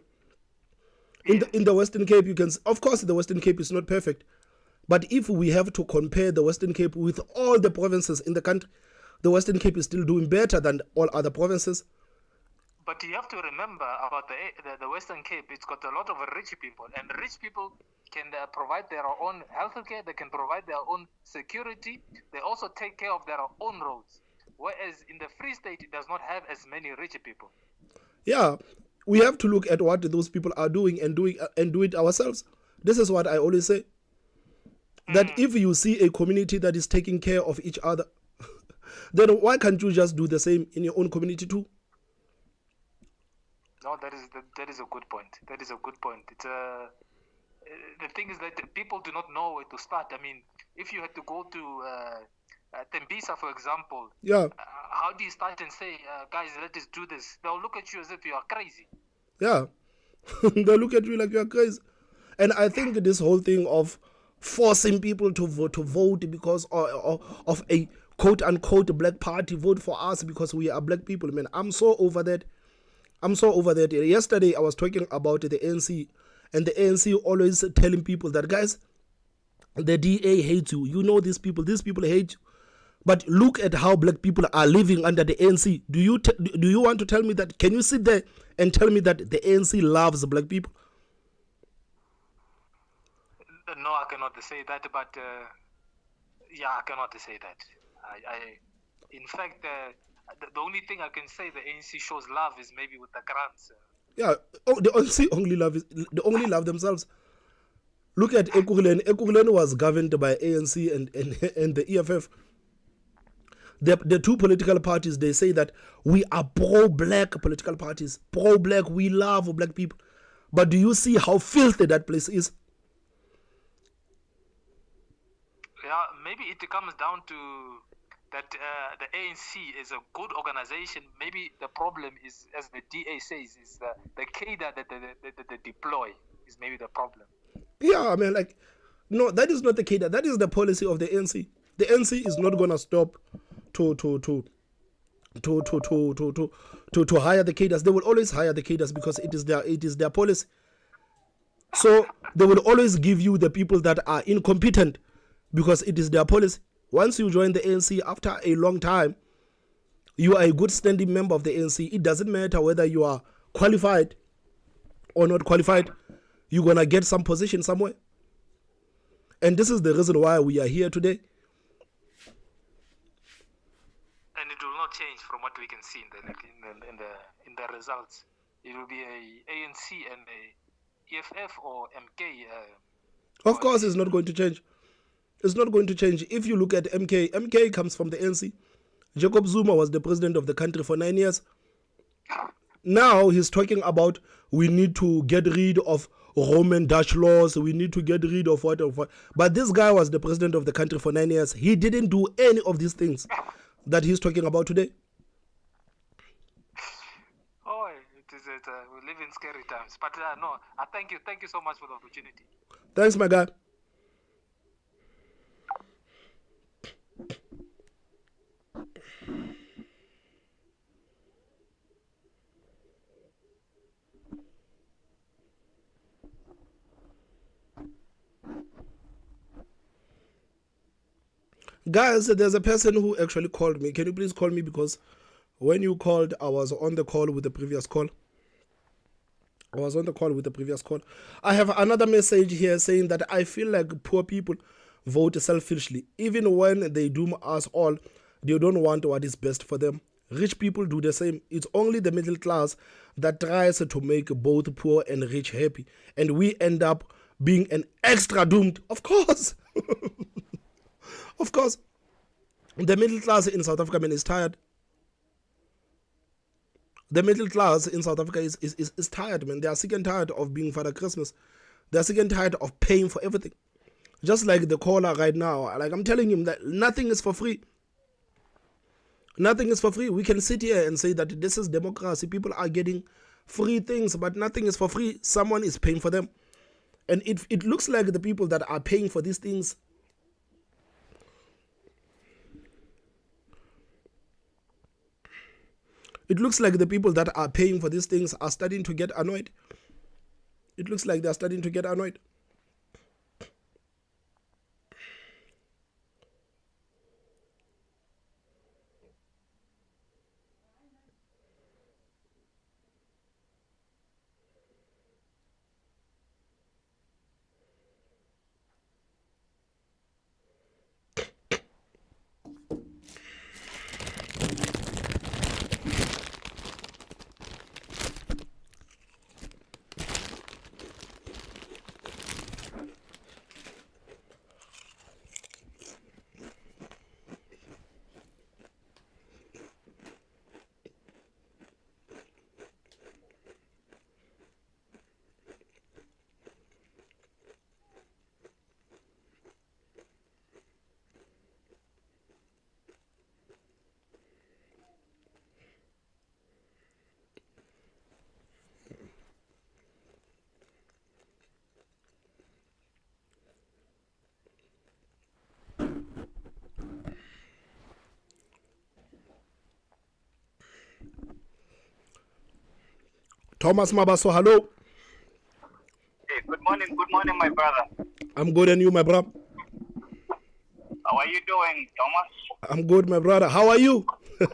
In the Western Cape, you can, of course, the Western Cape is not perfect. But if we have to compare the Western Cape with all the provinces in the country, the Western Cape is still doing better than all other provinces. But you have to remember about the Western Cape, it's got a lot of rich people, and rich people can provide their own healthcare, they can provide their own security, they also take care of their own roads. Whereas in the Free State, it does not have as many rich people. Yeah, we have to look at what those people are doing and do it ourselves. This is what I always say. That if you see a community that is taking care of each other, then why can't you just do the same in your own community too? No, that is a good point. That is a good point. It's the thing is that people do not know where to start. I mean, if you had to go to Tembisa, for example, how do you start and say, guys, let us do this? They'll look at you as if you are crazy. Yeah, they look at you like you are crazy. And I think this whole thing of forcing people to vote because of a quote-unquote black party, vote for us because we are black people, man, I'm so over that. Yesterday, I was talking about the ANC, and the ANC always telling people that, guys, The DA hates you. You know these people hate you. But look at how black people are living under the ANC. Do you want to tell me that? Can you sit there and tell me that the ANC loves black people? No, I cannot say that, but yeah, I cannot say that. In fact, the only thing I can say the ANC shows love is maybe with the grants. Yeah, the ANC only love themselves. Look at Ekurhuleni. Ekurhuleni was governed by ANC and the EFF. The two political parties, they say that we are pro-black political parties. Pro-black, we love black people. But do you see how filthy that place is? Yeah, maybe it comes down to that the ANC is a good organization. Maybe the problem is, as the DA says, is the cadre that they deploy is maybe the problem. Yeah, I mean, like, no, that is not the cadre. That is the policy of the ANC. The ANC is not gonna stop to hire the cadres. They will always hire the cadres because it is their policy. So they will always give you the people that are incompetent because it is their policy. Once you join the ANC, after a long time, you are a good standing member of the ANC. It doesn't matter whether you are qualified or not qualified. You're going to get some position somewhere. And this is the reason why we are here today. And it will not change from what we can see in the results. It will be a ANC and a EFF or MK. Of course, it's not going to change. It's not going to change. If you look at MK comes from the ANC. Jacob Zuma was the president of the country for 9 years. Now he's talking about we need to get rid of Roman Dutch laws. We need to get rid of what. But this guy was the president of the country for 9 years. He didn't do any of these things that he's talking about today. Oh, we live in scary times. But no, I thank you. Thank you so much for the opportunity. Thanks, my guy. Guys, there's a person who actually called me. Can you please call me? Because when you called, I was on the call with the previous call. I have another message here saying that I feel like poor people vote selfishly. Even when they doom us all, they don't want what is best for them. Rich people do the same. It's only the middle class that tries to make both poor and rich happy. And we end up being an extra doomed. Of course. Of course, the middle class in South Africa, man, is tired. The middle class in South Africa is tired, man. They are sick and tired of being Father Christmas. They are sick and tired of paying for everything. Just like the caller right now. Like I'm telling him that nothing is for free. Nothing is for free. We can sit here and say that this is democracy. People are getting free things, but nothing is for free. Someone is paying for them. And it looks like the people that are paying for these things, it looks like the people that are paying for these things are starting to get annoyed. It looks like they're starting to get annoyed. Thomas Mabaso, hello. Hey, good morning, my brother. I'm good, and you, my brother? How are you doing, Thomas? I'm good, my brother. How are you? I'm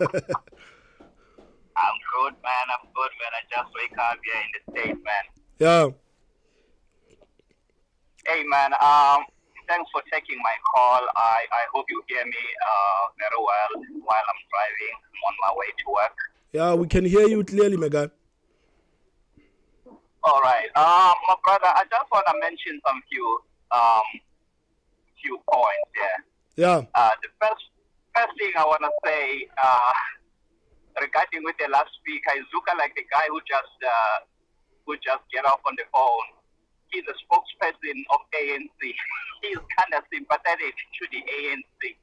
good, man. I'm good, man. I just wake up here in the States, man. Yeah. Hey, man. Thanks for taking my call. I hope you hear me very well while I'm driving. I'm on my way to work. Yeah, we can hear you clearly, my guy. All right. My brother, I just want to mention some few points here. Yeah. The first thing I want to say regarding with the last speaker is looking like the guy who just get off on the phone. He's a spokesperson of ANC. He's kind of sympathetic to the ANC.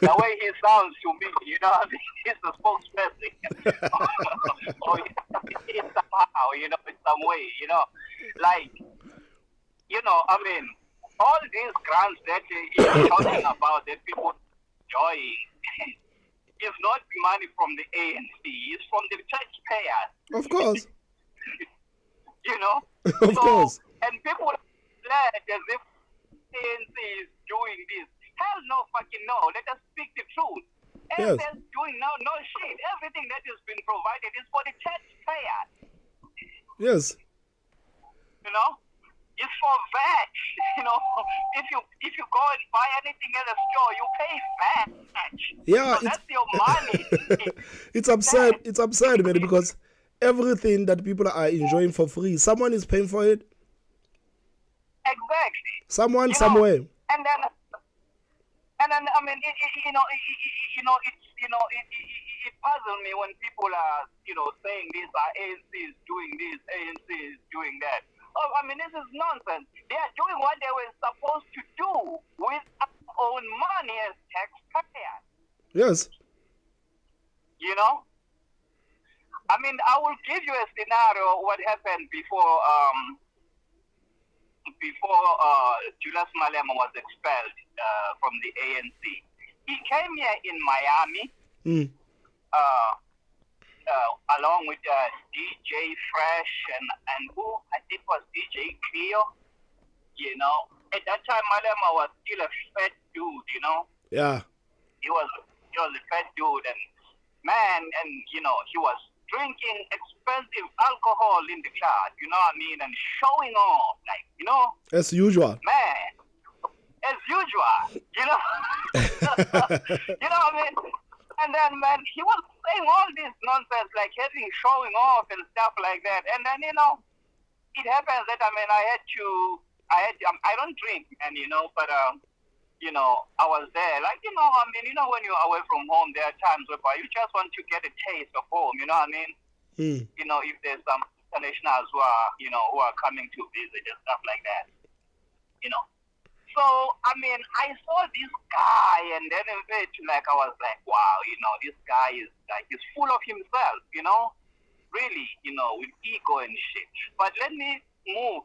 the way he sounds to me, you know, he's a spokesperson. Or in somehow, you know, in some way, you know, like, you know, I mean, all these grants that he's talking about that people enjoying is not money from the ANC, it's from the taxpayers. Of course. You know? Of course. And people glad as if ANC is doing this. Hell no fucking no. Let us speak the truth. Yes. ANC is doing no shit. Everything that has been provided is for the taxpayer. Yes. You know? It's for VAT. You know, if you go and buy anything at a store, you pay VAT. Yeah, so that's your money. It's absurd. It's absurd, man, because everything that people are enjoying for free, someone is paying for it. Exactly. Someone, You know, somewhere. And then I mean, it puzzles me when people are, you know, saying this, ANC is doing this, ANC is doing that. Oh, I mean, this is nonsense. They are doing what they were supposed to do with our own money as taxpayers. Yes. You know? I mean, I will give you a scenario what happened before Julius Malema was expelled from the ANC. He came here in Miami along with DJ Fresh and who I think was DJ Cleo. You know, at that time Malema was still a fat dude. You know. Yeah. He was a fat dude, and man, and you know, he was drinking expensive alcohol in the club, you know what I mean, and showing off, like, you know. As usual. Man, as usual, you know. You know what I mean? And then, man, he was saying all this nonsense, like showing off and stuff like that. And then, you know, it happens that, I mean, I don't drink, man, you know, but, you know, I was there. Like, you know, I mean, you know, when you're away from home, there are times where you just want to get a taste of home, you know what I mean? You know, if there's some internationals who are, you know, who are coming to visit and stuff like that, you know. So, I mean, I saw this guy, and then in fact, like, I was like, wow, you know, this guy is, like, he's full of himself, you know? Really, you know, with ego and shit. But let me move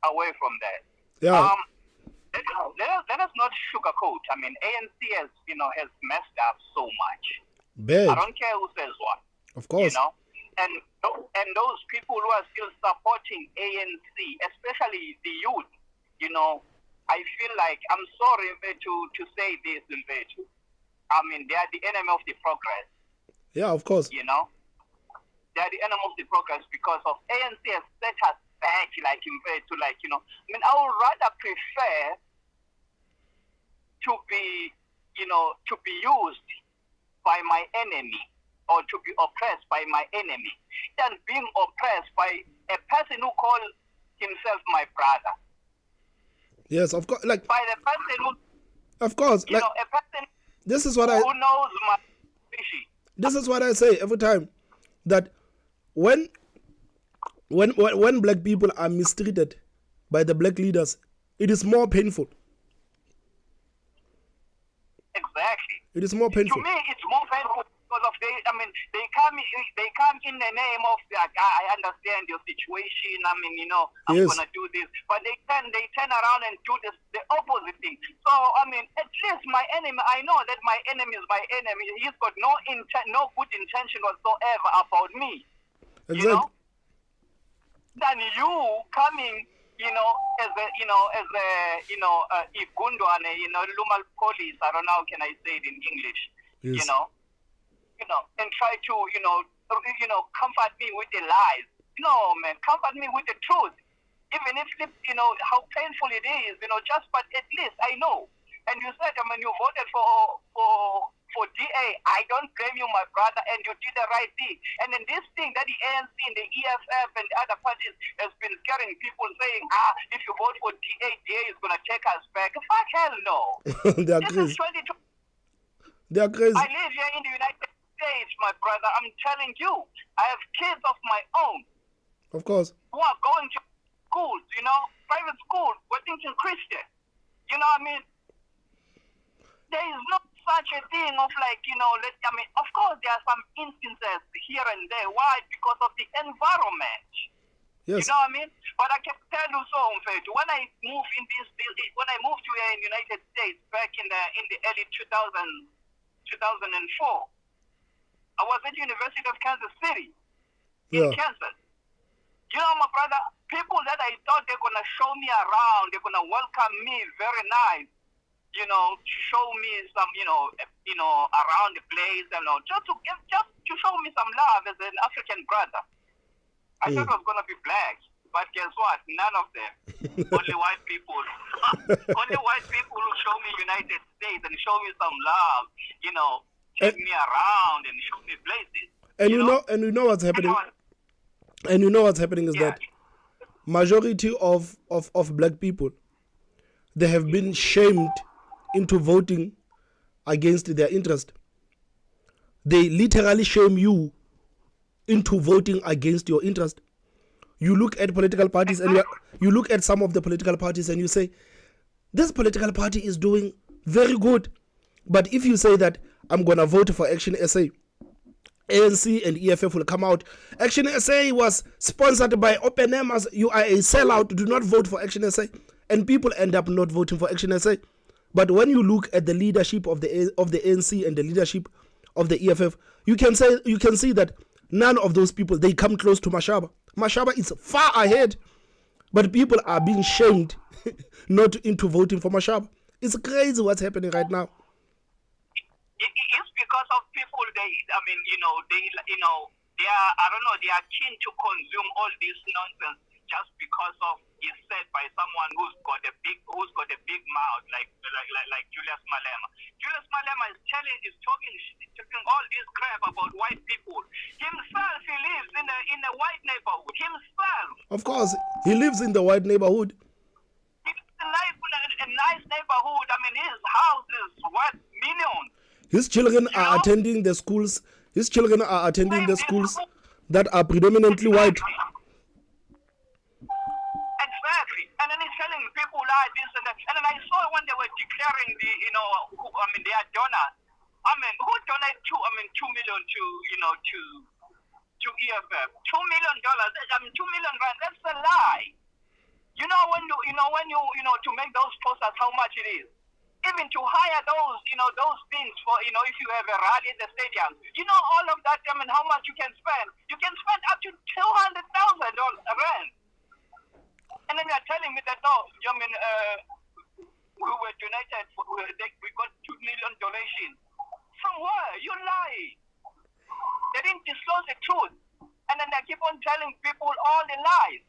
away from that. Yeah. Let us not sugarcoat. I mean, ANC has messed up so much. Bad. I don't care who says what. Of course. You know, and those people who are still supporting ANC, especially the youth, you know, I feel like, I'm sorry to say this, I mean, they are the enemy of the progress. Yeah, of course. You know, they are the enemy of the progress because of ANC has set us back, like, compared to, like, you know, I mean, I would rather prefer to be, you know, to be used by my enemy or to be oppressed by my enemy than being oppressed by a person who calls himself my brother. Yes, of course. Like, by the person who, of course, you like, know, a person this is what who knows my species. This is what I say every time, that when black people are mistreated by the black leaders, it is more painful. Exactly. It is more painful. To me, it's more painful because of they come in the name of like, I understand your situation. I mean, you know, I'm Yes. gonna do this, but they turn around and do the opposite thing. So I mean, at least my enemy, I know that my enemy is my enemy. He's got no good intention whatsoever about me. Exactly. You know. Than you coming Igundwane, Lumal police, I don't know how can I say it in English, Yes. And try to, comfort me with the lies. No, man, comfort me with the truth. Even if, how painful it is, but at least I know. And you said, you voted for DA. I don't blame you, my brother, and you did the right thing. And then this thing that the ANC and the EFF and the other parties has been scaring people saying, if you vote for DA, DA is going to take us back. Fuck hell no. They are This crazy. is 22. They are crazy. I live here in the United States, my brother. I'm telling you, I have kids of my own Of course. who are going to schools, private schools, Worthington Christian. You know what I mean? There is not such a thing of of course there are some instances here and there. Why? Because of the environment. Yes. You know what I mean? But I can tell you so, Mfethu, when I moved to here in the United States back in the early 2004, I was at the University of Kansas City in Kansas. You know, my brother, people that I thought they're gonna show me around, they're gonna welcome me very nice, show me some, around the place, just to show me some love as an African brother. I thought it was gonna be black, but guess what? None of them. Only white people. Only white people who show me United States and show me some love, take me around and show me places. And you know what's happening. And you know what's happening is that majority of black people, they have been shamed into voting against their interest. They literally shame you into voting against your interest. You look at political parties and you look at some of the political parties and you say, this political party is doing very good. But if you say that I'm going to vote for Action SA, ANC and EFF will come out. Action SA was sponsored by Open as you are a sellout, do not vote for Action SA. And people end up not voting for Action SA. But when you look at the leadership of the ANC and the leadership of the EFF, you can see that none of those people, they come close to Mashaba. Mashaba is far ahead, but people are being shamed not into voting for Mashaba. It's crazy what's happening right now. It's because of people. They are, I don't know, they are keen to consume all this nonsense just because of it's said by someone who's got a big mouth like Julius Malema. Julius Malema is talking all this crap about white people. Himself, he lives in a white neighborhood. Himself. Of course, he lives in the white neighborhood. It's a nice neighborhood. I mean, his house is worth millions. His children are attending the schools. His children are attending the schools that are predominantly white. Exactly. And then he's telling people like this and that. And then I saw when they were declaring their donors. I mean, who donated $2 million to EFF? $2 million. I mean, $2 million. That's a lie. When you to make those posters, how much it is. Even to hire those things for, if you have a rally at the stadium, all of that, how much you can spend. You can spend up to $200,000 rand. And then you're telling me that, we were donated, we got $2 million donations. From where? You lie. They didn't disclose the truth. And then they keep on telling people all the lies.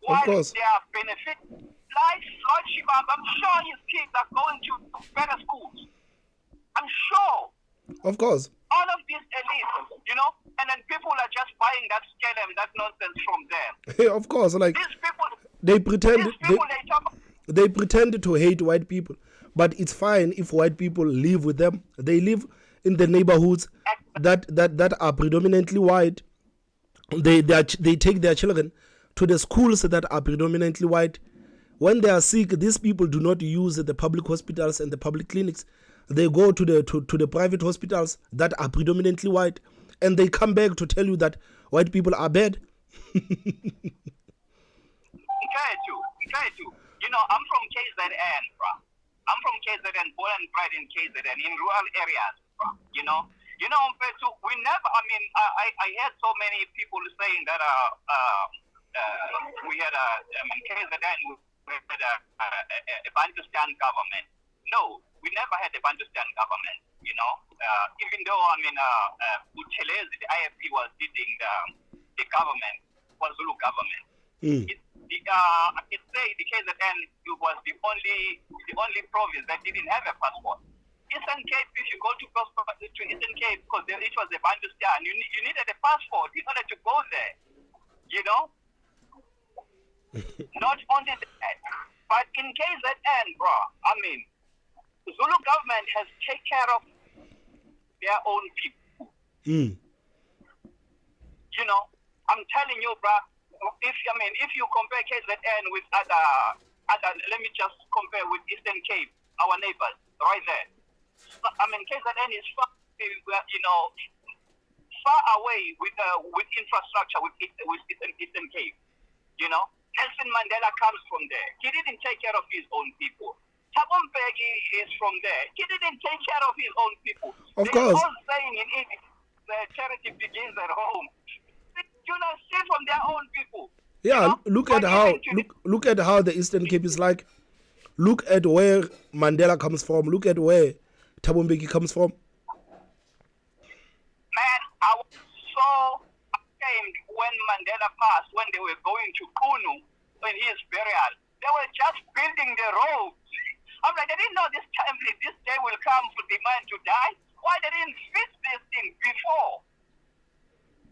Why they are benefiting. Lordship, I'm sure his kids are going to better schools. I'm sure. Of course. All of these elites, and then people are just buying that scam and that nonsense from them. Of course, like these people, they pretend to hate white people, but it's fine if white people live with them. They live in the neighborhoods that are predominantly white. They take their children to the schools that are predominantly white. When they are sick, these people do not use the public hospitals and the public clinics. They go to the private hospitals that are predominantly white, and they come back to tell you that white people are bad. I'm from KZN, bro. I'm from KZN, born and bred in KZN, in rural areas, bro. We never, I heard so many people saying that we had in KZN, we had a Bantustan government. No, we never had a Bantustan government, you know. Even though, Buthelezi, the IFP was leading the government, was Zulu government. I can say the KZN was the only province that didn't have a passport. Eastern Cape, if you go to Eastern Cape, because it was a Bantustan, you needed a passport in order to go there, you know. Not only that, but in KZN, bro, the Zulu government has taken care of their own people. You know, I'm telling you, bro, if you compare KZN with other, let me just compare with Eastern Cape, our neighbors, right there. KZN is far, far away with infrastructure with Eastern Cape. You know, Nelson Mandela comes from there. He didn't take care of his own people. Thabo Mbeki is from there. He didn't take care of his own people. Of course. All saying in English, the charity begins at home. You know, see from their own people. Yeah, you know? look at how the Eastern Cape is like. Look at where Mandela comes from. Look at where Thabo Mbeki comes from. Man, I was so ashamed when Mandela passed, when they were going to Kunu in his burial. They were just building the roads. I'm like, they didn't know this day will come for the man to die. Why they didn't fix this thing before?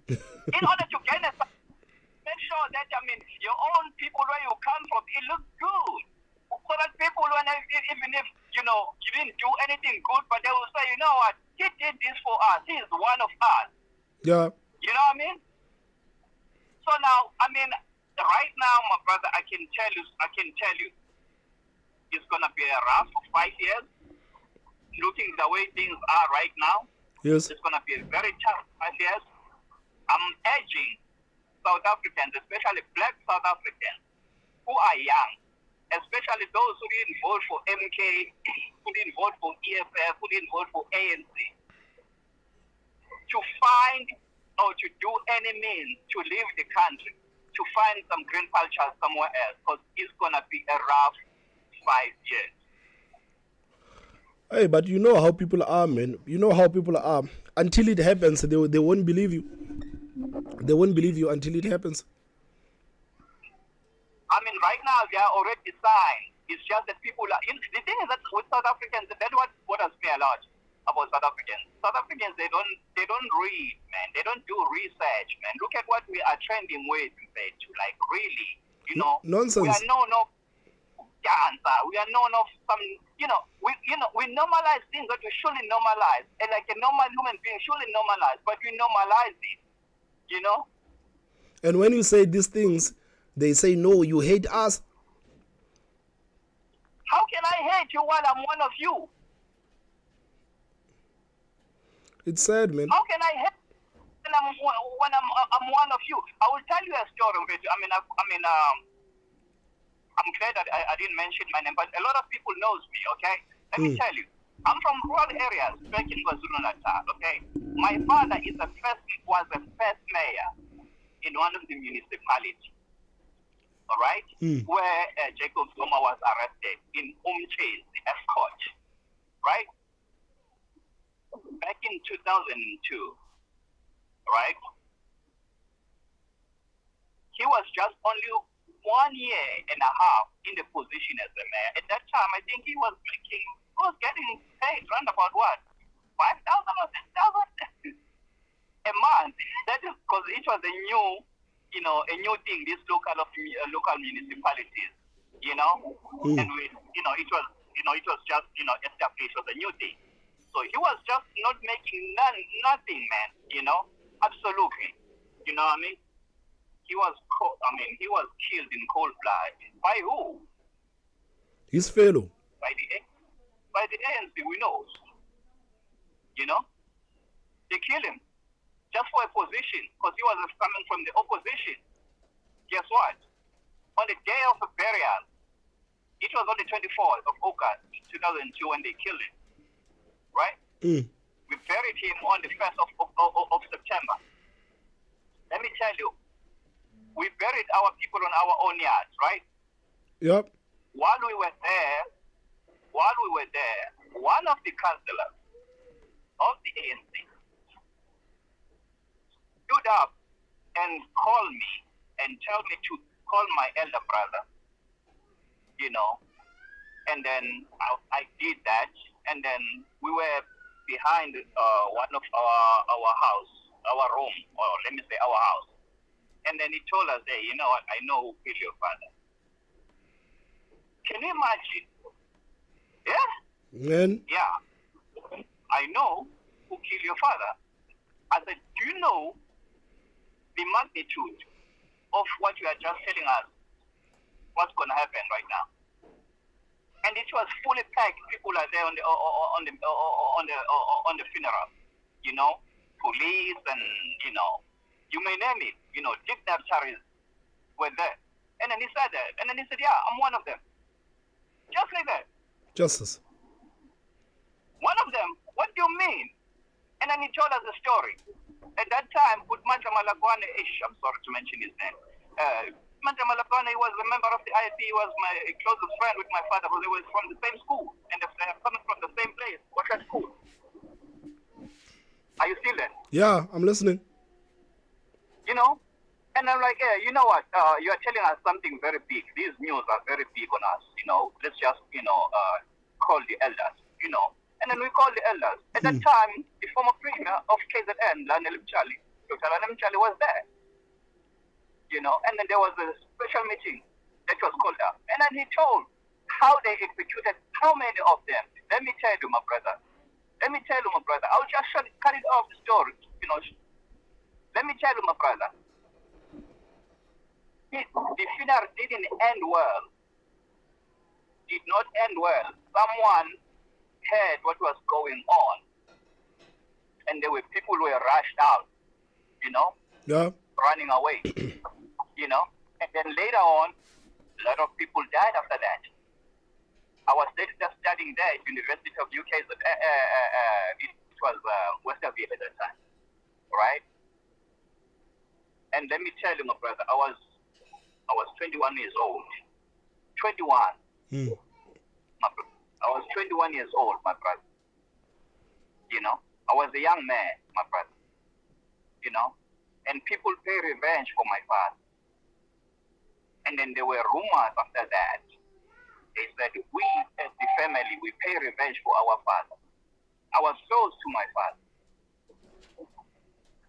In order to get make sure that, your own people where you come from, it looks good. So that people, even if, you didn't do anything good, but they will say, you know what, he did this for us. He is one of us. Yeah. You know what I mean? So now, right now, my brother, I can tell you, it's going to be a rough 5 years. Looking the way things are right now, yes, it's going to be a very tough 5 years. I'm urging South Africans, especially black South Africans, who are young, especially those who didn't vote for MK, who didn't vote for EFF, who didn't vote for ANC, to find or to do any means to leave the country, to find some green culture somewhere else, because it's going to be a rough 5 years. Hey, but you know how people are, man. You know how people are. Until it happens, they won't believe you. They won't believe you until it happens. Right now, they are already signed. It's just that people are... The thing is that with South Africans, that's what bothers me a lot about South Africans. South Africans, they don't read, man. They don't do research, man. Look at what we are trending with, man. Like, really, nonsense. We are known of cancer. We are known of some, we normalize things that we shouldn't normalize. And like a normal human being shouldn't normalize, but we normalize it, And when you say these things, they say, no, you hate us. How can I hate you while I'm one of you? It's sad, man. How can I hate when I'm one of you? I will tell you a story. I'm glad that I didn't mention my name, but a lot of people knows me, okay? Let me tell you. I'm from rural areas back in KwaZulu-Natal, okay? My father was the first mayor in one of the municipalities, all right? Where Jacob Zuma was arrested in Umches, the escort, right? Back in 2002, right? He was just only 1 year and a half in the position as a mayor. At that time, I think he was getting paid around about what? 5,000 or 6,000 a month. That is because it was a new thing, this local municipalities, and it was just, established as a new thing. So he was just not making nothing, man, absolutely. You know what I mean? He was killed in cold blood. By who? His fellow. By the ANC, we know. They killed him just for a position, because he was coming from the opposition. Guess what? On the day of the burial, it was on the 24th of August, 2002, when they killed him. Right? We buried him on the 1st of September. Let me tell you, we buried our people on our own yards, right? Yep. While we were there, one of the councillors of the ANC stood up and called me and told me to call my elder brother, you know, and then I did that, and then we were behind one of our house, our room, or let me say our house, and then he told us, hey, you know what, I know who killed your father. Can you imagine? Yeah? Man. Yeah. I know who killed your father. I said, do you know the magnitude of what you are just telling us? What's going to happen right now? And it was fully packed. People are there on the funeral. You know, police and you may name it. You know, dignitaries were there. And then he said that. And then he said, yeah, I'm one of them. Just like that. Justice. One of them? What do you mean? And then he told us a story. At that time, Manja Malakwane, I'm sorry to mention his name. Manja Malakwane was a member of the IFP. He was my closest friend with my father, because they were from the same school. And they're coming from the same place. What's that school? Are you still there? Yeah, I'm listening. You know? And I'm like, yeah, you know what? You are telling us something very big. These news are very big on us. You know, let's just, call the elders, you know. And then we called the elders. At that time, the former premier of KZN, Dr. Limchali, was there. You know, and then there was a special meeting that was called up. And then he told how they executed how many of them. Let me tell you, my brother. I'll just cut it off the story, you know. Let me tell you, my brother. The funeral didn't end well. Did not end well. Someone heard what was going on, and there were people who were rushed out, you know, running away, you know. And then later on, a lot of people died after that. I was just studying there at University of UK. It was Westerville at that time, right? And let me tell you, my brother, I was 21 years old. 21. I was 21 years old, my brother. You know, I was a young man, my brother. You know, and people pay revenge for my father. And then there were rumors after that. They said, we as the family, we pay revenge for our father. I was close to my father.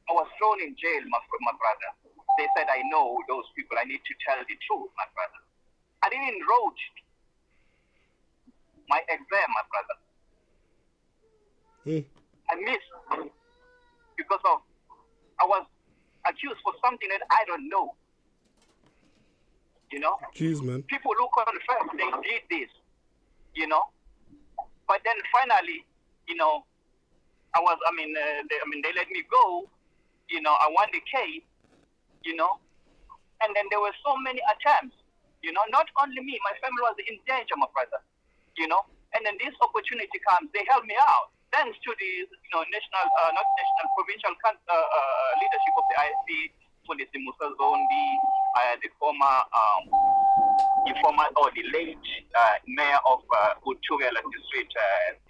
I was thrown in jail, my brother. They said, I know those people. I need to tell the truth, my brother. I didn't wrote my exam, my brother. I missed because of I was accused for something that I don't know. You know? Jeez, man. People who confess they did this, you know? But then finally, you know, they let me go. You know, I won the case. You know, and then there were so many attempts, you know, not only me, my family was in danger, my brother, you know, and then this opportunity comes, they help me out, thanks to the, provincial leadership of the ISP, Fundisi Musa Zondi, the late mayor of Utugela district,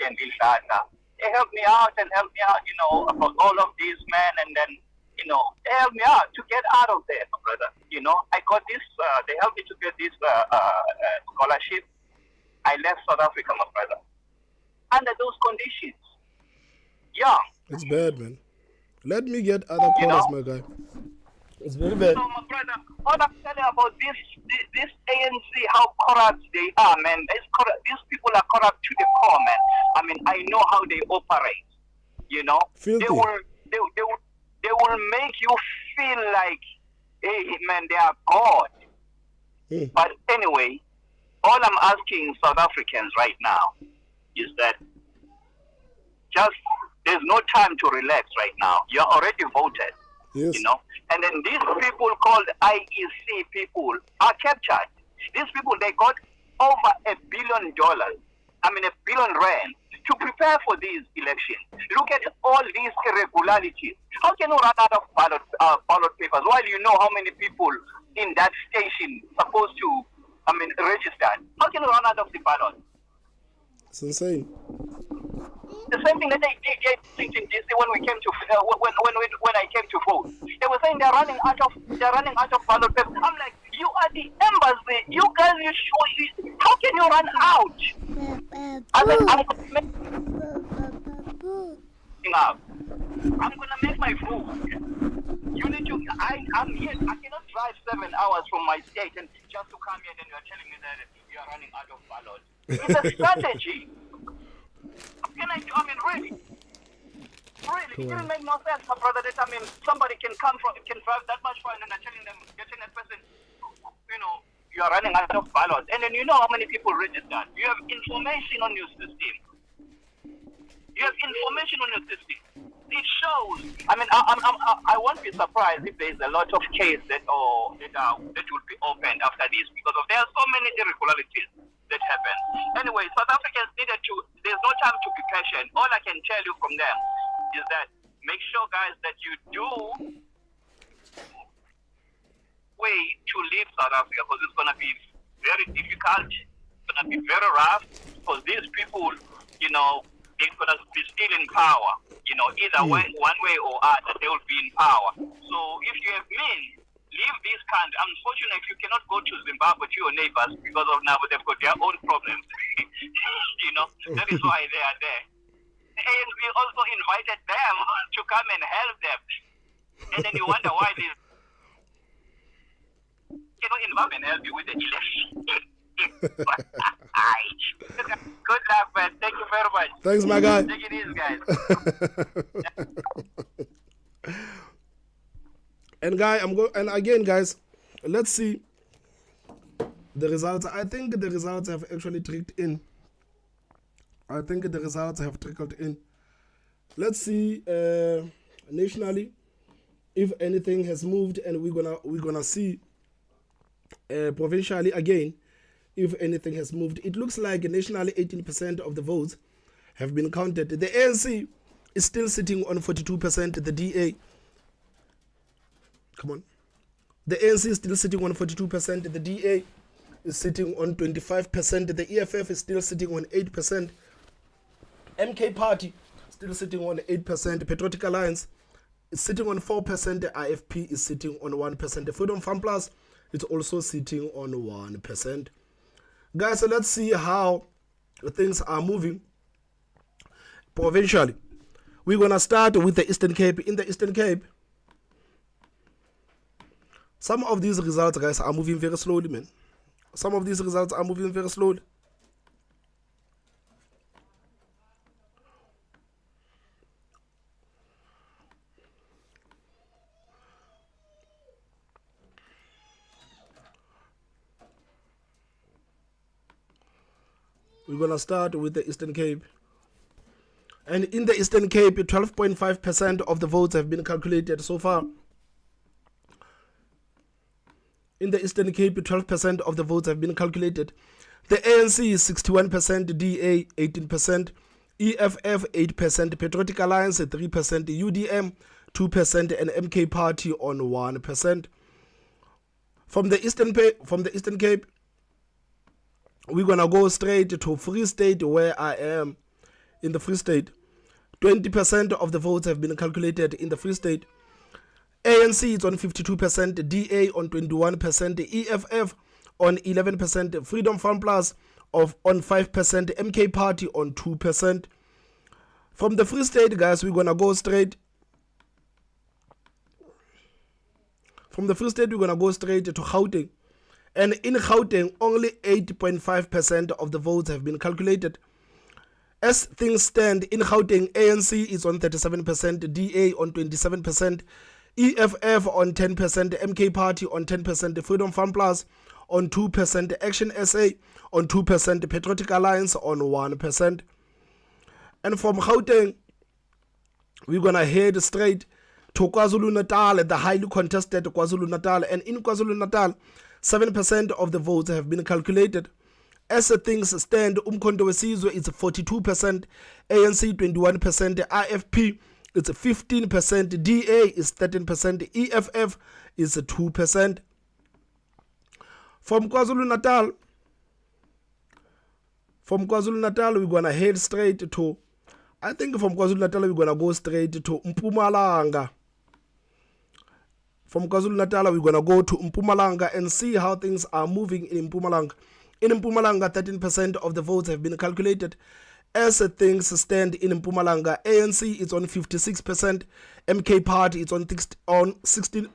Stenville Shata. They helped me out, you know, about all of these men, and then, you know, they helped me out to get out of there, my brother. You know, I got this, they helped me to get this scholarship. I left South Africa, my brother. Under those conditions. Yeah. It's bad, man. Let me get other callers, my guy. It's very bad. So, my brother, what I'm telling you about this ANC, how corrupt they are, man. These people are corrupt to the core, man. I mean, I know how they operate. You know, Filthy. They will make you feel like, hey, man, they are God. But anyway, all I'm asking South Africans right now is that there's no time to relax right now. You're already voted. Yes. You know, and then these people called IEC people are captured. These people, they got over $1 billion. I mean, R1 billion to prepare for these elections. Look at all these irregularities. How can you run out of ballot papers while you know how many people in that station supposed to, register? How can you run out of the ballot? It's insane. The same thing that they did in DC when we came to when I came to vote. They were saying they're running out of ballot papers. I'm like, you are the embassy. You guys, how can you run out? I'm gonna make my vote. You need to. I'm here. I cannot drive 7 hours from my state and just to come here and you're telling me that you are running out of ballot. It's a strategy. Can I do? Really? Really? It doesn't make no sense, my brother, that, somebody can drive that much far and then telling that person, you are running out of ballots. And then you know how many people registered. You have information on your system. It shows. I won't be surprised if there's a lot of cases that will be opened after this because there are so many irregularities that happen. Anyway, South Africans there's no time to be patient. All I can tell you from them is that make sure, guys, that you do way to leave South Africa because it's going to be very difficult. It's going to be very rough because these people, they're going to be still in power. Either way, one way or other, they will be in power. So if you have means, leave this country. Unfortunately, you cannot go to Zimbabwe to your neighbors because of now they've got their own problems. That is why they are there. And we also invited them to come and help them. And then you wonder why this invite and help you with the election. Good luck, man. Thank you very much. Thanks, my guy. Take it easy, guys. And again, guys, let's see the results. I think the results have actually trickled in. Let's see nationally if anything has moved, and we're gonna see provincially again if anything has moved. It looks like nationally 18% of the votes have been counted. The ANC is still sitting on 42%. The DA, come on, the ANC is still sitting on 42%. The DA is sitting on 25%. The EFF is still sitting on 8%. MK Party still sitting on 8%. Patriotic Alliance is sitting on 4%. The IFP is sitting on 1%. The Freedom Farm Plus is also sitting on 1%. Guys, so let's see how things are moving provincially. We're going to start with the Eastern Cape. In the Eastern Cape, some of these results, guys, are moving very slowly, man. Some of these results are moving very slowly. We're going to start with the Eastern Cape. And in the Eastern Cape, 12.5% of the votes have been calculated so far. In the Eastern Cape, 12% of the votes have been calculated. The ANC is 61%, DA 18%, EFF 8%, Patriotic Alliance 3%, UDM 2%, and MK Party on 1%. From the Eastern Cape, we're going to go straight to Free State, where I am. In the Free State, 20% of the votes have been calculated in the Free State. ANC is on 52%, DA on 21%, EFF on 11%, Freedom Farm Plus on 5%, MK Party on 2%. From the Free State, guys, we're going to go straight. From the Free State, we're going to go straight to Gauteng. And in Gauteng, only 8.5% of the votes have been calculated. As things stand, in Gauteng, ANC is on 37%, DA on 27%, EFF on 10%, MK Party on 10%, Freedom Farm Plus on 2%, Action SA on 2%, Patriotic Alliance on 1%. And from Gauteng, we're going to head straight to KwaZulu-Natal, the highly contested KwaZulu-Natal. And in KwaZulu-Natal, 7% of the votes have been calculated. As things stand, Umkhonto Wesizwe is 42%, ANC 21%, IFP is 15%, DA is 13%, EFF is 2%. From KwaZulu-Natal, we're going to head straight to, I think from KwaZulu-Natal, we're going to go straight to Mpumalanga. From KwaZulu-Natal, we're going to go to Mpumalanga and see how things are moving in Mpumalanga. In Mpumalanga, 13% of the votes have been calculated. As things stand in Mpumalanga, ANC is on 56%, MK Party is on 16%,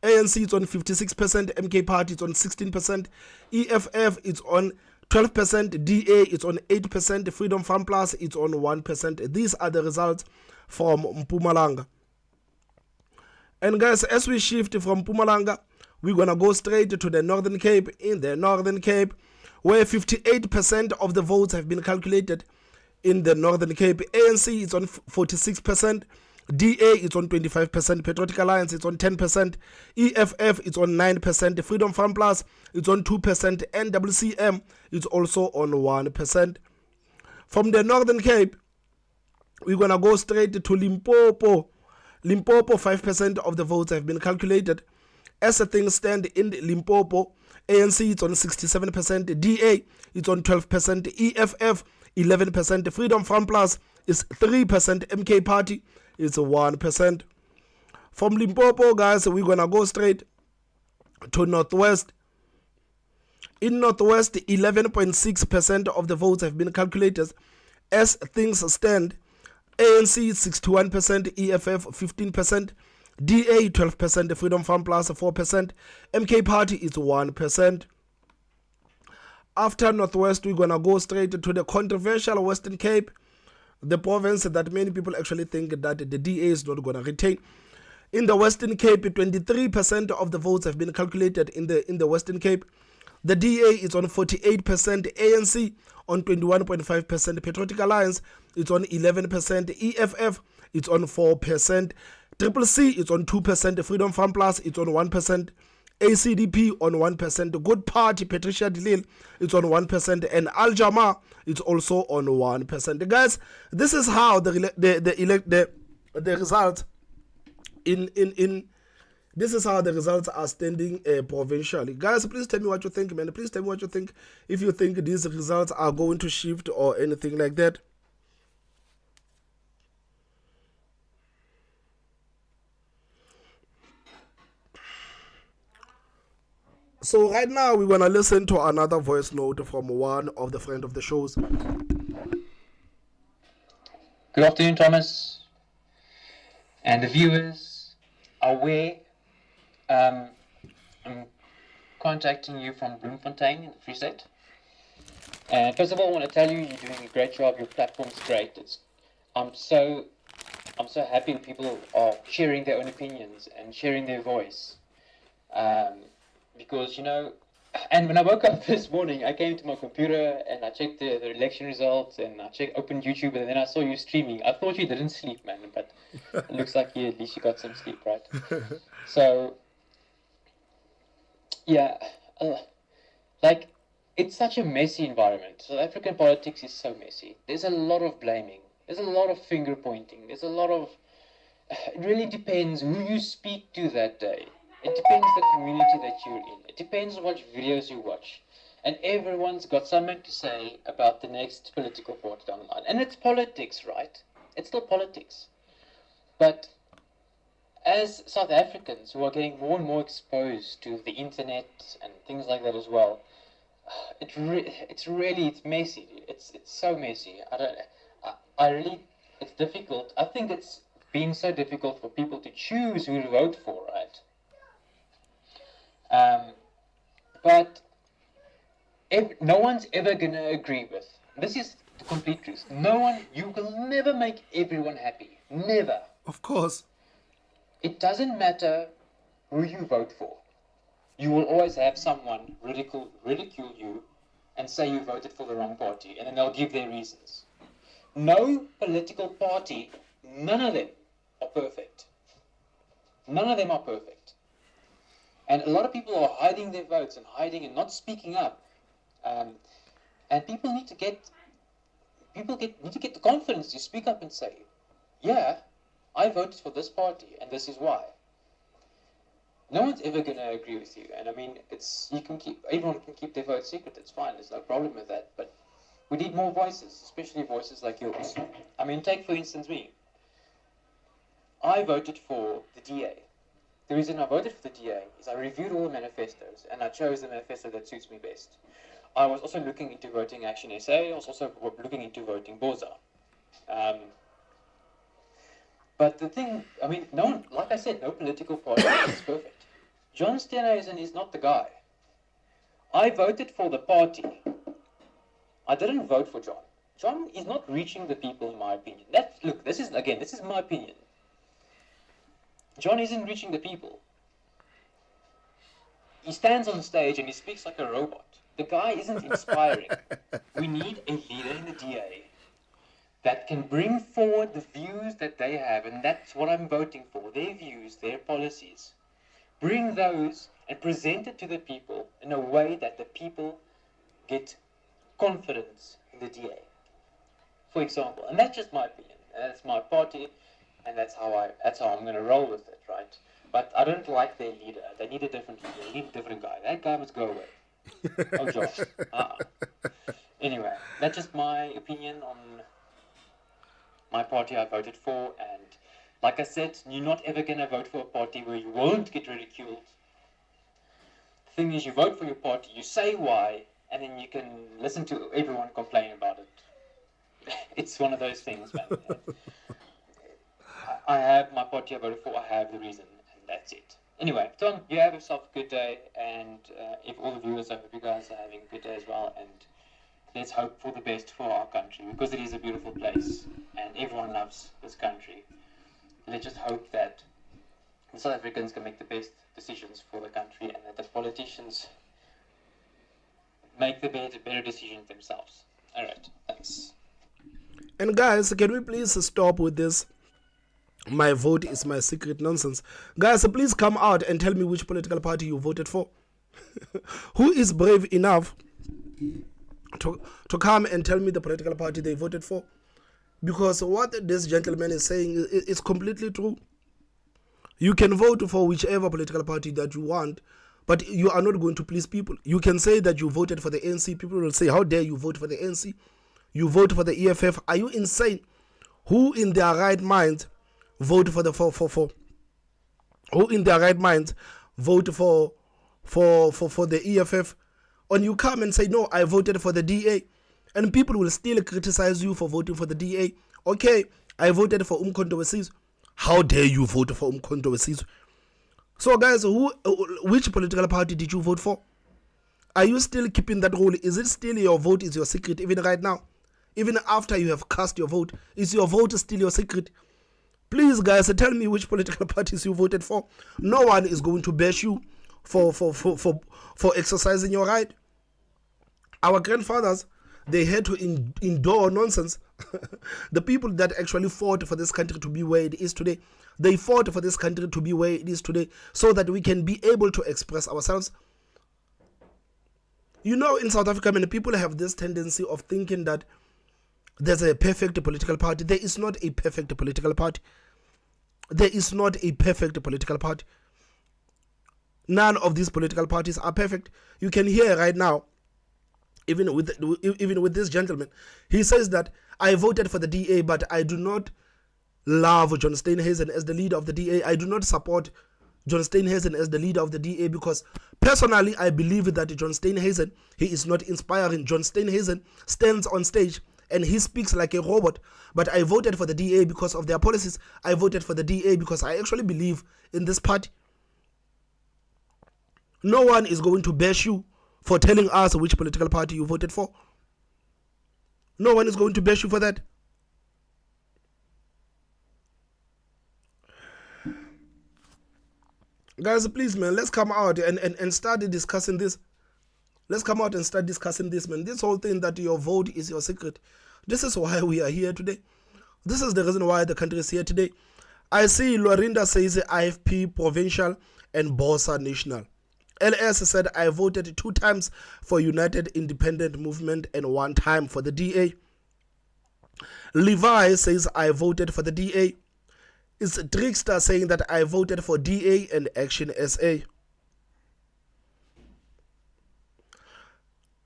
ANC is on 56%, MK Party is on 16%, EFF is on 12%, DA is on 8%, Freedom Farm Plus is on 1%. These are the results from Mpumalanga. And guys, as we shift from Mpumalanga, we're going to go straight to the Northern Cape. In the Northern Cape, where 58% of the votes have been calculated in the Northern Cape, ANC is on 46%, DA is on 25%, Patriotic Alliance is on 10%, EFF is on 9%, Freedom Farm Plus is on 2%, NWCM is also on 1%. From the Northern Cape, we're going to go straight to Limpopo. Limpopo, 5% of the votes have been calculated. As things stand in Limpopo, ANC is on 67%, DA is on 12%, EFF 11%, Freedom Farm Plus is 3%, MK Party is 1%. From Limpopo, guys, we're going to go straight to Northwest. In Northwest, 11.6% of the votes have been calculated. As things stand, ANC 61%, EFF 15%, DA 12%, Freedom Farm Plus 4%, MK Party is 1%. After Northwest, we're going to go straight to the controversial Western Cape, the province that many people actually think that the DA is not going to retain. In the Western Cape, 23% of the votes have been calculated in the Western Cape. The DA is on 48%, ANC on 21.5%, Patriotic Alliance is on 11%, EFF is on 4%, Triple C is on 2%, Freedom Farm Plus is on 1%, ACDP on 1%, Good Party, Patricia de Lille is on 1%, and Al Jama is also on 1%. Guys, this is how the results this is how the results are standing provincially. Guys, please tell me what you think, man. Please tell me what you think. If you think these results are going to shift or anything like that. So right now we're going to listen to another voice note from one of the friend of the shows. Good afternoon, Thomas, and the viewers. Aware, I'm contacting you from Bloemfontein in the Free State. And first of all, I want to tell you you're doing a great job. Your platform's great. I'm so happy when people are sharing their own opinions and sharing their voice. Because, you know, and when I woke up this morning, I came to my computer and I checked the election results and I opened YouTube, and then I saw you streaming. I thought you didn't sleep, man, but it looks like at least you got some sleep, right? So, yeah, like, it's such a messy environment. South African politics is so messy. There's a lot of blaming. There's a lot of finger pointing. There's a lot of... It really depends who you speak to that day. It depends the community that you're in. It depends on what videos you watch. And everyone's got something to say about the next political party down the line. And it's politics, right? It's still politics. But as South Africans who are getting more and more exposed to the internet and things like that as well, it's messy. It's so messy. It's difficult. I think it's been so difficult for people to choose who to vote for, right? But no one's ever going to agree with. This is the complete truth. You will never make everyone happy. Never. Of course. It doesn't matter who you vote for. You will always have someone ridicule you and say you voted for the wrong party, and then they'll give their reasons. No political party, none of them are perfect. None of them are perfect. And a lot of people are hiding their votes and hiding and not speaking up. And people need to get the confidence to speak up and say, yeah, I voted for this party and this is why. No one's ever going to agree with you, and I mean, everyone can keep their vote secret. It's fine. There's no problem with that. But we need more voices, especially voices like yours. I mean, take for instance me. I voted for the DA. The reason I voted for the DA is I reviewed all the manifestos and I chose the manifesto that suits me best. I was also looking into voting Action SA. I was also looking into voting Boza. But the thing, I mean, like I said, no political party is perfect. John Steenhuisen is not the guy. I voted for the party. I didn't vote for John. John is not reaching the people, in my opinion. Look, this is my opinion. John isn't reaching the people. He stands on stage and he speaks like a robot. The guy isn't inspiring. We need a leader in the DA that can bring forward the views that they have, and that's what I'm voting for, their views, their policies. Bring those and present it to the people in a way that the people get confidence in the DA, for example. And that's just my opinion, and that's my party, and that's how I'm going to roll with it, right? But I don't like their leader. They need a different leader. They need a different guy. That guy must go away. Oh, Josh. Anyway, that's just my opinion on my party I voted for, and like I said, you're not ever going to vote for a party where you won't get ridiculed. The thing is, you vote for your party, you say why, and then you can listen to everyone complain about it. It's one of those things, man. I have my party I voted for, I have the reason, and that's it. Anyway, Tom, you have yourself a good day, and if all the viewers, I hope you guys are having a good day as well, and let's hope for the best for our country, because it is a beautiful place, and everyone loves this country. Let's just hope that the South Africans can make the best decisions for the country, and that the politicians make the better decisions themselves. Alright, thanks. And guys, can we please stop with this "my vote is my secret" nonsense? Guys, please come out and tell me which political party you voted for. Who is brave enough to come and tell me the political party they voted for? Because what this gentleman is saying is completely true. You can vote for whichever political party that you want, but you are not going to please people. You can say that you voted for the ANC. People will say, how dare you vote for the ANC? You vote for the EFF. Are you insane? Who in their right mind vote for the who in their right mind vote for the EFF? And you come and say, no, I voted for the DA, and people will still criticize you for voting for the DA. Okay, I voted for Umkhonto Wesizwe. How dare you vote for Umkhonto Wesizwe? So guys, which political party did you vote for? Are you still keeping that rule? Is it still your vote is your secret even right now? Even after you have cast your vote, is your vote still your secret? Please guys, tell me which political parties you voted for. No one is going to bash you for exercising your right. Our grandfathers, they had to endure nonsense. The people that actually fought for this country to be where it is today, they fought for this country to be where it is today so that we can be able to express ourselves. You know, in South Africa, many people have this tendency of thinking that there's a perfect political party. There is not a perfect political party. There is not a perfect political party. None of these political parties are perfect. You can hear right now, even with this gentleman, he says that I voted for the DA, but I do not love John Steenhuisen as the leader of the DA. I do not support John Steenhuisen as the leader of the DA because personally I believe that John Steenhuisen, he is not inspiring. John Steenhuisen stands on stage and he speaks like a robot. But I voted for the DA because of their policies. I voted for the DA because I actually believe in this party. No one is going to bash you for telling us which political party you voted for. No one is going to bash you for that. Guys, please, man, let's come out and start discussing this. Let's come out and start discussing this, man. This whole thing that your vote is your secret. This is why we are here today. This is the reason why the country is here today. I see Lorinda says IFP, Provincial, and Bosa National. LS said, I voted 2 times for United Independent Movement and 1 time for the DA. Levi says, I voted for the DA. It's a trickster saying that I voted for DA and Action SA.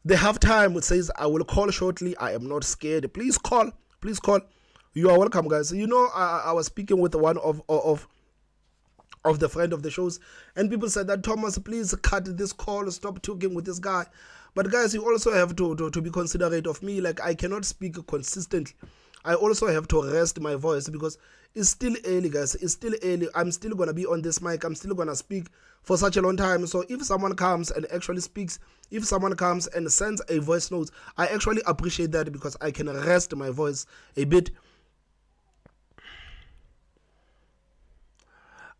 The halftime says, I will call shortly. I am not scared. Please call. Please call. You are welcome, guys. You know, I was speaking with one of the friend of the shows, and people said that, Thomas, please cut this call. Stop talking with this guy. But guys, you also have to be considerate of me. Like, I cannot speak consistently. I also have to rest my voice because it's still early, guys. It's still early. I'm still going to be on this mic. I'm still going to speak for such a long time. So if someone comes and actually speaks, if someone comes and sends a voice note, I actually appreciate that because I can rest my voice a bit.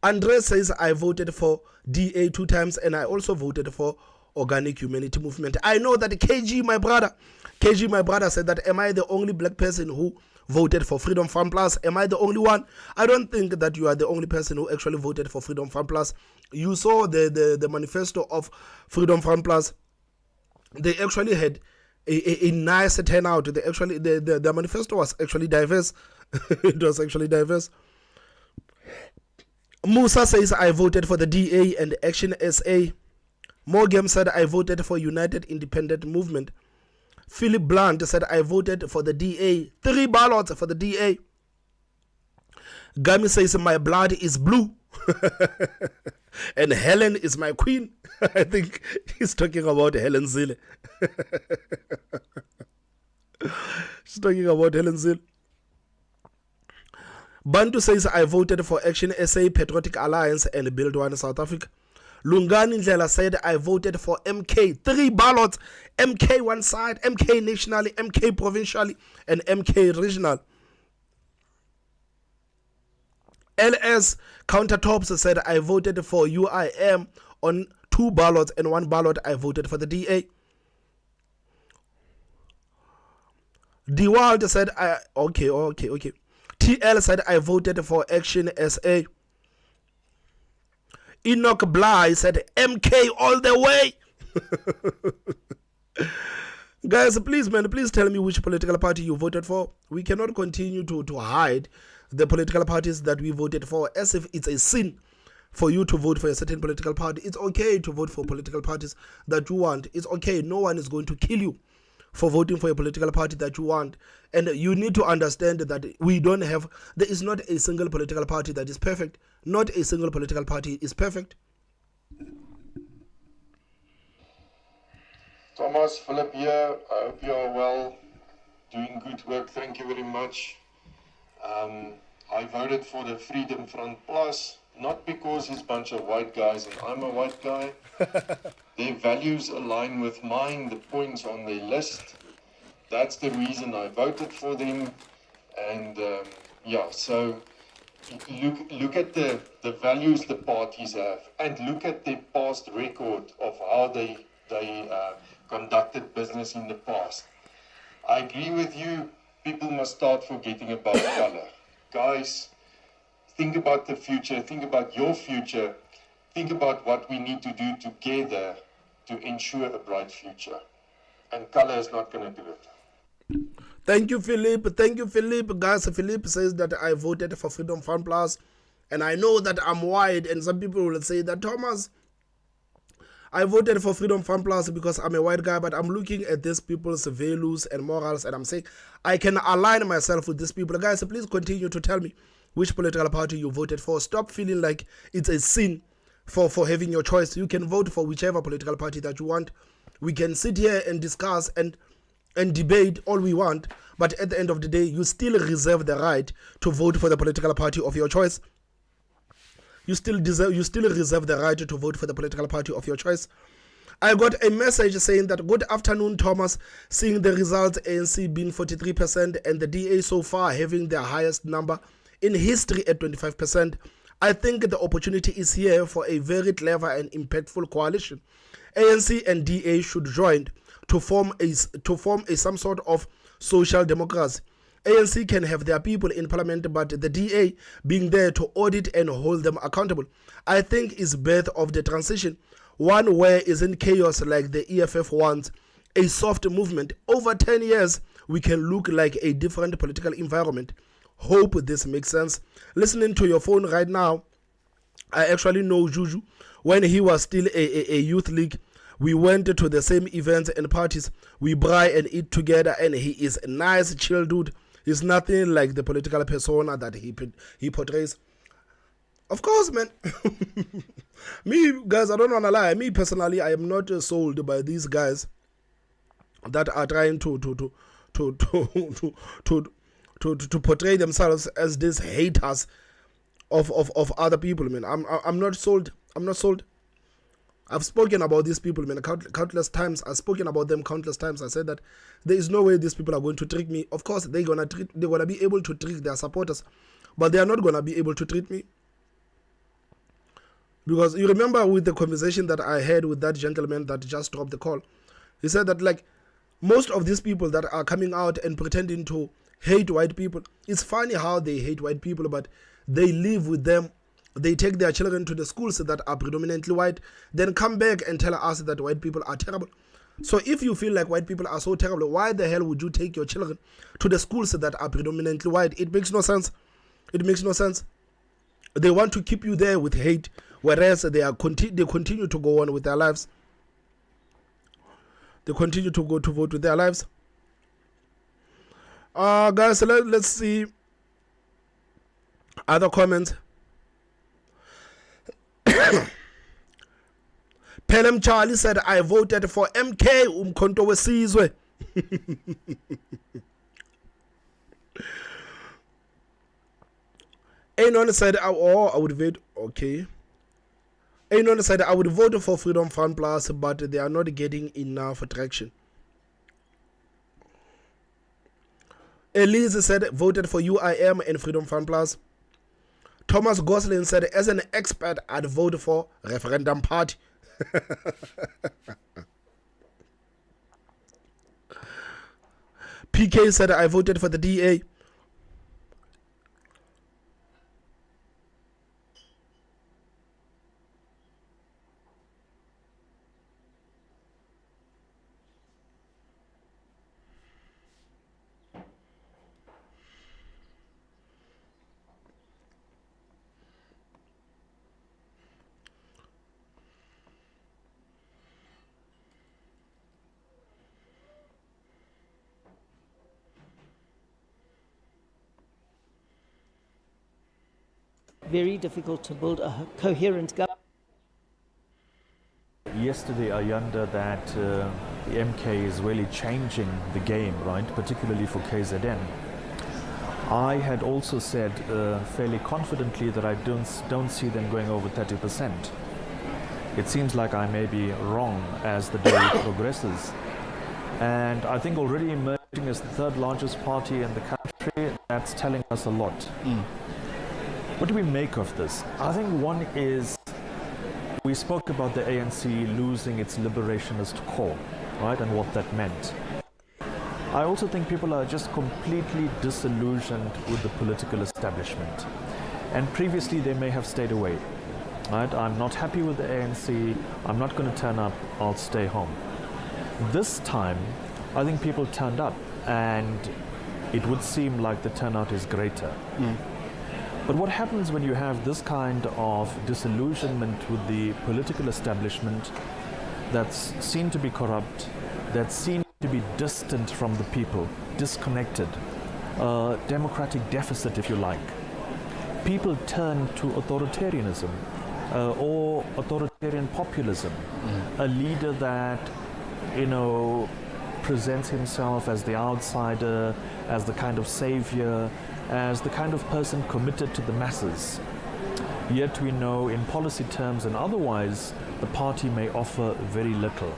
Andre says, I voted for DA 2 times and I also voted for Organic Humanity Movement. I know that KG, my brother said that, am I the only black person who voted for Freedom Farm Plus? Am I the only one? I don't think that you are the only person who actually voted for Freedom Farm Plus. You saw the manifesto of Freedom Farm Plus. They actually had a nice turnout. They actually the manifesto was actually diverse. It was actually diverse. Musa says, I voted for the DA and Action SA. Morgan said, I voted for United Independent Movement. Philip Blunt said, I voted for the DA. 3 ballots for the DA. Gami says, my blood is blue. And Helen is my queen. I think he's talking about Helen Zille. She's talking about Helen Zille. Bantu says, I voted for Action SA, Patriotic Alliance, and Build One South Africa. Lungani Ndlela said, I voted for MK. 3 ballots. MK one side, MK nationally, MK provincially, and MK regional. LS Countertops said, I voted for UIM on 2 ballots and 1 ballot I voted for the DA. DeWald said, okay. TL said, I voted for Action SA. Enoch Bly said, MK all the way. Guys, please, man, please tell me which political party you voted for. We cannot continue to hide the political parties that we voted for as if it's a sin for you to vote for a certain political party. It's okay to vote for political parties that you want. It's okay. No one is going to kill you for voting for a political party that you want. And you need to understand that there is not a single political party that is perfect. Not a single political party is perfect. Thomas, Philip here. I hope you are well, doing good work. Thank you very much. I voted for the Freedom Front Plus, not because it's a bunch of white guys and I'm a white guy. Their values align with mine, the points on their list. That's the reason I voted for them. And so look at the values the parties have and look at their past record of how they conducted business in the past. I agree with you. People must start forgetting about color. Guys, think about the future. Think about your future. Think about what we need to do together to ensure a bright future. And color is not going to do it. Thank you, Philip. Thank you, Philip. Guys, Philip says that I voted for Freedom Fund Plus. And I know that I'm white. And some people will say that, Thomas, I voted for Freedom Fund Plus because I'm a white guy. But I'm looking at these people's values and morals. And I'm saying I can align myself with these people. Guys, please continue to tell me which political party you voted for. Stop feeling like it's a sin for having your choice. You can vote for whichever political party that you want. We can sit here and discuss and debate all we want, but at the end of the day, you still reserve the right to vote for the political party of your choice. You still reserve the right to vote for the political party of your choice. I got a message saying that, good afternoon, Thomas. Seeing the results, ANC being 43% and the DA so far having their highest number in history at 25%. I think the opportunity is here for a very clever and impactful coalition. ANC and DA should join to form some sort of social democracy. ANC can have their people in parliament, but the DA being there to audit and hold them accountable, I think is birth of the transition. One where isn't chaos like the EFF wants, a soft movement. Over 10 years, we can look like a different political environment. hope this makes sense. Listening to your phone right now, I actually know Juju. When he was still a youth league, we went to the same events and parties. We braai and eat together, and he is a nice, chill dude. He's nothing like the political persona that he portrays. Of course, man. Me, guys, I don't want to lie. Me, personally, I am not sold by these guys that are trying to portray themselves as these haters of other people, man. I'm not sold. I'm not sold. I've spoken about these people, man, countless times. I've spoken about them countless times. I said that there is no way these people are going to trick me. Of course, they're gonna be able to trick their supporters, but they are not gonna be able to treat me. Because you remember with the conversation that I had with that gentleman that just dropped the call, he said that like most of these people that are coming out and pretending to hate white people, it's funny how they hate white people, but they live with them. They take their children to the schools that are predominantly white, then come back and tell us that white people are terrible. So if you feel like white people are so terrible, why the hell would you take your children to the schools that are predominantly white? It makes no sense. It makes no sense. They want to keep you there with hate, whereas they continue to go on with their lives. They continue to go to vote with their lives. Guys, let's see other comments. Pelham Charlie said, I voted for MK umkhonto wesizwe. Anon said, I would vote, okay. Anon said, I would vote for Freedom Front Plus, but they are not getting enough traction. Elise said, voted for UIM and Freedom Front Plus. Thomas Gosling said, as an expert, I'd vote for Referendum Party. PK said, I voted for the DA. Very difficult to build a coherent government. Yesterday I wondered that the MK is really changing the game, right? Particularly for KZN. I had also said fairly confidently that I don't see them going over 30%. It seems like I may be wrong as the day progresses. And I think already emerging as the third largest party in the country, that's telling us a lot. What do we make of this? I think one is, we spoke about the ANC losing its liberationist core, right, and what that meant. I also think people are just completely disillusioned with the political establishment. And previously they may have stayed away, right? I'm not happy with the ANC, I'm not going to turn up, I'll stay home. This time, I think people turned up, and it would seem like the turnout is greater. But what happens when you have this kind of disillusionment with the political establishment that's seen to be corrupt, that's seen to be distant from the people, disconnected, democratic deficit, if you like? People turn to authoritarianism or authoritarian populism, a leader that, presents himself as the outsider, as the kind of savior, as the kind of person committed to the masses. Yet we know in policy terms and otherwise, the party may offer very little.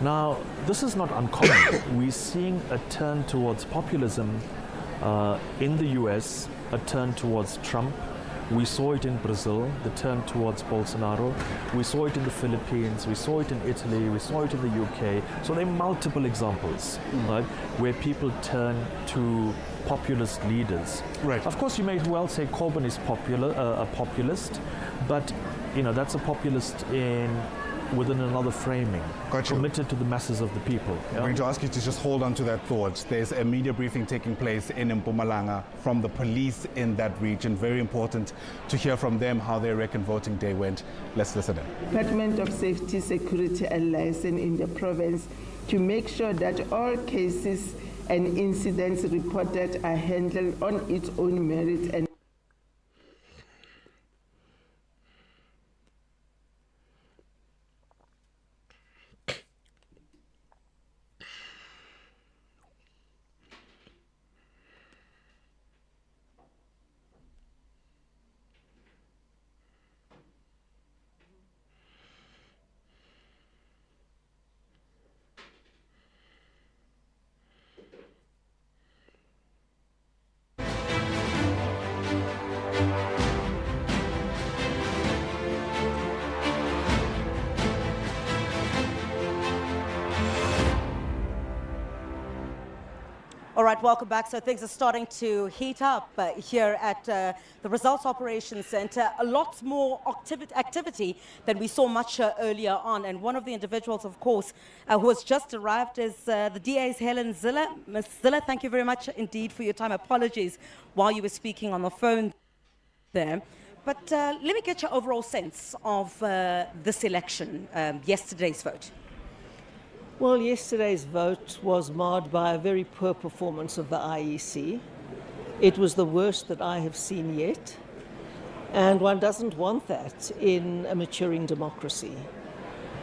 Now, this is not uncommon. We're seeing a turn towards populism in the US, a turn towards Trump. We saw it in Brazil, the turn towards Bolsonaro. We saw it in the Philippines, we saw it in Italy, we saw it in the UK. So there are multiple examples, right, where people turn to populist leaders. Right. Of course, you may well say Corbyn is a populist, but that's a populist in within another framing, committed to the masses of the people. I'm going to ask you to just hold on to that thought. There's a media briefing taking place in Mpumalanga from the police in that region. Very important to hear from them how they reckon voting day went. Let's listen in. Department of Safety, Security and Liaison in the province to make sure that all cases and incidents reported are handled on its own merit and All right, welcome back. So things are starting to heat up here at the Results Operations Center. A lot more activity than we saw much earlier on. And one of the individuals, of course, who has just arrived is the DA's Helen Ziller. Ms. Ziller, thank you very much indeed for your time. Apologies while you were speaking on the phone there. But let me get your overall sense of this election, yesterday's vote. Well, yesterday's vote was marred by a very poor performance of the IEC. It was the worst that I have seen yet, and one doesn't want that in a maturing democracy.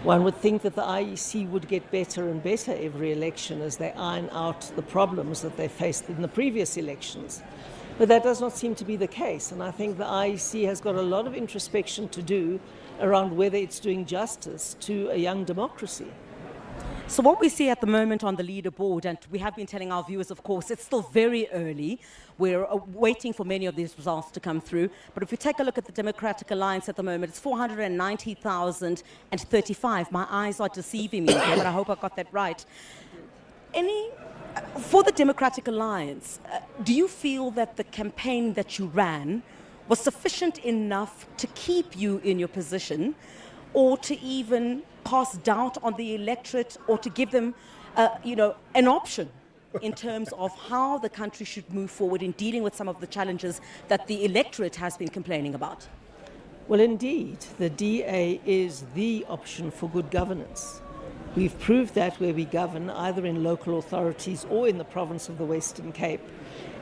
One would think that the IEC would get better and better every election as they iron out the problems that they faced in the previous elections. But that does not seem to be the case, and I think the IEC has got a lot of introspection to do around whether it's doing justice to a young democracy. So what we see at the moment on the leaderboard, and we have been telling our viewers, of course, it's still very early. We're waiting for many of these results to come through. But if you take a look at the Democratic Alliance at the moment, it's 490,035. My eyes are deceiving me, but I hope I got that right. For the Democratic Alliance, do you feel that the campaign that you ran was sufficient enough to keep you in your position, or to even cast doubt on the electorate, or to give them, an option in terms of how the country should move forward in dealing with some of the challenges that the electorate has been complaining about? Well, indeed, the DA is the option for good governance. We've proved that where we govern, either in local authorities or in the province of the Western Cape,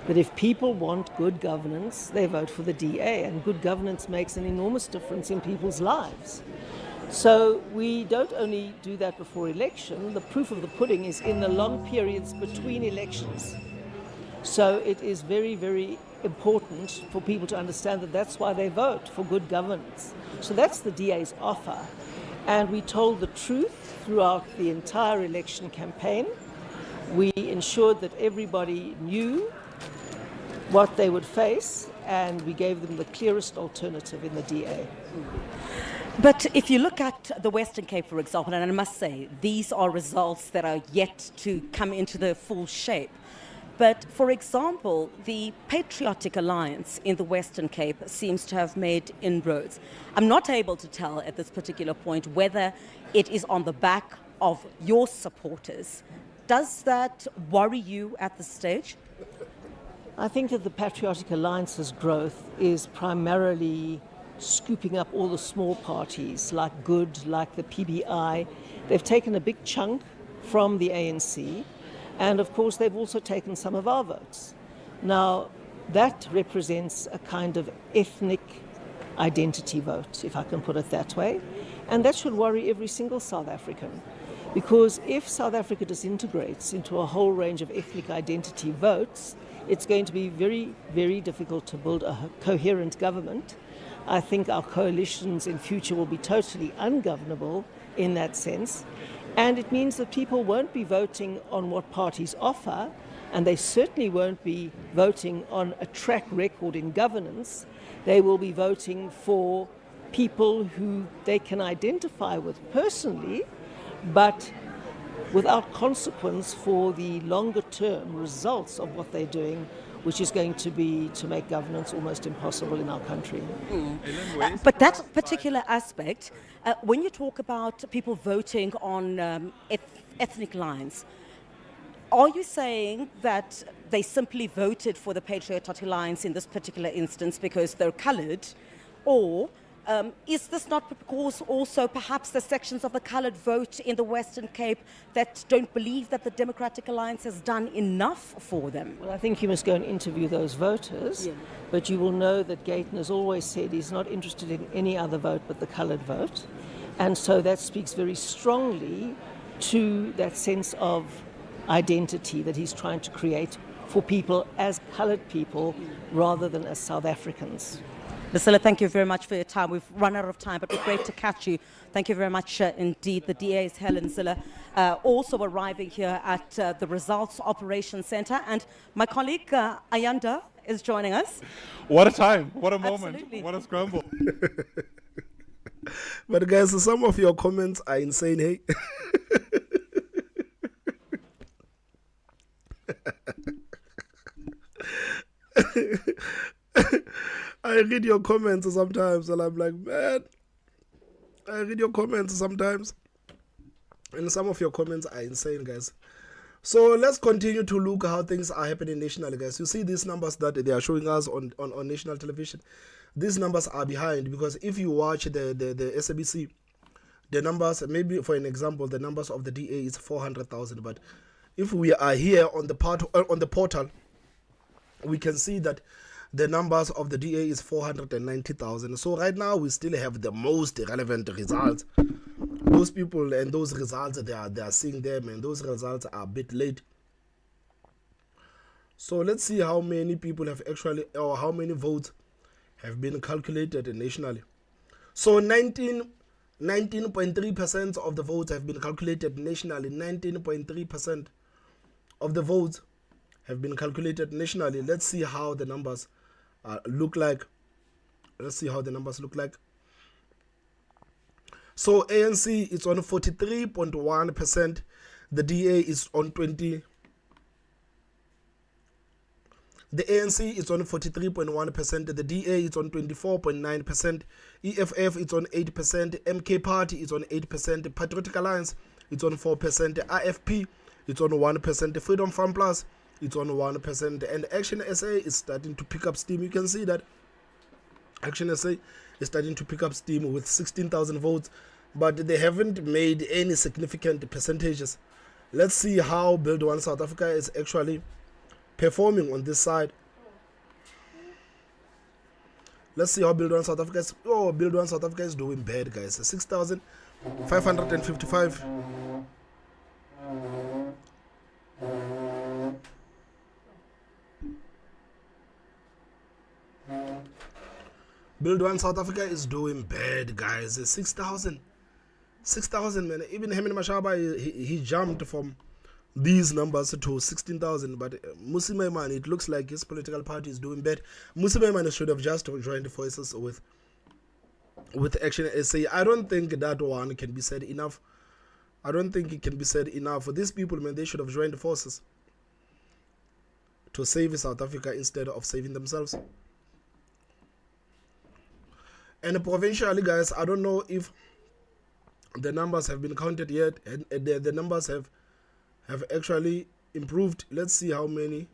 that if people want good governance, they vote for the DA, and good governance makes an enormous difference in people's lives. So we don't only do that before election, the proof of the pudding is in the long periods between elections. So it is very, very important for people to understand that that's why they vote, for good governance. So that's the DA's offer. And we told the truth throughout the entire election campaign. We ensured that everybody knew what they would face, and we gave them the clearest alternative in the DA. But if you look at the Western Cape, for example, and I must say, these are results that are yet to come into their full shape. But, for example, the Patriotic Alliance in the Western Cape seems to have made inroads. I'm not able to tell at this particular point whether it is on the back of your supporters. Does that worry you at this stage? I think that the Patriotic Alliance's growth is primarily scooping up all the small parties like Good, like the PBI. They've taken a big chunk from the ANC, and of course they've also taken some of our votes. Now, that represents a kind of ethnic identity vote, if I can put it that way, and that should worry every single South African, because if South Africa disintegrates into a whole range of ethnic identity votes, it's going to be very, very difficult to build a coherent government. I think our coalitions in future will be totally ungovernable in that sense. And it means that people won't be voting on what parties offer, and they certainly won't be voting on a track record in governance. They will be voting for people who they can identify with personally, but without consequence for the longer term results of what they're doing which is going to make governance almost impossible in our country. But that particular aspect, when you talk about people voting on ethnic lines, are you saying that they simply voted for the Patriotic Alliance in this particular instance because they're coloured? Or is this not because also perhaps the sections of the coloured vote in the Western Cape that don't believe that the Democratic Alliance has done enough for them? Well, I think you must go and interview those voters, but you will know that Gayton has always said he's not interested in any other vote but the coloured vote. And so that speaks very strongly to that sense of identity that he's trying to create for people as coloured people rather than as South Africans. Priscilla, thank you very much for your time. We've run out of time, but it's great to catch you. Thank you very much indeed. The DA is Helen Zille, also arriving here at the Results Operations Centre. And my colleague, Ayanda, is joining us. What a time. What a moment. Absolutely. What a scramble. But guys, some of your comments are insane, hey? I read your comments sometimes and I'm like, man, I read your comments sometimes and some of your comments are insane, guys. So let's continue to look how things are happening nationally, guys. You see these numbers that they are showing us on national television. These numbers are behind because if you watch the SABC, the numbers, maybe for an example, the numbers of the DA is 400,000. But if we are here on the portal, we can see that the numbers of the DA is 490,000. So right now we still have the most relevant results. Those people and those results, they are seeing them, and those results are a bit late. So let's see how many people have actually, or how many votes have been calculated nationally. So 19.3% of the votes have been calculated nationally. 19.3% of the votes have been calculated nationally. Let's see how the numbers look like. Let's see how the numbers look like. So ANC is on 43.1%. The DA is on 20. The ANC is on 43.1%. The DA is on 24.9%. EFF is on 8%. MK Party is on 8%. Patriotic Alliance is on 4%. IFP is on 1%. Freedom Farm Plus it's on 1%, and Action SA is starting to pick up steam. You can see that Action SA is starting to pick up steam with 16,000 votes, but they haven't made any significant percentages. Let's see how Build One South Africa is actually performing on this side. Let's see how Build One South Africa is. Oh, Build One South Africa is doing bad, guys. 6,555. Build One South Africa is doing bad, guys. 6,000, man. Even Hemin Mashaba, he jumped from these numbers to 16,000. But Musimaiman, it looks like his political party is doing bad. Musimaiman should have just joined forces with Action SA. I don't think that one can be said enough. I don't think it can be said enough. For these people, man, they should have joined forces to save South Africa instead of saving themselves. And provincially, guys, I don't know if the numbers have been counted yet, and the numbers have actually improved. Let's see how many.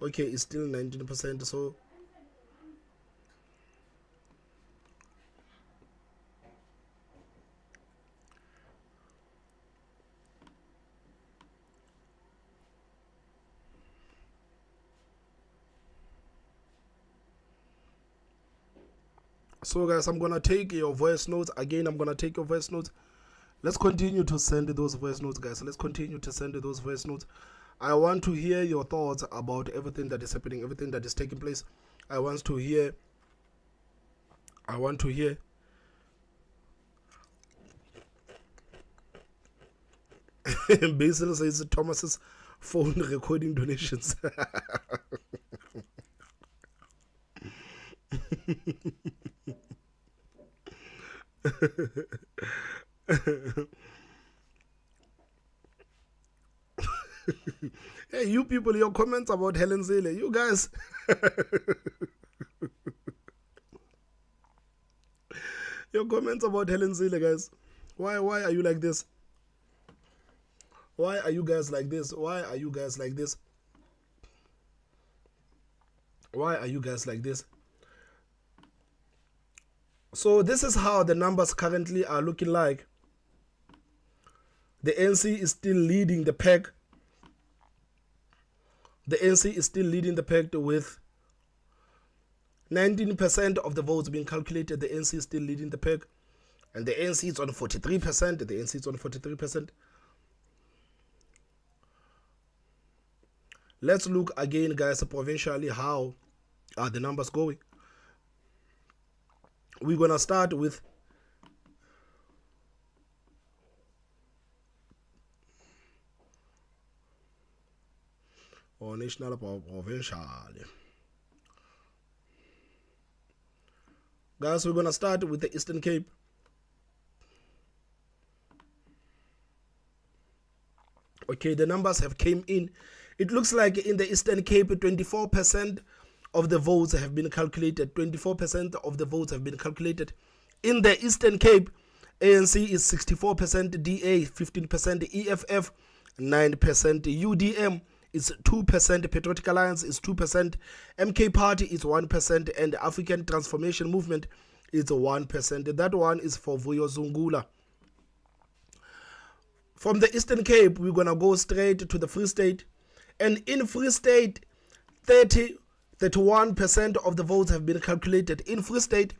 Okay, it's still 19%. So guys, I'm gonna take your voice notes again. I'm gonna take your voice notes. Let's continue to send those voice notes, guys. Let's continue to send those voice notes. I want to hear your thoughts about everything that is happening, everything that is taking place. I want to hear. Basil says Thomas's phone recording donations. Hey, you people, your comments about Helen Zille, you guys. Your comments about Helen Zille, guys. Why are you like this? Why are you guys like this? Why are you guys like this? Why are you guys like this? So this is how the numbers currently are looking like. The ANC is still leading the pack. The ANC is still leading the pack with 19% of the votes being calculated. The ANC is still leading the pack. And the ANC is on 43%. The ANC is on 43%. Let's look again, guys, provincially, how are the numbers going. We're going to start with national provincial. Guys, we're going to start with the Eastern Cape. Okay, the numbers have came in. It looks like in the Eastern Cape, 24% of the votes have been calculated. 24% of the votes have been calculated. In the Eastern Cape, ANC is 64%, DA 15%, EFF 9%, UDM is 2%, Patriotic Alliance is 2%, MK Party is 1%, and the African Transformation Movement is 1%. That one is for Vuyo Zungula. From the Eastern Cape, we're going to go straight to the Free State. And in Free State, 31% of the votes have been calculated. In Free State,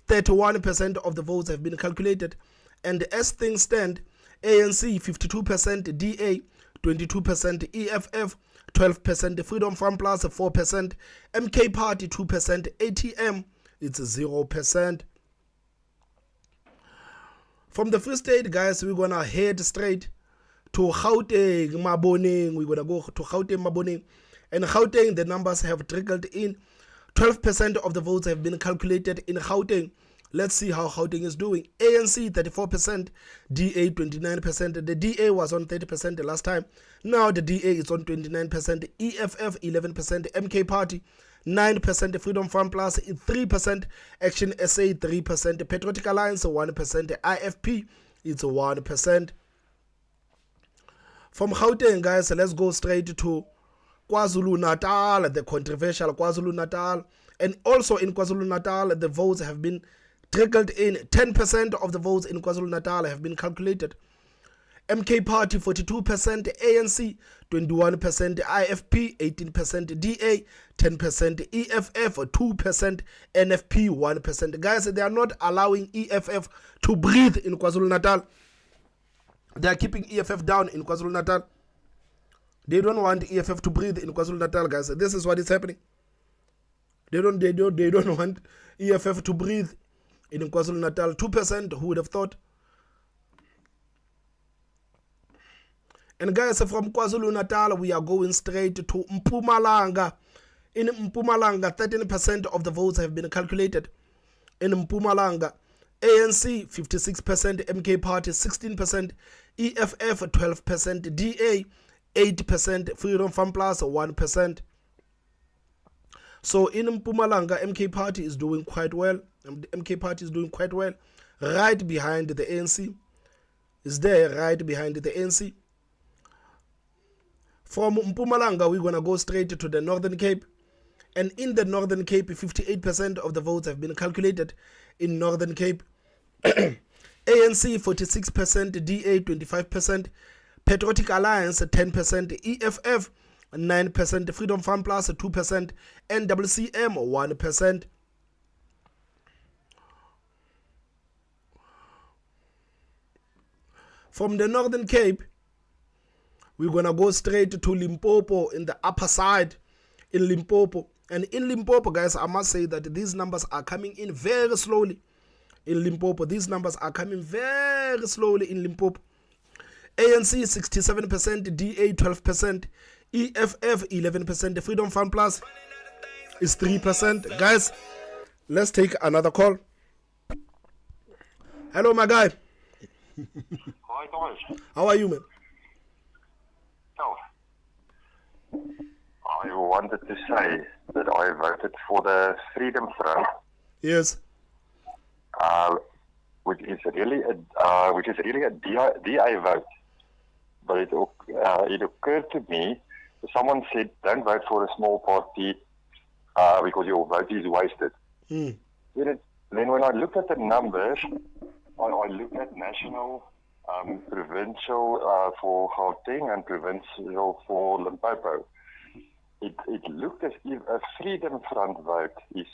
31% of the votes have been calculated. And as things stand, ANC 52%, DA 22%, EFF 12%, Freedom Front Plus 4%, MK Party 2%, ATM it's 0%. From the Free State, guys, we're gonna head straight to Gauteng, Maboneng. We're gonna go to Gauteng, Maboneng. And Gauteng, the numbers have trickled in. 12% of the votes have been calculated in Gauteng. Let's see how Gauteng is doing. ANC 34%, DA 29%. The DA was on 30% the last time. Now the DA is on 29%, EFF 11%, MK Party 9%, Freedom Front Plus 3%, Action SA 3%, Patriotic Alliance 1%, IFP it's 1%. From Gauteng, guys, let's go straight to KwaZulu-Natal, the controversial KwaZulu-Natal. And also in KwaZulu-Natal, the votes have been trickled in. 10% of the votes in KwaZulu-Natal have been calculated. MK Party 42%, ANC 21%, IFP 18%, DA 10%, EFF 2%, NFP 1%. Guys, they are not allowing EFF to breathe in KwaZulu-Natal. They are keeping EFF down in KwaZulu-Natal. They don't want EFF to breathe in KwaZulu-Natal, guys. This is what is happening. They don't want EFF to breathe in KwaZulu-Natal. 2%, who would have thought? And guys, from KwaZulu-Natal, we are going straight to Mpumalanga. In Mpumalanga, 13% of the votes have been calculated. In Mpumalanga, ANC 56%, MK Party 16%, EFF 12%, DA 8%, Freedom Front Plus 1%. So in Mpumalanga, MK Party is doing quite well. MK Party is doing quite well. Right behind the ANC. Is there right behind the ANC. From Mpumalanga, we're going to go straight to the Northern Cape. And in the Northern Cape, 58% of the votes have been calculated in Northern Cape. ANC 46%, DA 25%, Patriotic Alliance 10%, EFF 9%, Freedom Front Plus 2%, NWCM 1%. From the Northern Cape, we're going to go straight to Limpopo in the upper side in Limpopo. And in Limpopo, guys, I must say that these numbers are coming in very slowly. In Limpopo, these numbers are coming very slowly in Limpopo. ANC 67%, DA 12%, EFF 11%, Freedom Front Plus is 3%. Guys, let's take another call. Hello, my guy. Hi, Thomas. How are you, man? Oh, wanted to say that I voted for the Freedom Front. Yes. Which is really a DA vote. But it occurred to me, someone said, don't vote for a small party because your vote is wasted. Mm. Then when I looked at the numbers, I looked at national, provincial for Gauteng and provincial for Limpopo. It looked as if a Freedom Front vote is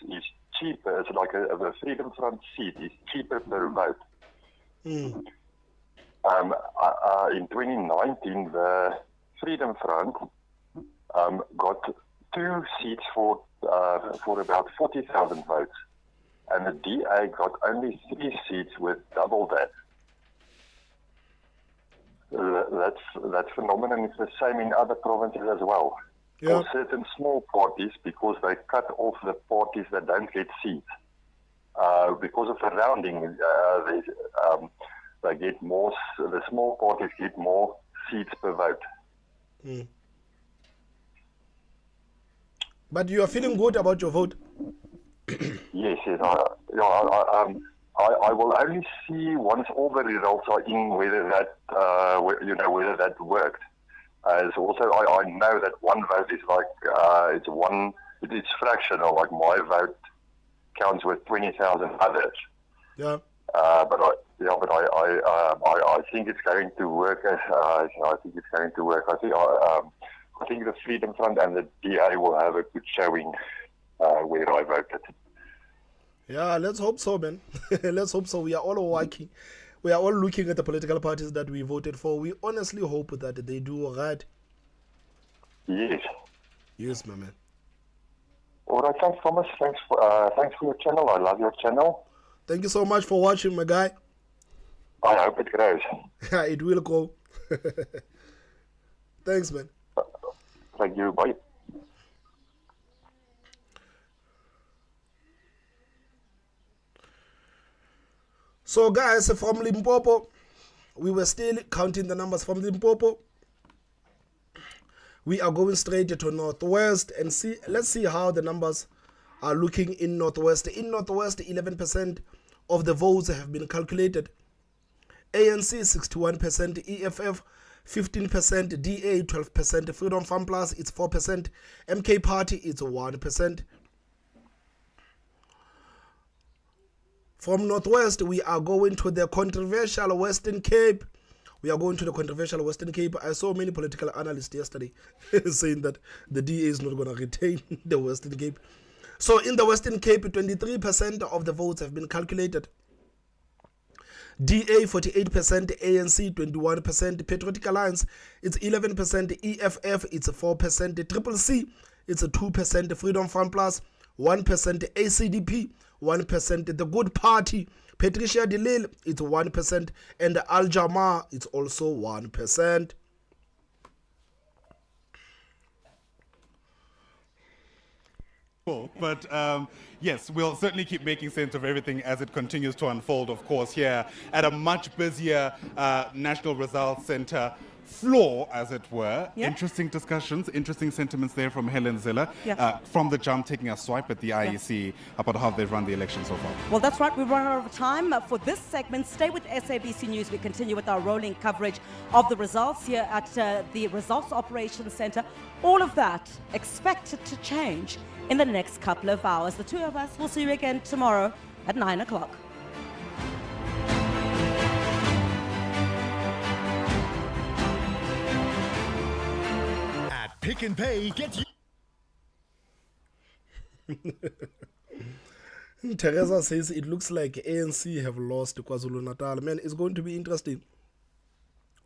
cheaper. It's like a Freedom Front seat is cheaper per vote. Mm. In 2019, the Freedom Front got 2 seats for about 40,000 votes, and the DA got only 3 seats with double that. That's phenomenal. It's the same in other provinces as well. Yeah. For certain small parties, because they cut off the parties that don't get seats. Because of the rounding, they get more. The small parties get more seats per vote. Mm. But you are feeling good about your vote? Yes. I will only see once all the results are in whether that worked. As also, I know that one vote is like it's fractional. Like my vote counts with 20,000 others. Yeah. But I think it's going to work. I think it's going to work. I think the Freedom Front and the DA will have a good showing where I voted. Yeah, let's hope so, man. Let's hope so. We are all working. We are all looking at the political parties that we voted for. We honestly hope that they do all right. Yes. Yes, my man. All right, thanks, Thomas. Thanks for your channel. I love your channel. Thank you so much for watching, my guy. I hope it grows. It will go. Thanks, man. Thank you. Bye. So, guys, from Limpopo, we were still counting the numbers from Limpopo. We are going straight to Northwest and let's see how the numbers are looking in Northwest. In Northwest, 11% of the votes have been calculated. ANC 61%, EFF 15%, DA 12%, Freedom Farm Plus it's 4%, MK Party it's 1%. From Northwest, we are going to the controversial Western Cape. We are going to the controversial Western Cape. I saw many political analysts yesterday saying that the DA is not going to retain the Western Cape. So in the Western Cape, 23% of the votes have been calculated. DA 48%, ANC 21%, Patriotic Alliance it's 11%, EFF it's 4%, Triple C it's 2%, Freedom Farm Plus 1%, ACDP 1%, The Good Party, Patricia de Lille it's 1%, and Al Jamar it's also 1%. But yes, we'll certainly keep making sense of everything as it continues to unfold, of course, here at a much busier National Results Center floor, as it were. Yeah. Interesting discussions, interesting sentiments there from Helen Ziller, Yeah. from the jump taking a swipe at the IEC about how they've run the election so far. Well, that's right. We've run out of time for this segment. Stay with SABC News. We continue with our rolling coverage of the results here at the Results Operations Center. All of that expected to change in the next couple of hours. The two of us will see you again tomorrow at 9 o'clock. At Pick and Pay, get you. Teresa says it looks like ANC have lost KwaZulu-Natal. Man, it's going to be interesting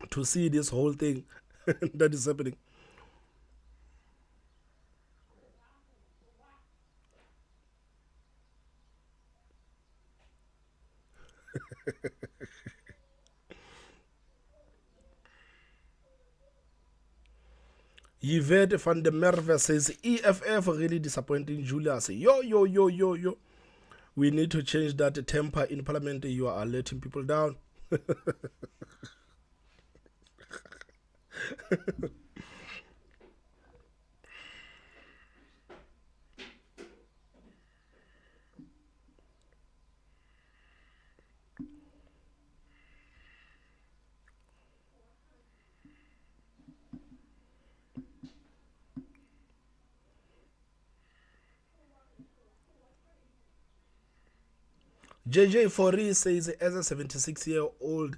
to see this whole thing that is happening. Yvette van der Merwe says EFF really disappointing Julius. Yo. We need to change that temper in parliament. You are letting people down. JJ Fori says, as a 76-year-old,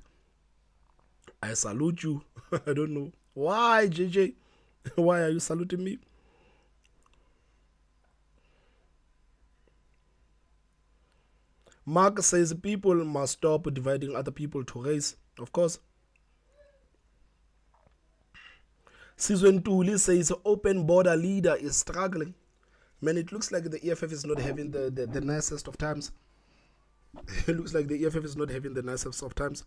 I salute you. I don't know. Why, JJ? Why are you saluting me? Mark says, people must stop dividing other people to race. Of course. Sizwen Tuli says, open border leader is struggling. Man, it looks like the EFF is not having the nicest of times. It looks like the EFF is not having the nicest of times.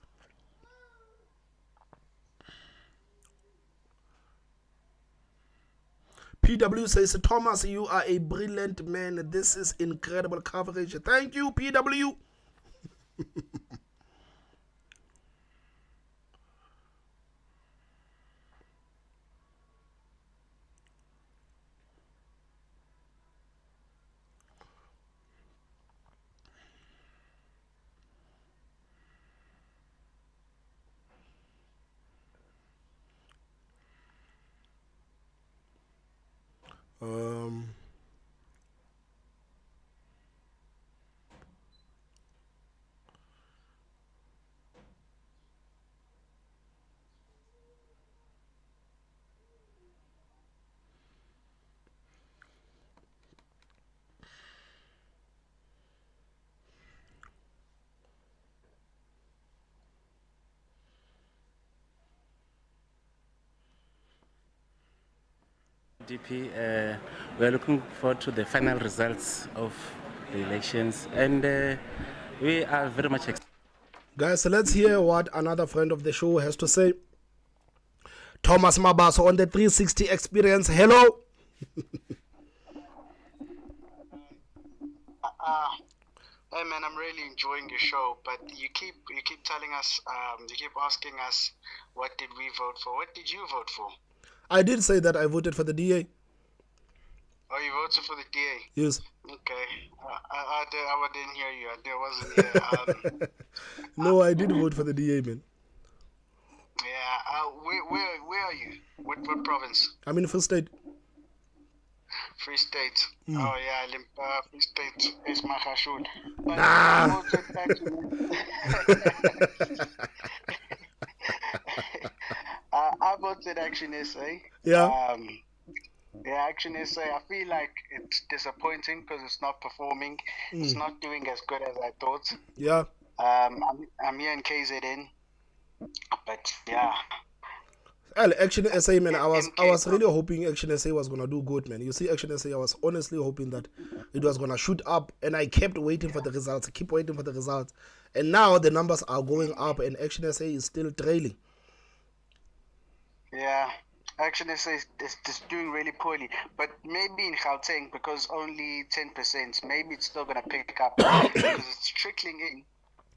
PW says, Thomas, you are a brilliant man. This is incredible coverage. Thank you, PW. Um, DP, we are looking forward to the final results of the elections, and we are very much excited. Guys, so let's hear what another friend of the show has to say. Thomas Mabaso on the 360 experience. Hello. Hey man, I'm really enjoying your show, but you keep telling us, you keep asking us, what did we vote for? What did you vote for? I did say that I voted for the DA. Oh, you voted for the DA? Yes. Okay. I didn't hear you. I wasn't here. No, I did vote for the DA, man. Yeah. Where are you? What province? I'm in Free State. Free State. Mm. Oh yeah, Free State is my Hashud. Nah. I voted Action SA. Yeah. Yeah, Action SA. I feel like it's disappointing because it's not performing. It's not doing as good as I thought. Yeah. I'm here in KZN, but yeah. Well, Action SA, man, I was really hoping Action SA was gonna do good, man. You see, Action SA, I was honestly hoping that it was gonna shoot up, and I kept waiting for the results. I keep waiting for the results, and now the numbers are going up, and Action SA is still trailing. Yeah, Action SA is doing really poorly, but maybe in Gauteng, because only 10%, maybe it's still gonna pick up because it's trickling in.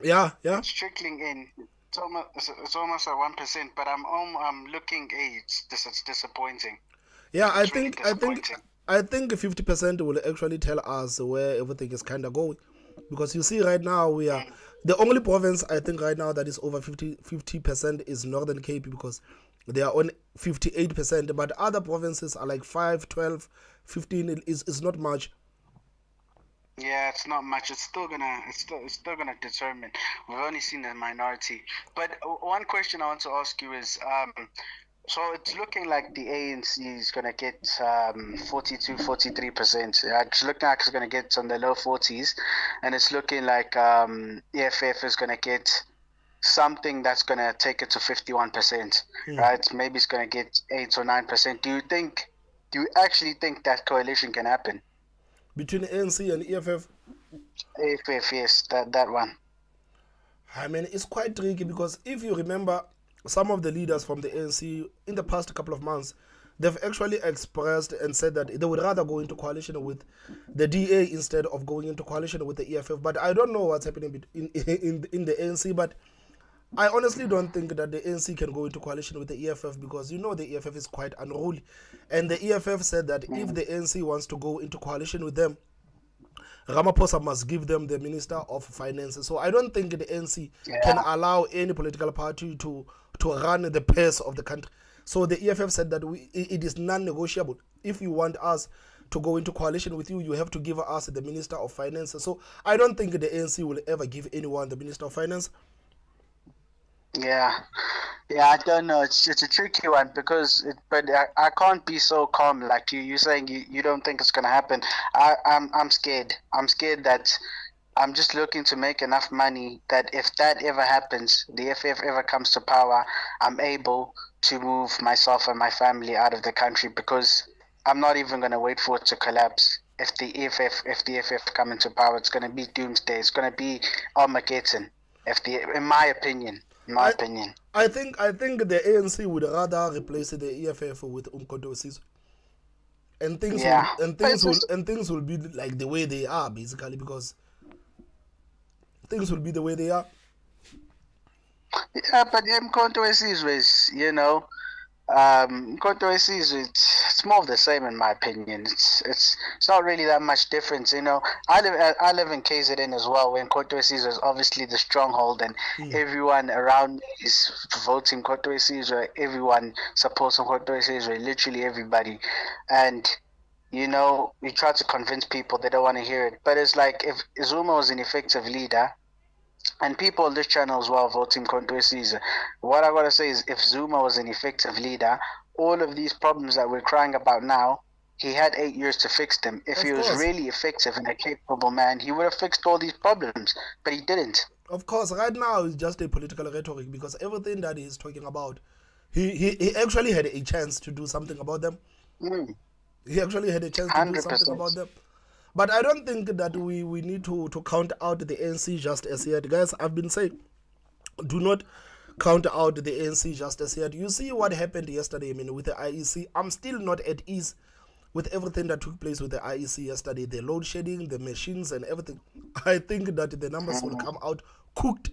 Yeah. It's trickling in. It's almost at 1%, but I'm looking. It's disappointing. Yeah, I think 50% will actually tell us where everything is kind of going, because you see right now we are the only province I think right now that is over 50% is Northern Cape, because they are on 58%, but other provinces are like 5, 12, 15. Is not much. Yeah, it's not much. It's still gonna determine. We've only seen a minority. But one question I want to ask you is, so it's looking like the ANC is gonna get 42, 43%. It's looking like it's gonna get on the low 40s, and it's looking like EFF is gonna get something that's gonna take it to 51%. Right? Maybe it's gonna get 8 or 9%. Do you actually think that coalition can happen? Between ANC and EFF? EFF, yes, that one. I mean, it's quite tricky, because if you remember, some of the leaders from the ANC in the past couple of months, they've actually expressed and said that they would rather go into coalition with the DA instead of going into coalition with the EFF. But I don't know what's happening in the ANC, but I honestly don't think that the ANC can go into coalition with the EFF, because you know the EFF is quite unruly. And the EFF said that if the ANC wants to go into coalition with them, Ramaphosa must give them the Minister of Finance. So I don't think the ANC can allow any political party to run the pace of the country. So the EFF said that it is non-negotiable. If you want us to go into coalition with you, you have to give us the Minister of Finance. So I don't think the ANC will ever give anyone the Minister of Finance. Yeah, I don't know. It's a tricky one because, but I can't be so calm like you. You're saying you don't think it's gonna happen. I'm scared. I'm scared that I'm just looking to make enough money that if that ever happens, the FF ever comes to power, I'm able to move myself and my family out of the country because I'm not even gonna wait for it to collapse. If the FF come into power, it's gonna be doomsday. It's gonna be Armageddon. In my opinion. I think the ANC would rather replace the EFF with Umkhonto Wesizwe. And things will be like the way they are, basically, because things will be the way they are. Yeah, but Umkhonto Wesizwe is, Umkhonto Wesizwe, it's more of the same in my opinion. It's not really that much difference, I live in KZN as well, where Umkhonto Wesizwe is obviously the stronghold, and everyone around me is voting Umkhonto Wesizwe. Everyone supports Umkhonto Wesizwe, literally everybody, and we try to convince people they don't want to hear it. But it's like if Zuma was an effective leader, and people on this channel as well voting Umkhonto Wesizwe, what I gotta say is if Zuma was an effective leader, all of these problems that we're crying about now, he had 8 years to fix them. If he was really effective and a capable man, he would have fixed all these problems, but he didn't. Of course, right now it's just a political rhetoric because everything that he's talking about, he actually had a chance to do something about them. He actually had a chance to do something about them. But I don't think that we need to count out the ANC just as yet. Guys, I've been saying, do not count out the ANC just as yet. You see what happened yesterday, with the IEC. I'm still not at ease with everything that took place with the IEC yesterday. The load shedding, the machines and everything. I think that the numbers will come out cooked.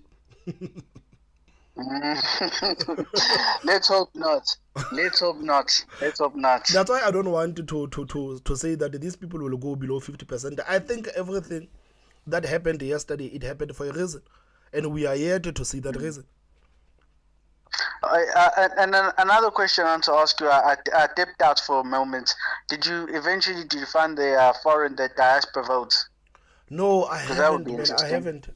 Let's hope not. Let's hope not. That's why I don't want to say that these people will go below 50%. I think everything that happened yesterday, it happened for a reason, and we are here to see that reason. And then another question I want to ask you. I dipped out for a moment. Did you find the diaspora votes? No, I haven't, man.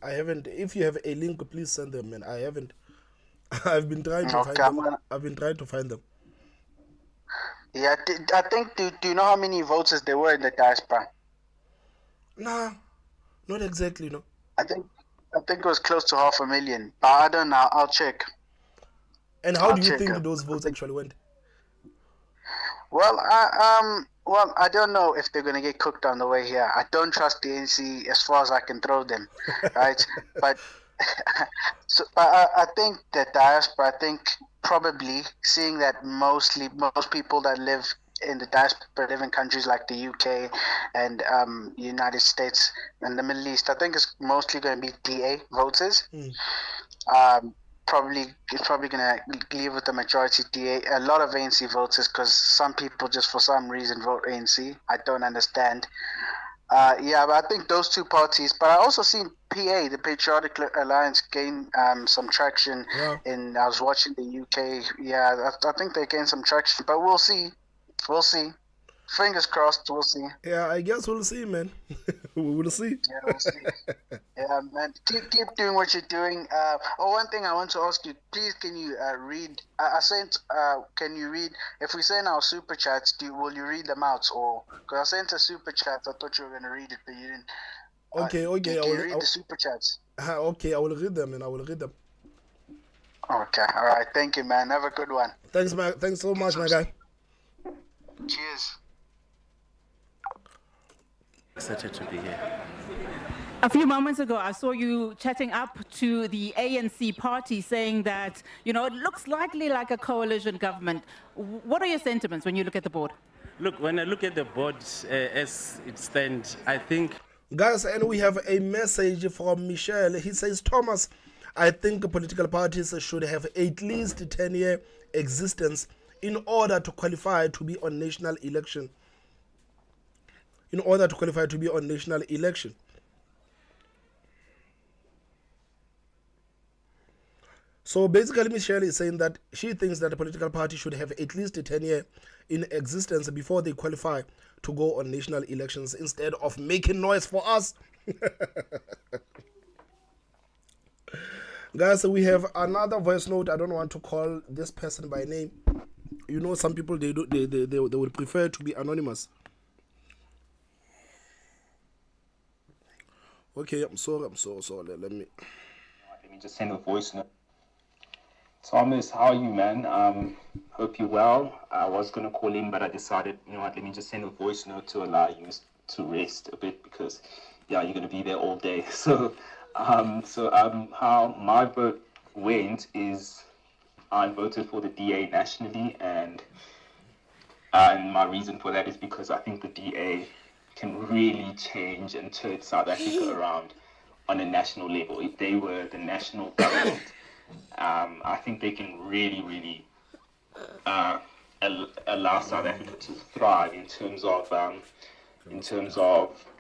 I haven't. If you have a link, please send them, man. I haven't. I've been trying to find them. I've been trying to find them. Yeah, I think. Do you know how many voters there were in the diaspora? Nah, not exactly. No. I think it was close to 500,000. But I don't know. I'll check. And how do you think those votes actually went? Well, I don't know if they're gonna get cooked on the way here. I don't trust the ANC as far as I can throw them, right? But I think the diaspora. I think probably seeing that most people that live in the diaspora live in countries like the UK and United States and the Middle East. I think it's mostly going to be DA voters. It's probably going to leave with the majority DA. A lot of ANC voters, because some people just for some reason vote ANC. I don't understand. But I think those two parties. But I also seen PA, the Patriotic Alliance, gain some traction. Yeah. I was watching the UK. Yeah, I think they gained some traction. But we'll see. Fingers crossed, we'll see. Yeah, I guess we'll see, man. We will see. Yeah, we'll see. Yeah, man. Keep doing what you're doing. One thing I want to ask you, please, can you read? Can you read? If we send our super chats, will you read them out? Or because I sent a super chat, I thought you were gonna read it, but you didn't. Okay. Can you read the super chats? Okay, I will read them, and I will read them. Okay, all right. Thank you, man. Have a good one. Thanks so much, my guy. Cheers. Excited to be here. A few moments ago, I saw you chatting up to the ANC party saying that, it looks likely like a coalition government. What are your sentiments when you look at the board? Look, when I look at the board as it stands, I think... Guys, and we have a message from Michelle. He says, Thomas, I think political parties should have at least 10-year existence in order to qualify to be on national election. So basically, Michelle is saying that she thinks that a political party should have at least a 10-year in existence before they qualify to go on national elections instead of making noise for us. Guys, we have another voice note. I don't want to call this person by name. You know, some people they would prefer to be anonymous. Okay, I'm sorry. Let me just send a voice note. Thomas, how are you, man? Hope you're well. I was going to call in, but I decided, you know what, let me just send a voice note to allow you to rest a bit because, yeah, you're going to be there all day. So how my vote went is I voted for the DA nationally, and my reason for that is because I think the DA can really change and turn South Africa around on a national level. If they were the national government, I think they can really allow South Africa to thrive in terms of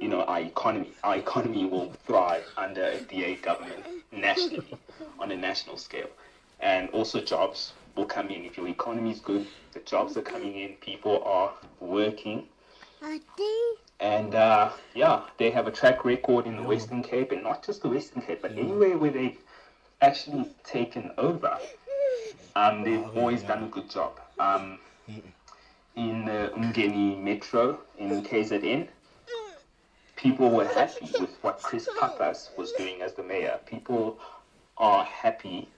you know, our economy. Our economy will thrive under a DA government nationally, on a national scale, and also jobs will come in. If your economy is good, the jobs are coming in, people are working, and yeah, they have a track record in the Western Cape, and not just the Western Cape, but anywhere where they've actually taken over, they've always done a good job. In the Umgeni Metro in KZN, people were happy with what Chris Papas was doing as the mayor. People are happy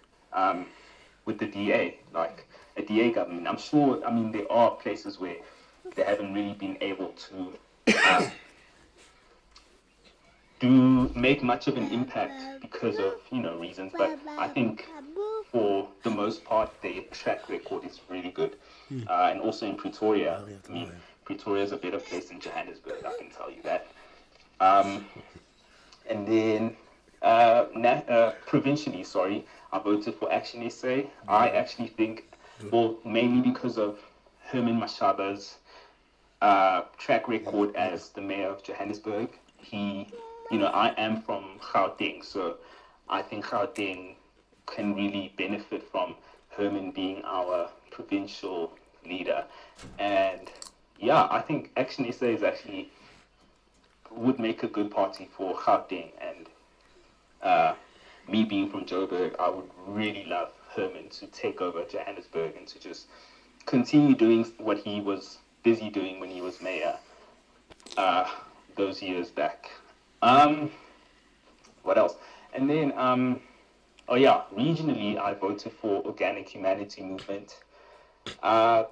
with the DA, like a DA government. I'm sure, I mean, there are places where they haven't really been able to make much of an impact because of, you know, reasons, but I think for the most part their track record is really good. And also in Pretoria, I mean, Pretoria is a better place than Johannesburg, I can tell you that. And then provincially, I voted for Action SA. I actually think, well, mainly because of Herman Mashaba's track record as the mayor of Johannesburg. You know, I am from Gauteng, so I think Gauteng can really benefit from Herman being our provincial leader. And yeah, I think Action SA is actually would make a good party for Gauteng. And me being from Joburg, I would really love Herman to take over Johannesburg and to just continue doing what he was busy doing when he was mayor those years back. What else? And then, oh yeah, regionally, I voted for Organic Humanity Movement. I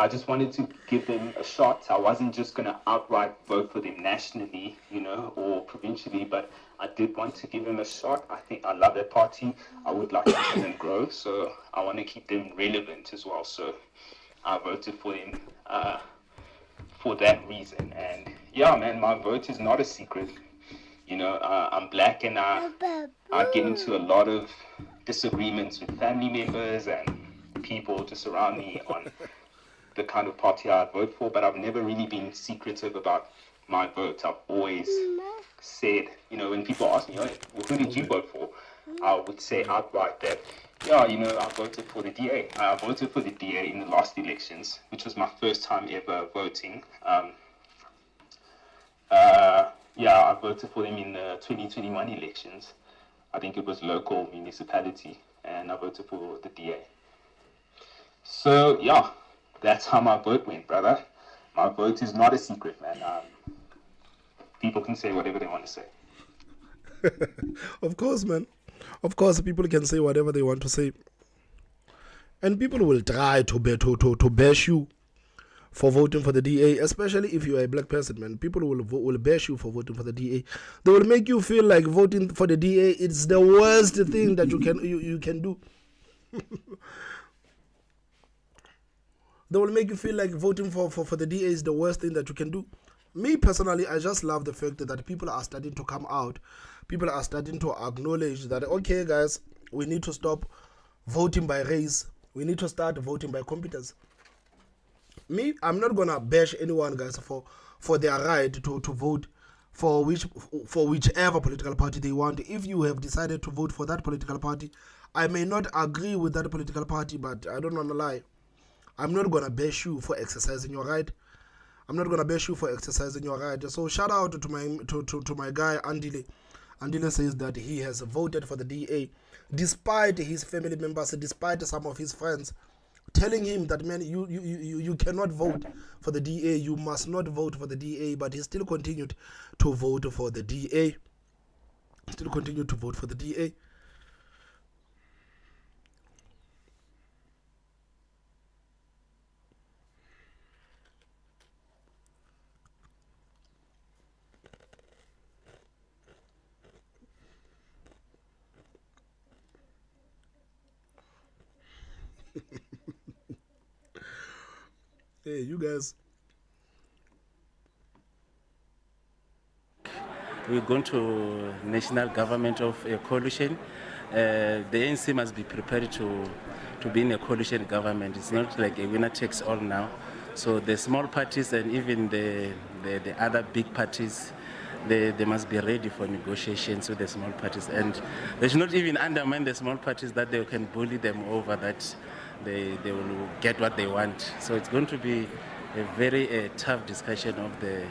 just wanted to give them a shot. I wasn't just going to outright vote for them nationally, you know, or provincially, but I did want to give them a shot. I think I love that party. I would like to see them grow, so I want to keep them relevant as well. So I voted for them for that reason. And yeah, man, my vote is not a secret. You know, I'm black, and I get into a lot of disagreements with family members and people just around me on the kind of party I vote for, but I've never really been secretive about my vote. I've always said, you know, when people ask me, oh, well, who did you vote for? I would say outright that, yeah, you know, I voted for the DA. I voted for the DA in the last elections, which was my first time ever voting. Yeah, I voted for them in the 2021 elections. I think it was local municipality, and I voted for the DA. So, yeah, that's how my vote went, brother. My vote is not a secret, man. People can say whatever they want to say. Of course, man. Of course, people can say whatever they want to say. And people will try to bash you for voting for the DA, especially if you are a black person, man. People will bash you for voting for the DA. They will make you feel like voting for the DA is the worst thing that you can do. They will make you feel like voting for the DA is the worst thing that you can do. Me personally, I just love the fact that people are starting to come out. People are starting to acknowledge that, okay, guys, we need to stop voting by race. We need to start voting by competence. Me, I'm not gonna bash anyone, guys, for their right to vote for whichever political party they want. If you have decided to vote for that political party, I may not agree with that political party, but I don't want to lie. I'm not gonna bash you for exercising your right. I'm not gonna bash you for exercising your right. So shout out to my guy Andile. Andile says that he has voted for the DA, despite his family members, despite some of his friends telling him that, man, you cannot vote for the DA, you must not vote for the DA, but he still continued to vote for the DA. Still continued to vote for the DA. Hey, you guys. We're going to national government of a coalition. The ANC must be prepared to be in a coalition government. It's not like a winner takes all now. So the small parties and even the other big parties, they must be ready for negotiations with the small parties. And they should not even undermine the small parties that they can bully them over, that they will get what they want. So it's going to be a very tough discussion of the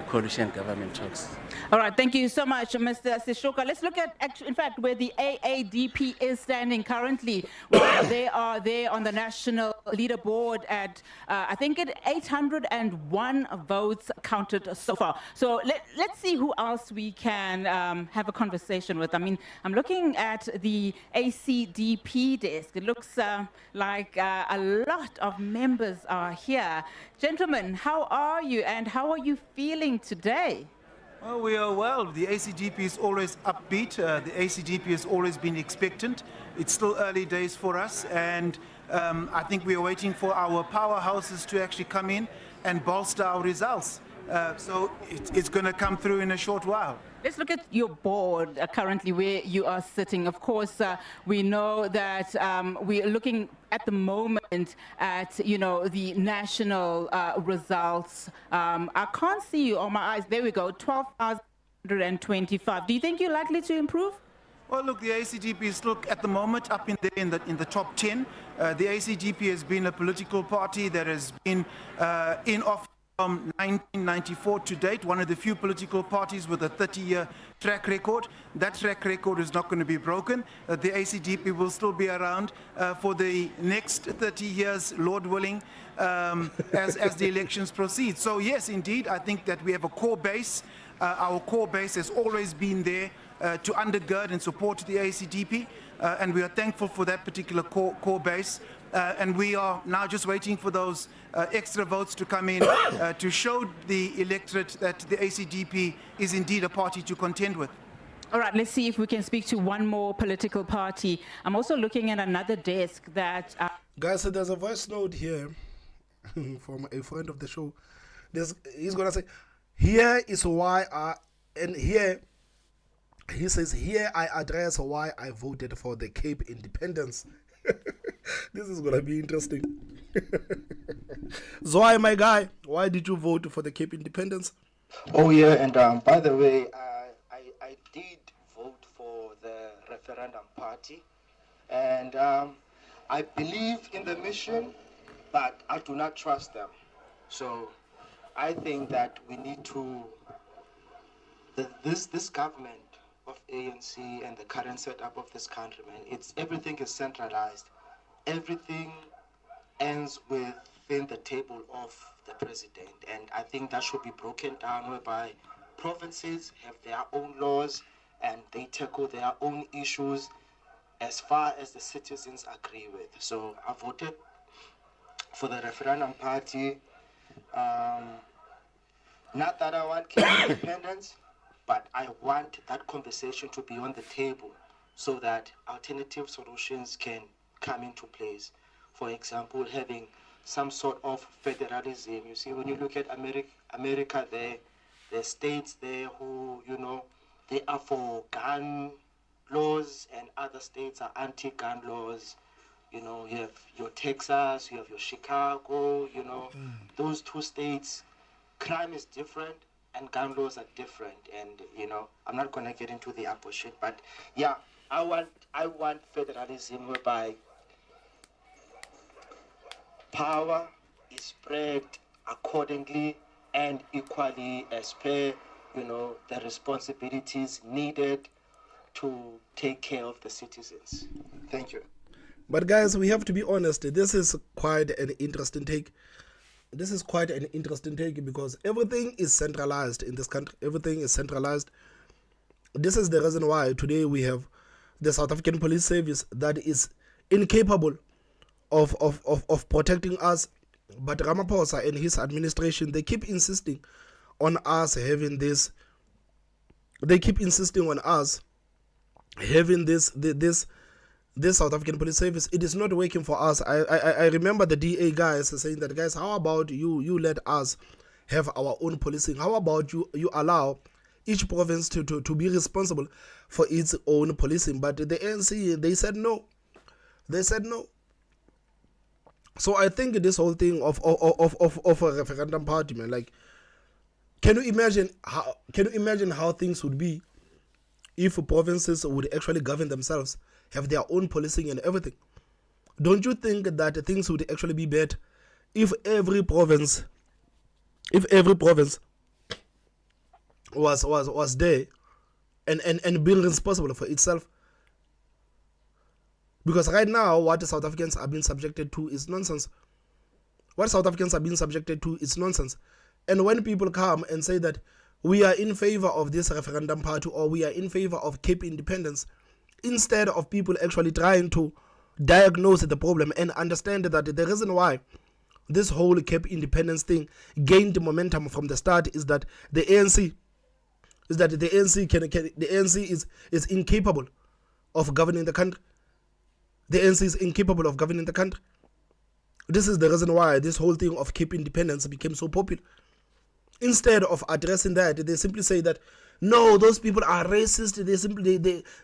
coalition government talks. All right, thank you so much, Mr. Sishoka. Let's look at, in fact, where the AADP is standing currently. Well, they are there on the national leaderboard at, I think, 801 votes counted so far. So let's see who else we can have a conversation with. I mean, I'm looking at the ACDP desk. It looks like a lot of members are here. Gentlemen, how are you and how are you feeling today? Well, we are well. The ACDP is always upbeat. The ACDP has always been expectant. It's still early days for us, and I think we are waiting for our powerhouses to actually come in and bolster our results. So it's going to come through in a short while. Let's look at your board currently where you are sitting. Of course, we know that we're looking at the moment at, you know, the national results. I can't see you on my eyes. There we go, 12,125. Do you think you're likely to improve? Well, look, the ACDP is still at the moment up in the top 10. The ACDP has been a political party that has been in office from 1994 to date, one of the few political parties with a 30-year track record. That track record is not going to be broken. The ACDP will still be around for the next 30 years, Lord willing, as the elections proceed. So yes, indeed, I think that we have a core base. Our core base has always been there to undergird and support the ACDP, and we are thankful for that particular core base. And we are now just waiting for those extra votes to come in to show the electorate that the ACDP is indeed a party to contend with. All right, let's see if we can speak to one more political party. I'm also looking at another desk that... Guys, so there's a voice note here from a friend of the show. He's going to say, here is why and here, he says, here I address why I voted for the Cape Independence. This is going to be interesting. Zoe, my guy, why did you vote for the Cape Independence? Oh, yeah, and by the way, I did vote for the referendum party, and I believe in the mission, but I do not trust them. So I think that we need to, this government of ANC and the current setup of this country, man, everything is centralized. Everything ends within the table of the president, and I think that should be broken down, whereby provinces have their own laws and they tackle their own issues as far as the citizens agree with. So I voted for the referendum party. Not that I want Cape independence, but I want that conversation to be on the table so that alternative solutions can come into place. For example, having some sort of federalism. You see, when you look at America, there's states there who, you know, they are for gun laws and other states are anti-gun laws. You know, you have your Texas, you have your Chicago, you know, those two states, crime is different, and gun laws are different. And I'm not gonna get into the abortion, but yeah, I want federalism whereby power is spread accordingly and equally as per the responsibilities needed to take care of the citizens. Thank you. But guys, we have to be honest. This is quite an interesting take. This is quite an interesting take because everything is centralized in this country. Everything is centralized. This is the reason why today we have the South African Police Service that is incapable of protecting us. But Ramaphosa and his administration, they keep insisting on us having this. They keep insisting on us having this South African Police Service. It is not working for us. I remember the DA guys saying that, guys, how about you let us have our own policing? How about you allow each province to be responsible for its own policing? But the ANC, they said no. They said no. So I think this whole thing of a referendum party, man, like, can you imagine how things would be if provinces would actually govern themselves, have their own policing and everything? Don't you think that things would actually be better if every province was there and being responsible for itself? Because right now, what the South Africans are being subjected to is nonsense. What South Africans are being subjected to is nonsense. And when people come and say that we are in favor of this referendum party or we are in favor of Cape independence, instead of people actually trying to diagnose the problem and understand that the reason why this whole Cape independence thing gained momentum from the start is that the ANC is incapable of governing the country. The ANC is incapable of governing the country. This is the reason why this whole thing of Cape independence became so popular. Instead of addressing that, they simply say that no, those people are racist.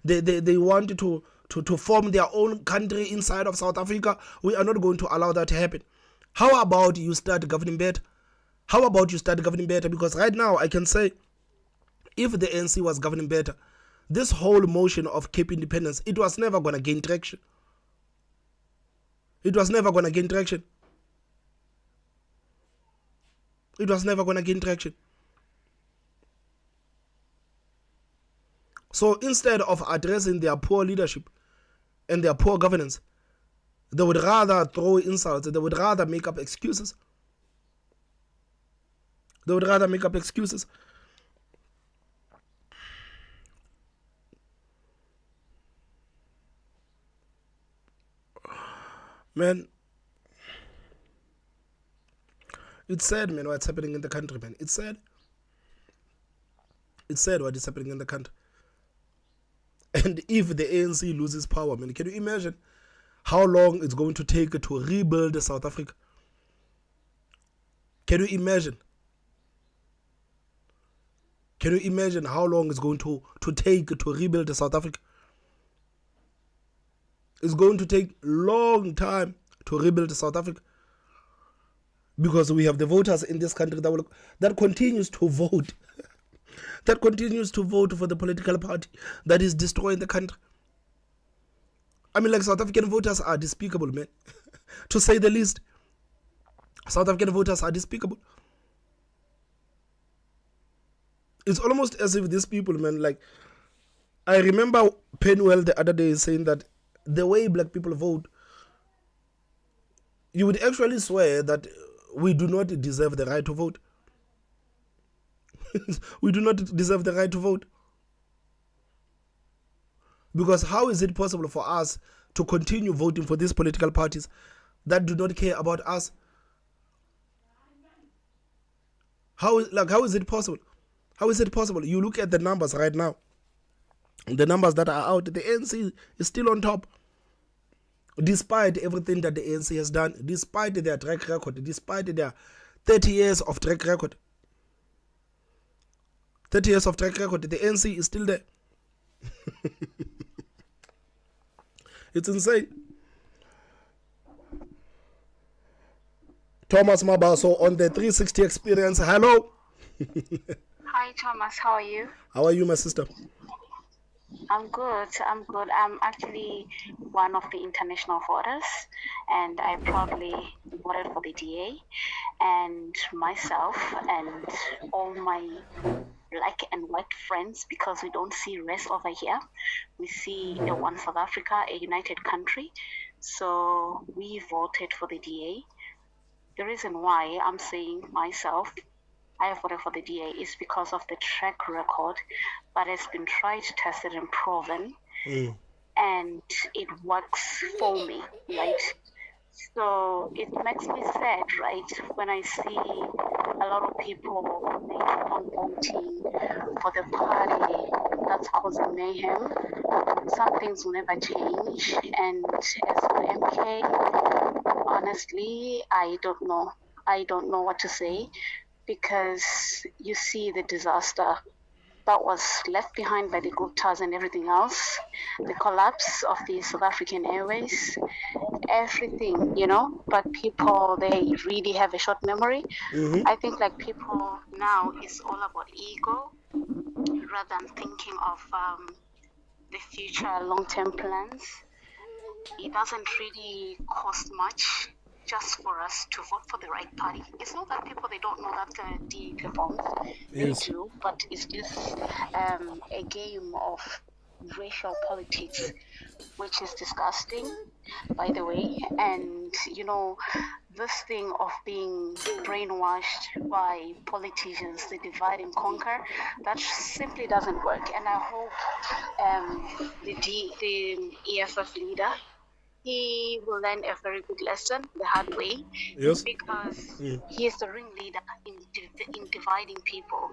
They want to form their own country inside of South Africa. We are not going to allow that to happen. How about you start governing better? How about you start governing better? Because right now I can say, if the ANC was governing better, this whole motion of Cape independence, it was never going to gain traction. It was never going to gain traction. It was never going to gain traction. So instead of addressing their poor leadership and their poor governance, they would rather throw insults. They would rather make up excuses. They would rather make up excuses. Man, it's sad, man, what's happening in the country, man. It's sad. It's sad what is happening in the country. And if the ANC loses power, man, can you imagine how long it's going to take to rebuild South Africa? Can you imagine? Can you imagine how long it's going to take to rebuild South Africa? It's going to take a long time to rebuild South Africa. Because we have the voters in this country that continues to vote. That continues to vote for the political party that is destroying the country. I mean, like, South African voters are despicable, man. To say the least. South African voters are despicable. It's almost as if these people, man, like, I remember Penwell the other day saying that the way black people vote, you would actually swear that we do not deserve the right to vote. We do not deserve the right to vote. Because how is it possible for us to continue voting for these political parties that do not care about us? How is it possible? How is it possible? You look at the numbers right now. The numbers that are out, the ANC is still on top. Despite everything that the ANC has done, despite their track record, despite their 30 years of track record. 30 years of track record, the ANC is still there. It's insane. Thomas Mabaso on the 360 experience. Hello. Hi, Thomas. How are you? How are you, my sister? I'm good. I'm good. I'm actually one of the international voters, and I proudly voted for the DA. And myself and all my black and white friends, because we don't see race over here. We see a one South Africa, a united country. So we voted for the DA. The reason why I'm saying myself I voted for the DA is because of the track record that has been tried, tested, and proven, and it works for me, right? So it makes me sad, right, when I see a lot of people make on voting for the party that's causing mayhem. Some things will never change, and as for MK, honestly, I don't know. I don't know what to say, because you see the disaster that was left behind by the Guptas and everything else, the collapse of the South African Airways, everything, but people, they really have a short memory. I think like people now, it's all about ego rather than thinking of the future long-term plans. It doesn't really cost much just for us to vote for the right party. It's not that people, they don't know that DA performs. Yes. They do, but it's just a game of racial politics, which is disgusting, by the way. And this thing of being brainwashed by politicians, the divide and conquer, that simply doesn't work. And I hope the EFF leader, he will learn a very good lesson the hard way, Yes. because he is the ringleader in dividing people,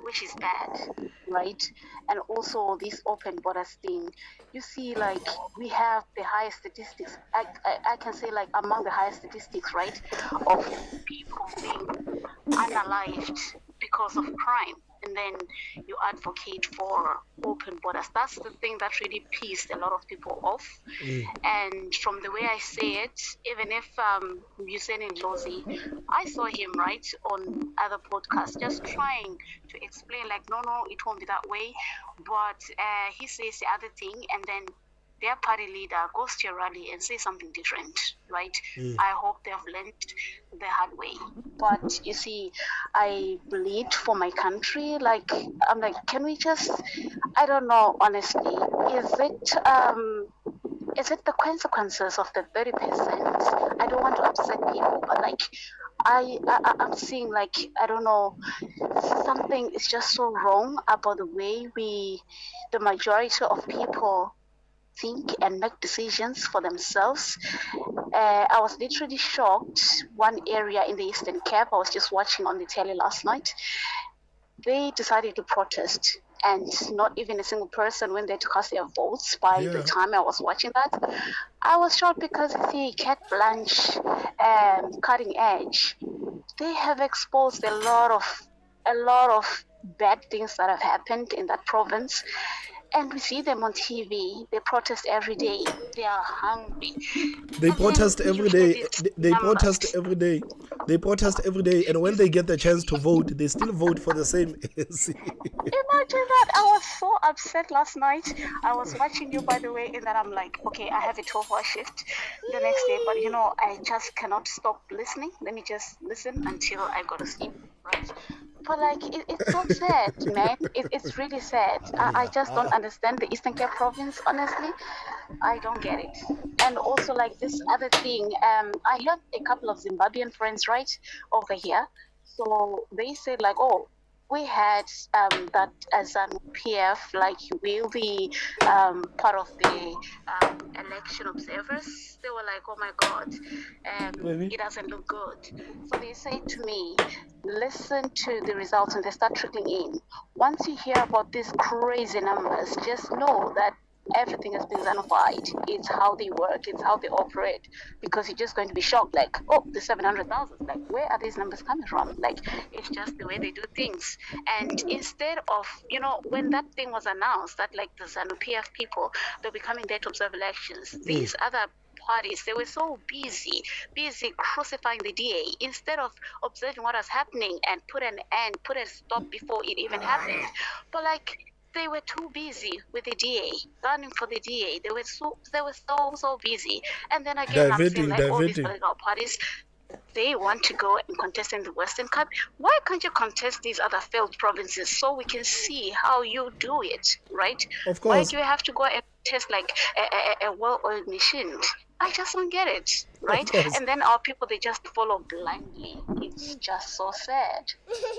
which is bad, right? And also this open borders thing, you see, like, we have the highest statistics, I can say, like, among the highest statistics, right, of people being unalived because of crime, and then you advocate for open borders. That's the thing that really pissed a lot of people off. And from the way I say it, even if Hussein Ndlozi, I saw him, right, on other podcasts, just trying to explain, like, no, it won't be that way. But he says the other thing, and then their party leader goes to a rally and says something different, right? I hope they have learned the hard way. But you see, I bleed for my country. Like, I'm like, can we just, I don't know, honestly, is it the consequences of the 30%? I don't want to upset people, but like, I'm seeing, like, I don't know, something is just so wrong about the way the majority of people think and make decisions for themselves. I was literally shocked. One area in the Eastern Cape, I was just watching on the telly last night, they decided to protest, and not even a single person went there to cast their votes. By the time I was watching that, I was shocked, because see, Cat Blanche, Cutting Edge, they have exposed a lot of bad things that have happened in that province. And we see them on TV. They protest every day. They are hungry. They protest every day. They protest every day. They protest every day. And when they get the chance to vote, they still vote for the same ANC. Imagine that. I was so upset last night. I was watching you, by the way, and then I'm like, okay, I have a 12-hour shift the next day, but I just cannot stop listening. Let me just listen until I go to sleep, right? But like, it's so sad, man. It's really sad. I just don't understand the Eastern Cape province, honestly. I don't get it. And also, like, this other thing, I had a couple of Zimbabwean friends, right, over here. So they said, like, oh, we had that as an PF, like, will be part of the election observers. They were like, oh my God, it doesn't look good. So they say to me, listen to the results, and they start trickling in. Once you hear about these crazy numbers, just know that everything has been zanified. It's how they work, it's how they operate, because you're just going to be shocked, like, oh, the 700,000, like, where are these numbers coming from? Like, it's just the way they do things. And instead of, when that thing was announced, that like the ZANU-PF people, they'll be coming there to observe elections, these other parties, they were so busy crucifying the DA instead of observing what was happening and put a stop before it even happened. But like, they were too busy with the DA, gunning for the DA. They were so busy. And then again, I'm saying like all these political parties, they want to go and contest in the Western Cape. Why can't you contest these other failed provinces so we can see how you do it, right? Of Why course. do you have to go and test like a well-oiled machine? I just don't get it, right? And then our people, they just follow blindly. It's just so sad.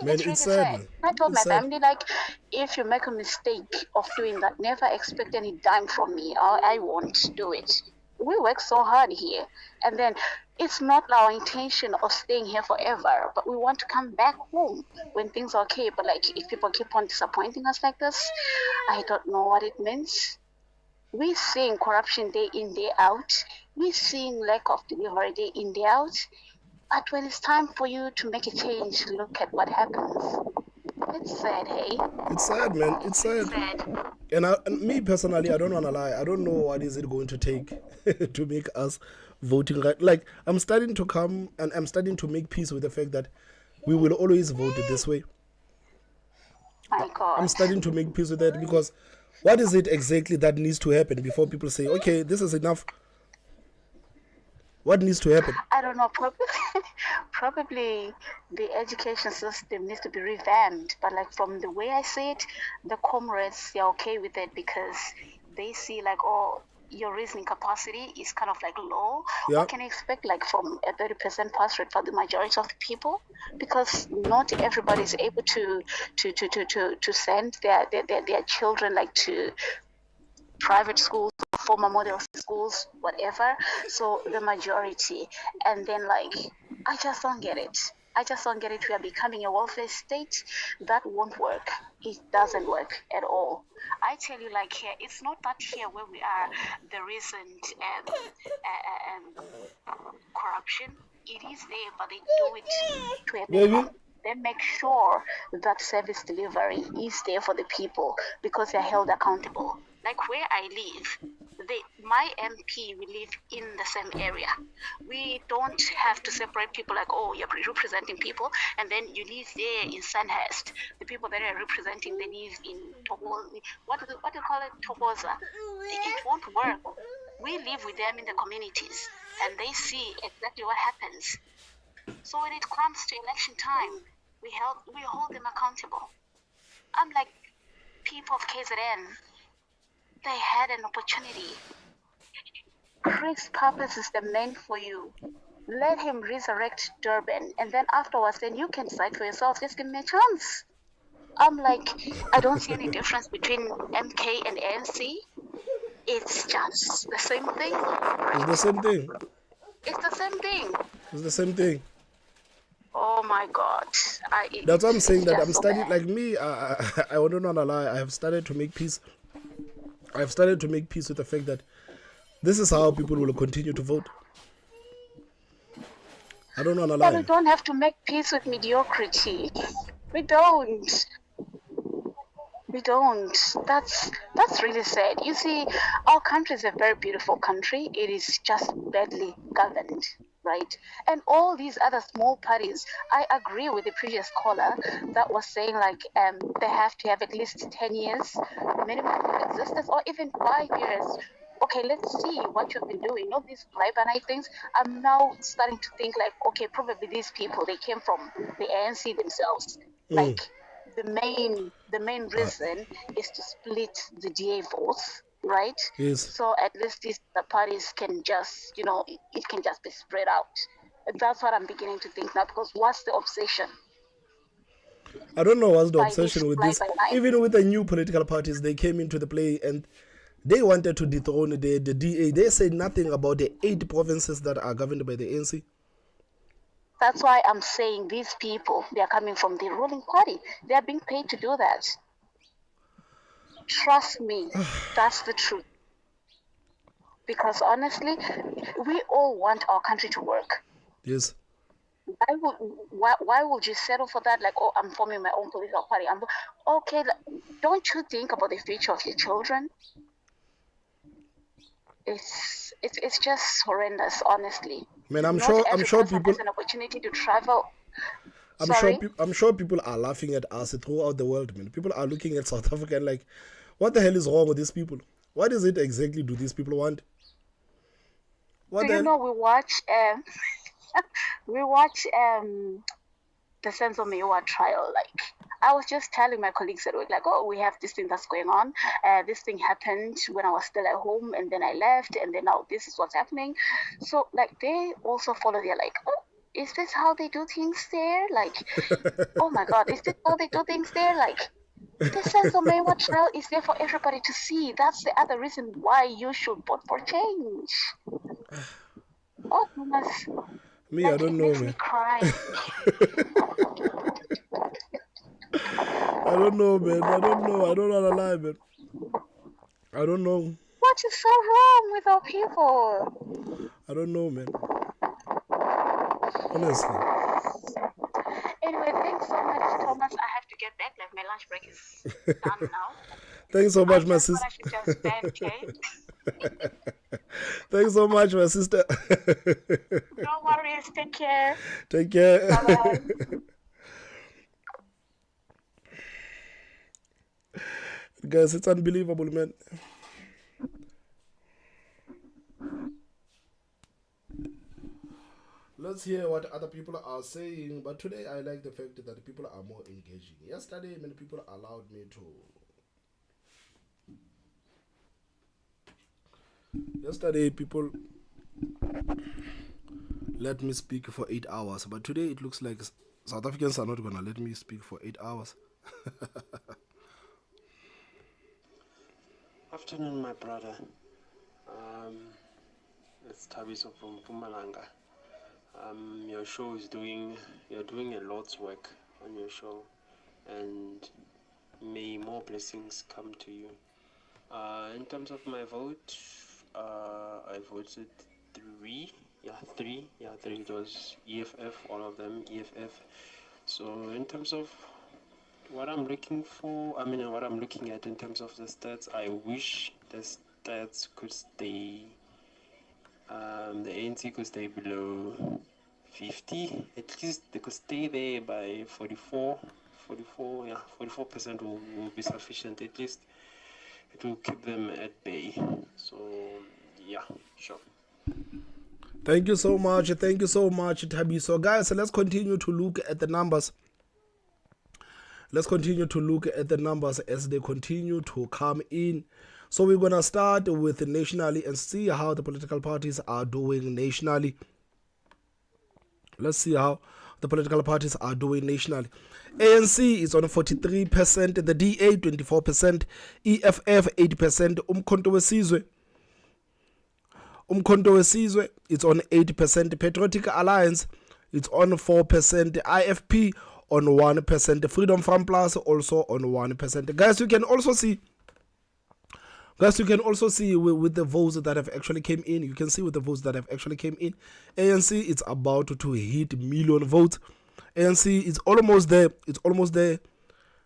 Man, It's really it's sad, sad. man. I told my It's sad. family, like, if you make a mistake of doing that, never expect any dime from me, or I won't do it. We work so hard here, and then it's not our intention of staying here forever, but we want to come back home when things are okay. But like, if people keep on disappointing us like this, I don't know what it means. We're seeing corruption day in, day out. We're seeing lack of delivery day in, day out. But when it's time for you to make a change, look at what happens. It's sad, hey? It's sad, man. It's sad. And me personally, I don't want to lie. I don't know what is it going to take to make us voting right. Like, I'm starting to come and I'm starting to make peace with the fact that we will always vote this way. My God. I'm starting to make peace with that, because what is it exactly that needs to happen before people say, okay, this is enough? What needs to happen? I don't know. Probably the education system needs to be revamped. But like, from the way I see it, the comrades, they're okay with it because they see like, oh, your reasoning capacity is kind of like low. Yeah. What can you expect like from a 30% pass rate for the majority of the people? Because not everybody is able to send their children like to private schools, former model schools, whatever. So the majority, and then like, I just don't get it. I just don't get it. We are becoming a welfare state. That won't work. It doesn't work at all. I tell you, like, here, it's not that here where we are, there isn't corruption. It is there, but they do it to a minimum. They make sure that service delivery is there for the people because they're held accountable. Like where I live, my MP, we live in the same area. We don't have to separate people like, oh, you're representing people, and then you live there in Sandhurst. The people that are representing, they live in Togoza. What do you call it? Togoza. It won't work. We live with them in the communities, and they see exactly what happens. So when it comes to election time, we hold them accountable. I'm like, people of KZN, they had an opportunity. Chris' purpose is the man for you. Let him resurrect Durban, and then afterwards, then you can decide for yourself. Just give me a chance. I'm like, I don't see any difference between MK and ANC. It's just the same thing. It's the same thing. It's the same thing. It's the same thing. Oh my God. That's what I'm saying, that I'm so starting, bad. like me, I wouldn't want to lie, I have started to make peace. I've started to make peace with the fact that this is how people will continue to vote. I don't want to But we lie. don't have to make peace with mediocrity. We don't. We don't. That's really sad. You see, our country is a very beautiful country. It is just badly governed, right? And all these other small parties, I agree with the previous caller that was saying like they have to have at least 10 years minimum of existence, or even 5 years. Okay, let's see what you've been doing. Not these fly-by-night things. I'm now starting to think like, okay, probably these people, they came from the ANC themselves. Like, the main reason is to split the DA votes, right? Yes. So at least these parties can just, it can just be spread out. That's what I'm beginning to think now, because what's the obsession? I don't know what's the By obsession this with this. fly-by-night. Even with the new political parties, they came into the play and they wanted to dethrone the DA. They said nothing about the 8 provinces that are governed by the ANC. That's why I'm saying these people, they are coming from the ruling party. They are being paid to do that. Trust me, that's the truth. Because honestly, we all want our country to work. Yes. Why would you settle for that? Like, oh, I'm forming my own political party. Okay, don't you think about the future of your children? it's just horrendous, honestly. Man, I'm Not sure every person people has an opportunity to travel. I'm sure people are laughing at us throughout the world, man. People are looking at South Africa and like, what the hell is wrong with these people? What is it exactly do these people want? What Do you know we watch we watch the Senzo Mewa trial? Like, I was just telling my colleagues at work, like, oh, we have this thing that's going on. This thing happened when I was still at home, and then I left, and then now this is what's happening. So, like, they also follow. They're like, oh, is this how they do things there? Like, oh my God, is this how they do things there? Like, the Senzo Mewa trial is there for everybody to see. That's the other reason why you should vote for change. Oh, goodness. Me, Like, I don't it know, makes man. me cry. I don't know, man. I don't know. I don't know how to lie, man. I don't know. What is so wrong with our people? I don't know, man. Honestly. Anyway, thanks so much, Thomas. I have to get back. Like, my lunch break is done now. Thanks so much, my I sister. should just spend cake. Thanks so much, my sister. No worries. Take care. Take care. Bye-bye. Guys, it's unbelievable, man. Let's hear what other people are saying. But today, I like the fact that people are more engaging. Yesterday, many people allowed me to. Yesterday, people let me speak for 8 hours. But today, it looks like South Africans are not going to let me speak for 8 hours. Afternoon, my brother. It's Tabiso from Pumalanga. Your show is you're doing a lot's work on your show, and may more blessings come to you. In terms of my vote, I voted three. It was EFF, all of them, EFF. So in terms of what I'm looking for, what I'm looking at in terms of the stats, I wish the stats could stay, the ANC could stay below 50. At least they could stay there by 44% will be sufficient. At least it will keep them at bay. So, yeah, sure. Thank you so much. Thank you so much, Tabi. So, guys, let's continue to look at the numbers. Let's continue to look at the numbers as they continue to come in. So we're going to start with nationally and see how the political parties are doing nationally. Let's see how the political parties are doing nationally. ANC is on 43%, the DA 24%, EFF 8%, Umkhonto Wesizwe it's on 8%, Patriotic Alliance it's on 4%, IFP on 1%, Freedom Front Plus also on 1%. Guys, you can also see with the votes that have actually came in, you can see with the votes that have actually came in, ANC it's about to hit million votes. ANC is almost there. It's almost there.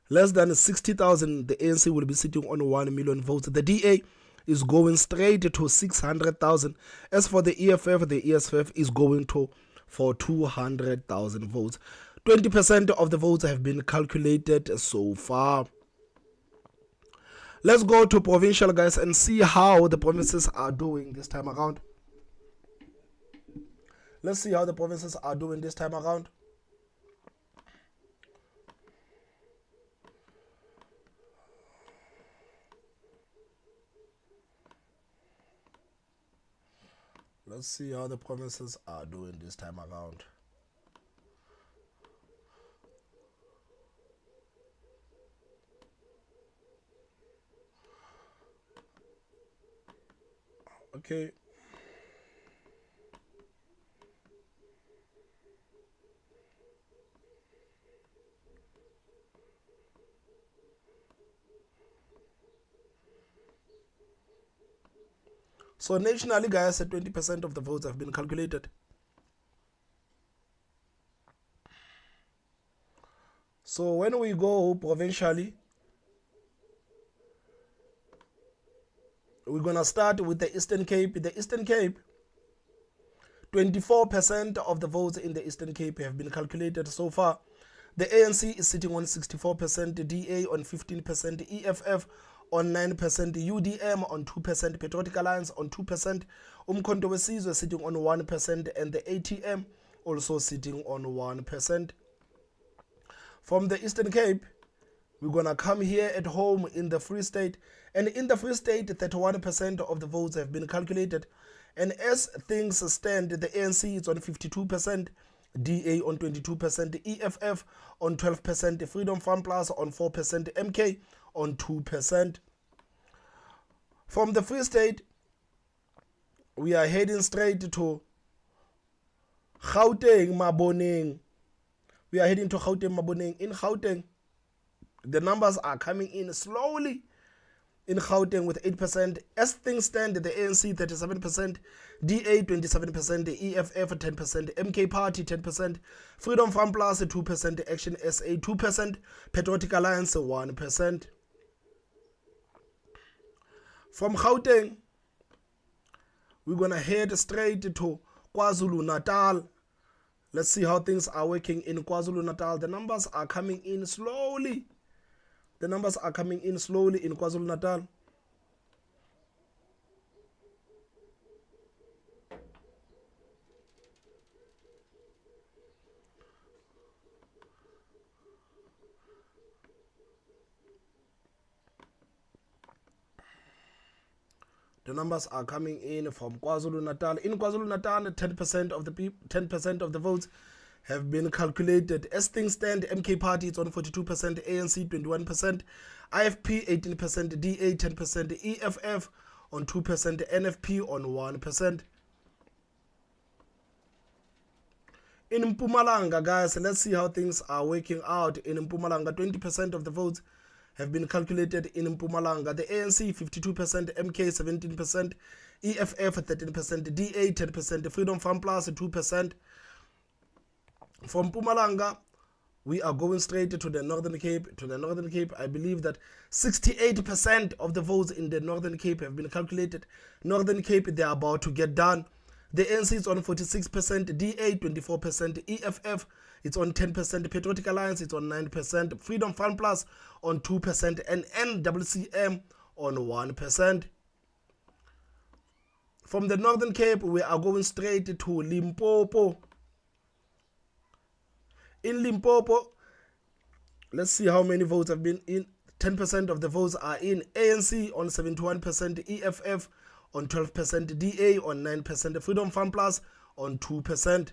Less than 60,000, the ANC will be sitting on 1 million votes. The DA is going straight to 600,000. As for the EFF, the ESF is going for 200,000 votes. 20% of the votes have been calculated so far. Let's go to provincial, guys, and see how the provinces are doing this time around. Let's see how the provinces are doing this time around. Let's see how the provinces are doing this time around. Okay. So nationally, guys, 20% of the votes have been calculated. So when we go provincially, we're going to start with the Eastern Cape. The Eastern Cape, 24% of the votes in the Eastern Cape have been calculated so far. The ANC is sitting on 64%, the DA on 15%, EFF on 9%, UDM on 2%, Patriotic Alliance on 2%, Umkhonto weSizwe sitting on 1%, and the ATM also sitting on 1%. From the Eastern Cape, we're going to come here at home in the Free State. And in the Free State, 31% of the votes have been calculated. And as things stand, the ANC is on 52%, DA on 22%, EFF on 12%, Freedom Farm Plus on 4%, MK on 2%. From the Free State, we are heading straight to Gauteng, Maboneng. We are heading to Gauteng, Maboneng. In Gauteng, the numbers are coming in slowly. In Gauteng with 8%. As things stand, the ANC 37%, DA 27%, the EFF 10%, MK Party 10%, Freedom Farm Plus 2%, Action SA 2%, Patriotic Alliance 1%. From Gauteng, we're going to head straight to KwaZulu-Natal. Let's see how things are working in KwaZulu-Natal. The numbers are coming in slowly. The numbers are coming in slowly in KwaZulu-Natal. The numbers are coming in from KwaZulu-Natal. In KwaZulu-Natal, 10% of the votes have been calculated. As things stand, MK Party is on 42%, ANC 21%, IFP 18%, DA 10%, EFF on 2%, NFP on 1%. In Mpumalanga, guys, let's see how things are working out. In Mpumalanga, 20% of the votes have been calculated in Mpumalanga. The ANC 52%, MK 17%, EFF 13%, DA 10%, Freedom Farm Plus 2%. From Mpumalanga, we are going straight to the Northern Cape. To the Northern Cape, I believe that 68% of the votes in the Northern Cape have been calculated. Northern Cape, they are about to get done. The ANC is on 46%, DA 24%, EFF it's on 10%, Patriotic Alliance it's on 9%, Freedom Fund Plus on 2%, and NWCM on 1%. From the Northern Cape, we are going straight to Limpopo. In Limpopo, let's see how many votes have been in. 10% of the votes are in. ANC on 71%, EFF on 12%, DA on 9%, Freedom Fund Plus on 2%.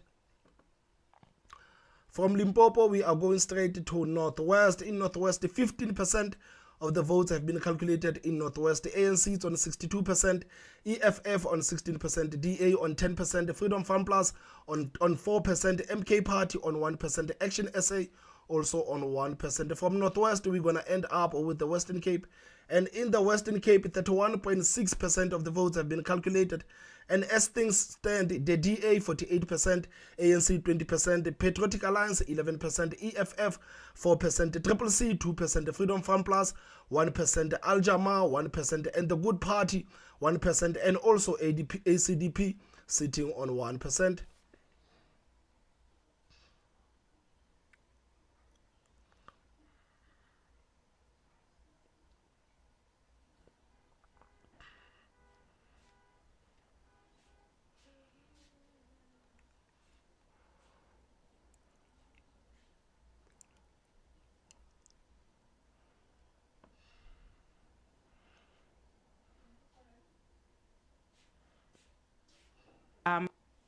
From Limpopo, we are going straight to Northwest. In Northwest, 15% of the votes have been calculated in Northwest. ANC is on 62%, EFF on 16%, DA on 10%, Freedom Fund Plus on 4%, MK Party on 1%, Action SA also on 1%. From Northwest, we're going to end up with the Western Cape. And in the Western Cape, 31.6% of the votes have been calculated. And as things stand, the DA 48%, ANC 20%, Patriotic Alliance 11%, EFF 4%, CCC 2%, Freedom Fund Plus 1%, Al Jama 1%, and the Good Party 1%, and also ACDP sitting on 1%.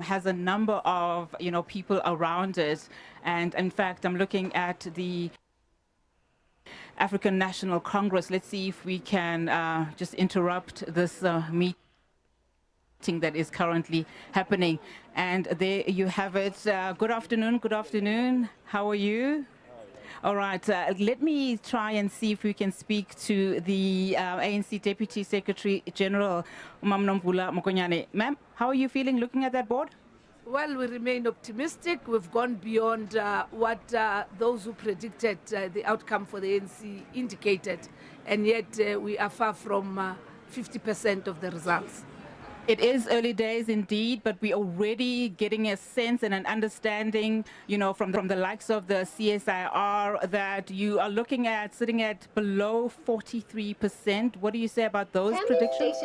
Has a number of people around it, and in fact I'm looking at the African National Congress. Let's see if we can just interrupt this meeting that is currently happening. And there you have it. Good afternoon. Good afternoon. How are you? All right, let me try and see if we can speak to the ANC Deputy Secretary General, Nomvula Mokonyane. Ma'am, how are you feeling looking at that board? Well, we remain optimistic. We've gone beyond what those who predicted the outcome for the ANC indicated, and yet we are far from 50% of the results. It is early days indeed, but we're already getting a sense and an understanding, from the likes of the CSIR that you are looking at sitting at below 43%. What do you say about those predictions?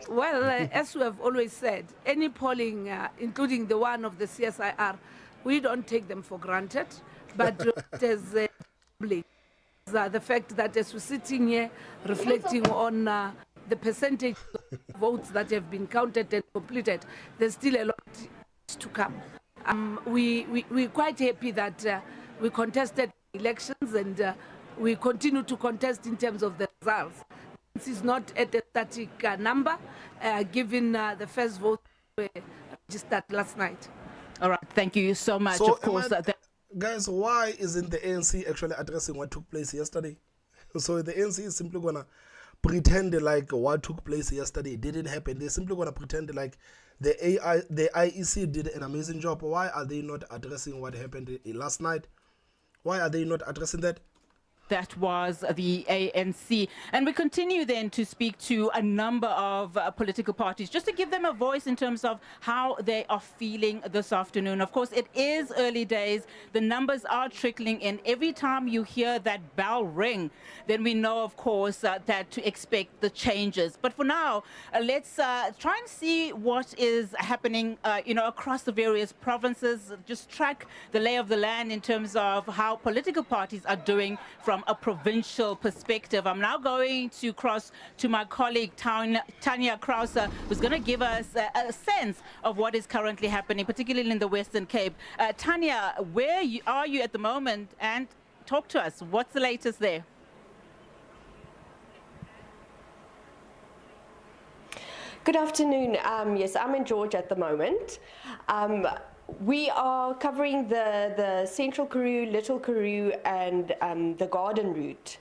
Well, as we have always said, any polling, including the one of the CSIR, we don't take them for granted, but as the fact that as we're sitting here reflecting on the percentage of votes that have been counted and completed, there's still a lot to come. We're quite happy that we contested elections and we continue to contest in terms of the results. This is not at a static number, given the first vote were registered last night. All right, thank you so much. So, of course, guys, why isn't the ANC actually addressing what took place yesterday? So the ANC is simply going to pretend like what took place yesterday didn't happen. They're simply going to pretend like the IEC did an amazing job. Why are they not addressing what happened last night? Why are they not addressing that? That was the ANC. And we continue then to speak to a number of political parties, just to give them a voice in terms of how they are feeling this afternoon. Of course, it is early days. The numbers are trickling in. Every time you hear that bell ring, then we know, of course, that to expect the changes. But for now, let's try and see what is happening, across the various provinces. Just track the lay of the land in terms of how political parties are doing from a provincial perspective. I'm now going to cross to my colleague Tanya Krauser, who's going to give us a sense of what is currently happening, particularly in the Western Cape. Tanya, where are you at the moment? And talk to us. What's the latest there? Good afternoon. Yes, I'm in George at the moment. We are covering the Central Karoo, Little Karoo, and the Garden route.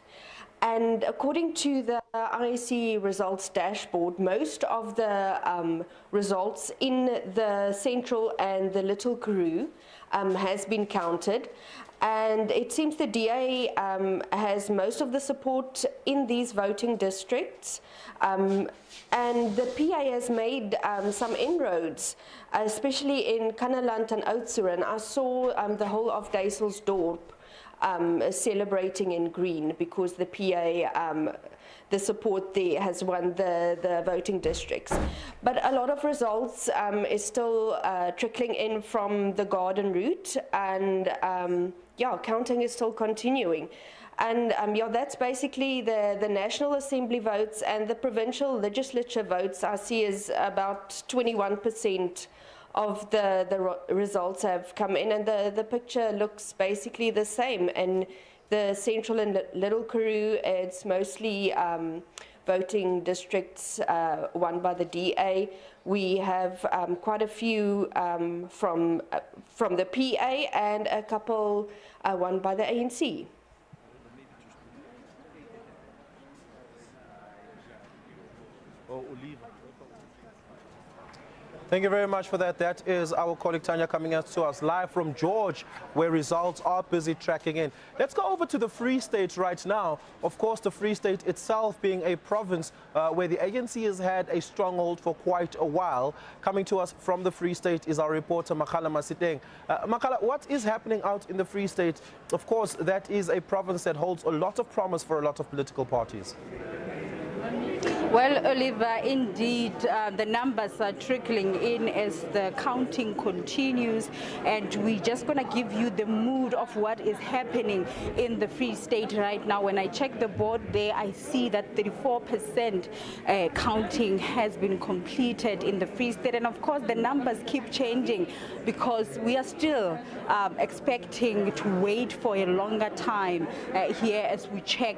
And according to the IEC results dashboard, most of the results in the Central and the Little Karoo has been counted. And it seems the DA has most of the support in these voting districts. And the PA has made some inroads, especially in Kanaland and Oudtshoorn. I saw the whole of Duiselsdorp celebrating in green because the PA, the support there has won the voting districts. But a lot of results is still trickling in from the Garden route, and counting is still continuing. And that's basically the National Assembly votes, and the provincial legislature votes I see is about 21% of the results have come in, and the picture looks basically the same. And the Central and Little Karoo, it's mostly voting districts won by the DA. We have quite a few from the PA and a couple won by the ANC. Thank you very much for that. That is our colleague Tanya coming to us live from George, where results are busy tracking in. Let's go over to the Free State right now. Of course, the Free State itself being a province where the ANC has had a stronghold for quite a while. Coming to us from the Free State is our reporter Makala Masiteng. Makala, what is happening out in the Free State? Of course, that is a province that holds a lot of promise for a lot of political parties. Well, Oliver, indeed, the numbers are trickling in as the counting continues, and we're just going to give you the mood of what is happening in the Free State right now. When I check the board there, I see that 34% counting has been completed in the Free State, and of course the numbers keep changing because we are still expecting to wait for a longer time here as we check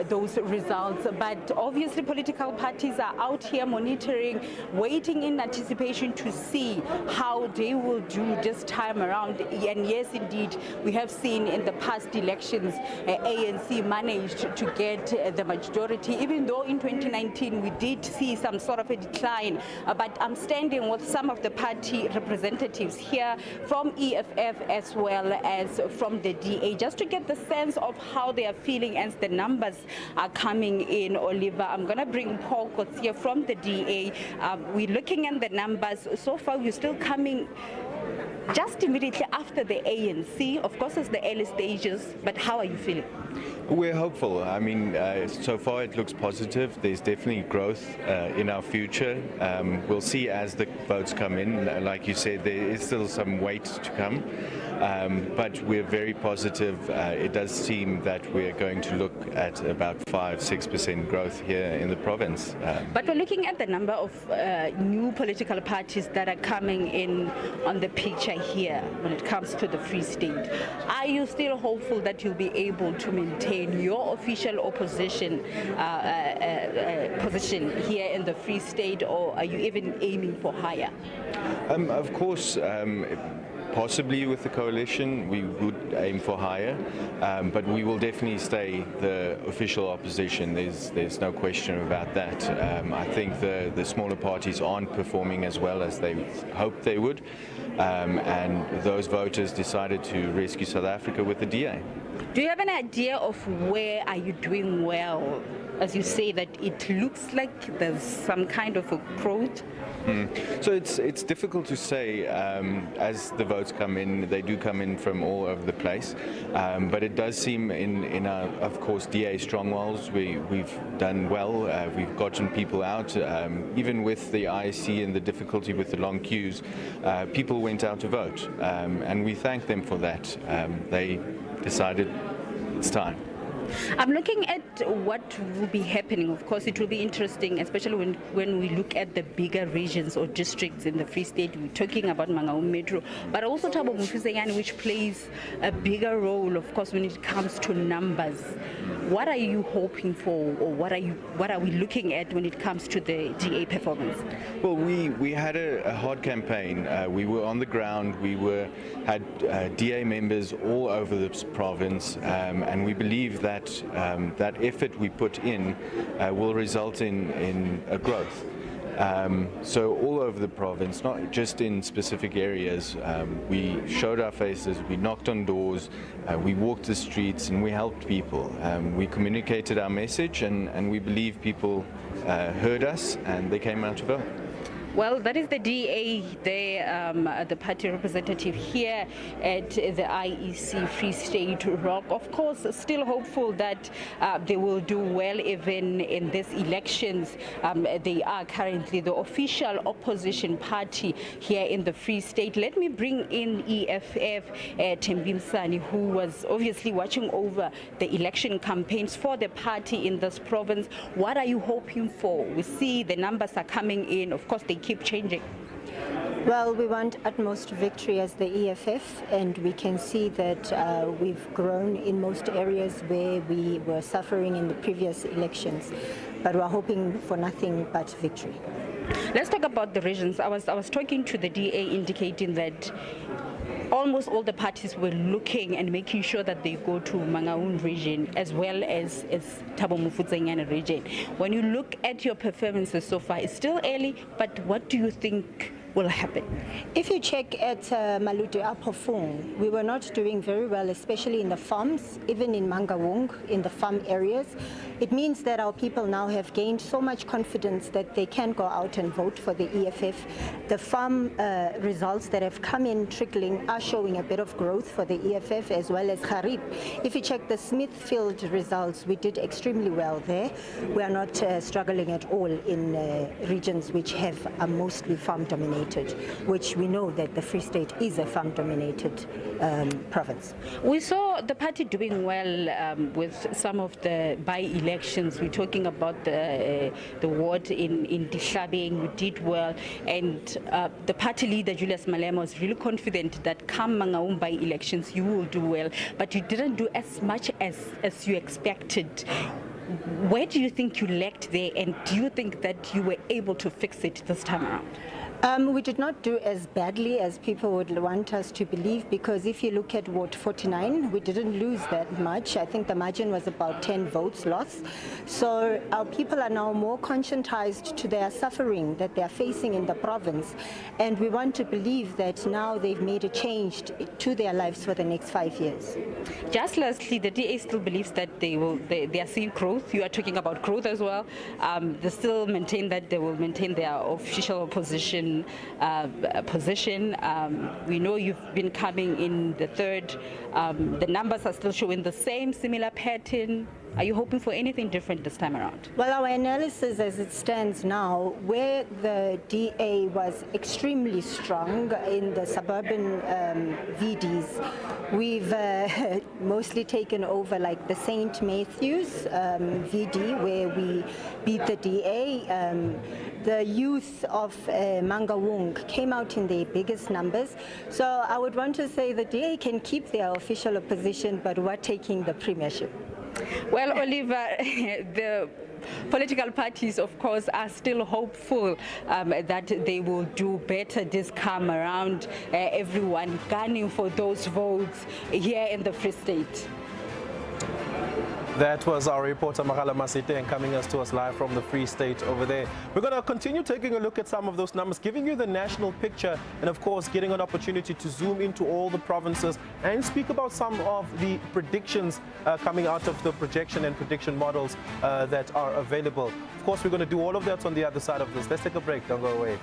those results. But obviously political parties are out here monitoring, waiting in anticipation to see how they will do this time around. And yes, indeed, we have seen in the past elections, ANC managed to get the majority, even though in 2019 we did see some sort of a decline. But I'm standing with some of the party representatives here from EFF as well as from the DA, just to get the sense of how they are feeling as the numbers are coming in, Oliver. I'm going to bring Paul Kotsia from the DA. We're looking at the numbers. So far, you're still coming just immediately after the ANC. Of course, it's the early stages, but how are you feeling? We're hopeful. I mean, so far it looks positive. There's definitely growth in our future. We'll see as the votes come in. Like you said, there is still some wait to come. But we're very positive. It does seem that we're going to look at about 5-6% growth here in the province. But we're looking at the number of new political parties that are coming in on the picture here when it comes to the Free State. Are you still hopeful that you'll be able to maintain your official opposition position here in the Free State, or are you even aiming for higher? Of course, possibly with the coalition, we would aim for higher, but we will definitely stay the official opposition. There's no question about that. I think the smaller parties aren't performing as well as they hoped they would, and those voters decided to rescue South Africa with the DA. Do you have an idea of where are you doing well? As you say that it looks like there's some kind of a growth. So it's difficult to say. As the votes come in, they do come in from all over the place, but it does seem in our, of course, DA strongholds, we've done well. We've gotten people out, even with the IEC and the difficulty with the long queues. People went out to vote, and we thank them for that. They decided it's time. I'm looking at what will be happening. Of course, it will be interesting, especially when we look at the bigger regions or districts in the Free State. We're talking about Mangaung Metro, but also Thabo Mofokeng, which plays a bigger role, of course, when it comes to numbers. What are you hoping for, or what are we looking at when it comes to the DA performance? Well, we had a hard campaign. We were on the ground. We had DA members all over the province, and we believe that that effort we put in will result in a growth. So all over the province, not just in specific areas, we showed our faces, we knocked on doors, we walked the streets, and we helped people. We communicated our message, and we believe people heard us and they came out to vote. Well, that is the DA there, the party representative here at the IEC Free State Rock. Of course, still hopeful that they will do well even in these elections. They are currently the official opposition party here in the Free State. Let me bring in EFF Thembi Msani, who was obviously watching over the election campaigns for the party in this province. What are you hoping for? We see the numbers are coming in. Of course, they keep changing. Well, we want utmost victory as the EFF, and we can see that we've grown in most areas where we were suffering in the previous elections, but we're hoping for nothing but victory. Let's talk about the regions. I was talking to the DA indicating that almost all the parties were looking and making sure that they go to Mangaung region as well as Thabo Mofokeng region. When you look at your performances so far, it's still early, but what do you think will happen? If you check at Maluti Apofung, we were not doing very well, especially in the farms, even in Mangaung, in the farm areas. It means that our people now have gained so much confidence that they can go out and vote for the EFF. The farm results that have come in trickling are showing a bit of growth for the EFF as well as Harib. If you check the Smithfield results, we did extremely well there. We are not struggling at all in regions which are mostly farm dominated, which we know that the Free State is a farm-dominated province. We saw the party doing well with some of the by-elections. We're talking about the ward in Dihlabeng. We did well, and the party leader, Julius Malema, was really confident that come Mangaung by-elections, you will do well, but you didn't do as much as you expected. Where do you think you lacked there, and do you think that you were able to fix it this time around? We did not do as badly as people would want us to believe, because if you look at Ward 49, we didn't lose that much. I think the margin was about 10 votes lost. So our people are now more conscientized to their suffering that they are facing in the province. And we want to believe that now they've made a change to their lives for the next 5 years. Just lastly, the DA still believes that they are seeing growth. You are talking about growth as well. They still maintain that they will maintain their official opposition position. We know you've been coming in the third. The numbers are still showing the same similar pattern. Are you hoping for anything different this time around? Well, our analysis as it stands now, where the DA was extremely strong in the suburban VDs, we've mostly taken over like the St. Matthews VD, where we beat the DA. The youth of Mangaung came out in their biggest numbers. So I would want to say the DA can keep their official opposition, but we're taking the premiership. Well, Oliver, the political parties, of course, are still hopeful that they will do better this time around, everyone gunning for those votes here in the Free State. That was our reporter Magala Masiteng coming to us live from the Free State over there. We're going to continue taking a look at some of those numbers, giving you the national picture, and of course getting an opportunity to zoom into all the provinces and speak about some of the predictions coming out of the projection and prediction models that are available. Of course, we're going to do all of that on the other side of this. Let's take a break. Don't go away.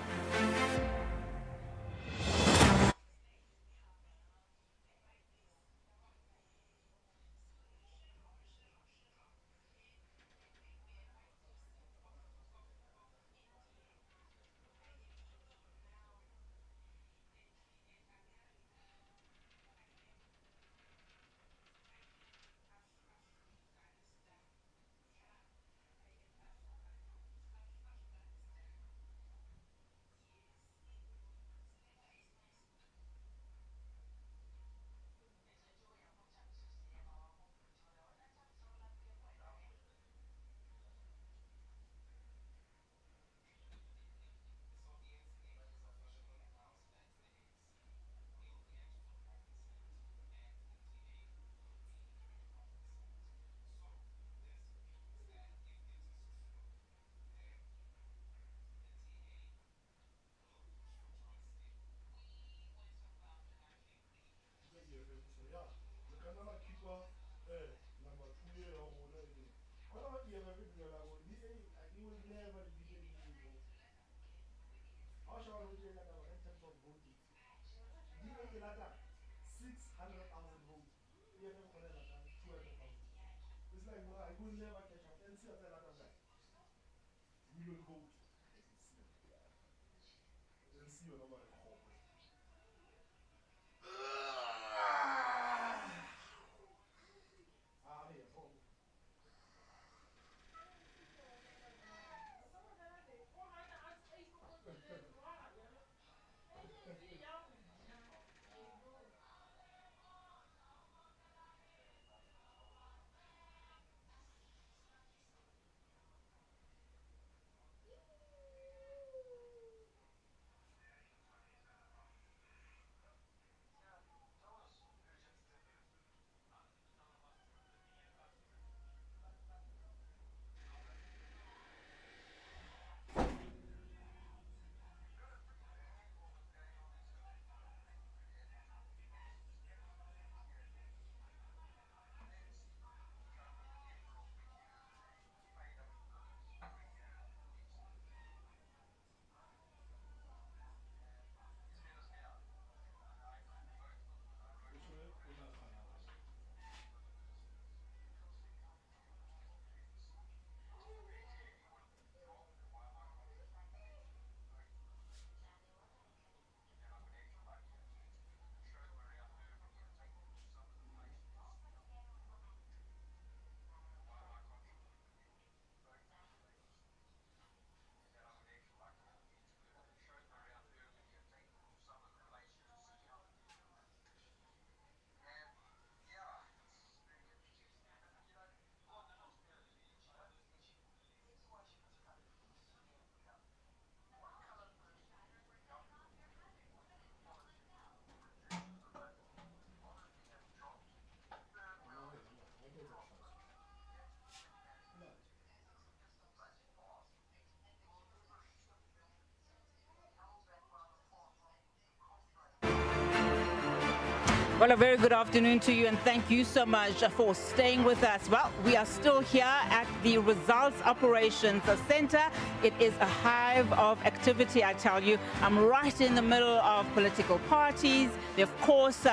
Well, a very good afternoon to you, and thank you so much for staying with us. Well, we are still here at the Results Operations Center. It is a hive of activity, I tell you. I'm right in the middle of political parties. They, of course,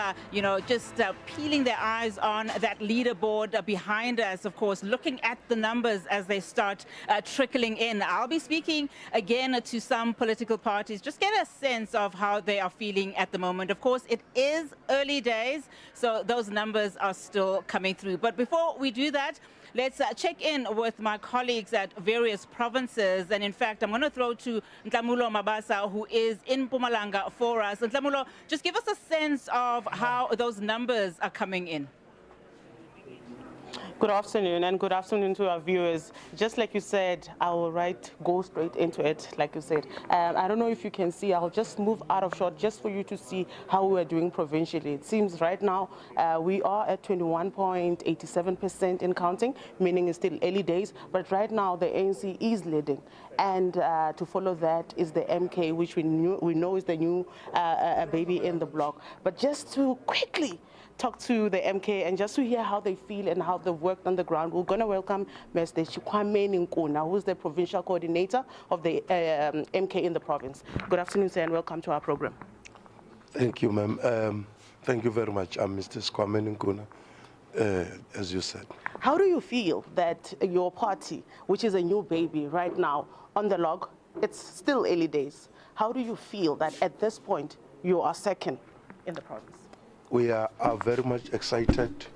just peeling their eyes on that leaderboard behind us, of course, looking at the numbers as they start trickling in. I'll be speaking again to some political parties, just get a sense of how they are feeling at the moment. Of course, it is early days, so those numbers are still coming through. But before we do that, let's check in with my colleagues at various provinces. And in fact, I'm going to throw to Ntlamulo Mabasa, who is in Mpumalanga for us. Ntlamulo, just give us a sense of how those numbers are coming in. Good afternoon, and good afternoon to our viewers. Just like you said, I will go straight into it, like you said. I don't know if you can see, I'll just move out of shot just for you to see how we're doing provincially. It seems right now we are at 21.87% in counting, meaning it's still early days, but right now the ANC is leading. And to follow that is the MK, which we know is the new baby in the block. But just to quickly talk to the MK and just to hear how they feel and how they've worked on the ground, we're going to welcome Mr. Chikwameni Nkuna, who's the provincial coordinator of the MK in the province. Good afternoon, sir, and welcome to our program. Thank you, ma'am. Thank you very much. I'm Mr. Chikwameni Nkuna, as you said. How do you feel that your party, which is a new baby right now on the log, it's still early days, how do you feel that at this point you are second in the province? We are very much excited,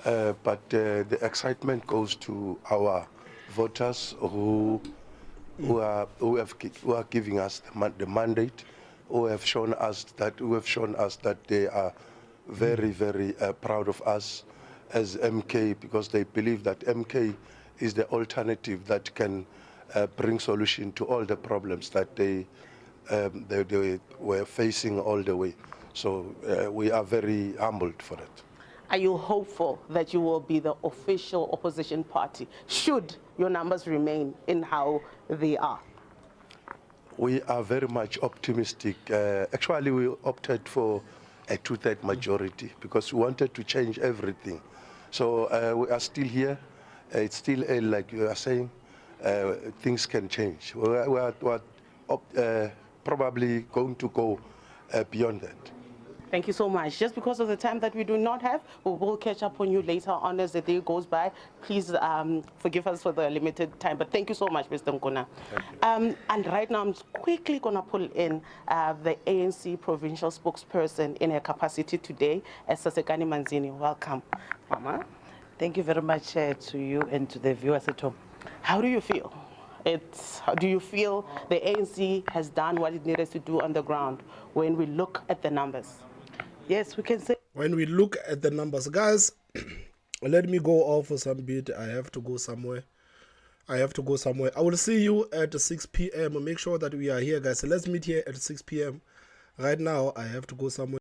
but the excitement goes to our voters who are giving us the mandate, who have shown us that they are very, very proud of us as MK, because they believe that MK is the alternative that can bring solution to all the problems that they were facing all the way. So we are very humbled for it. Are you hopeful that you will be the official opposition party, should your numbers remain in how they are? We are very much optimistic. Actually, we opted for a two-third majority because we wanted to change everything. So we are still here. It's still, like you are saying, things can change. We are probably going to go beyond that. Thank you so much. Just because of the time that we do not have, we will catch up on you later on as the day goes by. Please forgive us for the limited time, but thank you so much, Mr. Nkuna. And right now, I'm quickly going to pull in the ANC provincial spokesperson in her capacity today, Sasekani Manzini. Welcome, Mama. Thank you very much to you and to the viewers at home. How do you feel? Do you feel the ANC has done what it needed to do on the ground when we look at the numbers? Yes, we can say. When we look at the numbers, guys, let me go off for some bit. I have to go somewhere. I will see you at 6 p.m. Make sure that we are here, guys. So let's meet here at 6 p.m. Right now, I have to go somewhere.